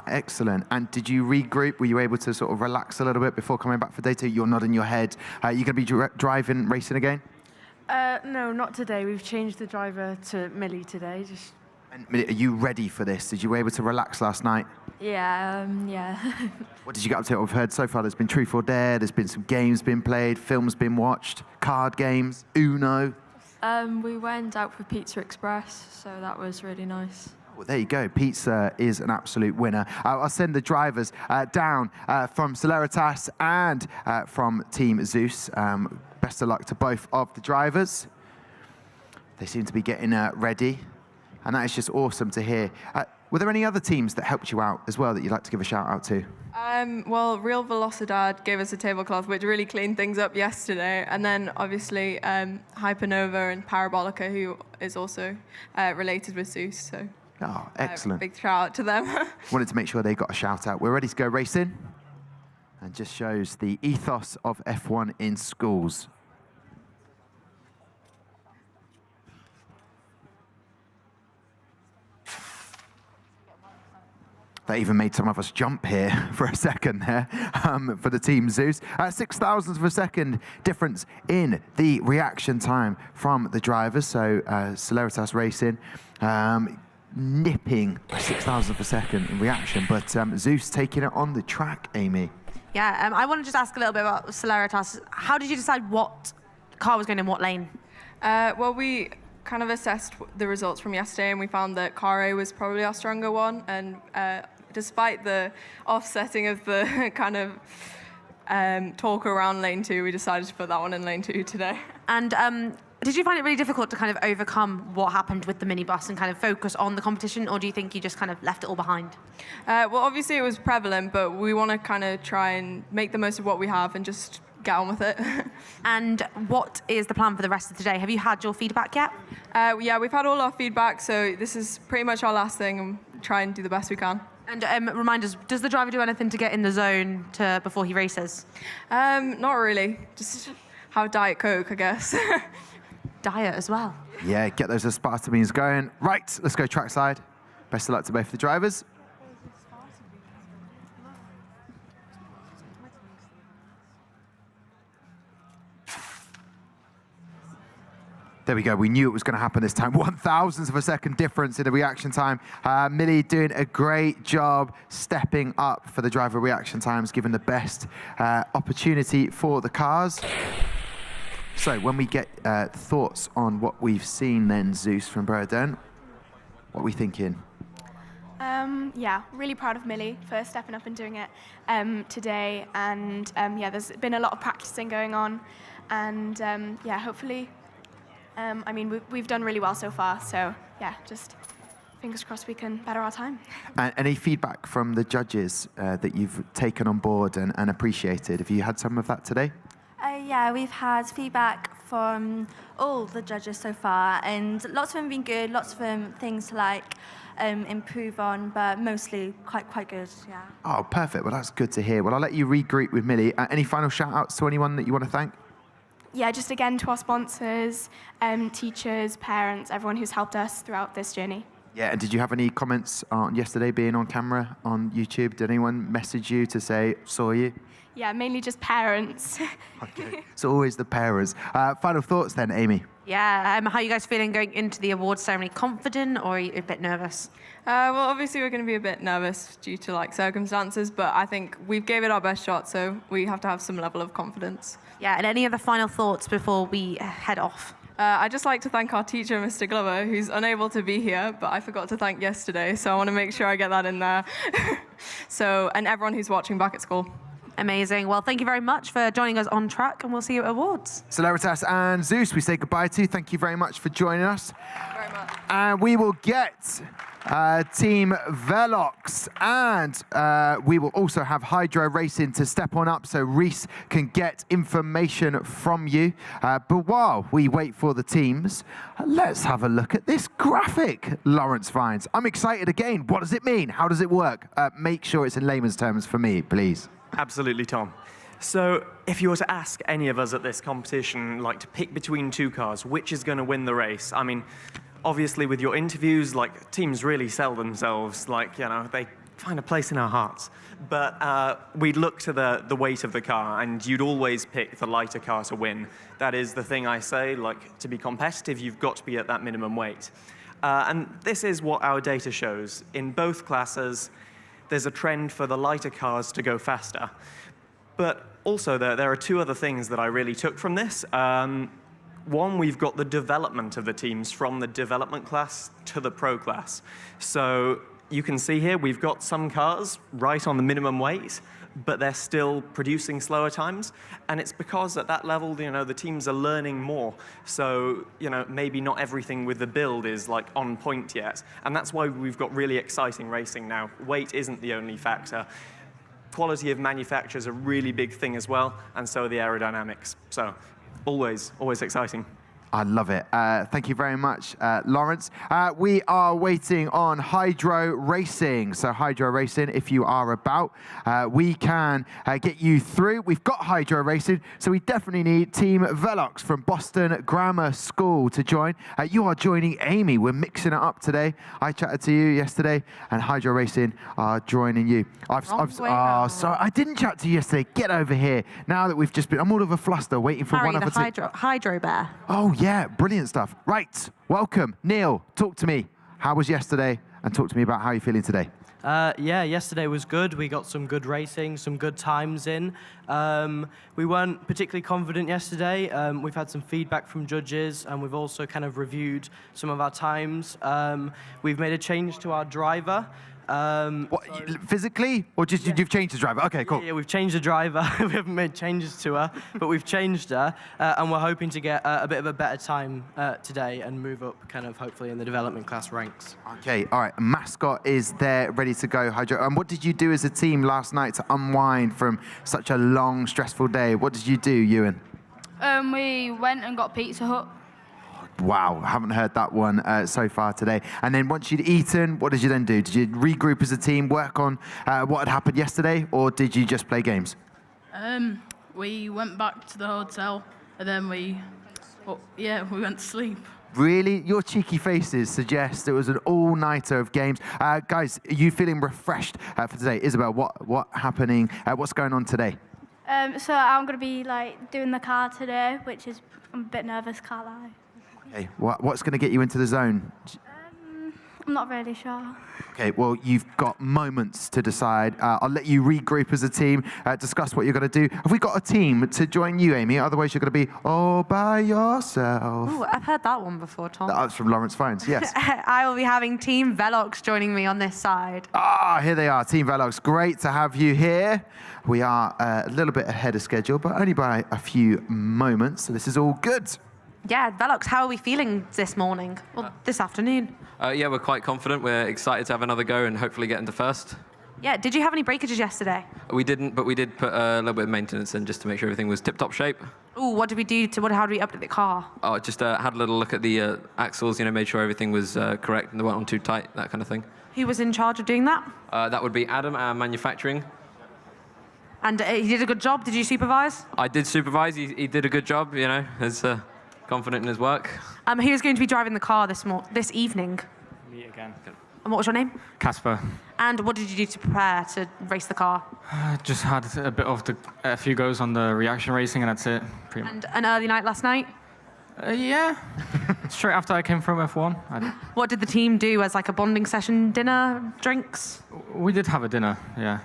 Excellent. And did you regroup? Were you able to sort of relax a little bit before coming back for day 2? You're nodding your head. Are you going to be driving, racing again? No, not today. We've changed the driver to Millie today. Are you ready for this? Did you were able to relax last night? Yeah, yeah. What did you get up to? I've heard so far there's been Truth or Dare, there's been some games been played, films been watched, card games, Uno. We went out for Pizza Express, so that was really nice. Well, there you go. Pizza is an absolute winner. I'll send the drivers down from Celeritas and from Team Zeus. Best of luck to both of the drivers. They seem to be getting ready, and that is just awesome to hear. Were there any other teams that helped you out as well that you'd like to give a shout out to? Well, Real Velocidad gave us a tablecloth, which really cleaned things up yesterday. And then, obviously, Hypernova and Parabolica, who is also related with Zeus. So, excellent. Big shout out to them. Wanted to make sure they got a shout out. We're ready to go racing. And just shows the ethos of F1 in schools. That even made some of us jump here for a second there for the Team Zeus. 0.006 of a second difference in the reaction time from the drivers. So Celeritas Racing nipping by 0.006 of a second in reaction. But Zeus taking it on the track, Amy. Yeah, I want to just ask a little bit about Celeritas. How did you decide what car was going in what lane? Well, we kind of assessed the results from yesterday, and we found that car A was probably our stronger one. And despite the offsetting of the kind of talk around lane 2, we decided to put that one in lane 2 today. And did you find it really difficult to kind of overcome what happened with the minibus and kind of focus on the competition, or do you think you just kind of left it all behind? Well, obviously it was prevalent, but we want to kind of try and make the most of what we have and just get on with it. And what is the plan for the rest of the day? Have you had your feedback yet? Yeah, we've had all our feedback, so this is pretty much our last thing, and try and do the best we can. And remind us, does the driver do anything to get in the zone before he races? Not really. Just have Diet Coke, I guess. Diet as well. Yeah, get those aspartamines going. Right, let's go trackside. Best of luck to both the drivers. There we go. We knew it was going to happen this time. 1,000th of a second difference in the reaction time. Millie doing a great job stepping up for the driver reaction times, giving the best opportunity for the cars. So when we get thoughts on what we've seen then, Zeus from Edern, what are we thinking? Yeah, really proud of Millie for stepping up and doing it today. And yeah, there's been a lot of practicing going on. And yeah, hopefully, I mean, we've done really well so far. So yeah, just fingers crossed we can better our time. And any feedback from the judges that you've taken on board and appreciated? Have you had some of that today? Yeah, we've had feedback from all the judges so far, and lots of them have been good, lots of them things to like improve on, but mostly quite good, yeah. Oh, perfect. Well, that's good to hear. Well, I'll let you regroup with Millie. Any final shout-outs to anyone that you want to thank? Yeah, just again to our sponsors, teachers, parents, everyone who's helped us throughout this journey. Yeah, and did you have any comments on yesterday being on camera on YouTube? Did anyone message you to say, saw you? Yeah, mainly just parents. Okay. So always the parents. Final thoughts then, Amy? Yeah, how are you guys feeling going into the awards ceremony? Confident or are you a bit nervous? Well, obviously we're going to be a bit nervous due to like circumstances, but I think we've gave it our best shot, so we have to have some level of confidence. Yeah, and any other final thoughts before we head off? I'd just like to thank our teacher, Mr. Glover, who's unable to be here, but I forgot to thank yesterday, so I want to make sure I get that in there. So, and everyone who's watching back at school. Amazing. Well, thank you very much for joining us on track, and we'll see you at awards. Celeritas and Zeus, we say goodbye to. Thank you very much for joining us. Very much. And we will get Team Velox, and we will also have Hydro Racing to step on up so Reese can get information from you. But while we wait for the teams, let's have a look at this graphic Lawrence finds. I'm excited again. What does it mean? How does it work? Make sure it's in layman's terms for me, please. Absolutely, Tom. So if you were to ask any of us at this competition, like to pick between two cars, which is going to win the race? I mean, obviously with your interviews, like teams really sell themselves, like, you know, they find a place in our hearts. But we'd look to the weight of the car, and you'd always pick the lighter car to win. That is the thing I say, like, to be competitive, you've got to be at that minimum weight. And this is what our data shows. In both classes, there's a trend for the lighter cars to go faster. But also, there are two other things that I really took from this. One, we've got the development of the teams from the development class to the pro class. So you can see here, we've got some cars right on the minimum weight, but they're still producing slower times. And it's because at that level, you know, the teams are learning more. So, you know, maybe not everything with the build is like on point yet. And that's why we've got really exciting racing now. Weight isn't the only factor. Quality of manufacture is a really big thing as well, and so are the aerodynamics. So always exciting. I love it. Thank you very much, Lawrence. We are waiting on Hydro Racing. So Hydro Racing, if you are about, we can get you through. We've got Hydro Racing, so we definitely need Team Velox from Boston Grammar School to join. You are joining Amy. We're mixing it up today. I chatted to you yesterday, and Hydro Racing are joining you. Sorry, I didn't chat to you yesterday. Get over here. Now that we've just been, I'm all of a fluster waiting for one of the Hydro Bear. Oh, yeah, brilliant stuff. Right, welcome. Neil, talk to me. How was yesterday? And talk to me about how you're feeling today. Yeah, yesterday was good. We got some good racing, some good times in. We weren't particularly confident yesterday. We've had some feedback from judges, and we've also kind of reviewed some of our times. We've made a change to our driver. Physically, or just you've changed the driver? Okay, cool. Yeah, we've changed the driver. We haven't made changes to her, but we've changed her, and we're hoping to get a bit of a better time today and move up, kind of hopefully in the development class ranks. Okay, all right. Mascot is there, ready to go. Hydro. And what did you do as a team last night to unwind from such a long, stressful day? What did you do, Ewan? We went and got Pizza Hut. Wow, I haven't heard that one so far today. And then once you'd eaten, what did you then do? Did you regroup as a team, work on what had happened yesterday, or did you just play games? We went back to the hotel, and then we went to sleep. Really? Your cheeky faces suggest it was an all-nighter of games. Guys, are you feeling refreshed for today? Isabel, what happening? What's going on today? So I'm going to be doing the car today, which is, I'm a bit nervous, can't lie. Okay, what's going to get you into the zone? I'm not really sure. Okay, well, you've got moments to decide. I'll let you regroup as a team, discuss what you're going to do. Have we got a team to join you, Amy? Otherwise, you're going to be all by yourself. Ooh, I've heard that one before, Tom. That's from Lawrence Phones, yes. I will be having Team Velox joining me on this side. Here they are, Team Velox. Great to have you here. We are a little bit ahead of schedule, but only by a few moments, so this is all good. Yeah, Velox, how are we feeling this morning? Well, this afternoon. Yeah, we're quite confident. We're excited to have another go and hopefully get into first. Yeah, did you have any breakages yesterday? We didn't, but we did put a little bit of maintenance in just to make sure everything was tip-top shape. Ooh, what did we do how did we update the car? Oh, just had a little look at the axles, made sure everything was correct and they weren't on too tight, that kind of thing. Who was in charge of doing that? That would be Adam, our manufacturing. And he did a good job. Did you supervise? I did supervise. He did a good job, as confident in his work. Who's going to be driving the car this evening? Me again. And what was your name? Casper. And what did you do to prepare to race the car? Just had a bit of a few goes on the reaction racing, and that's it. Pretty much. And an early night last night? Yeah. Straight after I came from F1. What did the team do as a bonding session, dinner, drinks? We did have a dinner, yeah.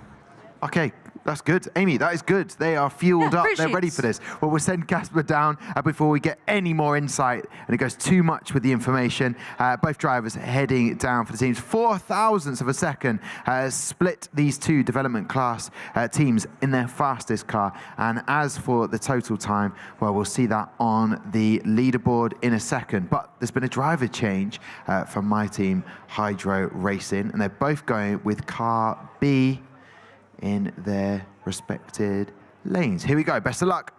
Okay, that's good. Amy, that is good. They are fueled up. They're ready for this. Well, we'll send Casper down before we get any more insight, and it goes too much with the information. Both drivers heading down for the teams. 0.004 of a second split these two development class teams in their fastest car. And as for the total time, well, we'll see that on the leaderboard in a second. But there's been a driver change from my team, Hydro Racing, and they're both going with car B in their respected lanes. Here we go. Best of luck.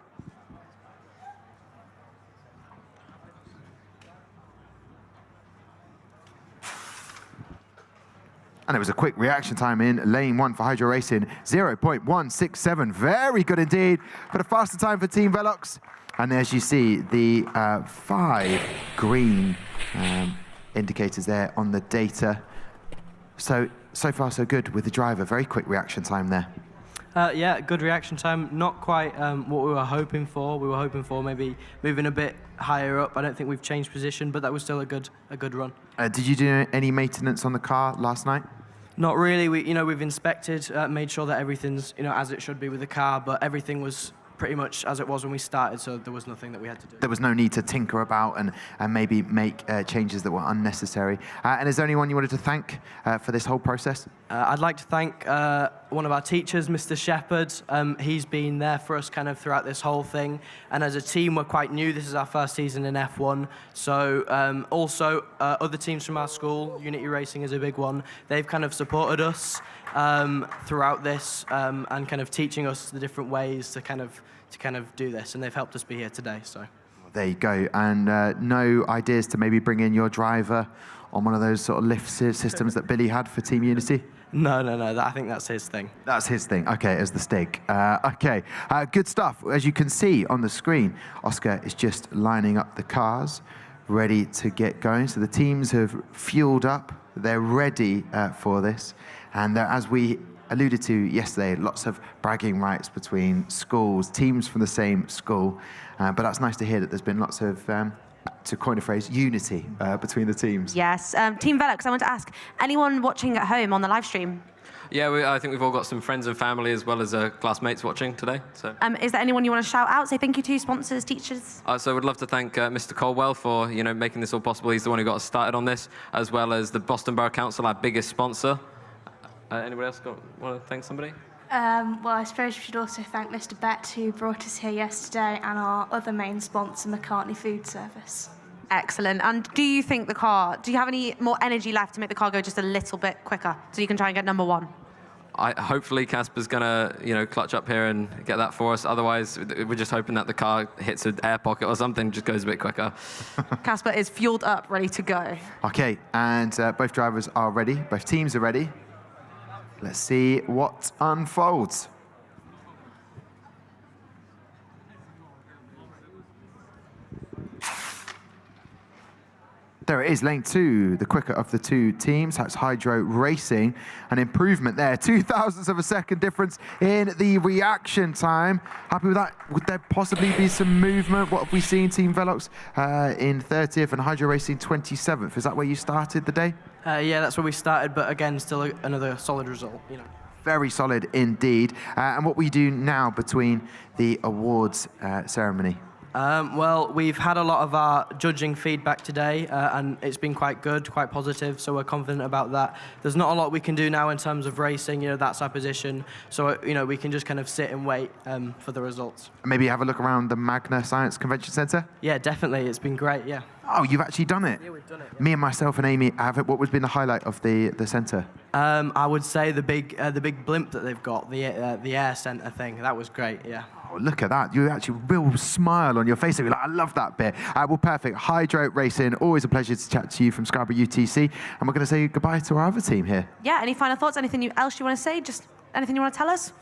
And it was a quick reaction time in lane 1 for Hydro Racing, 0.167. Very good indeed. But a faster time for Team Velox. And as you see, the 5 green indicators there on the data. So far, so good with the driver. Very quick reaction time there. Yeah, good reaction time. Not quite what we were hoping for. We were hoping for maybe moving a bit higher up. I don't think we've changed position, but that was still a good run. Did you do any maintenance on the car last night? Not really. We've inspected, made sure that everything's as it should be with the car, but everything was pretty much as it was when we started, so there was nothing that we had to do. There was no need to tinker about and maybe make changes that were unnecessary. And is there anyone you wanted to thank for this whole process? I'd like to thank one of our teachers, Mr. Shepherd. He's been there for us kind of throughout this whole thing. And as a team, we're quite new. This is our first season in F1. So also other teams from our school, Unity Racing is a big one. They've kind of supported us throughout this and kind of teaching us the different ways to kind of do this. And they've helped us be here today. So there you go. And no ideas to maybe bring in your driver on one of those sort of lift systems that Billy had for Team Unity? No. I think that's his thing. That's his thing. Okay, as the stake. Okay, good stuff. As you can see on the screen, Oscar is just lining up the cars, ready to get going. So the teams have fueled up. They're ready for this. And as we alluded to yesterday, lots of bragging rights between schools, teams from the same school. But that's nice to hear that there's been lots of to coin a phrase, unity between the teams. Yes. Team Velox, I want to ask, anyone watching at home on the live stream? Yeah, I think we've all got some friends and family as well as classmates watching today. So. Is there anyone you want to shout out, say thank you to, sponsors, teachers? So we'd love to thank Mr. Colwell for making this all possible. He's the one who got us started on this, as well as the Boston Borough Council, our biggest sponsor. Anybody else want to thank somebody? Well, I suppose we should also thank Mr. Bett, who brought us here yesterday, and our other main sponsor, McCartney Food Service. Excellent. And do you think do you have any more energy left to make the car go just a little bit quicker so you can try and get number one? Hopefully Casper's gonna, clutch up here and get that for us. Otherwise, we're just hoping that the car hits an air pocket or something, just goes a bit quicker. Casper is fueled up, ready to go. Okay, and both drivers are ready. Both teams are ready. Let's see what unfolds. There it is, lane 2, the quicker of the two teams. That's Hydro Racing. An improvement there. 0.02 of a second difference in the reaction time. Happy with that? Would there possibly be some movement? What have we seen? Team Velox in 30th and Hydro Racing 27th. Is that where you started the day? Yeah, that's where we started, but again, still another solid result. Very solid indeed. And what we do now between the awards ceremony? Well, we've had a lot of our judging feedback today, and it's been quite good, quite positive, so we're confident about that. There's not a lot we can do now in terms of racing, that's our position, so, we can just kind of sit and wait for the results. Maybe have a look around the Magna Science Convention Centre? Yeah, definitely, it's been great, yeah. Oh, you've actually done it? Yeah, we've done it. Yeah. Me and myself and Amy have it. What has been the highlight of the centre? I would say the big blimp that they've got, the air centre thing, that was great, yeah. Oh, look at that. You actually real smile on your face. You're like, I love that bit. Well, perfect. Hydro Racing, always a pleasure to chat to you from Scarborough UTC. And we're going to say goodbye to our other team here. Yeah, any final thoughts? Anything else you want to say? Just anything you want to tell us?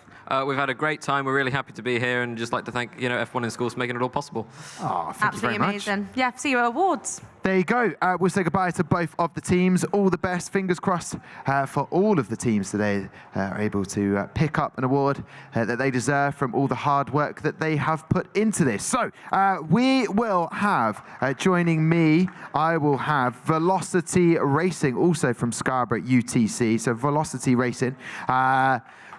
We've had a great time. We're really happy to be here and just like to thank F1 in Schools for making it all possible. Oh, thank you very much. Absolutely amazing. Yeah, see you at awards. There you go. We'll say goodbye to both of the teams. All the best. Fingers crossed for all of the teams today are able to pick up an award that they deserve from all the hard work that they have put into this. So we will have, joining me, I will have Velocity Racing, also from Scarborough UTC. So Velocity Racing.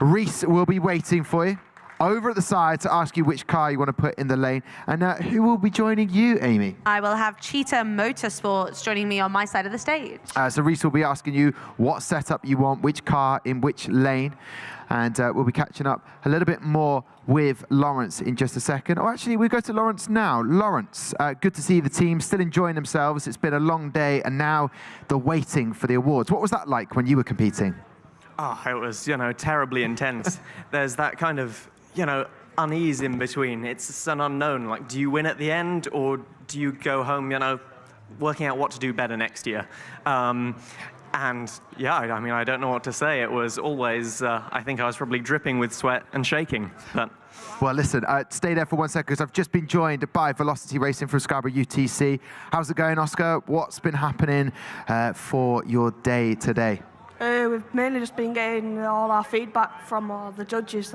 Reese will be waiting for you over at the side to ask you which car you want to put in the lane. And who will be joining you, Amy? I will have Cheetah Motorsports joining me on my side of the stage. So Reese will be asking you what setup you want, which car in which lane. And we'll be catching up a little bit more with Lawrence in just a second. Oh, actually, we go to Lawrence now. Lawrence, good to see the team still enjoying themselves. It's been a long day, and now they're waiting for the awards. What was that like when you were competing? Oh, it was, terribly intense. There's that kind of, unease in between. It's an unknown. Like, do you win at the end, or do you go home, working out what to do better next year? And yeah, I don't know what to say. It was always, I think I was probably dripping with sweat and shaking. But well, listen, stay there for 1 second, because I've just been joined by Velocity Racing from Scarborough UTC. How's it going, Oscar? What's been happening for your day today? We've mainly just been getting all our feedback from the judges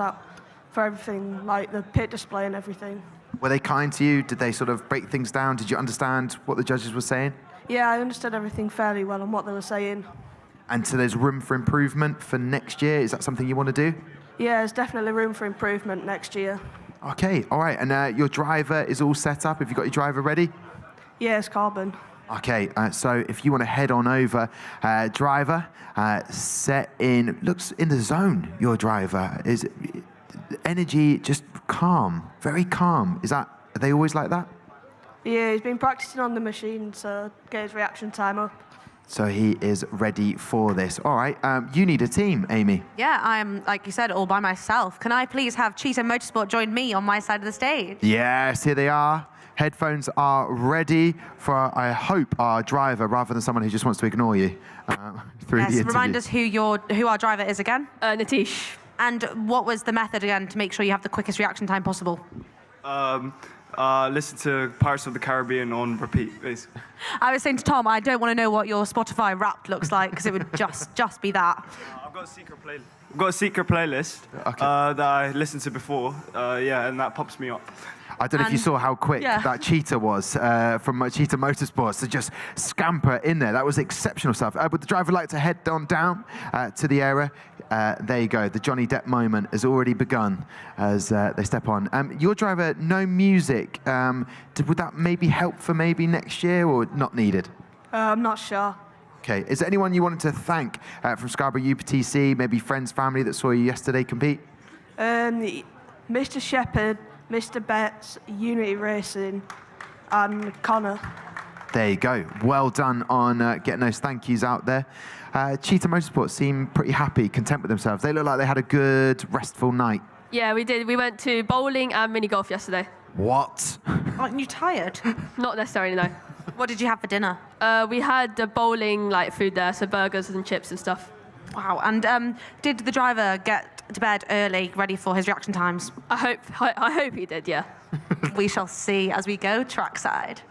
for everything, like the pit display and everything. Were they kind to you? Did they sort of break things down? Did you understand what the judges were saying? Yeah, I understood everything fairly well and what they were saying. And so there's room for improvement for next year? Is that something you want to do? Yeah, there's definitely room for improvement next year. Okay, all right. And your driver is all set up? Have you got your driver ready? Yeah, it's Carbon. Okay, so if you want to head on over, driver, set in, looks in the zone, your driver. Is energy just calm, very calm. Are they always like that? Yeah, he's been practicing on the machine to get his reaction time up. So he is ready for this. All right, you need a team, Amy. Yeah, I'm, like you said, all by myself. Can I please have Cheetah Motorsport join me on my side of the stage? Yes, here they are. Headphones are ready for, I hope, our driver, rather than someone who just wants to ignore you through the interview. Remind us who our driver is again. Natish. And what was the method again to make sure you have the quickest reaction time possible? Listen to Pirates of the Caribbean on repeat, basically. I was saying to Tom, I don't want to know what your Spotify Wrapped looks like, because it would just be that. I've got a secret playlist. I've got a secret playlist that I listened to before. Yeah, and that pops me up. I don't know if you saw how quick Yeah. that cheetah was from Cheetah Motorsports to just scamper in there. That was exceptional stuff. Would the driver like to head on down to the area? There you go. The Johnny Depp moment has already begun as they step on. Your driver, no music. Would that maybe help for maybe next year or not needed? I'm not sure. Okay. Is there anyone you wanted to thank from Scarborough UPTC, maybe friends, family that saw you yesterday compete? Mr. Shepherd, Mr. Betts, Unity Racing, and Connor. There you go. Well done on getting those thank yous out there. Cheetah Motorsports seem pretty happy, content with themselves. They look like they had a good, restful night. Yeah, we did. We went to bowling and mini golf yesterday. What? Aren't you tired? Not necessarily, no. What did you have for dinner? We had the bowling food there, so burgers and chips and stuff. Wow. And did the driver get to bed early, ready for his reaction times? I hope he did, yeah. We shall see as we go trackside.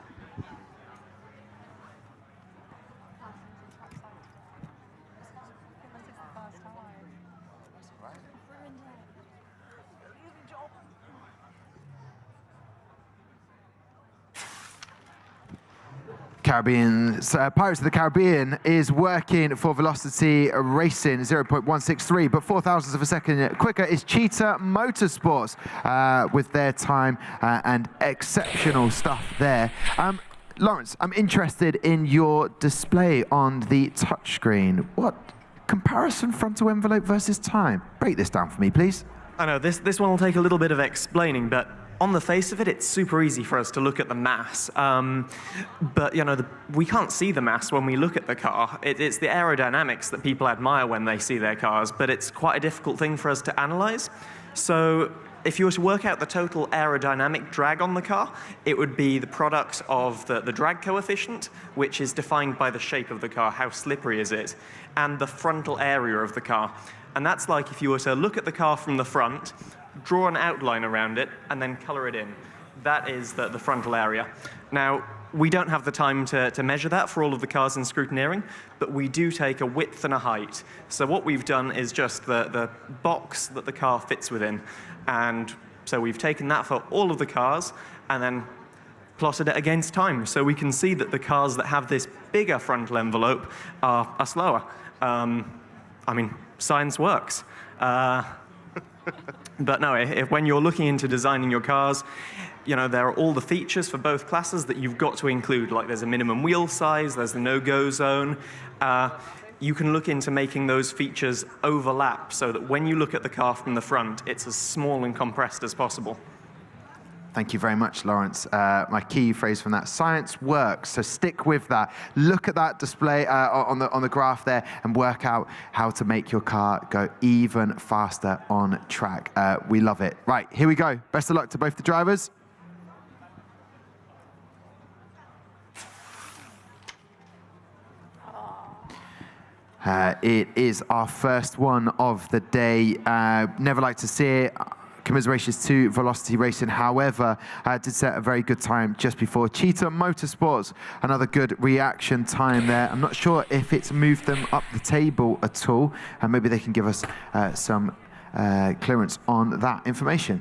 Pirates of the Caribbean is working for Velocity Racing 0.163, but 0.004 of a second quicker is Cheetah Motorsports with their time and exceptional stuff there. Lawrence, I'm interested in your display on the touchscreen. What comparison frontal envelope versus time? Break this down for me, please. I know, this one will take a little bit of explaining, but on the face of it, it's super easy for us to look at the mass. But, we can't see the mass when we look at the car. It's the aerodynamics that people admire when they see their cars, but it's quite a difficult thing for us to analyze. So if you were to work out the total aerodynamic drag on the car, it would be the product of the drag coefficient, which is defined by the shape of the car, how slippery is it, and the frontal area of the car. And that's like if you were to look at the car from the front, draw an outline around it, and then color it in. That is the frontal area. Now, we don't have the time to measure that for all of the cars in scrutineering, but we do take a width and a height. So what we've done is just the box that the car fits within. And so we've taken that for all of the cars and then plotted it against time. So we can see that the cars that have this bigger frontal envelope are slower. Science works. But no, when you're looking into designing your cars, there are all the features for both classes that you've got to include. Like there's a minimum wheel size, there's the no-go zone. You can look into making those features overlap so that when you look at the car from the front, it's as small and compressed as possible. Thank you very much, Lawrence. My key phrase from that, science works, so stick with that. Look at that display on the graph there and work out how to make your car go even faster on track. We love it. Right, here we go. Best of luck to both the drivers. It is our first one of the day. Never like to see it. Commiserations to Velocity Racing, however, did set a very good time just before. Cheetah Motorsports, another good reaction time there. I'm not sure if it's moved them up the table at all, and maybe they can give us some clearance on that information.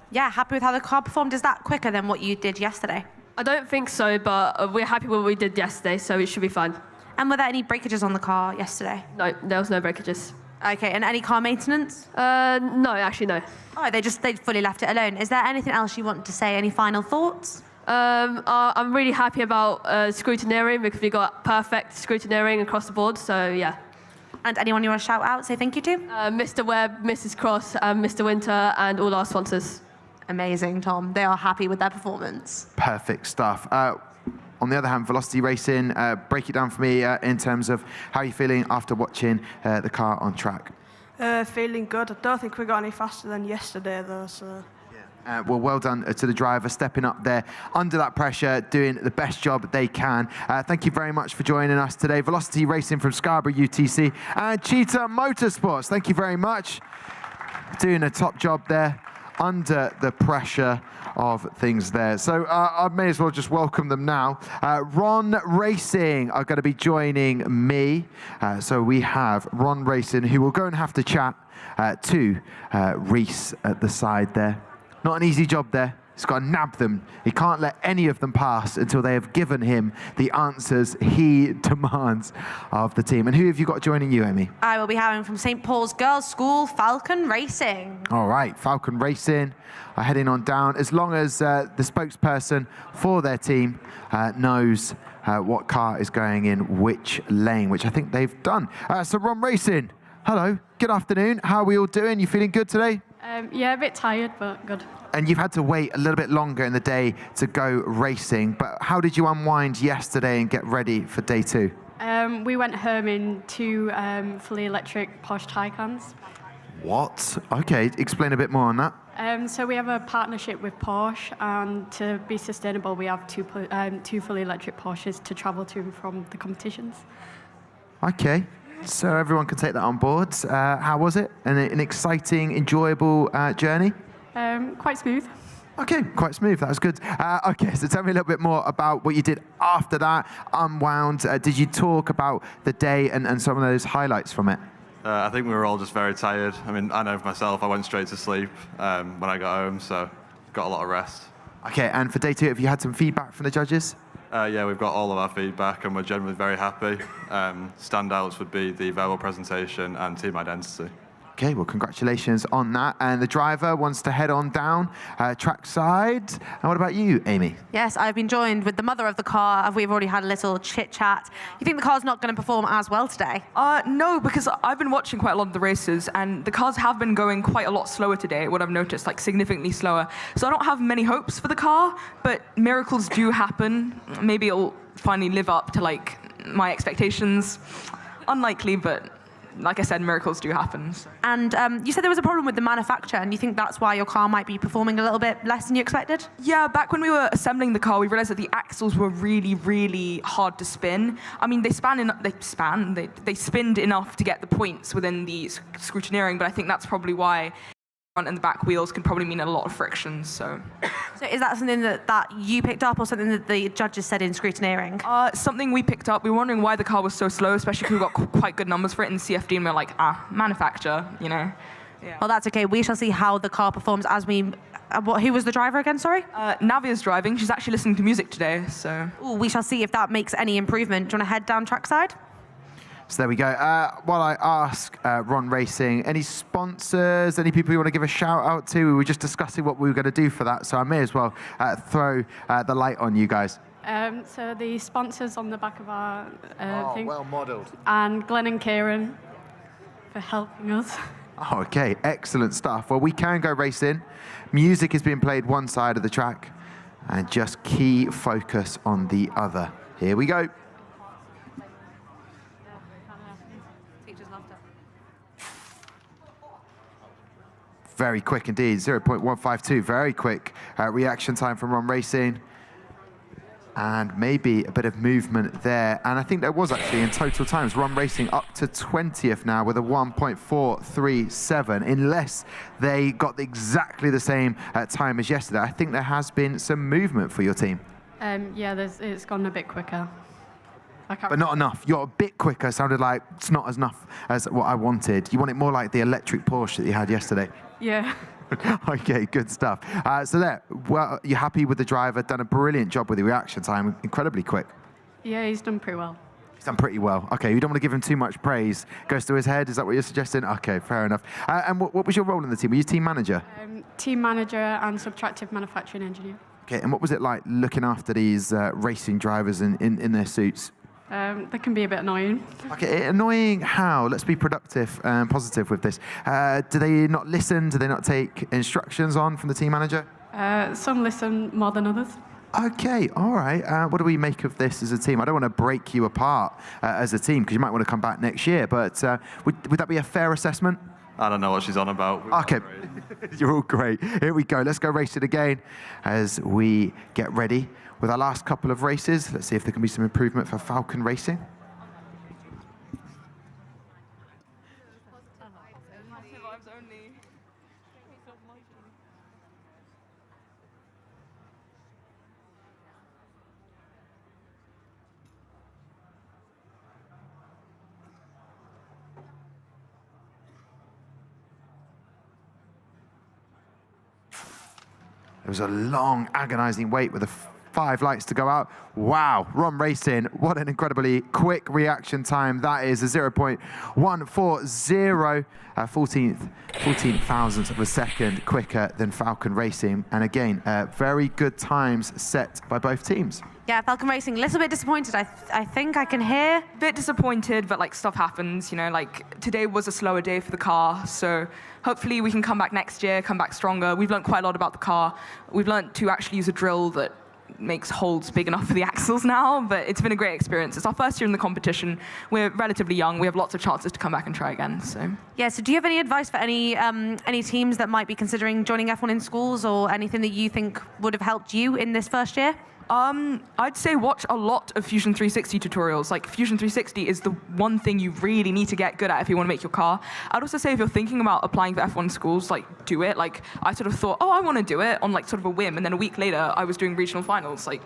Yeah, happy with how the car performed. Is that quicker than what you did yesterday? I don't think so, but we're happy with what we did yesterday, so it should be fine. And were there any breakages on the car yesterday? No, there was no breakages. Okay, and any car maintenance? No, actually no. Oh, they fully left it alone. Is there anything else you want to say? Any final thoughts? I'm really happy about scrutineering because we got perfect scrutineering across the board, so yeah. And anyone you want to shout out, say thank you to? Mr. Webb, Mrs. Cross, Mr. Winter, and all our sponsors. Amazing, Tom. They are happy with their performance. Perfect stuff. On the other hand, Velocity Racing, break it down for me in terms of how you're feeling after watching the car on track. Feeling good. I don't think we got any faster than yesterday, though. So. Well, well done to the driver, stepping up there under that pressure, doing the best job they can. Thank you very much for joining us today. Velocity Racing from Scarborough UTC and Cheetah Motorsports. Thank you very much. Doing a top job there under the pressure of things there. So I may as well just welcome them now. Ron Racing are going to be joining me. So we have Ron Racing, who will go and have to chat to Reese at the side there. Not an easy job there. He's got to nab them. He can't let any of them pass until they have given him the answers he demands of the team. And who have you got joining you, Amy? I will be having from St. Paul's Girls' School, Falcon Racing. All right, Falcon Racing are heading on down. As long as the spokesperson for their team knows what car is going in which lane, which I think they've done. So Ron Racing, hello, good afternoon. How are we all doing? You feeling good today? Yeah, a bit tired, but good. And you've had to wait a little bit longer in the day to go racing, but how did you unwind yesterday and get ready for day 2? We went home in 2 fully electric Porsche Taycans. What? Okay, explain a bit more on that. So we have a partnership with Porsche, and to be sustainable, we have 2 fully electric Porsches to travel to and from the competitions. Okay, so everyone can take that on board. How was it? An exciting, enjoyable journey? Quite smooth. Okay, quite smooth. That was good. Okay, so tell me a little bit more about what you did after that, unwound. Did you talk about the day and some of those highlights from it? I think we were all just very tired. I mean, I know for myself, I went straight to sleep when I got home, so got a lot of rest. Okay, and for day 2, have you had some feedback from the judges? Yeah, we've got all of our feedback, and we're generally very happy. Standouts would be the verbal presentation and team identity. Okay, well, congratulations on that. And the driver wants to head on down track side. And what about you, Amy? Yes, I've been joined with the mother of the car. We've already had a little chit-chat. You think the car's not going to perform as well today? No, because I've been watching quite a lot of the races, and the cars have been going quite a lot slower today, what I've noticed, like significantly slower. So I don't have many hopes for the car, but miracles do happen. Maybe it'll finally live up to like my expectations. Unlikely, but like I said, miracles do happen. So. And you said there was a problem with the manufacturer, and you think that's why your car might be performing a little bit less than you expected? Yeah, back when we were assembling the car, we realized that the axles were really, really hard to spin. I mean, they spinned enough to get the points within the scrutineering, but I think that's probably why front and the back wheels can probably mean a lot of friction. So is that something that you picked up, or something that the judges said in scrutineering? Something we picked up. We were wondering why the car was so slow, especially because we got quite good numbers for it in CFD, and we we're like, manufacturer, you know. Yeah. Well, that's okay. We shall see how the car performs as we... who was the driver again, sorry? Navia's driving. She's actually listening to music today, so... Ooh, we shall see if that makes any improvement. Do you want to head down trackside? So there we go. While I ask Ron Racing, any sponsors, any people you want to give a shout out to? We were just discussing what we were going to do for that, so I may as well throw the light on you guys. So the sponsors on the back of our thing. Well modelled. And Glenn and Kieran for helping us. Oh, okay, excellent stuff. Well, we can go racing. Music is being played one side of the track, and just key focus on the other. Here we go. Very quick indeed, 0.152, very quick reaction time from Ron Racing. And maybe a bit of movement there. And I think there was actually in total times. Ron Racing up to 20th now with a 1.437, unless they got exactly the same time as yesterday. I think there has been some movement for your team. Yeah, it's gone a bit quicker. But not enough. You're a bit quicker. Sounded like it's not as enough as what I wanted. You want it more like the electric Porsche that you had yesterday. Yeah. Okay, good stuff. So there, well, you're happy with the driver, done a brilliant job with the reaction time, incredibly quick. Yeah, he's done pretty well. He's done pretty well. Okay, you don't want to give him too much praise. Goes to his head, is that what you're suggesting? Okay, fair enough. And what was your role in the team? Were you team manager? Team manager and subtractive manufacturing engineer. Okay, and what was it like looking after these racing drivers in their suits? They can be a bit annoying. Okay, annoying how? Let's be productive and positive with this. Do they not listen? Do they not take instructions on from the team manager? Some listen more than others. Okay, all right. What do we make of this as a team? I don't want to break you apart as a team, because you might want to come back next year, but would that be a fair assessment? I don't know what she's on about. Okay, you're all great. Here we go. Let's go race it again as we get ready with our last couple of races. Let's see if there can be some improvement for Falcon Racing. was a long, agonizing wait with the 5 lights to go out. Wow, Ron Racing, what an incredibly quick reaction time. That is a 0.140, 14 thousandths of a second quicker than Falcon Racing. And again, very good times set by both teams. Yeah, Falcon Racing, a little bit disappointed. I think I can hear. Bit disappointed, but like stuff happens, you know, like today was a slower day for the car, so hopefully we can come back next year, come back stronger. We've learned quite a lot about the car. We've learned to actually use a drill that makes holes big enough for the axles now, but it's been a great experience. It's our first year in the competition. We're relatively young. We have lots of chances to come back and try again. So yeah. So do you have any advice for any teams that might be considering joining F1 in schools, or anything that you think would have helped you in this first year? I'd say watch a lot of Fusion 360 tutorials. Like Fusion 360 is the one thing you really need to get good at if you want to make your car. I'd also say if you're thinking about applying for F1 schools, like do it. Like I sort of thought, oh, I want to do it on like sort of a whim, and then a week later I was doing regional finals. Like,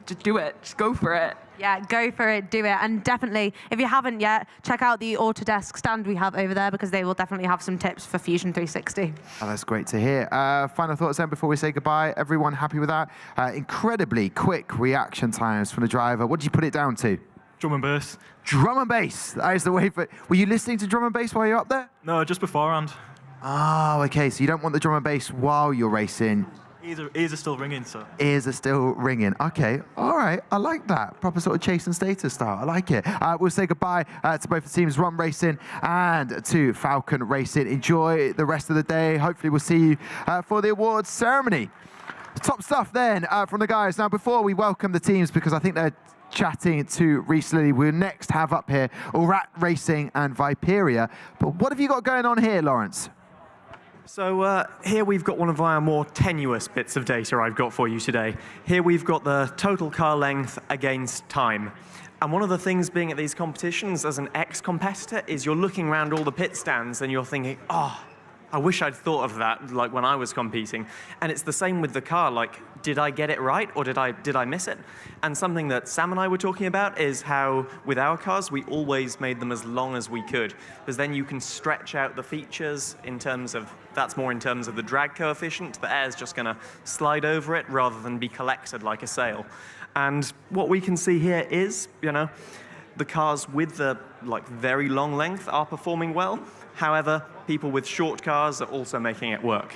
just do it. Just go for it. Yeah, go for it, do it. And definitely, if you haven't yet, check out the Autodesk stand we have over there, because they will definitely have some tips for Fusion 360. Oh, that's great to hear. Final thoughts then before we say goodbye. Everyone happy with that? Incredibly quick reaction times from the driver. What did you put it down to? Drum and bass. Drum and bass. That is the way for it. Were you listening to drum and bass while you're up there? No, just beforehand. Oh, okay. So you don't want the drum and bass while you're racing. Ears are still ringing, so. Ears are still ringing. Okay, all right, I like that. Proper sort of chase and status style, I like it. We'll say goodbye to both the teams, Ron Racing and to Falcon Racing. Enjoy the rest of the day. Hopefully we'll see you for the awards ceremony. Top stuff then from the guys. Now, before we welcome the teams, because I think they're chatting to recently, we'll next have up here Orat Racing and Viperia. But what have you got going on here, Lawrence? So here we've got one of our more tenuous bits of data I've got for you today. Here we've got the total car length against time. And one of the things being at these competitions as an ex-competitor is you're looking around all the pit stands and you're thinking, oh, I wish I'd thought of that like when I was competing. And it's the same with the car, like, did I get it right or did I miss it? And something that Sam and I were talking about is how with our cars, we always made them as long as we could, because then you can stretch out the features in terms of, that's more in terms of the drag coefficient. The air's just gonna slide over it rather than be collected like a sail. And what we can see here is, you know, the cars with the like very long length are performing well. However, people with short cars are also making it work.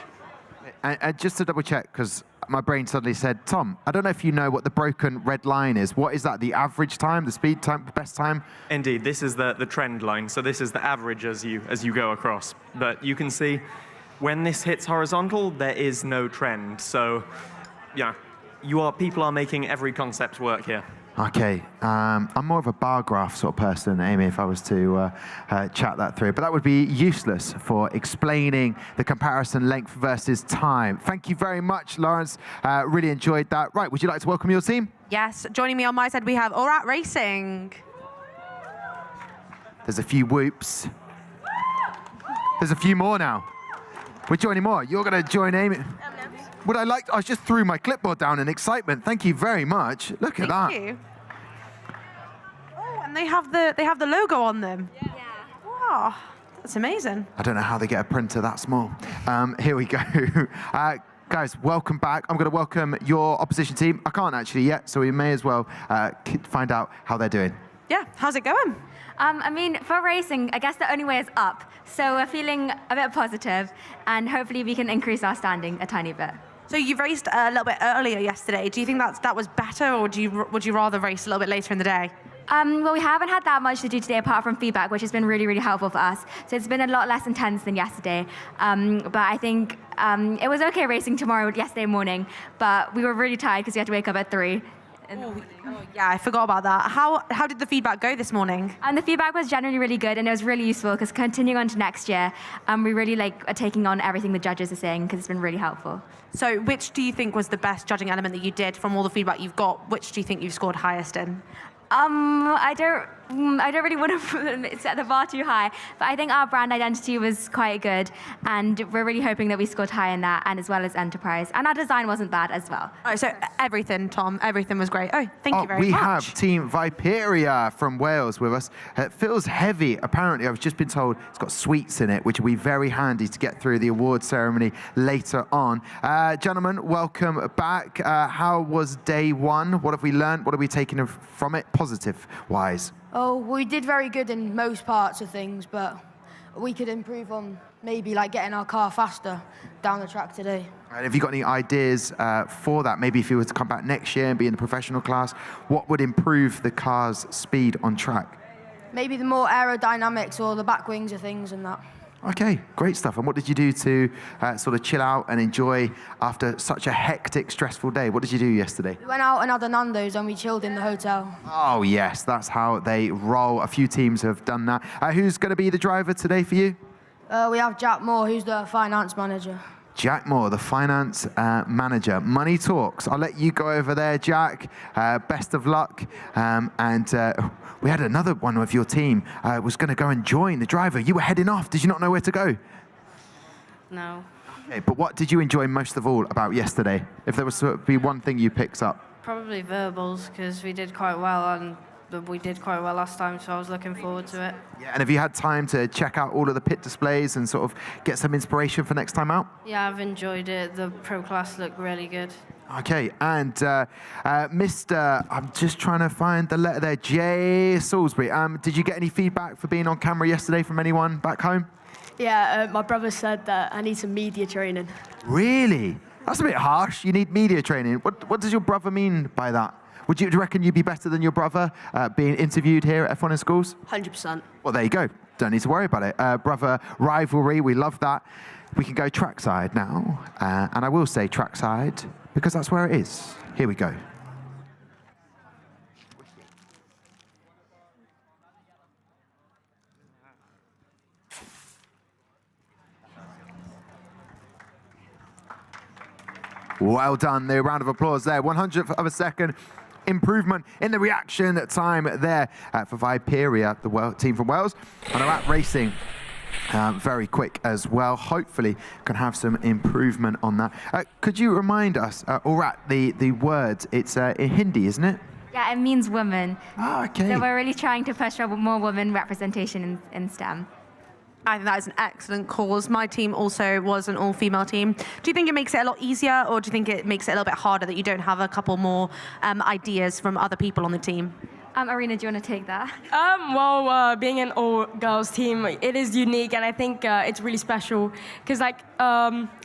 And just to double check, because my brain suddenly said, Tom, I don't know if you know what the broken red line is. What is that, the average time, the speed time, the best time? Indeed, this is the trend line. So this is the average as you go across. But you can see when this hits horizontal, there is no trend. So, yeah, people are making every concept work here. Okay, I'm more of a bar graph sort of person, Amy, if I was to chat that through. But that would be useless for explaining the comparison length versus time. Thank you very much, Lawrence. Really enjoyed that. Right, would you like to welcome your team? Yes, joining me on my side, we have Orat Racing. There's a few whoops. There's a few more now. We're joining more. You're going to join Amy. I just threw my clipboard down in excitement. Thank you very much. Look at that. Thank you. Oh, and they have the logo on them. Yeah. Wow, that's amazing. I don't know how they get a printer that small. Here we go. Guys, welcome back. I'm going to welcome your opposition team. I can't actually yet, so we may as well find out how they're doing. Yeah, how's it going? I mean, for racing, I guess the only way is up. So we're feeling a bit positive, and hopefully we can increase our standing a tiny bit. So you raced a little bit earlier yesterday. Do you think that was better, or would you rather race a little bit later in the day? Well, we haven't had that much to do today apart from feedback, which has been really, really helpful for us. So it's been a lot less intense than yesterday. But I think it was okay racing yesterday morning, but we were really tired because we had to wake up at 3. Yeah, I forgot about that. How did the feedback go this morning? The feedback was generally really good, and it was really useful because continuing on to next year, we really are taking on everything the judges are saying because it's been really helpful. So which do you think was the best judging element that you did from all the feedback you've got? Which do you think you've scored highest in? I don't really want to set the bar too high, but I think our brand identity was quite good, and we're really hoping that we scored high in that, and as well as enterprise. And our design wasn't bad as well. Oh, so everything, Tom, everything was great. Oh, thank you very much. We have Team Viperia from Wales with us. It feels heavy, apparently. I've just been told it's got sweets in it, which will be very handy to get through the award ceremony later on. Gentlemen, welcome back. How was day one? What have we learned? What are we taking from it, positive-wise? Oh, we did very good in most parts of things, but we could improve on maybe like getting our car faster down the track today. And have you got any ideas for that? Maybe if you were to come back next year and be in the professional class, what would improve the car's speed on track? Maybe the more aerodynamics or the back wings of things and that. Okay, great stuff. And what did you do to sort of chill out and enjoy after such a hectic, stressful day? What did you do yesterday? We went out and had a Nando's and we chilled in the hotel. Oh, yes, that's how they roll. A few teams have done that. Who's going to be the driver today for you? We have Jack Moore, who's the finance manager. Jack Moore, the finance manager. Money talks. I'll let you go over there, Jack. Best of luck. We had another one of your team was going to go and join the driver. You were heading off. Did you not know where to go? No. Okay, but what did you enjoy most of all about yesterday? If there was to be one thing you picked up. Probably verbals, because we did quite well, and we did quite well last time, so I was looking forward to it. Yeah, and have you had time to check out all of the pit displays and sort of get some inspiration for next time out? Yeah, I've enjoyed it. The pro class looked really good. Okay, and Mr. I'm just trying to find the letter there, J. Salisbury. Did you get any feedback for being on camera yesterday from anyone back home? Yeah, my brother said that I need some media training. Really? That's a bit harsh. You need media training. What does your brother mean by that? Do you reckon you'd be better than your brother being interviewed here at F1 in Schools? 100%. Well, there you go. Don't need to worry about it. Brother rivalry, we love that. We can go trackside now. And I will say trackside because that's where it is. Here we go. Well done. The round of applause there. 100th of a second improvement in the reaction time there for Viperia, the team from Wales. And Arat Racing, very quick as well. Hopefully can have some improvement on that. Could you remind us, Arat, the words, it's in Hindi, isn't it? Yeah, it means women. Oh, okay. So we're really trying to push for more women representation in STEM. I think that is an excellent cause. My team also was an all-female team. Do you think it makes it a lot easier, or do you think it makes it a little bit harder that you don't have a couple more ideas from other people on the team? Arena, do you want to take that? Being an all-girls team, it is unique, and I think it's really special because, I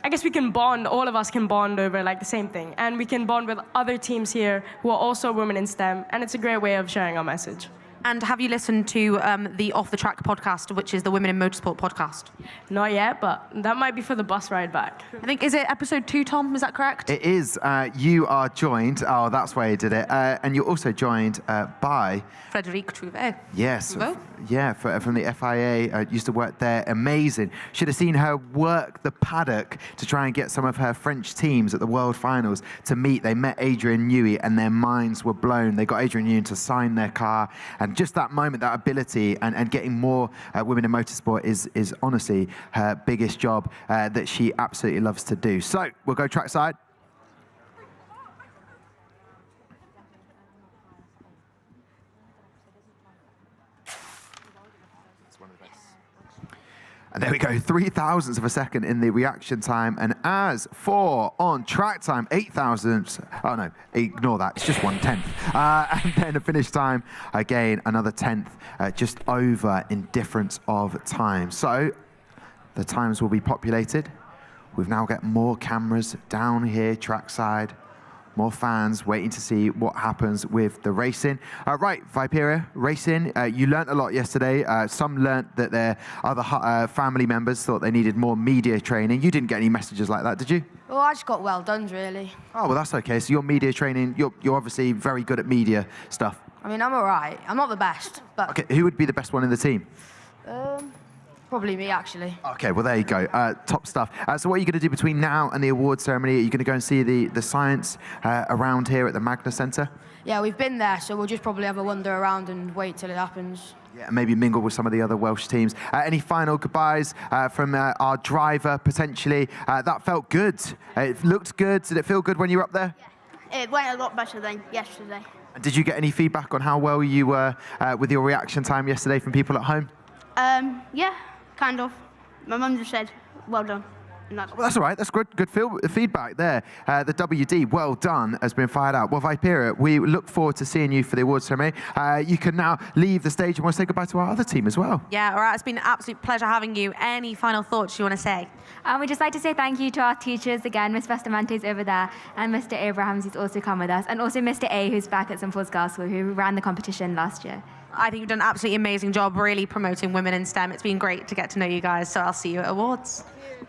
guess we can bond. All of us can bond over the same thing, and we can bond with other teams here who are also women in STEM, and it's a great way of sharing our message. And have you listened to the Off the Track podcast, which is the Women in Motorsport podcast? Not yet, but that might be for the bus ride back. I think, is it episode 2, Tom? Is that correct? It is. You are joined. Oh, that's why you did it. And you're also joined by Frédéric Trouvé. Yes. From the FIA. Used to work there. Amazing. Should have seen her work the paddock to try and get some of her French teams at the World Finals to meet. They met Adrian Newey and their minds were blown. They got Adrian Newey to sign their car. And just that moment, that ability, and getting more women in motorsport is honestly her biggest job that she absolutely loves to do. So we'll go trackside. And there we go, 0.003 of a second in the reaction time. And as for on track time, 0.008. Oh no, ignore that, it's just 1/10. And then a finish time, again, another 10th, just over in difference of time. So the times will be populated. We've now got more cameras down here, trackside. More fans waiting to see what happens with the racing. Right, Viperia Racing, you learnt a lot yesterday. Some learnt that their other family members thought they needed more media training. You didn't get any messages like that, did you? Well, I just got well done, really. Oh, well, that's okay. So your media training, you're obviously very good at media stuff. I mean, I'm all right. I'm not the best, but... Okay, who would be the best one in the team? Probably me, actually. Okay, well, there you go. Top stuff. So what are you going to do between now and the award ceremony? Are you going to go and see the science around here at the Magna Centre? Yeah, we've been there, so we'll just probably have a wander around and wait till it happens. Yeah, maybe mingle with some of the other Welsh teams. Any final goodbyes from our driver, potentially? That felt good. It looked good. Did it feel good when you were up there? Yeah. It went a lot better than yesterday. Did you get any feedback on how well you were with your reaction time yesterday from people at home? Yeah, kind of. My mum just said, well done. And Well, that's all right. That's good feedback there. The WD, well done, has been fired out. Well, Vipera, we look forward to seeing you for the awards ceremony. You can now leave the stage and we'll say goodbye to our other team as well. Yeah, all right. It's been an absolute pleasure having you. Any final thoughts you want to say? We'd just like to say thank you to our teachers again, Miss Bustamante's over there, and Mr. Abrahams, who's also come with us, and also Mr. A, who's back at St. Paul's Castle, who ran the competition last year. I think you've done an absolutely amazing job really promoting women in STEM. It's been great to get to know you guys, so I'll see you at awards.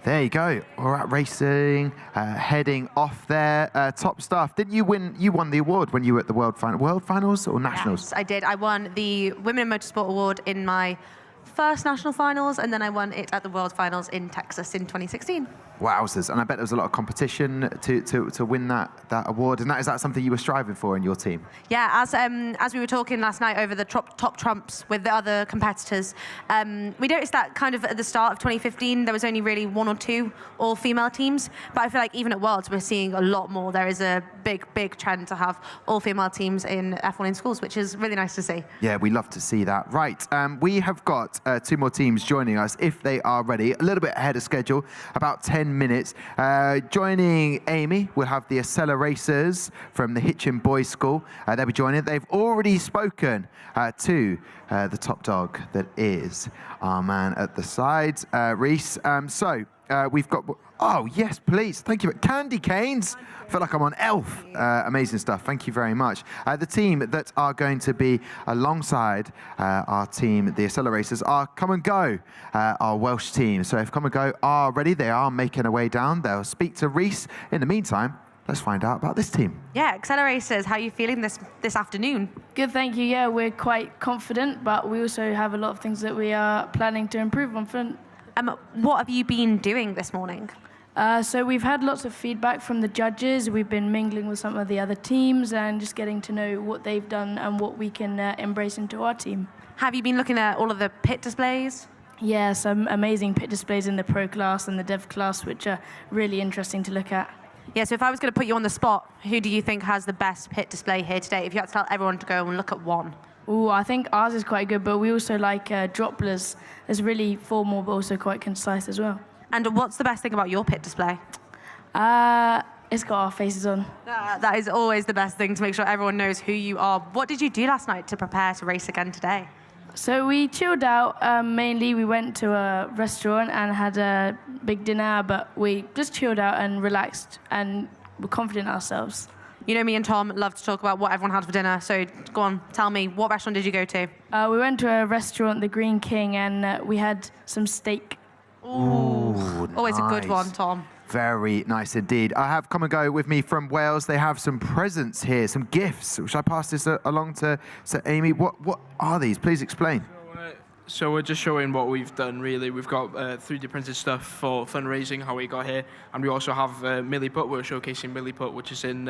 There you go. All right, racing, heading off there. Top stuff. Didn't you win? You won the award when you were at the World Finals or Nationals? Yes, I did. I won the Women in Motorsport Award in my first national finals, and then I won it at the World Finals in Texas in 2016. Wowzers. And I bet there was a lot of competition to win that award. And is that something you were striving for in your team? Yeah, as we were talking last night over the top trumps with the other competitors, we noticed that kind of at the start of 2015, there was only really 1 or 2 all-female teams. But I feel like even at Worlds, we're seeing a lot more. There is a big trend to have all-female teams in F1 in schools, which is really nice to see. Yeah, we love to see that. Right, we have got 2 more teams joining us, if they are ready. A little bit ahead of schedule, about 10 minutes. Joining Amy, we'll have the Acela Racers from the Hitchin Boys School. They'll be joining. They've already spoken to the top dog that is our man at the sides, Reese. So we've got... Oh, yes, please. Thank you. Candy canes. I feel like I'm on Elf. Amazing stuff. Thank you very much. The team that are going to be alongside our team, the Acela Racers, are Come and Go, our Welsh team. So if Come and Go are ready, they are making their way down. They'll speak to Reese. In the meantime, let's find out about this team. Yeah, Acela Racers, how are you feeling this afternoon? Good, thank you. Yeah, we're quite confident, but we also have a lot of things that we are planning to improve on. What have you been doing this morning? So we've had lots of feedback from the judges. We've been mingling with some of the other teams and just getting to know what they've done and what we can embrace into our team. Have you been looking at all of the pit displays? Yeah, some amazing pit displays in the pro class and the dev class, which are really interesting to look at. Yeah, so if I was going to put you on the spot, who do you think has the best pit display here today? If you had to tell everyone to go and look at one. Oh, I think ours is quite good, but we also like DROPLA's. It's really formal, but also quite concise as well. And what's the best thing about your pit display? It's got our faces on. That is always the best thing, to make sure everyone knows who you are. What did you do last night to prepare to race again today? So we chilled out. Mainly, we went to a restaurant and had a big dinner, but we just chilled out and relaxed and were confident in ourselves. You know, me and Tom love to talk about what everyone had for dinner, so go on, tell me, what restaurant did you go to? We went to a restaurant, the Green King, and we had some steak. Ooh, always a good one, Tom. Very nice indeed. I have Come and Go with me from Wales. They have some presents here, some gifts. Should I pass this along to Amy? What are these? Please explain. So we're just showing what we've done, really. We've got 3D printed stuff for fundraising, how we got here, and we also have Milliput. We're showcasing Milliput, which is an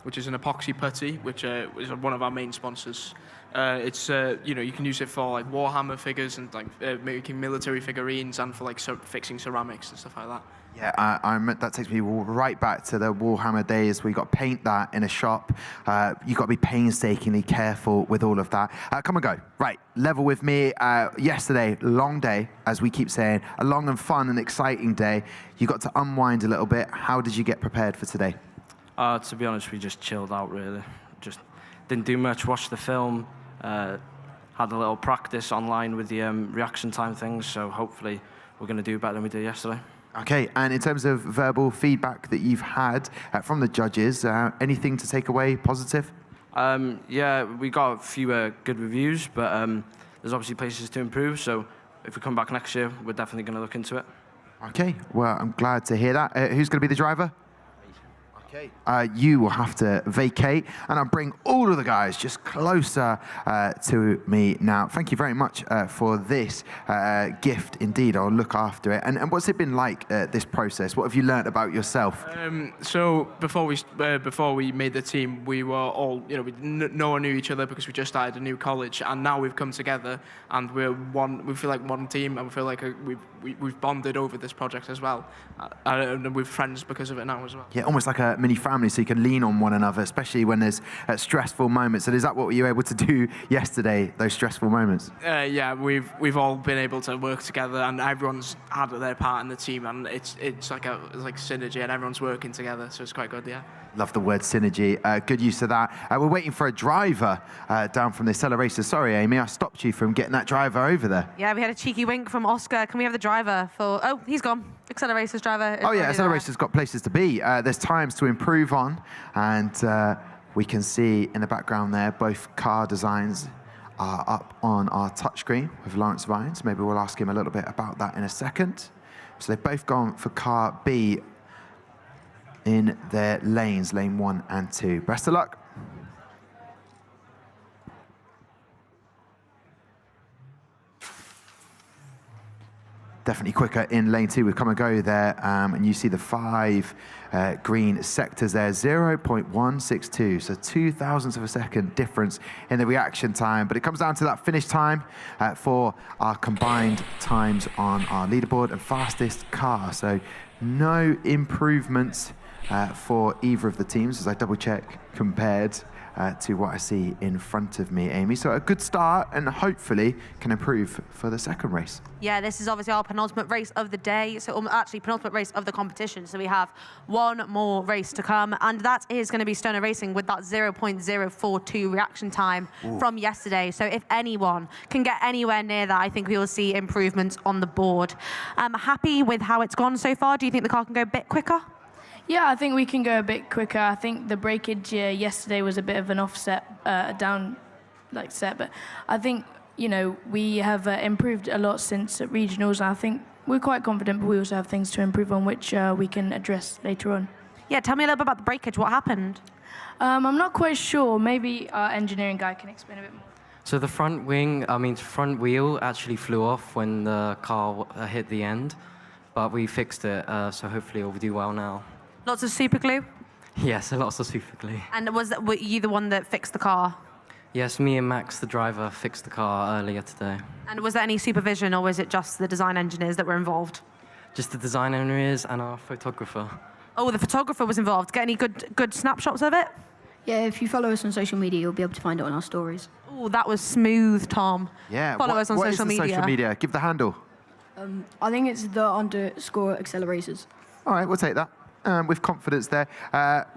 epoxy putty, which is one of our main sponsors. It's you can use it for like Warhammer figures and like making military figurines, and for like fixing ceramics and stuff like that. Yeah, that takes me right back to the Warhammer days. We got to paint that in a shop. You've got to be painstakingly careful with all of that. Come and Go. Right, level with me. Yesterday, long day, as we keep saying, a long and fun and exciting day. You got to unwind a little bit. How did you get prepared for today? To be honest, we just chilled out, really. Just didn't do much, watched the film, had a little practice online with the reaction time things, so hopefully we're going to do better than we did yesterday. Okay, and in terms of verbal feedback that you've had from the judges, anything to take away positive? Yeah, we got a few good reviews, but there's obviously places to improve, so if we come back next year, we're definitely going to look into it. Okay, well, I'm glad to hear that. Who's going to be the driver? Okay. You will have to vacate, and I'll bring all of the guys just closer to me now. Thank you very much for this gift. Indeed, I'll look after it. And what's it been like, this process? What have you learnt about yourself? So before we made the team, we were all, no one knew each other because we just started a new college, and now we've come together and we're one. We feel like one team, and we feel like we've bonded over this project as well, and we're friends because of it now as well. Yeah, almost like a mini family, so you can lean on one another, especially when there's stressful moments. And is that what you were able to do yesterday, those stressful moments? Yeah, we've all been able to work together, and everyone's had their part in the team, and it's like synergy, and everyone's working together, so it's quite good. Yeah. Love the word synergy. Good use of that. We're waiting for a driver down from the accelerator. Sorry, Amy, I stopped you from getting that driver over there. Yeah, we had a cheeky wink from Oscar. Can we have the driver for... Oh, he's gone. Accelerator's driver. Oh, yeah, accelerator's got places to be. There's times to improve on, and we can see in the background there, both car designs are up on our touchscreen with Lawrence Vines. Maybe we'll ask him a little bit about that in a second. So they've both gone for car B in their lanes, lane 1 and 2. Best of luck. Definitely quicker in lane 2 with Come and Go there, and you see the 5 green sectors there, 0.162, so 0.02 of a second difference in the reaction time. But it comes down to that finish time for our combined times on our leaderboard and fastest car. So no improvements for either of the teams as I double check compared to what I see in front of me, Amy. So a good start, and hopefully can improve for the second race. Yeah, this is obviously our penultimate race of the day. So actually penultimate race of the competition. So we have one more race to come, and that is going to be Stoner Racing with that 0.042 reaction time from yesterday. So if anyone can get anywhere near that, I think we will see improvements on the board. Happy with how it's gone so far? Do you think the car can go a bit quicker? Yeah, I think we can go a bit quicker. I think the breakage yesterday was a bit of an offset, set, but I think, we have improved a lot since regionals. I think we're quite confident, but we also have things to improve on, which we can address later on. Yeah, tell me a little bit about the breakage. What happened? I'm not quite sure. Maybe our engineering guy can explain a bit more. So the front wheel actually flew off when the car hit the end, but we fixed it, so hopefully it'll do well now. Lots of super glue? Yes, lots of super glue. And were you the one that fixed the car? Yes, me and Max, the driver, fixed the car earlier today. And was there any supervision, or was it just the design engineers that were involved? Just the design engineers and our photographer. Oh, the photographer was involved. Get any good snapshots of it? Yeah, if you follow us on social media, you'll be able to find it on our stories. Oh, that was smooth, Tom. Yeah. Follow us on social media. What is the social media? Give the handle. I think it's _accelerators. All right, we'll take that. With confidence there.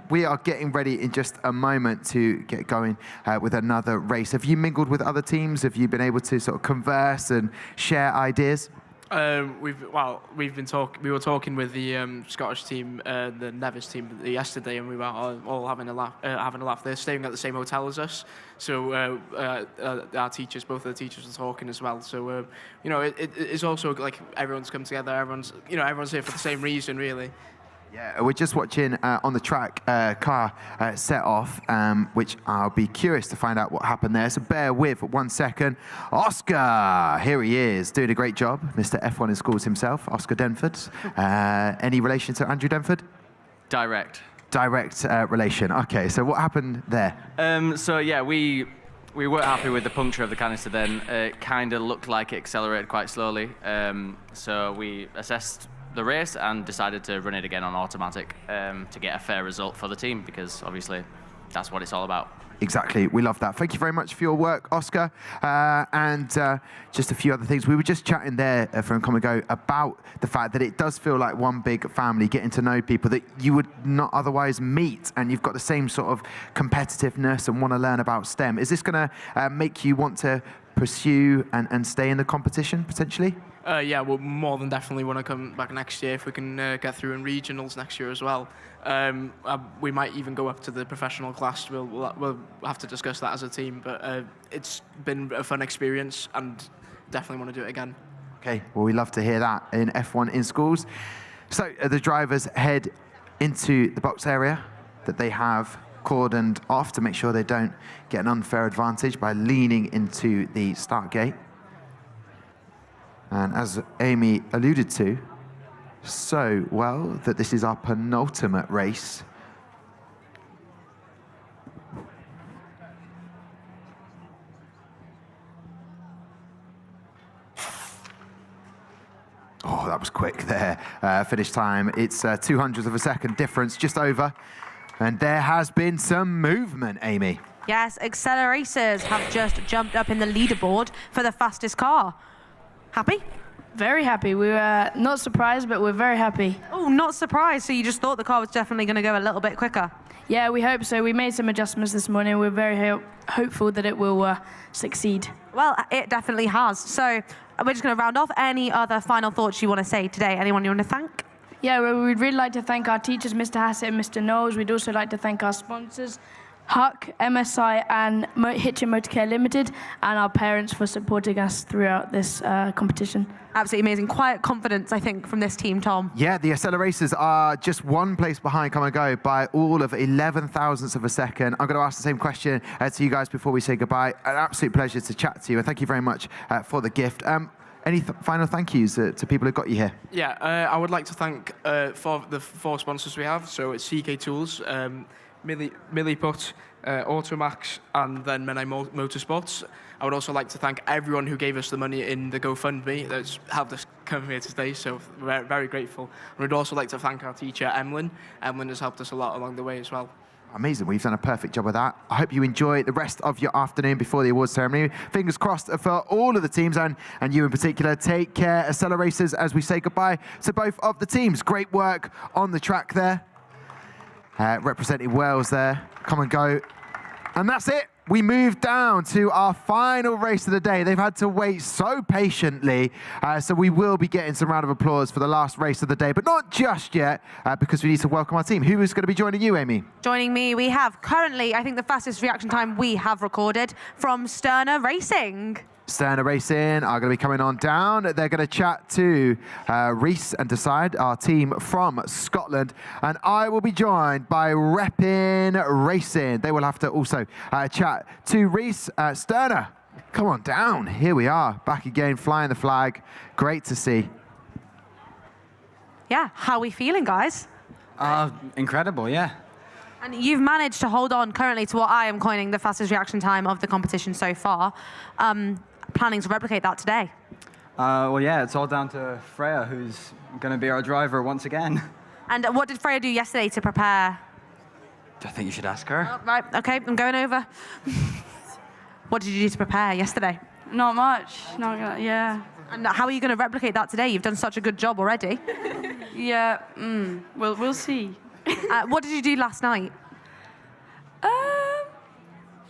We are getting ready in just a moment to get going with another race. Have you mingled with other teams? Have you been able to sort of converse and share ideas? We were talking with the Scottish team, the Nevis team yesterday, and we were all having a laugh. They're staying at the same hotel as us, so our teachers, both of the teachers, were talking as well. So it's also like everyone's come together. Everyone's here for the same reason, really. Yeah, we're just watching on the track car set off, which I'll be curious to find out what happened there. So bear with 1 second. Oscar, here he is, doing a great job. Mr. F1 in schools himself, Oscar Denford. Any relation to Andrew Denford? Direct. Direct relation. Okay, so what happened there? So yeah, we weren't happy with the puncture of the canister then. It kind of looked like it accelerated quite slowly. So we assessed the race and decided to run it again on automatic to get a fair result for the team, because obviously that's what it's all about. Exactly, we love that. Thank you very much for your work, Oscar. And just a few other things. We were just chatting there from Come and Go about the fact that it does feel like one big family, getting to know people that you would not otherwise meet, and you've got the same sort of competitiveness and want to learn about STEM. Is this going to make you want to pursue and stay in the competition, potentially? Yeah, we'll more than definitely want to come back next year if we can get through in regionals next year as well. We might even go up to the professional class. We'll have to discuss that as a team, but it's been a fun experience and definitely want to do it again. Okay, well, we love to hear that in F1 in schools. So the drivers head into the box area. that they have cordoned off to make sure they don't get an unfair advantage by leaning into the start gate. And as Amy alluded to so well, that this is our penultimate race. Oh, that was quick there. Finish time, it's 200th of a second difference, just over. And there has been some movement, Amy. Yes, Accelerators have just jumped up in the leaderboard for the fastest car. Happy? Very happy. We were not surprised, but we're very happy. Oh, not surprised. So you just thought the car was definitely going to go a little bit quicker? Yeah, we hope so. We made some adjustments this morning. We're very hopeful that it will succeed. Well, it definitely has. So we're just going to round off. Any other final thoughts you want to say today? Anyone you want to thank? Yeah, well, we'd really like to thank our teachers, Mr. Hassett and Mr. Knowles. We'd also like to thank our sponsors, Huck, MSI, and Hitchin Motorcare Limited, and our parents for supporting us throughout this competition. Absolutely amazing. Quiet confidence, I think, from this team, Tom. Yeah, the Accelerators are just one place behind Come and Go by all of 11 thousandths of a second. I'm going to ask the same question to you guys before we say goodbye. An absolute pleasure to chat to you, and thank you very much for the gift. Any final thank yous to people who got you here? Yeah, I would like to thank for the 4 sponsors we have. So it's CK Tools, Milliput, Automax, and then Menai Motorsports. I would also like to thank everyone who gave us the money in the GoFundMe that's helped us come here today, so we're very grateful. And we'd also like to thank our teacher, Emlyn. Emlyn has helped us a lot along the way as well. Amazing. We've done a perfect job of that. I hope you enjoy the rest of your afternoon before the awards ceremony. Fingers crossed for all of the teams and you in particular. Take care, Accelerators, as we say goodbye to both of the teams. Great work on the track there. Representing Wales there. Come and Go. And that's it. We move down to our final race of the day. They've had to wait so patiently, so we will be getting some round of applause for the last race of the day, but not just yet, because we need to welcome our team. Who is going to be joining you, Amy? Joining me, we have currently, I think, the fastest reaction time we have recorded from Sterner Racing. Sterner Racing are going to be coming on down. They're going to chat to Reese and Decide, our team from Scotland. And I will be joined by Reppin Racing. They will have to also chat to Reese. Sterner, come on down. Here we are, back again, flying the flag. Great to see. Yeah, how are we feeling, guys? Incredible, yeah. And you've managed to hold on currently to what I am coining the fastest reaction time of the competition so far. Planning to replicate that today? Well, yeah, it's all down to Freya, who's going to be our driver once again. And what did Freya do yesterday to prepare? I think you should ask her. Oh, right, okay, I'm going over. What did you do to prepare yesterday? Not much. Yeah. And how are you going to replicate that today? You've done such a good job already. Yeah, we'll see. What did you do last night?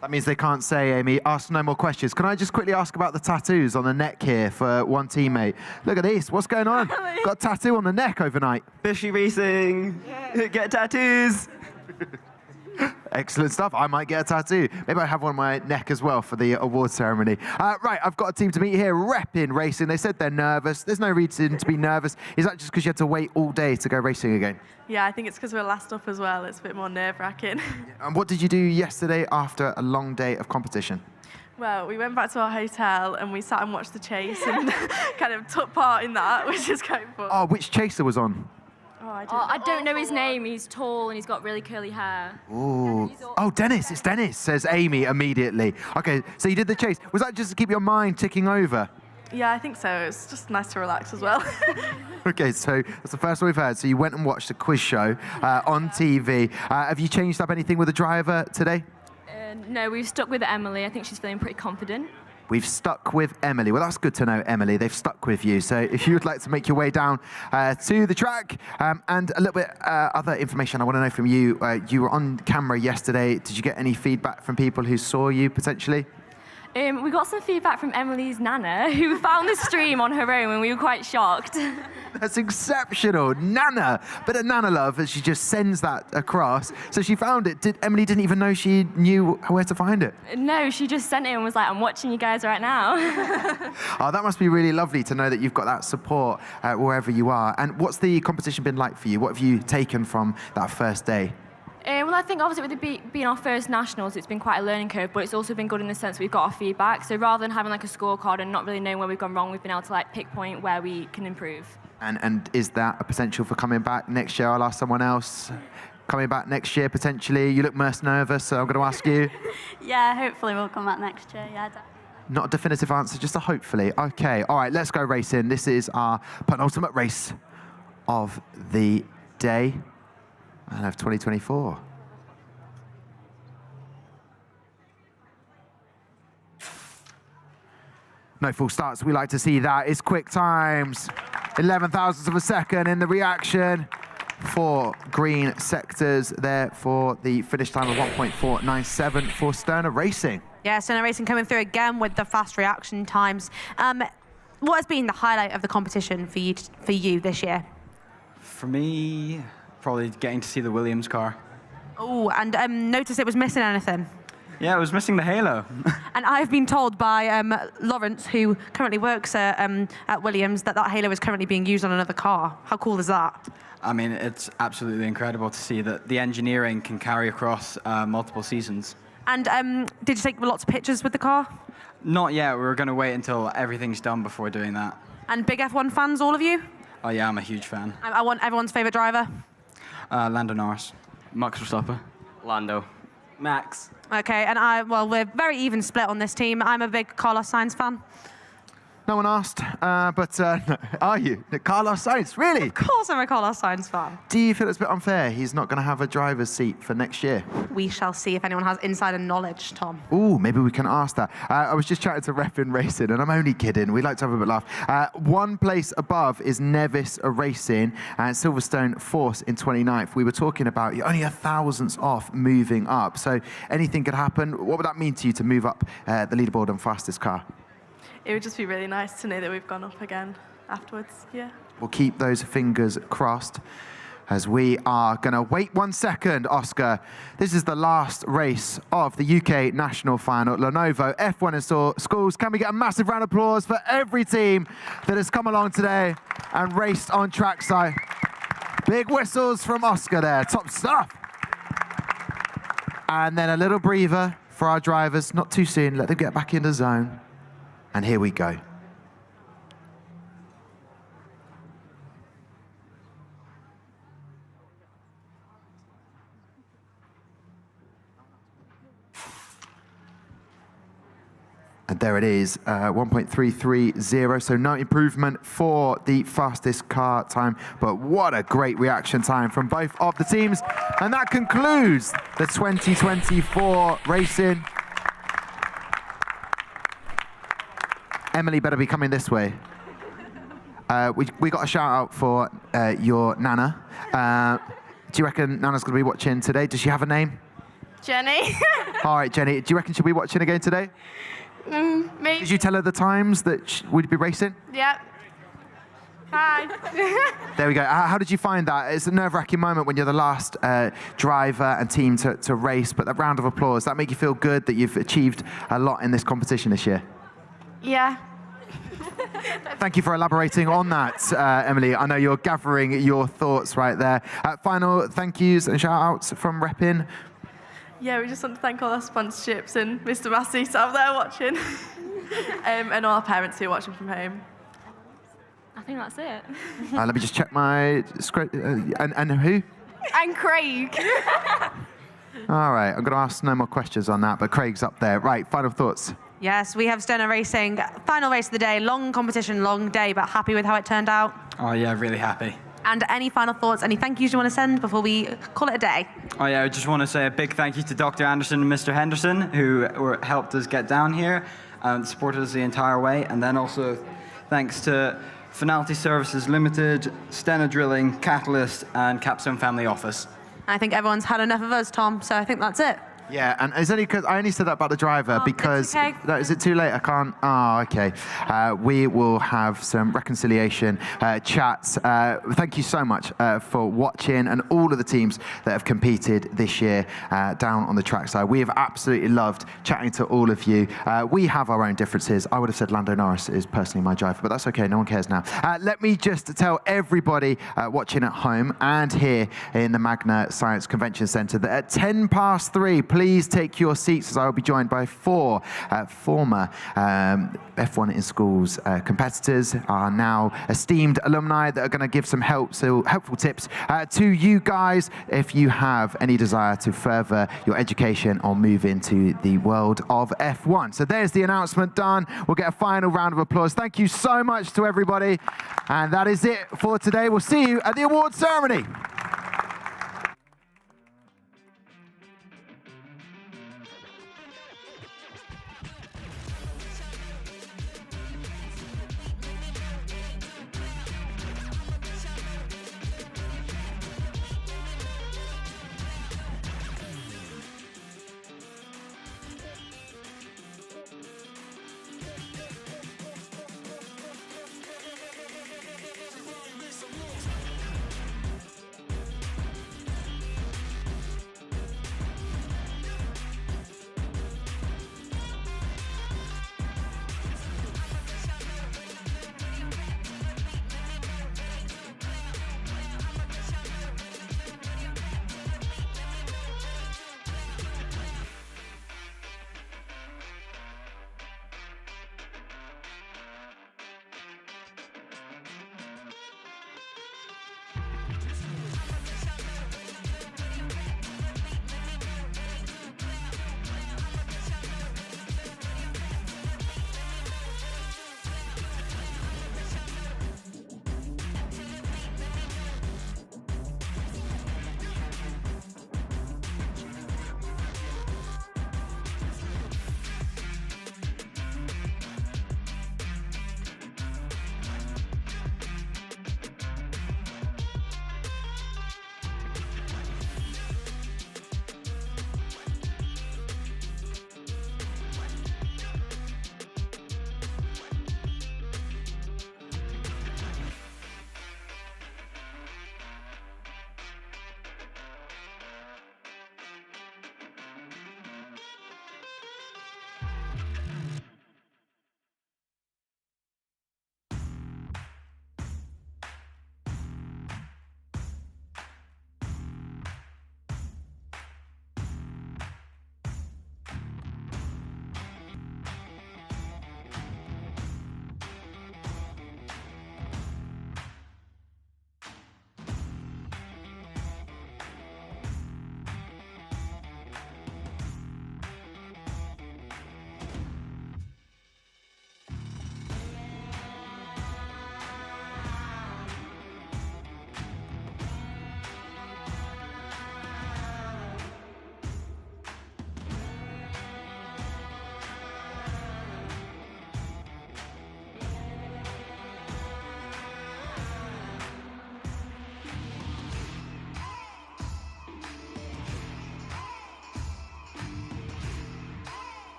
That means they can't say, Amy, ask no more questions. Can I just quickly ask about the tattoos on the neck here for one teammate? Look at this, what's going on? Got a tattoo on the neck overnight. Fishy racing, get tattoos. Excellent stuff. I might get a tattoo. Maybe I have one on my neck as well for the award ceremony. Right, I've got a team to meet here, Reppin Racing. They said they're nervous. There's no reason to be nervous. Is that just because you had to wait all day to go racing again? Yeah, I think it's because we're last up as well. It's a bit more nerve-wracking. And what did you do yesterday after a long day of competition? Well, we went back to our hotel and we sat and watched the chase and kind of took part in that, which is quite fun. Oh, which chaser was on? I don't know his name. He's tall and he's got really curly hair. Ooh. Oh, Dennis. It's Dennis, says Amy immediately. Okay, so you did the chase. Was that just to keep your mind ticking over? Yeah, I think so. It's just nice to relax as well. Okay, so that's the first one we've heard. So you went and watched a quiz show on TV. Have you changed up anything with the driver today? No, we've stuck with Emily. I think she's feeling pretty confident. We've stuck with Emily. Well, that's good to know, Emily. They've stuck with you. So if you would like to make your way down to the track and a little bit other information I want to know from you. You were on camera yesterday. Did you get any feedback from people who saw you potentially? We got some feedback from Emily's Nana, who found the stream on her own and we were quite shocked. That's exceptional. Nana. Bit of Nana love as she just sends that across. So she found it. Emily didn't even know she knew where to find it? No, she just sent it and was like, I'm watching you guys right now. Oh, that must be really lovely to know that you've got that support wherever you are. And what's the competition been like for you? What have you taken from that first day? Well, I think obviously with it being our first nationals, it's been quite a learning curve, but it's also been good in the sense we've got our feedback. So rather than having like a scorecard and not really knowing where we've gone wrong, we've been able to like pick point where we can improve. And is that a potential for coming back next year? I'll ask someone else. Coming back next year, potentially. You look most nervous, so I'm going to ask you. Yeah, hopefully we'll come back next year, yeah. Not a definitive answer, just a hopefully. Okay, all right, let's go racing. This is our penultimate race of the day and of 2024. No full starts, we like to see that. It's quick times, 11 thousandths of a second in the reaction. 4 green sectors there for the finish time of 1.497 for Sterner Racing. Yeah, Sterner Racing coming through again with the fast reaction times. What has been the highlight of the competition for you this year? For me, probably getting to see the Williams car. Oh, and notice it was missing anything. Yeah, it was missing the halo. And I've been told by Lawrence, who currently works at Williams, that halo is currently being used on another car. How cool is that? I mean, it's absolutely incredible to see that the engineering can carry across multiple seasons. And did you take lots of pictures with the car? Not yet. We were going to wait until everything's done before doing that. And big F1 fans, all of you? Oh, yeah, I'm a huge fan. I want everyone's favourite driver. Lando Norris. Max Verstappen. Lando. Max. Okay, and we're very even split on this team. I'm a big Carlos Sainz fan. No one asked, but are you? Carlos Sainz, really? Of course I'm a Carlos Sainz fan. Do you feel it's a bit unfair? He's not going to have a driver's seat for next year. We shall see if anyone has insider knowledge, Tom. Ooh, maybe we can ask that. I was just chatting to Refin Racing, and I'm only kidding. We like to have a bit of laugh. One place above is Nevis Racing and Silverstone Force in 29th. We were talking about you're only 1,000th off moving up. So anything could happen. What would that mean to you to move up the leaderboard on fastest car? It would just be really nice to know that we've gone up again afterwards, yeah. We'll keep those fingers crossed as we are going to wait 1 second, Oscar. This is the last race of the UK National Final, Lenovo F1 in schools. Can we get a massive round of applause for every team that has come along today and raced on trackside? Big whistles from Oscar there, top stuff. And then a little breather for our drivers, not too soon, let them get back in the zone. And here we go. And there it is, 1.330, so no improvement for the fastest car time, but what a great reaction time from both of the teams. And that concludes the 2024 racing. Emily better be coming this way. We got a shout out for your Nana. Do you reckon Nana's going to be watching today? Does she have a name? Jenny. All right, Jenny. Do you reckon she'll be watching again today? Me. Did you tell her the times that we'd be racing? Yep. Hi. There we go. How did you find that? It's a nerve-wracking moment when you're the last driver and team to race, but that round of applause, that make you feel good that you've achieved a lot in this competition this year? Yeah. Thank you for elaborating on that, Emily. I know you're gathering your thoughts right there. Final thank yous and shout-outs from Repin. Yeah, we just want to thank all our sponsorships and Mr. Massey's out there watching. And all our parents who are watching from home. I think that's it. Let me just check my script. And who? And Craig. All right, I'm going to ask no more questions on that, but Craig's up there. Right, final thoughts. Yes, we have Sterner Racing. Final race of the day. Long competition, long day, but happy with how it turned out. Oh, yeah, really happy. And any final thoughts, any thank yous you want to send before we call it a day? Oh, yeah, I just want to say a big thank you to Dr. Anderson and Mr. Henderson, who helped us get down here and supported us the entire way. And then also thanks to Finality Services Limited, Stena Drilling, Catalyst, and Capstone Family Office. I think everyone's had enough of us, Tom, so I think that's it. Yeah, and it's only because I only said that about the driver because okay. no, is it too late? I can't. Oh, okay. We will have some reconciliation chats. Thank you so much for watching and all of the teams that have competed this year down on the track side. We have absolutely loved chatting to all of you. We have our own differences. I would have said Lando Norris is personally my driver, but that's okay. No one cares now. Let me just tell everybody watching at home and here in the Magna Science Convention Centre that at 3:10, please take your seats as I will be joined by 4 former F1 in Schools competitors, are now esteemed alumni that are going to give some helpful tips to you guys if you have any desire to further your education or move into the world of F1. So there's the announcement done. We'll get a final round of applause. Thank you so much to everybody. And that is it for today. We'll see you at the awards ceremony.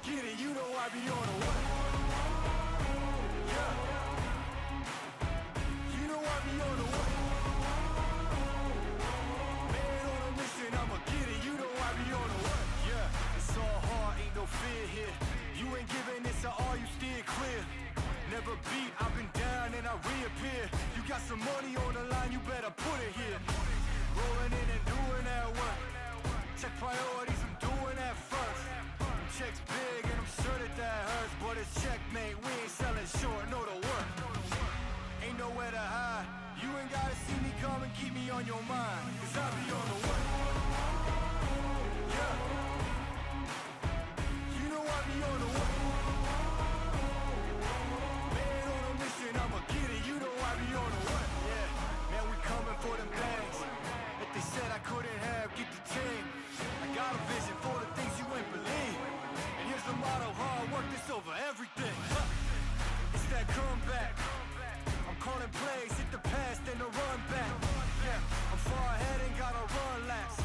get it, you know I be on the way. Yeah. You know I be on the way. Man on a mission, I'ma get it, you know I be on the way. Yeah, it's all hard, ain't no fear here. You ain't giving this to all, you steer clear. Never beat, I've been down and I reappear. You got some money on the line, you better put it here. Rolling in and doing that work. Check priorities, I'm doing that first. Check's big and I'm sure that hurts, but it's checkmate, we ain't selling short, know the work. Ain't nowhere to hide, you ain't gotta see me come and keep me on your mind, cause I be on the way. Yeah. You know I be on the way. Man on a mission, I'ma get it, you know I be on the way. Yeah, man we coming for them bags. If they said I couldn't have, get the team. I got a vision for the things you ain't believe. And here's the motto, hard work, this over everything. It's that comeback. I'm calling plays, hit the pass, then the run back. Yeah, I'm far ahead and gotta run laps.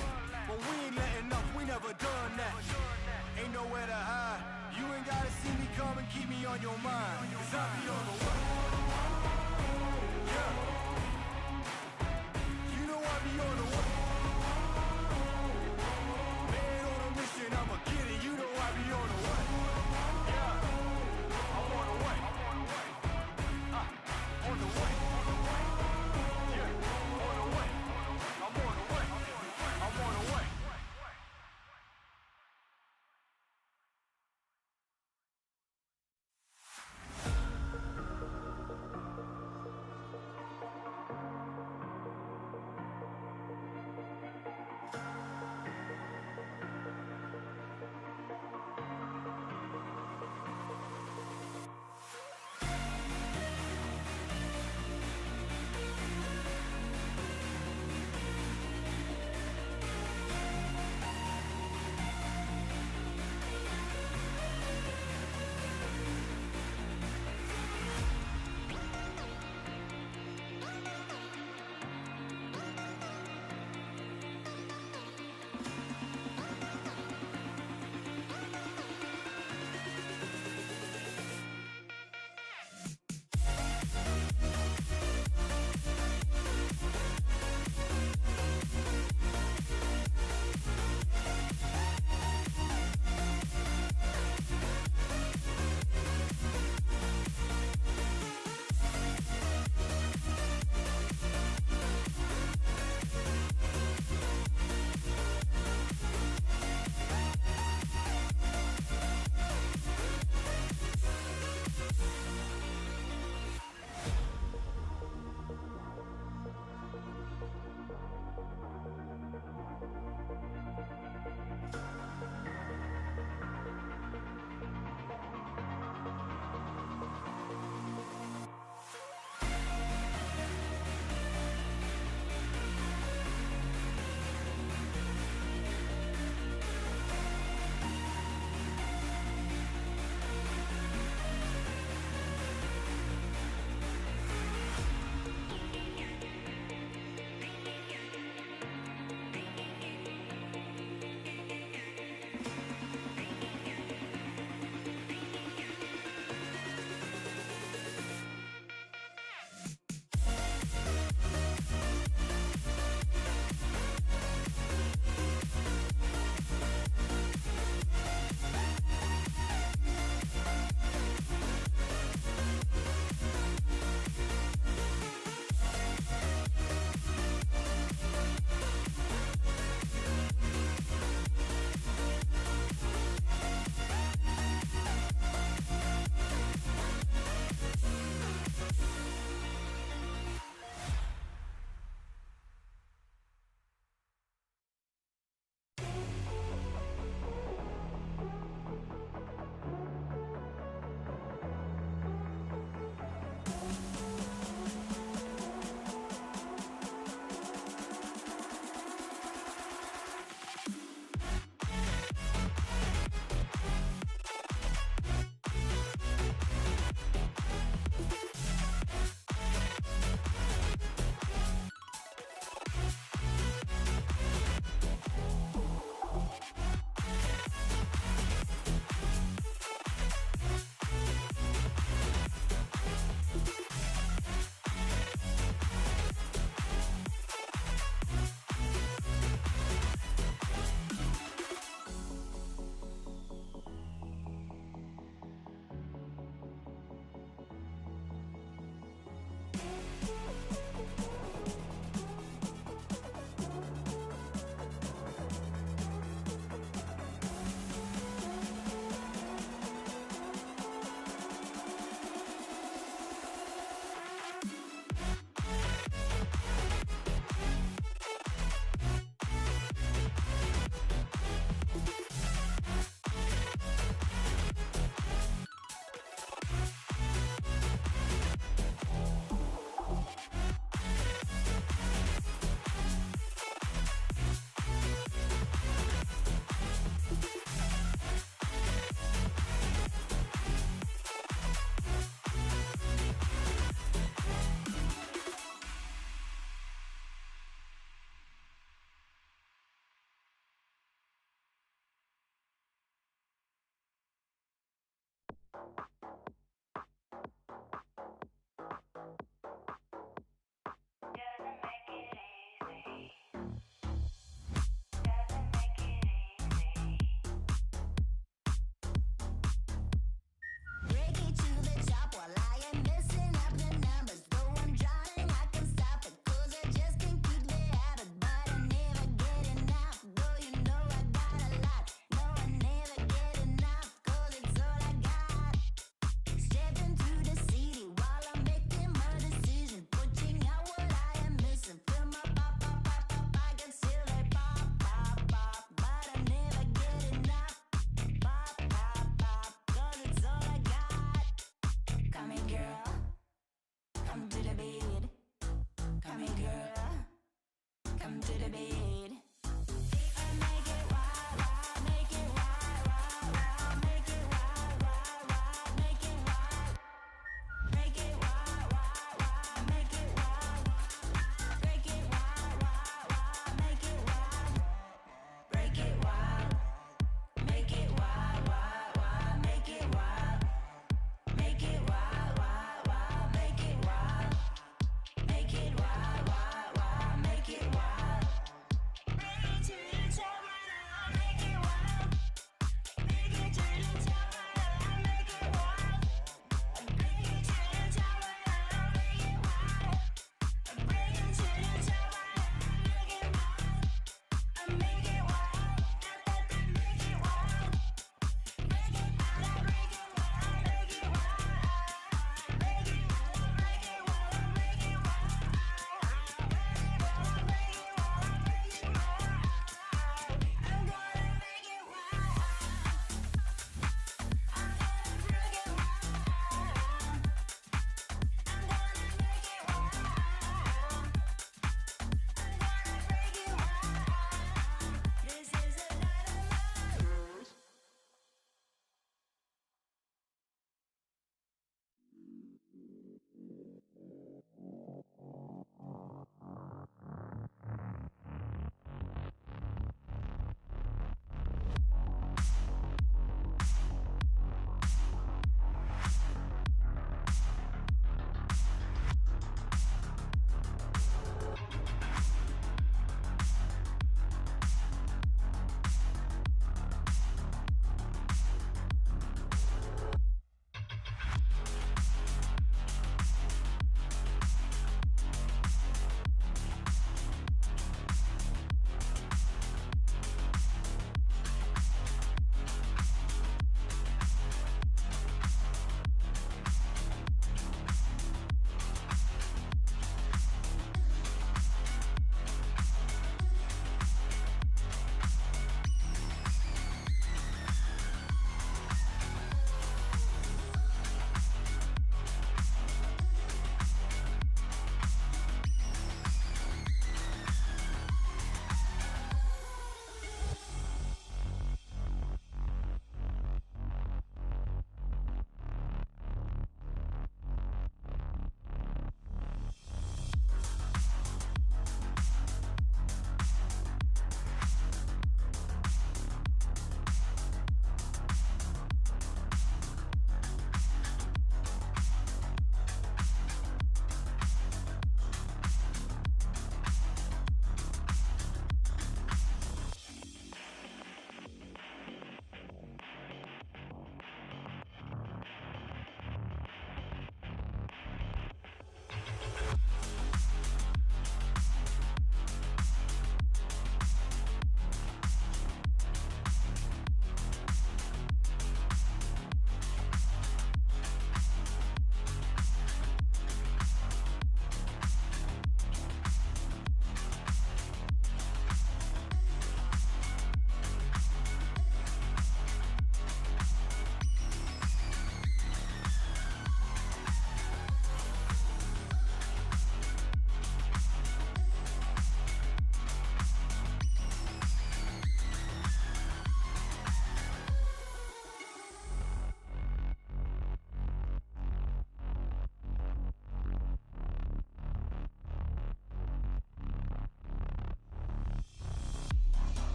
But we ain't letting up, we never done that. Ain't nowhere to hide. You ain't gotta see me come and keep me on your mind. Cause I be on the way. Yeah. You know I be on the way. Man on a mission, I'ma get it, you know I be on the way. Yeah, I'm on the way. On the way. Yeah, on the way. I'm on the way. I'm on the way.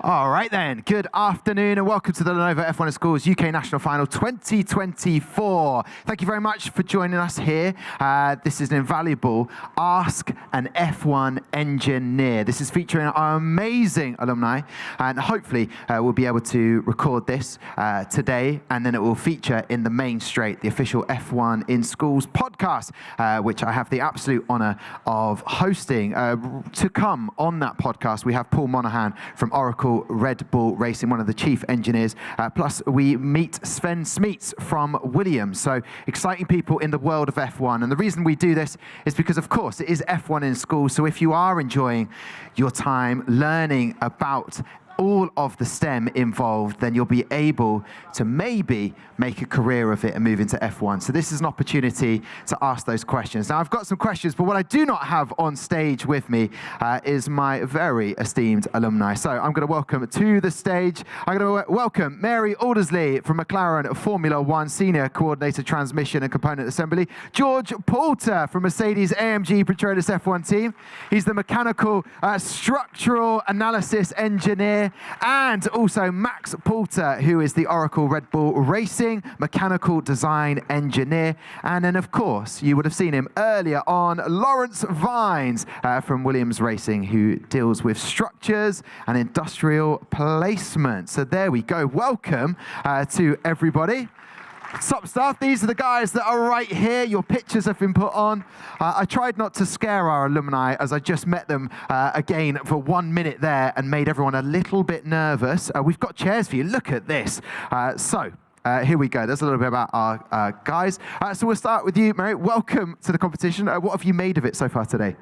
All right then, good afternoon and welcome to the Lenovo F1 in Schools UK National Final 2024. Thank you very much for joining us here. This is an invaluable Ask an F1 Engineer. This is featuring our amazing alumni, and hopefully we'll be able to record this today, and then it will feature in the main straight, the official F1 in Schools podcast, which I have the absolute honor of hosting. To come on that podcast, we have Paul Monahan from Oracle Red Bull Racing, one of the chief engineers. Plus, we meet Sven Smeets from Williams. So exciting people in the world of F1. And the reason we do this is because, of course, it is F1 in school. So if you are enjoying your time learning about all of the STEM involved, then you'll be able to maybe make a career of it and move into F1. So this is an opportunity to ask those questions. Now, I've got some questions, but what I do not have on stage with me is my very esteemed alumni. So I'm going to welcome to the stage, I'm going to welcome Mary Aldersley from McLaren Formula One, Senior Coordinator Transmission and Component Assembly. George Poulter from Mercedes AMG Petronas F1 team. He's the Mechanical Structural Analysis Engineer. And also Max Poulter, who is the Oracle Red Bull Racing Mechanical Design Engineer. And then, of course, you would have seen him earlier on, Lawrence Vines from Williams Racing, who deals with structures and industrial placement. So there we go. Welcome to everybody. Top stuff. These are the guys that are right here. Your pictures have been put on. I tried not to scare our alumni as I just met them again for 1 minute there and made everyone a little bit nervous. We've got chairs for you. Look at this. Here we go. There's a little bit about our guys. So we'll start with you, Mary. Welcome to the competition. What have you made of it so far today?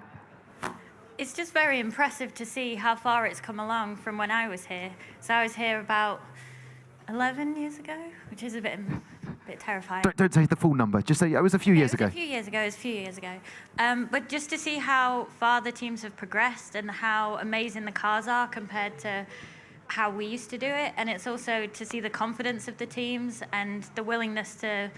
It's just very impressive to see how far it's come along from when I was here. So I was here about 11 years ago, which is a bit terrifying. Don't say the full number. Just say it was a few years ago. A few years ago. But just to see how far the teams have progressed and how amazing the cars are compared to how we used to do it. And it's also to see the confidence of the teams and the willingness to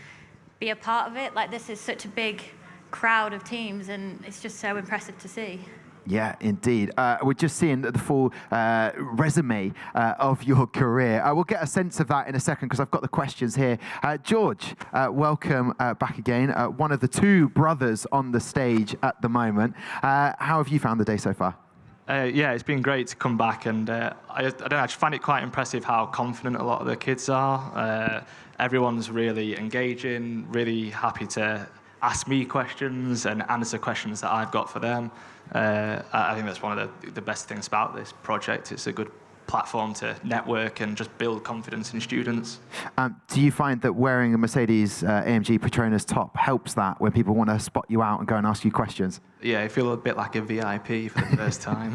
be a part of it. Like, this is such a big crowd of teams, and it's just so impressive to see. Yeah, indeed. We're just seeing the full resume of your career. We'll get a sense of that in a second because I've got the questions here. George, welcome back again. One of the two brothers on the stage at the moment. How have you found the day so far? Yeah, it's been great to come back, and I don't know, I just find it quite impressive how confident a lot of the kids are. Everyone's really engaging, really happy to ask me questions and answer questions that I've got for them. I think that's one of the best things about this project. It's a good platform to network and just build confidence in students. Do you find that wearing a Mercedes AMG Petronas top helps that when people want to spot you out and go and ask you questions? Yeah, I feel a bit like a VIP for the first time.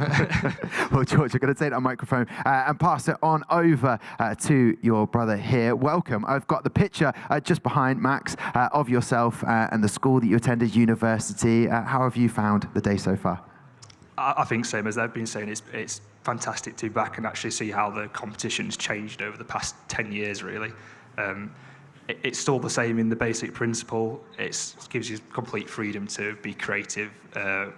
Well, George, I'm going to take that microphone and pass it on over to your brother here. Welcome. I've got the picture just behind Max of yourself and the school that you attended, university. How have you found the day so far? I think same as they've been saying, it's fantastic to be back and actually see how the competition's changed over the past 10 years, really. It's still the same in the basic principle. It gives you complete freedom to be creative, and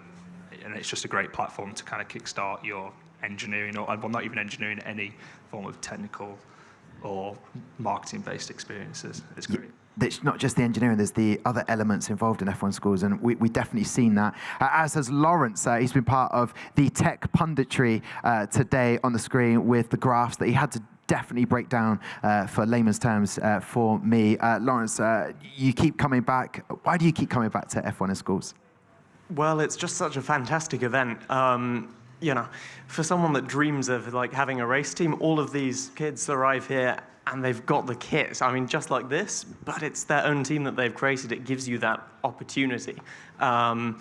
it's just a great platform to kind of kickstart your engineering, or well, not even engineering, any form of technical or marketing-based experiences. It's great. It's not just the engineering, there's the other elements involved in F1 schools, and we definitely seen that. As has Lawrence, he's been part of the tech punditry today on the screen with the graphs that he had to definitely break down for layman's terms for me. Lawrence, you keep coming back. Why do you keep coming back to F1 in schools? Well, it's just such a fantastic event. You know, for someone that dreams of like having a race team, all of these kids arrive here and they've got the kits. I mean, just like this, but it's their own team that they've created. It gives you that opportunity. And,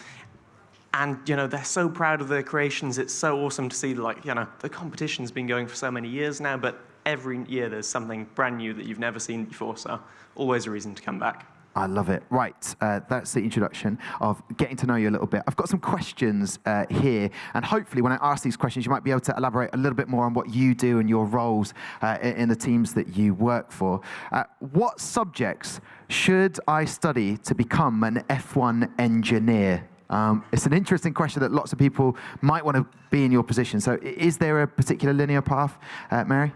you know, they're so proud of their creations. It's so awesome to see, like, you know, the competition's been going for so many years now, but every year there's something brand new that you've never seen before, so always a reason to come back. I love it. Right, that's the introduction of getting to know you a little bit. I've got some questions here, and hopefully when I ask these questions, you might be able to elaborate a little bit more on what you do and your roles in the teams that you work for. What subjects should I study to become an F1 engineer It's an interesting question that lots of people might want to be in your position. So is there a particular linear path, Mary?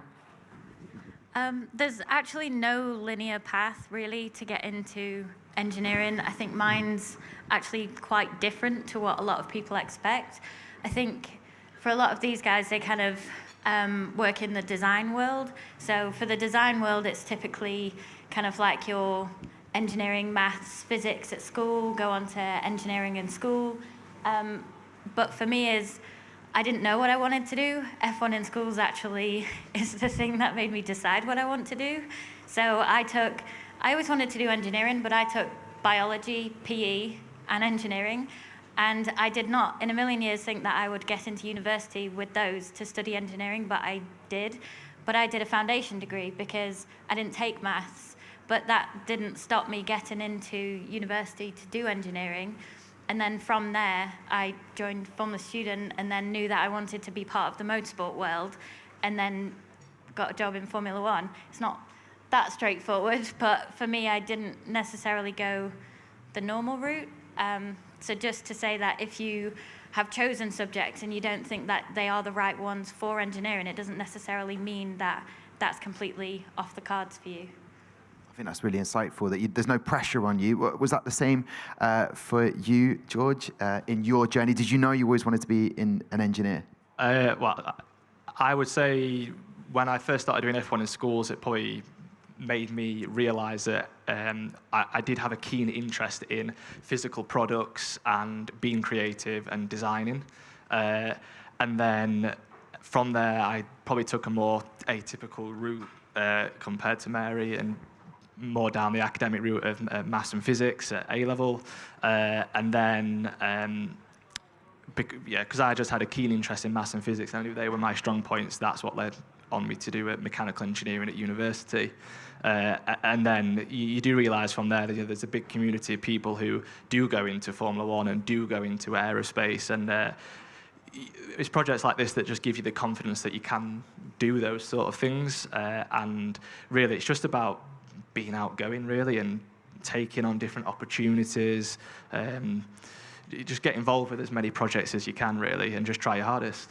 There's actually no linear path, really, to get into engineering. I think mine's actually quite different to what a lot of people expect. I think for a lot of these guys, they kind of work in the design world. So for the design world, it's typically kind of like your engineering, maths, physics at school, go on to engineering in school. But for me, I didn't know what I wanted to do. F1 in schools actually is the thing that made me decide what I want to do. So I always wanted to do engineering, but I took biology, PE, and engineering. And I did not, in a million years, think that I would get into university with those to study engineering, but I did. But I did a foundation degree because I didn't take maths, but that didn't stop me getting into university to do engineering. And then from there, I joined Formula Student and then knew that I wanted to be part of the motorsport world and then got a job in Formula One. It's not that straightforward, but for me, I didn't necessarily go the normal route. So just to say that if you have chosen subjects and you don't think that they are the right ones for engineering, it doesn't necessarily mean that that's completely off the cards for you. I think that's really insightful, that there's no pressure on you. Was that the same for you, George, in your journey? Did you know you always wanted to be an engineer? Well, I would say when I first started doing F1 in schools, it probably made me realise that I did have a keen interest in physical products and being creative and designing. And then from there, I probably took a more atypical route compared to Mary, and more down the academic route of maths and physics at A-level. And then, because I just had a keen interest in maths and physics, and I knew they were my strong points, that's what led on me to do mechanical engineering at university. And then you do realise from there that there's a big community of people who do go into Formula One and do go into aerospace, and it's projects like this that just give you the confidence that you can do those sort of things. And really, it's just about being outgoing, really, and taking on different opportunities. Just get involved with as many projects as you can, really, and just try your hardest.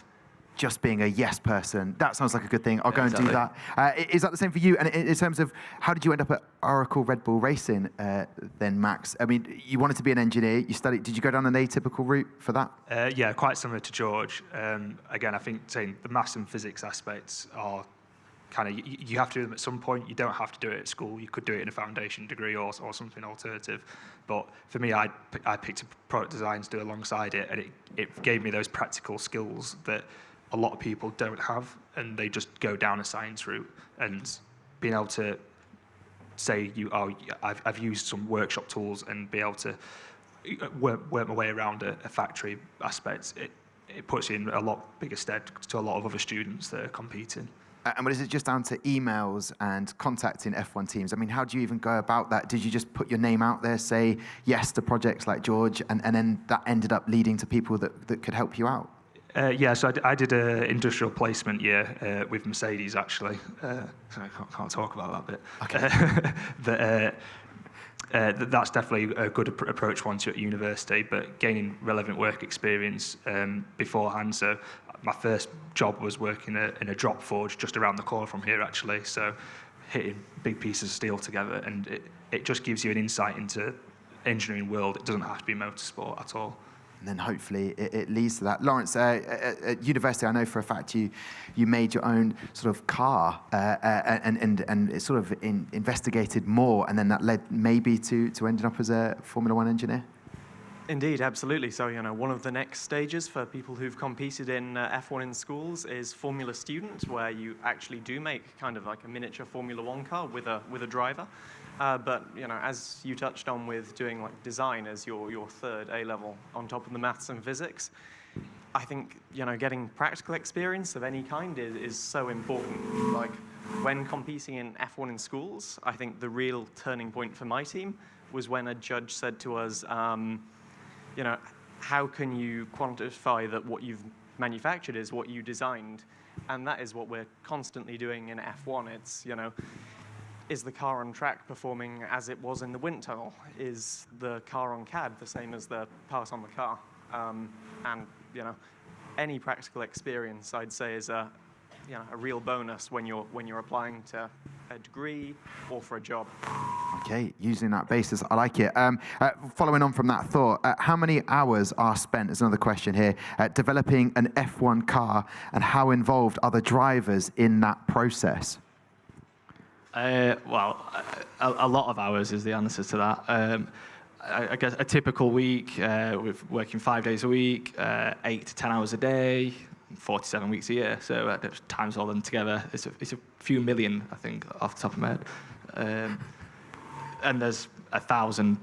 Just being a yes person. That sounds like a good thing. I'll go and do that. Is that the same for you? And in terms of how did you end up at Oracle Red Bull Racing then, Max? I mean, you wanted to be an engineer. You studied. Did you go down an atypical route for that? Yeah, quite similar to George. Again, I think saying the maths and physics aspects are kind of, you have to do them at some point. You don't have to do it at school. You could do it in a foundation degree or something alternative. But for me, I picked up product design to do alongside it, and it gave me those practical skills that a lot of people don't have, and they just go down a science route. And being able to say, I've used some workshop tools and be able to work my way around a factory aspect, it puts you in a lot bigger stead to a lot of other students that are competing. And is it just down to emails and contacting F1 teams? I mean, how do you even go about that? Did you just put your name out there, say yes to projects like George, and then that ended up leading to people that could help you out? Yeah, so I did an industrial placement year with Mercedes, actually. So I can't talk about that bit. Okay. But that's definitely a good approach once you're at university, but gaining relevant work experience beforehand. So my first job was working in a drop forge just around the corner from here, actually. So hitting big pieces of steel together, and it just gives you an insight into engineering world. It doesn't have to be motorsport at all. And then hopefully it leads to that. Lawrence, at university, I know for a fact you made your own sort of car and it sort of investigated more, and then that led maybe to ending up as a Formula One engineer? Indeed, absolutely. So, one of the next stages for people who've competed in F1 in schools is Formula Student, where you actually do make kind of like a miniature Formula One car with a driver. But as you touched on with doing like design as your third A-level on top of the maths and physics, I think getting practical experience of any kind is so important. Like when competing in F1 in schools, I think the real turning point for my team was when a judge said to us, how can you quantify that what you've manufactured is what you designed? And that is what we're constantly doing in F1. It's is the car on track performing as it was in the wind tunnel? Is the car on CAD the same as the part on the car? And any practical experience, I'd say, is a real bonus when you're applying to a degree or for a job. Okay, using that basis, I like it. Following on from that thought, how many hours are spent, is another question here, developing an F1 car, and how involved are the drivers in that process? Well, a lot of hours is the answer to that. I guess a typical week, we're working 5 days a week, 8 to 10 hours a day, 47 weeks a year. So times all them together, it's a few million, I think, off the top of my head. And there's 1,000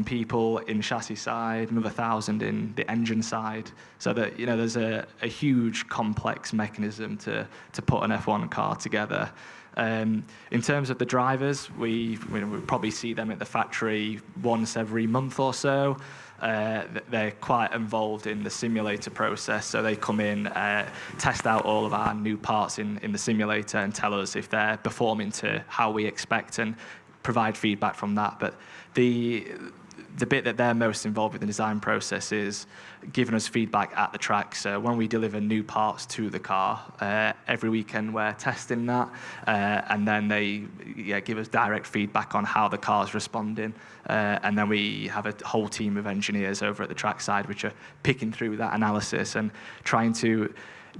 people in chassis side, another 1,000 in the engine side. So that there's a huge complex mechanism to put an F1 car together. In terms of the drivers, we probably see them at the factory once every month or so. They're quite involved in the simulator process, so they come in, test out all of our new parts in the simulator and tell us if they're performing to how we expect and provide feedback from that. But the bit that they're most involved with the design process is giving us feedback at the track. So when we deliver new parts to the car, every weekend we're testing that, and then they give us direct feedback on how the car's responding. And then we have a whole team of engineers over at the track side which are picking through that analysis and trying to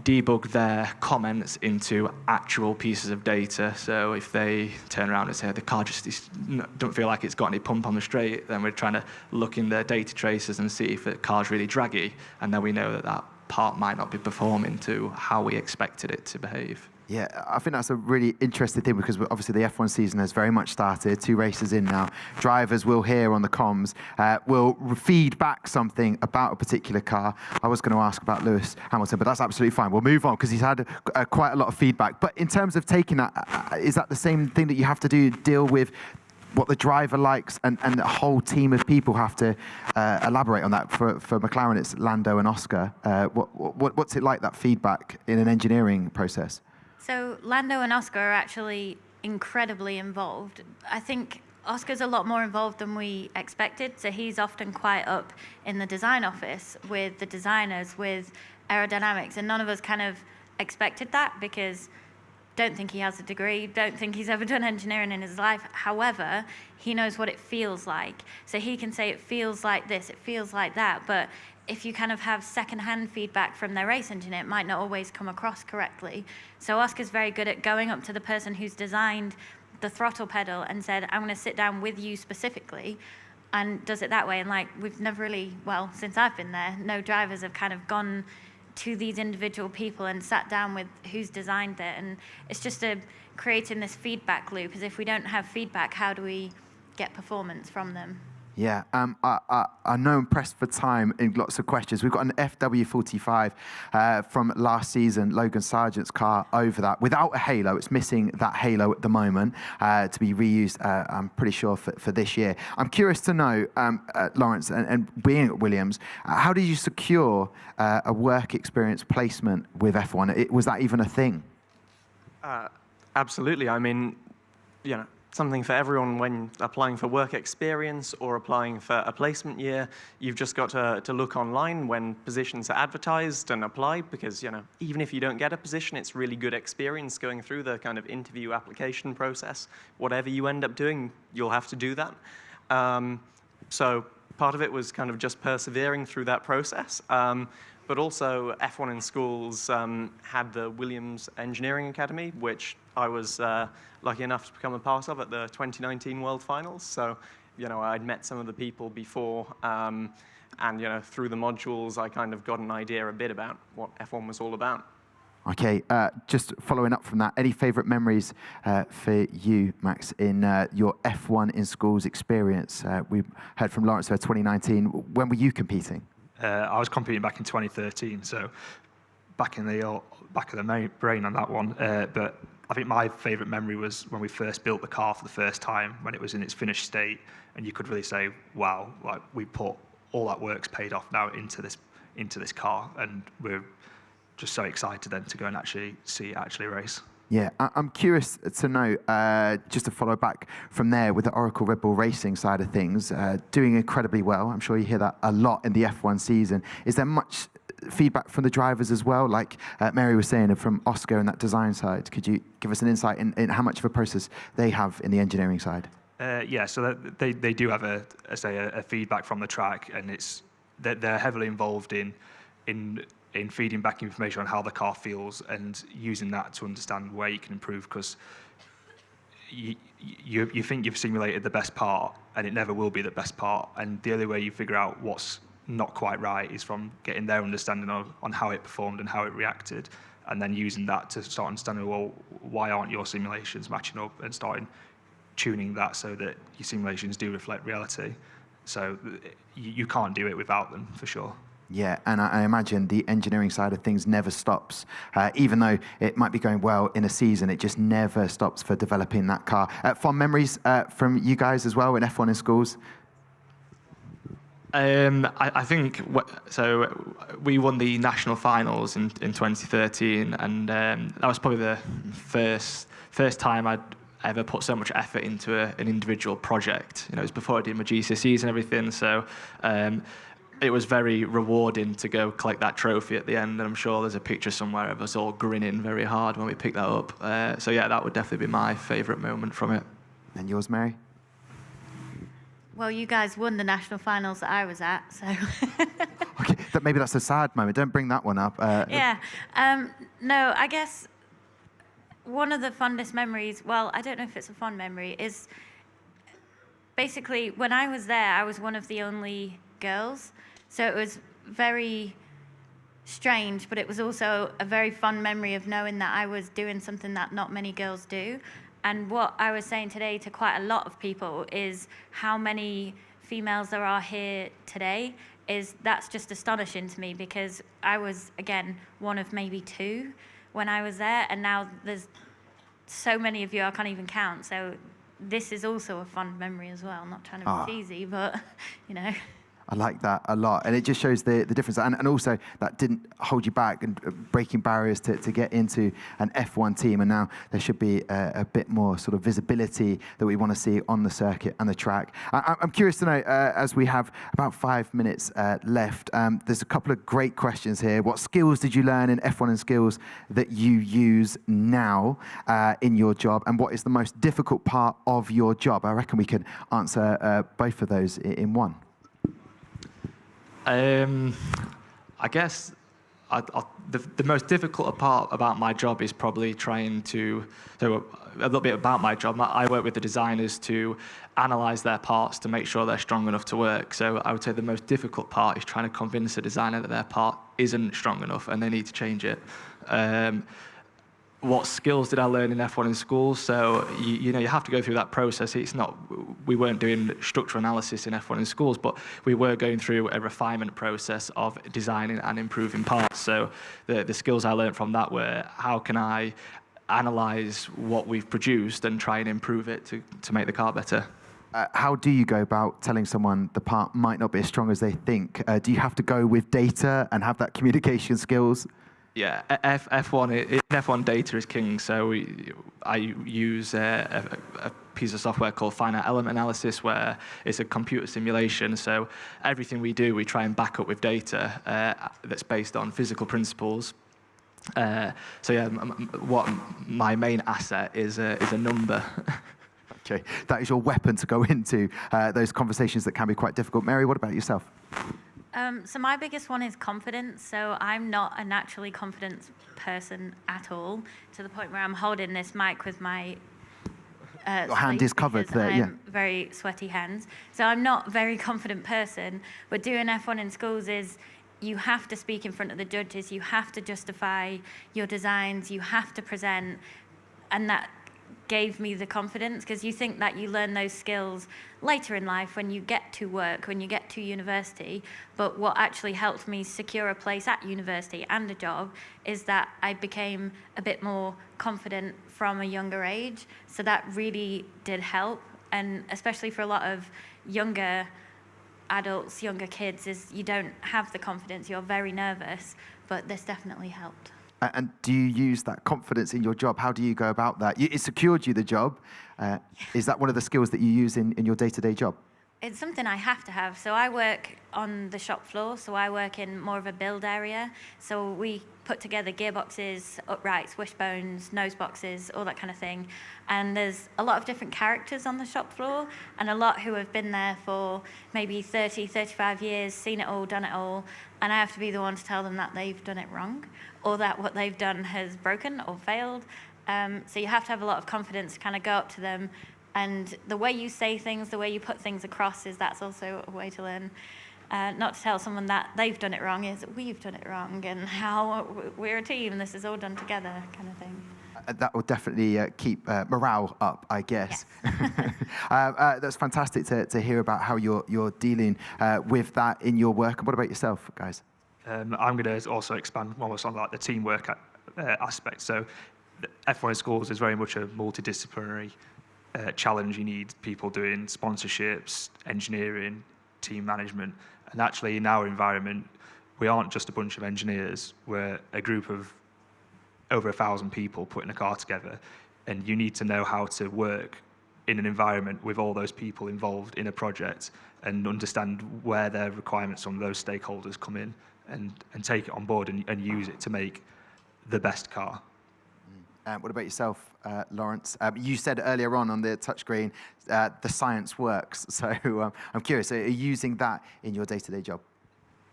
debug their comments into actual pieces of data. So if they turn around and say the car just don't feel like it's got any pump on the straight, then we're trying to look in the data traces and see if the car's really draggy, and then we know that part might not be performing to how we expected it to behave. Yeah, I think that's a really interesting thing, because obviously the F1 season has very much started, 2 races in now. Drivers will hear on the comms, will feed back something about a particular car. I was going to ask about Lewis Hamilton, but that's absolutely fine. We'll move on, because he's had quite a lot of feedback. But in terms of taking that, is that the same thing that you have to deal with what the driver likes, and the whole team of people have to elaborate on that? For McLaren, it's Lando and Oscar. What's it like, that feedback in an engineering process? So Lando and Oscar are actually incredibly involved. I think Oscar's a lot more involved than we expected, so he's often quite up in the design office with the designers, with aerodynamics, and none of us kind of expected that, because don't think he has a degree, don't think he's ever done engineering in his life. However, he knows what it feels like. So he can say it feels like this, it feels like that, but if you kind of have second-hand feedback from their race engineer, it might not always come across correctly. So Oscar's very good at going up to the person who's designed the throttle pedal and said, I'm going to sit down with you specifically, and does it that way. And we've never really, well, since I've been there, no drivers have kind of gone to these individual people and sat down with who's designed it. And it's just creating this feedback loop, because if we don't have feedback, how do we get performance from them? Yeah, I know I'm pressed for time in lots of questions. We've got an FW45 from last season, Logan Sargent's car, over that, without a halo. It's missing that halo at the moment to be reused, I'm pretty sure, for this year. I'm curious to know, Lawrence, and being at Williams, how did you secure a work experience placement with F1? Was that even a thing? Absolutely. I mean, something for everyone when applying for work experience or applying for a placement year. You've just got to look online when positions are advertised and apply, because even if you don't get a position, it's really good experience going through the kind of interview application process. Whatever you end up doing, you'll have to do that. So part of it was kind of just persevering through that process. But also F1 in schools had the Williams Engineering Academy, which I was lucky enough to become a part of at the 2019 World Finals. So, I'd met some of the people before, and through the modules, I kind of got an idea a bit about what F1 was all about. Okay, just following up from that, any favourite memories for you, Max, in your F1 in schools experience? We heard from Lawrence for 2019. When were you competing? I was competing back in 2013, so back of the brain on that one. But I think my favourite memory was when we first built the car for the first time, when it was in its finished state, and you could really say, wow, we put all that work's paid off now into this car, and we're just so excited then to go and actually see it actually race. Yeah, I'm curious to know, just to follow back from there with the Oracle Red Bull Racing side of things, doing incredibly well. I'm sure you hear that a lot in the F1 season. Is there much feedback from the drivers as well? Like Mary was saying, from Oscar and that design side, could you give us an insight in how much of a process they have in the engineering side? Yeah, so they do have a feedback from the track, and they're heavily involved in feeding back information on how the car feels and using that to understand where you can improve, because you think you've simulated the best part and it never will be the best part, and the only way you figure out what's not quite right is from getting their understanding on how it performed and how it reacted, and then using that to start understanding, well, why aren't your simulations matching up, and starting tuning that so that your simulations do reflect reality. So you can't do it without them, for sure. Yeah, and I imagine the engineering side of things never stops. Even though it might be going well in a season, it just never stops for developing that car. Fond memories from you guys as well in F1 in schools? I think, so we won the national finals in 2013, and that was probably the first time I'd ever put so much effort into an individual project. It was before I did my GCSEs and everything, so it was very rewarding to go collect that trophy at the end, and I'm sure there's a picture somewhere of us all grinning very hard when we picked that up. So yeah, that would definitely be my favourite moment from it. And yours, Mary? Well, you guys won the national finals that I was at, so. Okay, maybe that's a sad moment. Don't bring that one up. Yeah. No, I guess one of the fondest memories, well, I don't know if it's a fond memory, is basically when I was there, I was one of the only girls. So it was very strange, but it was also a very fun memory of knowing that I was doing something that not many girls do. And what I was saying today to quite a lot of people is how many females there are here today. That's just astonishing to me, because I was, again, one of maybe 2 when I was there, and now there's so many of you I can't even count. So this is also a fond memory as well. I'm not trying to be cheesy, but I like that a lot, and it just shows the difference, and also that didn't hold you back and breaking barriers to get into an F1 team, and now there should be a bit more sort of visibility that we want to see on the circuit and the track. I'm curious to know, as we have about 5 minutes left, there's a couple of great questions here. What skills did you learn in F1 and skills that you use now in your job, and what is the most difficult part of your job? I reckon we can answer both of those in one. I guess the most difficult part about my job is probably trying to, so a little bit about my job. I work with the designers to analyze their parts to make sure they're strong enough to work. So I would say the most difficult part is trying to convince a designer that their part isn't strong enough and they need to change it. What skills did I learn in F1 in school? So you have to go through that process. We weren't doing structural analysis in F1 in schools, but we were going through a refinement process of designing and improving parts. So the skills I learned from that were, how can I analyze what we've produced and try and improve it to make the car better? How do you go about telling someone the part might not be as strong as they think? Do you have to go with data and have that communication skills? Yeah, F1 data is king. So I use a piece of software called finite element analysis, where it's a computer simulation. So everything we do, we try and back up with data that's based on physical principles. So yeah, what my main asset is a number. Okay, that is your weapon to go into those conversations that can be quite difficult. Mary, what about yourself? So my biggest one is confidence. So I'm not a naturally confident person at all, to the point where I'm holding this mic with my your hand is covered there, yeah. Very sweaty hands. So I'm not a very confident person, but doing F1 in schools is you have to speak in front of the judges, you have to justify your designs, you have to present, and that gave me the confidence, because you think that you learn those skills later in life when you get to work, when you get to university. But what actually helped me secure a place at university and a job is that I became a bit more confident from a younger age. So that really did help. And especially for a lot of younger adults, younger kids, is you don't have the confidence, you're very nervous, but this definitely helped. And do you use that confidence in your job? How do you go about that? It secured you the job. Is that one of the skills that you use in your day-to-day job? It's something I have to have. So I work on the shop floor, so I work in more of a build area. So we put together gearboxes, uprights, wishbones, nose boxes, all that kind of thing. And there's a lot of different characters on the shop floor, and a lot who have been there for maybe 30, 35 years, seen it all, done it all. And I have to be the one to tell them that they've done it wrong, or that what they've done has broken or failed. So you have to have a lot of confidence to kind of go up to them. And the way you say things, the way you put things across, that's also a way to learn. Not to tell someone that they've done it wrong, is we've done it wrong, and how we're a team, and this is all done together, kind of thing. That will definitely keep morale up, I guess. Yes. That's fantastic to hear about how you're dealing with that in your work. And what about yourself, guys? I'm going to also expand almost on like the teamwork aspect. So F1 in schools is very much a multidisciplinary challenge. You need people doing sponsorships, engineering, team management. And actually in our environment, we aren't just a bunch of engineers. We're a group of over 1,000 people putting a car together. And you need to know how to work in an environment with all those people involved in a project and understand where their requirements from those stakeholders come in and take it on board and use it to make the best car. What about yourself, Lawrence? You said earlier on the touchscreen, the science works. So I'm curious, are you using that in your day-to-day job?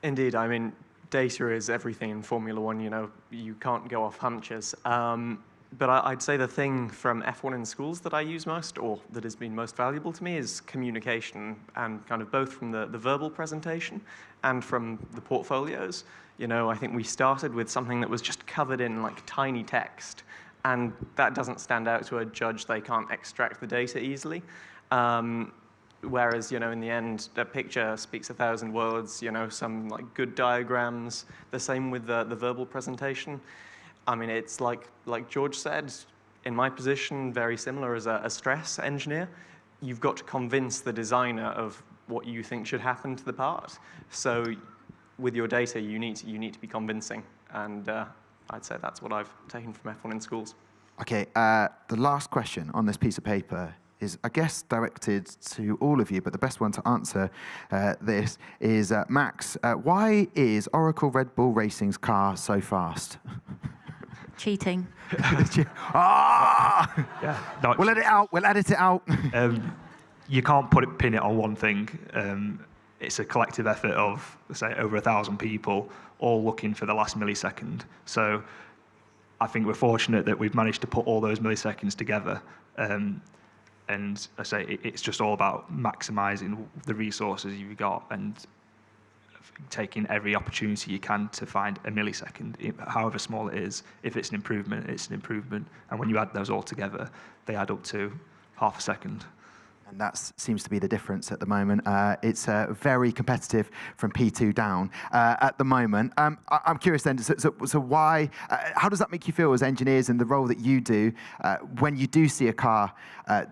Indeed. I mean, data is everything in Formula One. You know, you can't go off hunches. But I'd say the thing from F1 in schools that I use most, or that has been most valuable to me, is communication, and kind of both from the verbal presentation and from the portfolios. You know, I think we started with something that was just covered in like tiny text. And that doesn't stand out to a judge. They can't extract the data easily. Whereas, you know, in the end, a picture speaks 1,000 words, you know, some like good diagrams. The same with the verbal presentation. I mean, it's like George said, in my position, very similar as a stress engineer. You've got to convince the designer of what you think should happen to the part. So with your data, you need to be convincing. And I'd say that's what I've taken from F1 in schools. Okay, the last question on this piece of paper is, I guess, directed to all of you, but the best one to answer this is Max. Why is Oracle Red Bull Racing's car so fast? Cheating. Ah! Yeah, no, we'll let it out. We'll edit it out. You can't pin it on one thing. It's a collective effort of, say, over 1,000 people all looking for the last millisecond. So I think we're fortunate that we've managed to put all those milliseconds together. And I say it's just all about maximizing the resources you've got and taking every opportunity you can to find a millisecond, however small it is. If it's an improvement, it's an improvement. And when you add those all together, they add up to half a second. And that seems to be the difference at the moment. It's very competitive from P2 down at the moment. I'm curious then, so why, how does that make you feel as engineers in the role that you do when you do see a car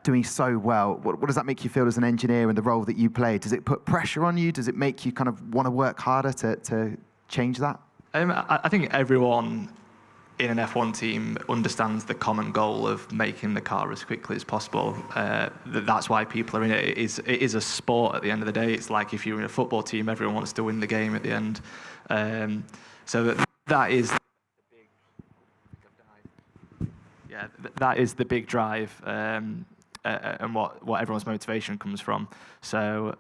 doing so well? What does that make you feel as an engineer in the role that you play? Does it put pressure on you? Does it make you kind of want to work harder to change that? I think everyone in an F1 team understands the common goal of making the car as quickly as possible. That's why people are in it. It is a sport at the end of the day. It's like if you're in a football team, everyone wants to win the game at the end. So that is the big drive, and what everyone's motivation comes from. So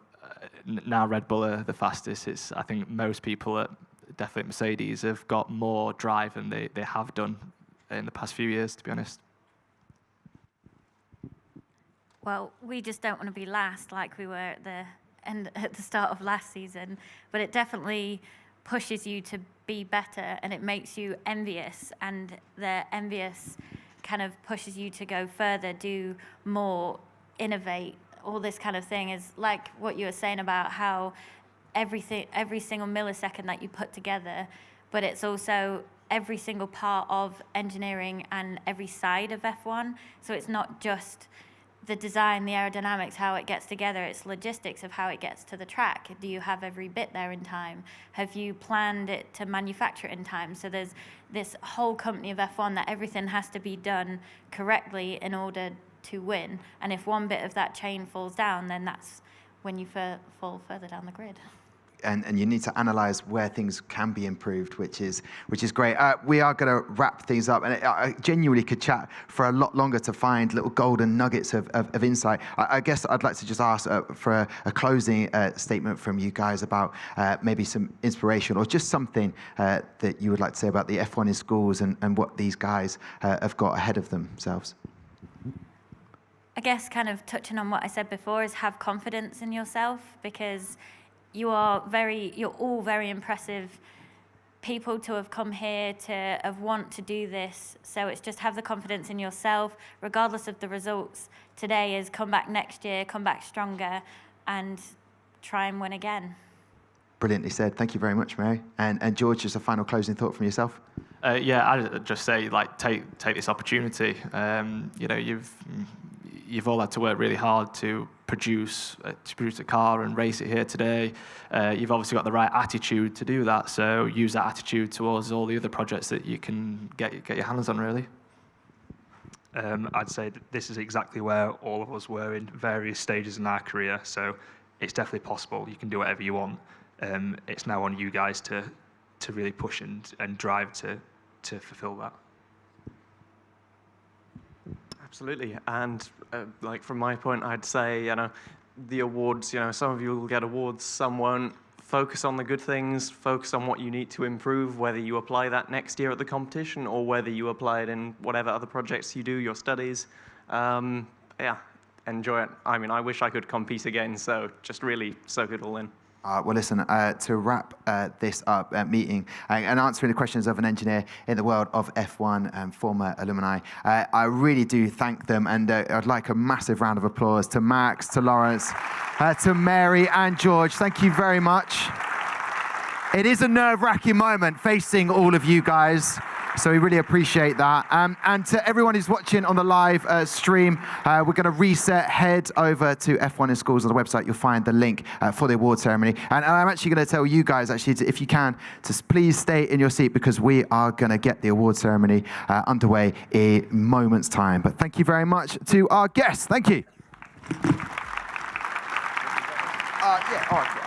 now Red Bull are the fastest. I think most people at definitely Mercedes have got more drive than they have done in the past few years, to be honest. Well, we just don't want to be last like we were at the start of last season, but it definitely pushes you to be better, and it makes you envious, and the envious kind of pushes you to go further, do more, innovate. All this kind of thing is like what you were saying about how every single millisecond that you put together, but it's also every single part of engineering and every side of F1. So it's not just the design, the aerodynamics, how it gets together, it's logistics of how it gets to the track. Do you have every bit there in time? Have you planned it to manufacture it in time? So there's this whole company of F1 that everything has to be done correctly in order to win. And if one bit of that chain falls down, then that's when you fall further down the grid. And you need to analyze where things can be improved, which is great. We are going to wrap things up, and I genuinely could chat for a lot longer to find little golden nuggets of insight. I guess I'd like to just ask for a closing statement from you guys about maybe some inspiration or just something that you would like to say about the F1 in schools and what these guys have got ahead of themselves. I guess kind of touching on what I said before is have confidence in yourself, because you're all very impressive people to have come here, to have want to do this. So it's just have the confidence in yourself, regardless of the results. Today is come back next year, come back stronger, and try and win again. Brilliantly said. Thank you very much, Mary. And George, just a final closing thought from yourself. Yeah, I'd just say, like, take this opportunity. You know, you've all had to work really hard to produce a car and race it here today. You've obviously got the right attitude to do that, so use that attitude towards all the other projects that you can get your hands on, really. I'd say that this is exactly where all of us were in various stages in our career, so it's definitely possible. You can do whatever you want. It's now on you guys to really push and drive to fulfill that. Absolutely, and like from my point, I'd say, you know, the awards, you know, some of you will get awards, some won't. Focus on the good things, focus on what you need to improve, whether you apply that next year at the competition or whether you apply it in whatever other projects you do, your studies. Yeah, enjoy it. I mean, I wish I could compete again, so just really soak it all in. Well, listen, to wrap this up meeting and answering the questions of an engineer in the world of F1 and former alumni, I really do thank them, and I'd like a massive round of applause to Max, to Lawrence, to Mary and George. Thank you very much. It is a nerve-wracking moment facing all of you guys, so we really appreciate that. And to everyone who's watching on the live stream, we're going to reset. Head over to F1 in Schools on the website. You'll find the link for the award ceremony. And I'm actually going to tell you guys, actually, if you can, to please stay in your seat, because we are going to get the award ceremony underway in moments' time. But thank you very much to our guests. Thank you. Yeah, all right.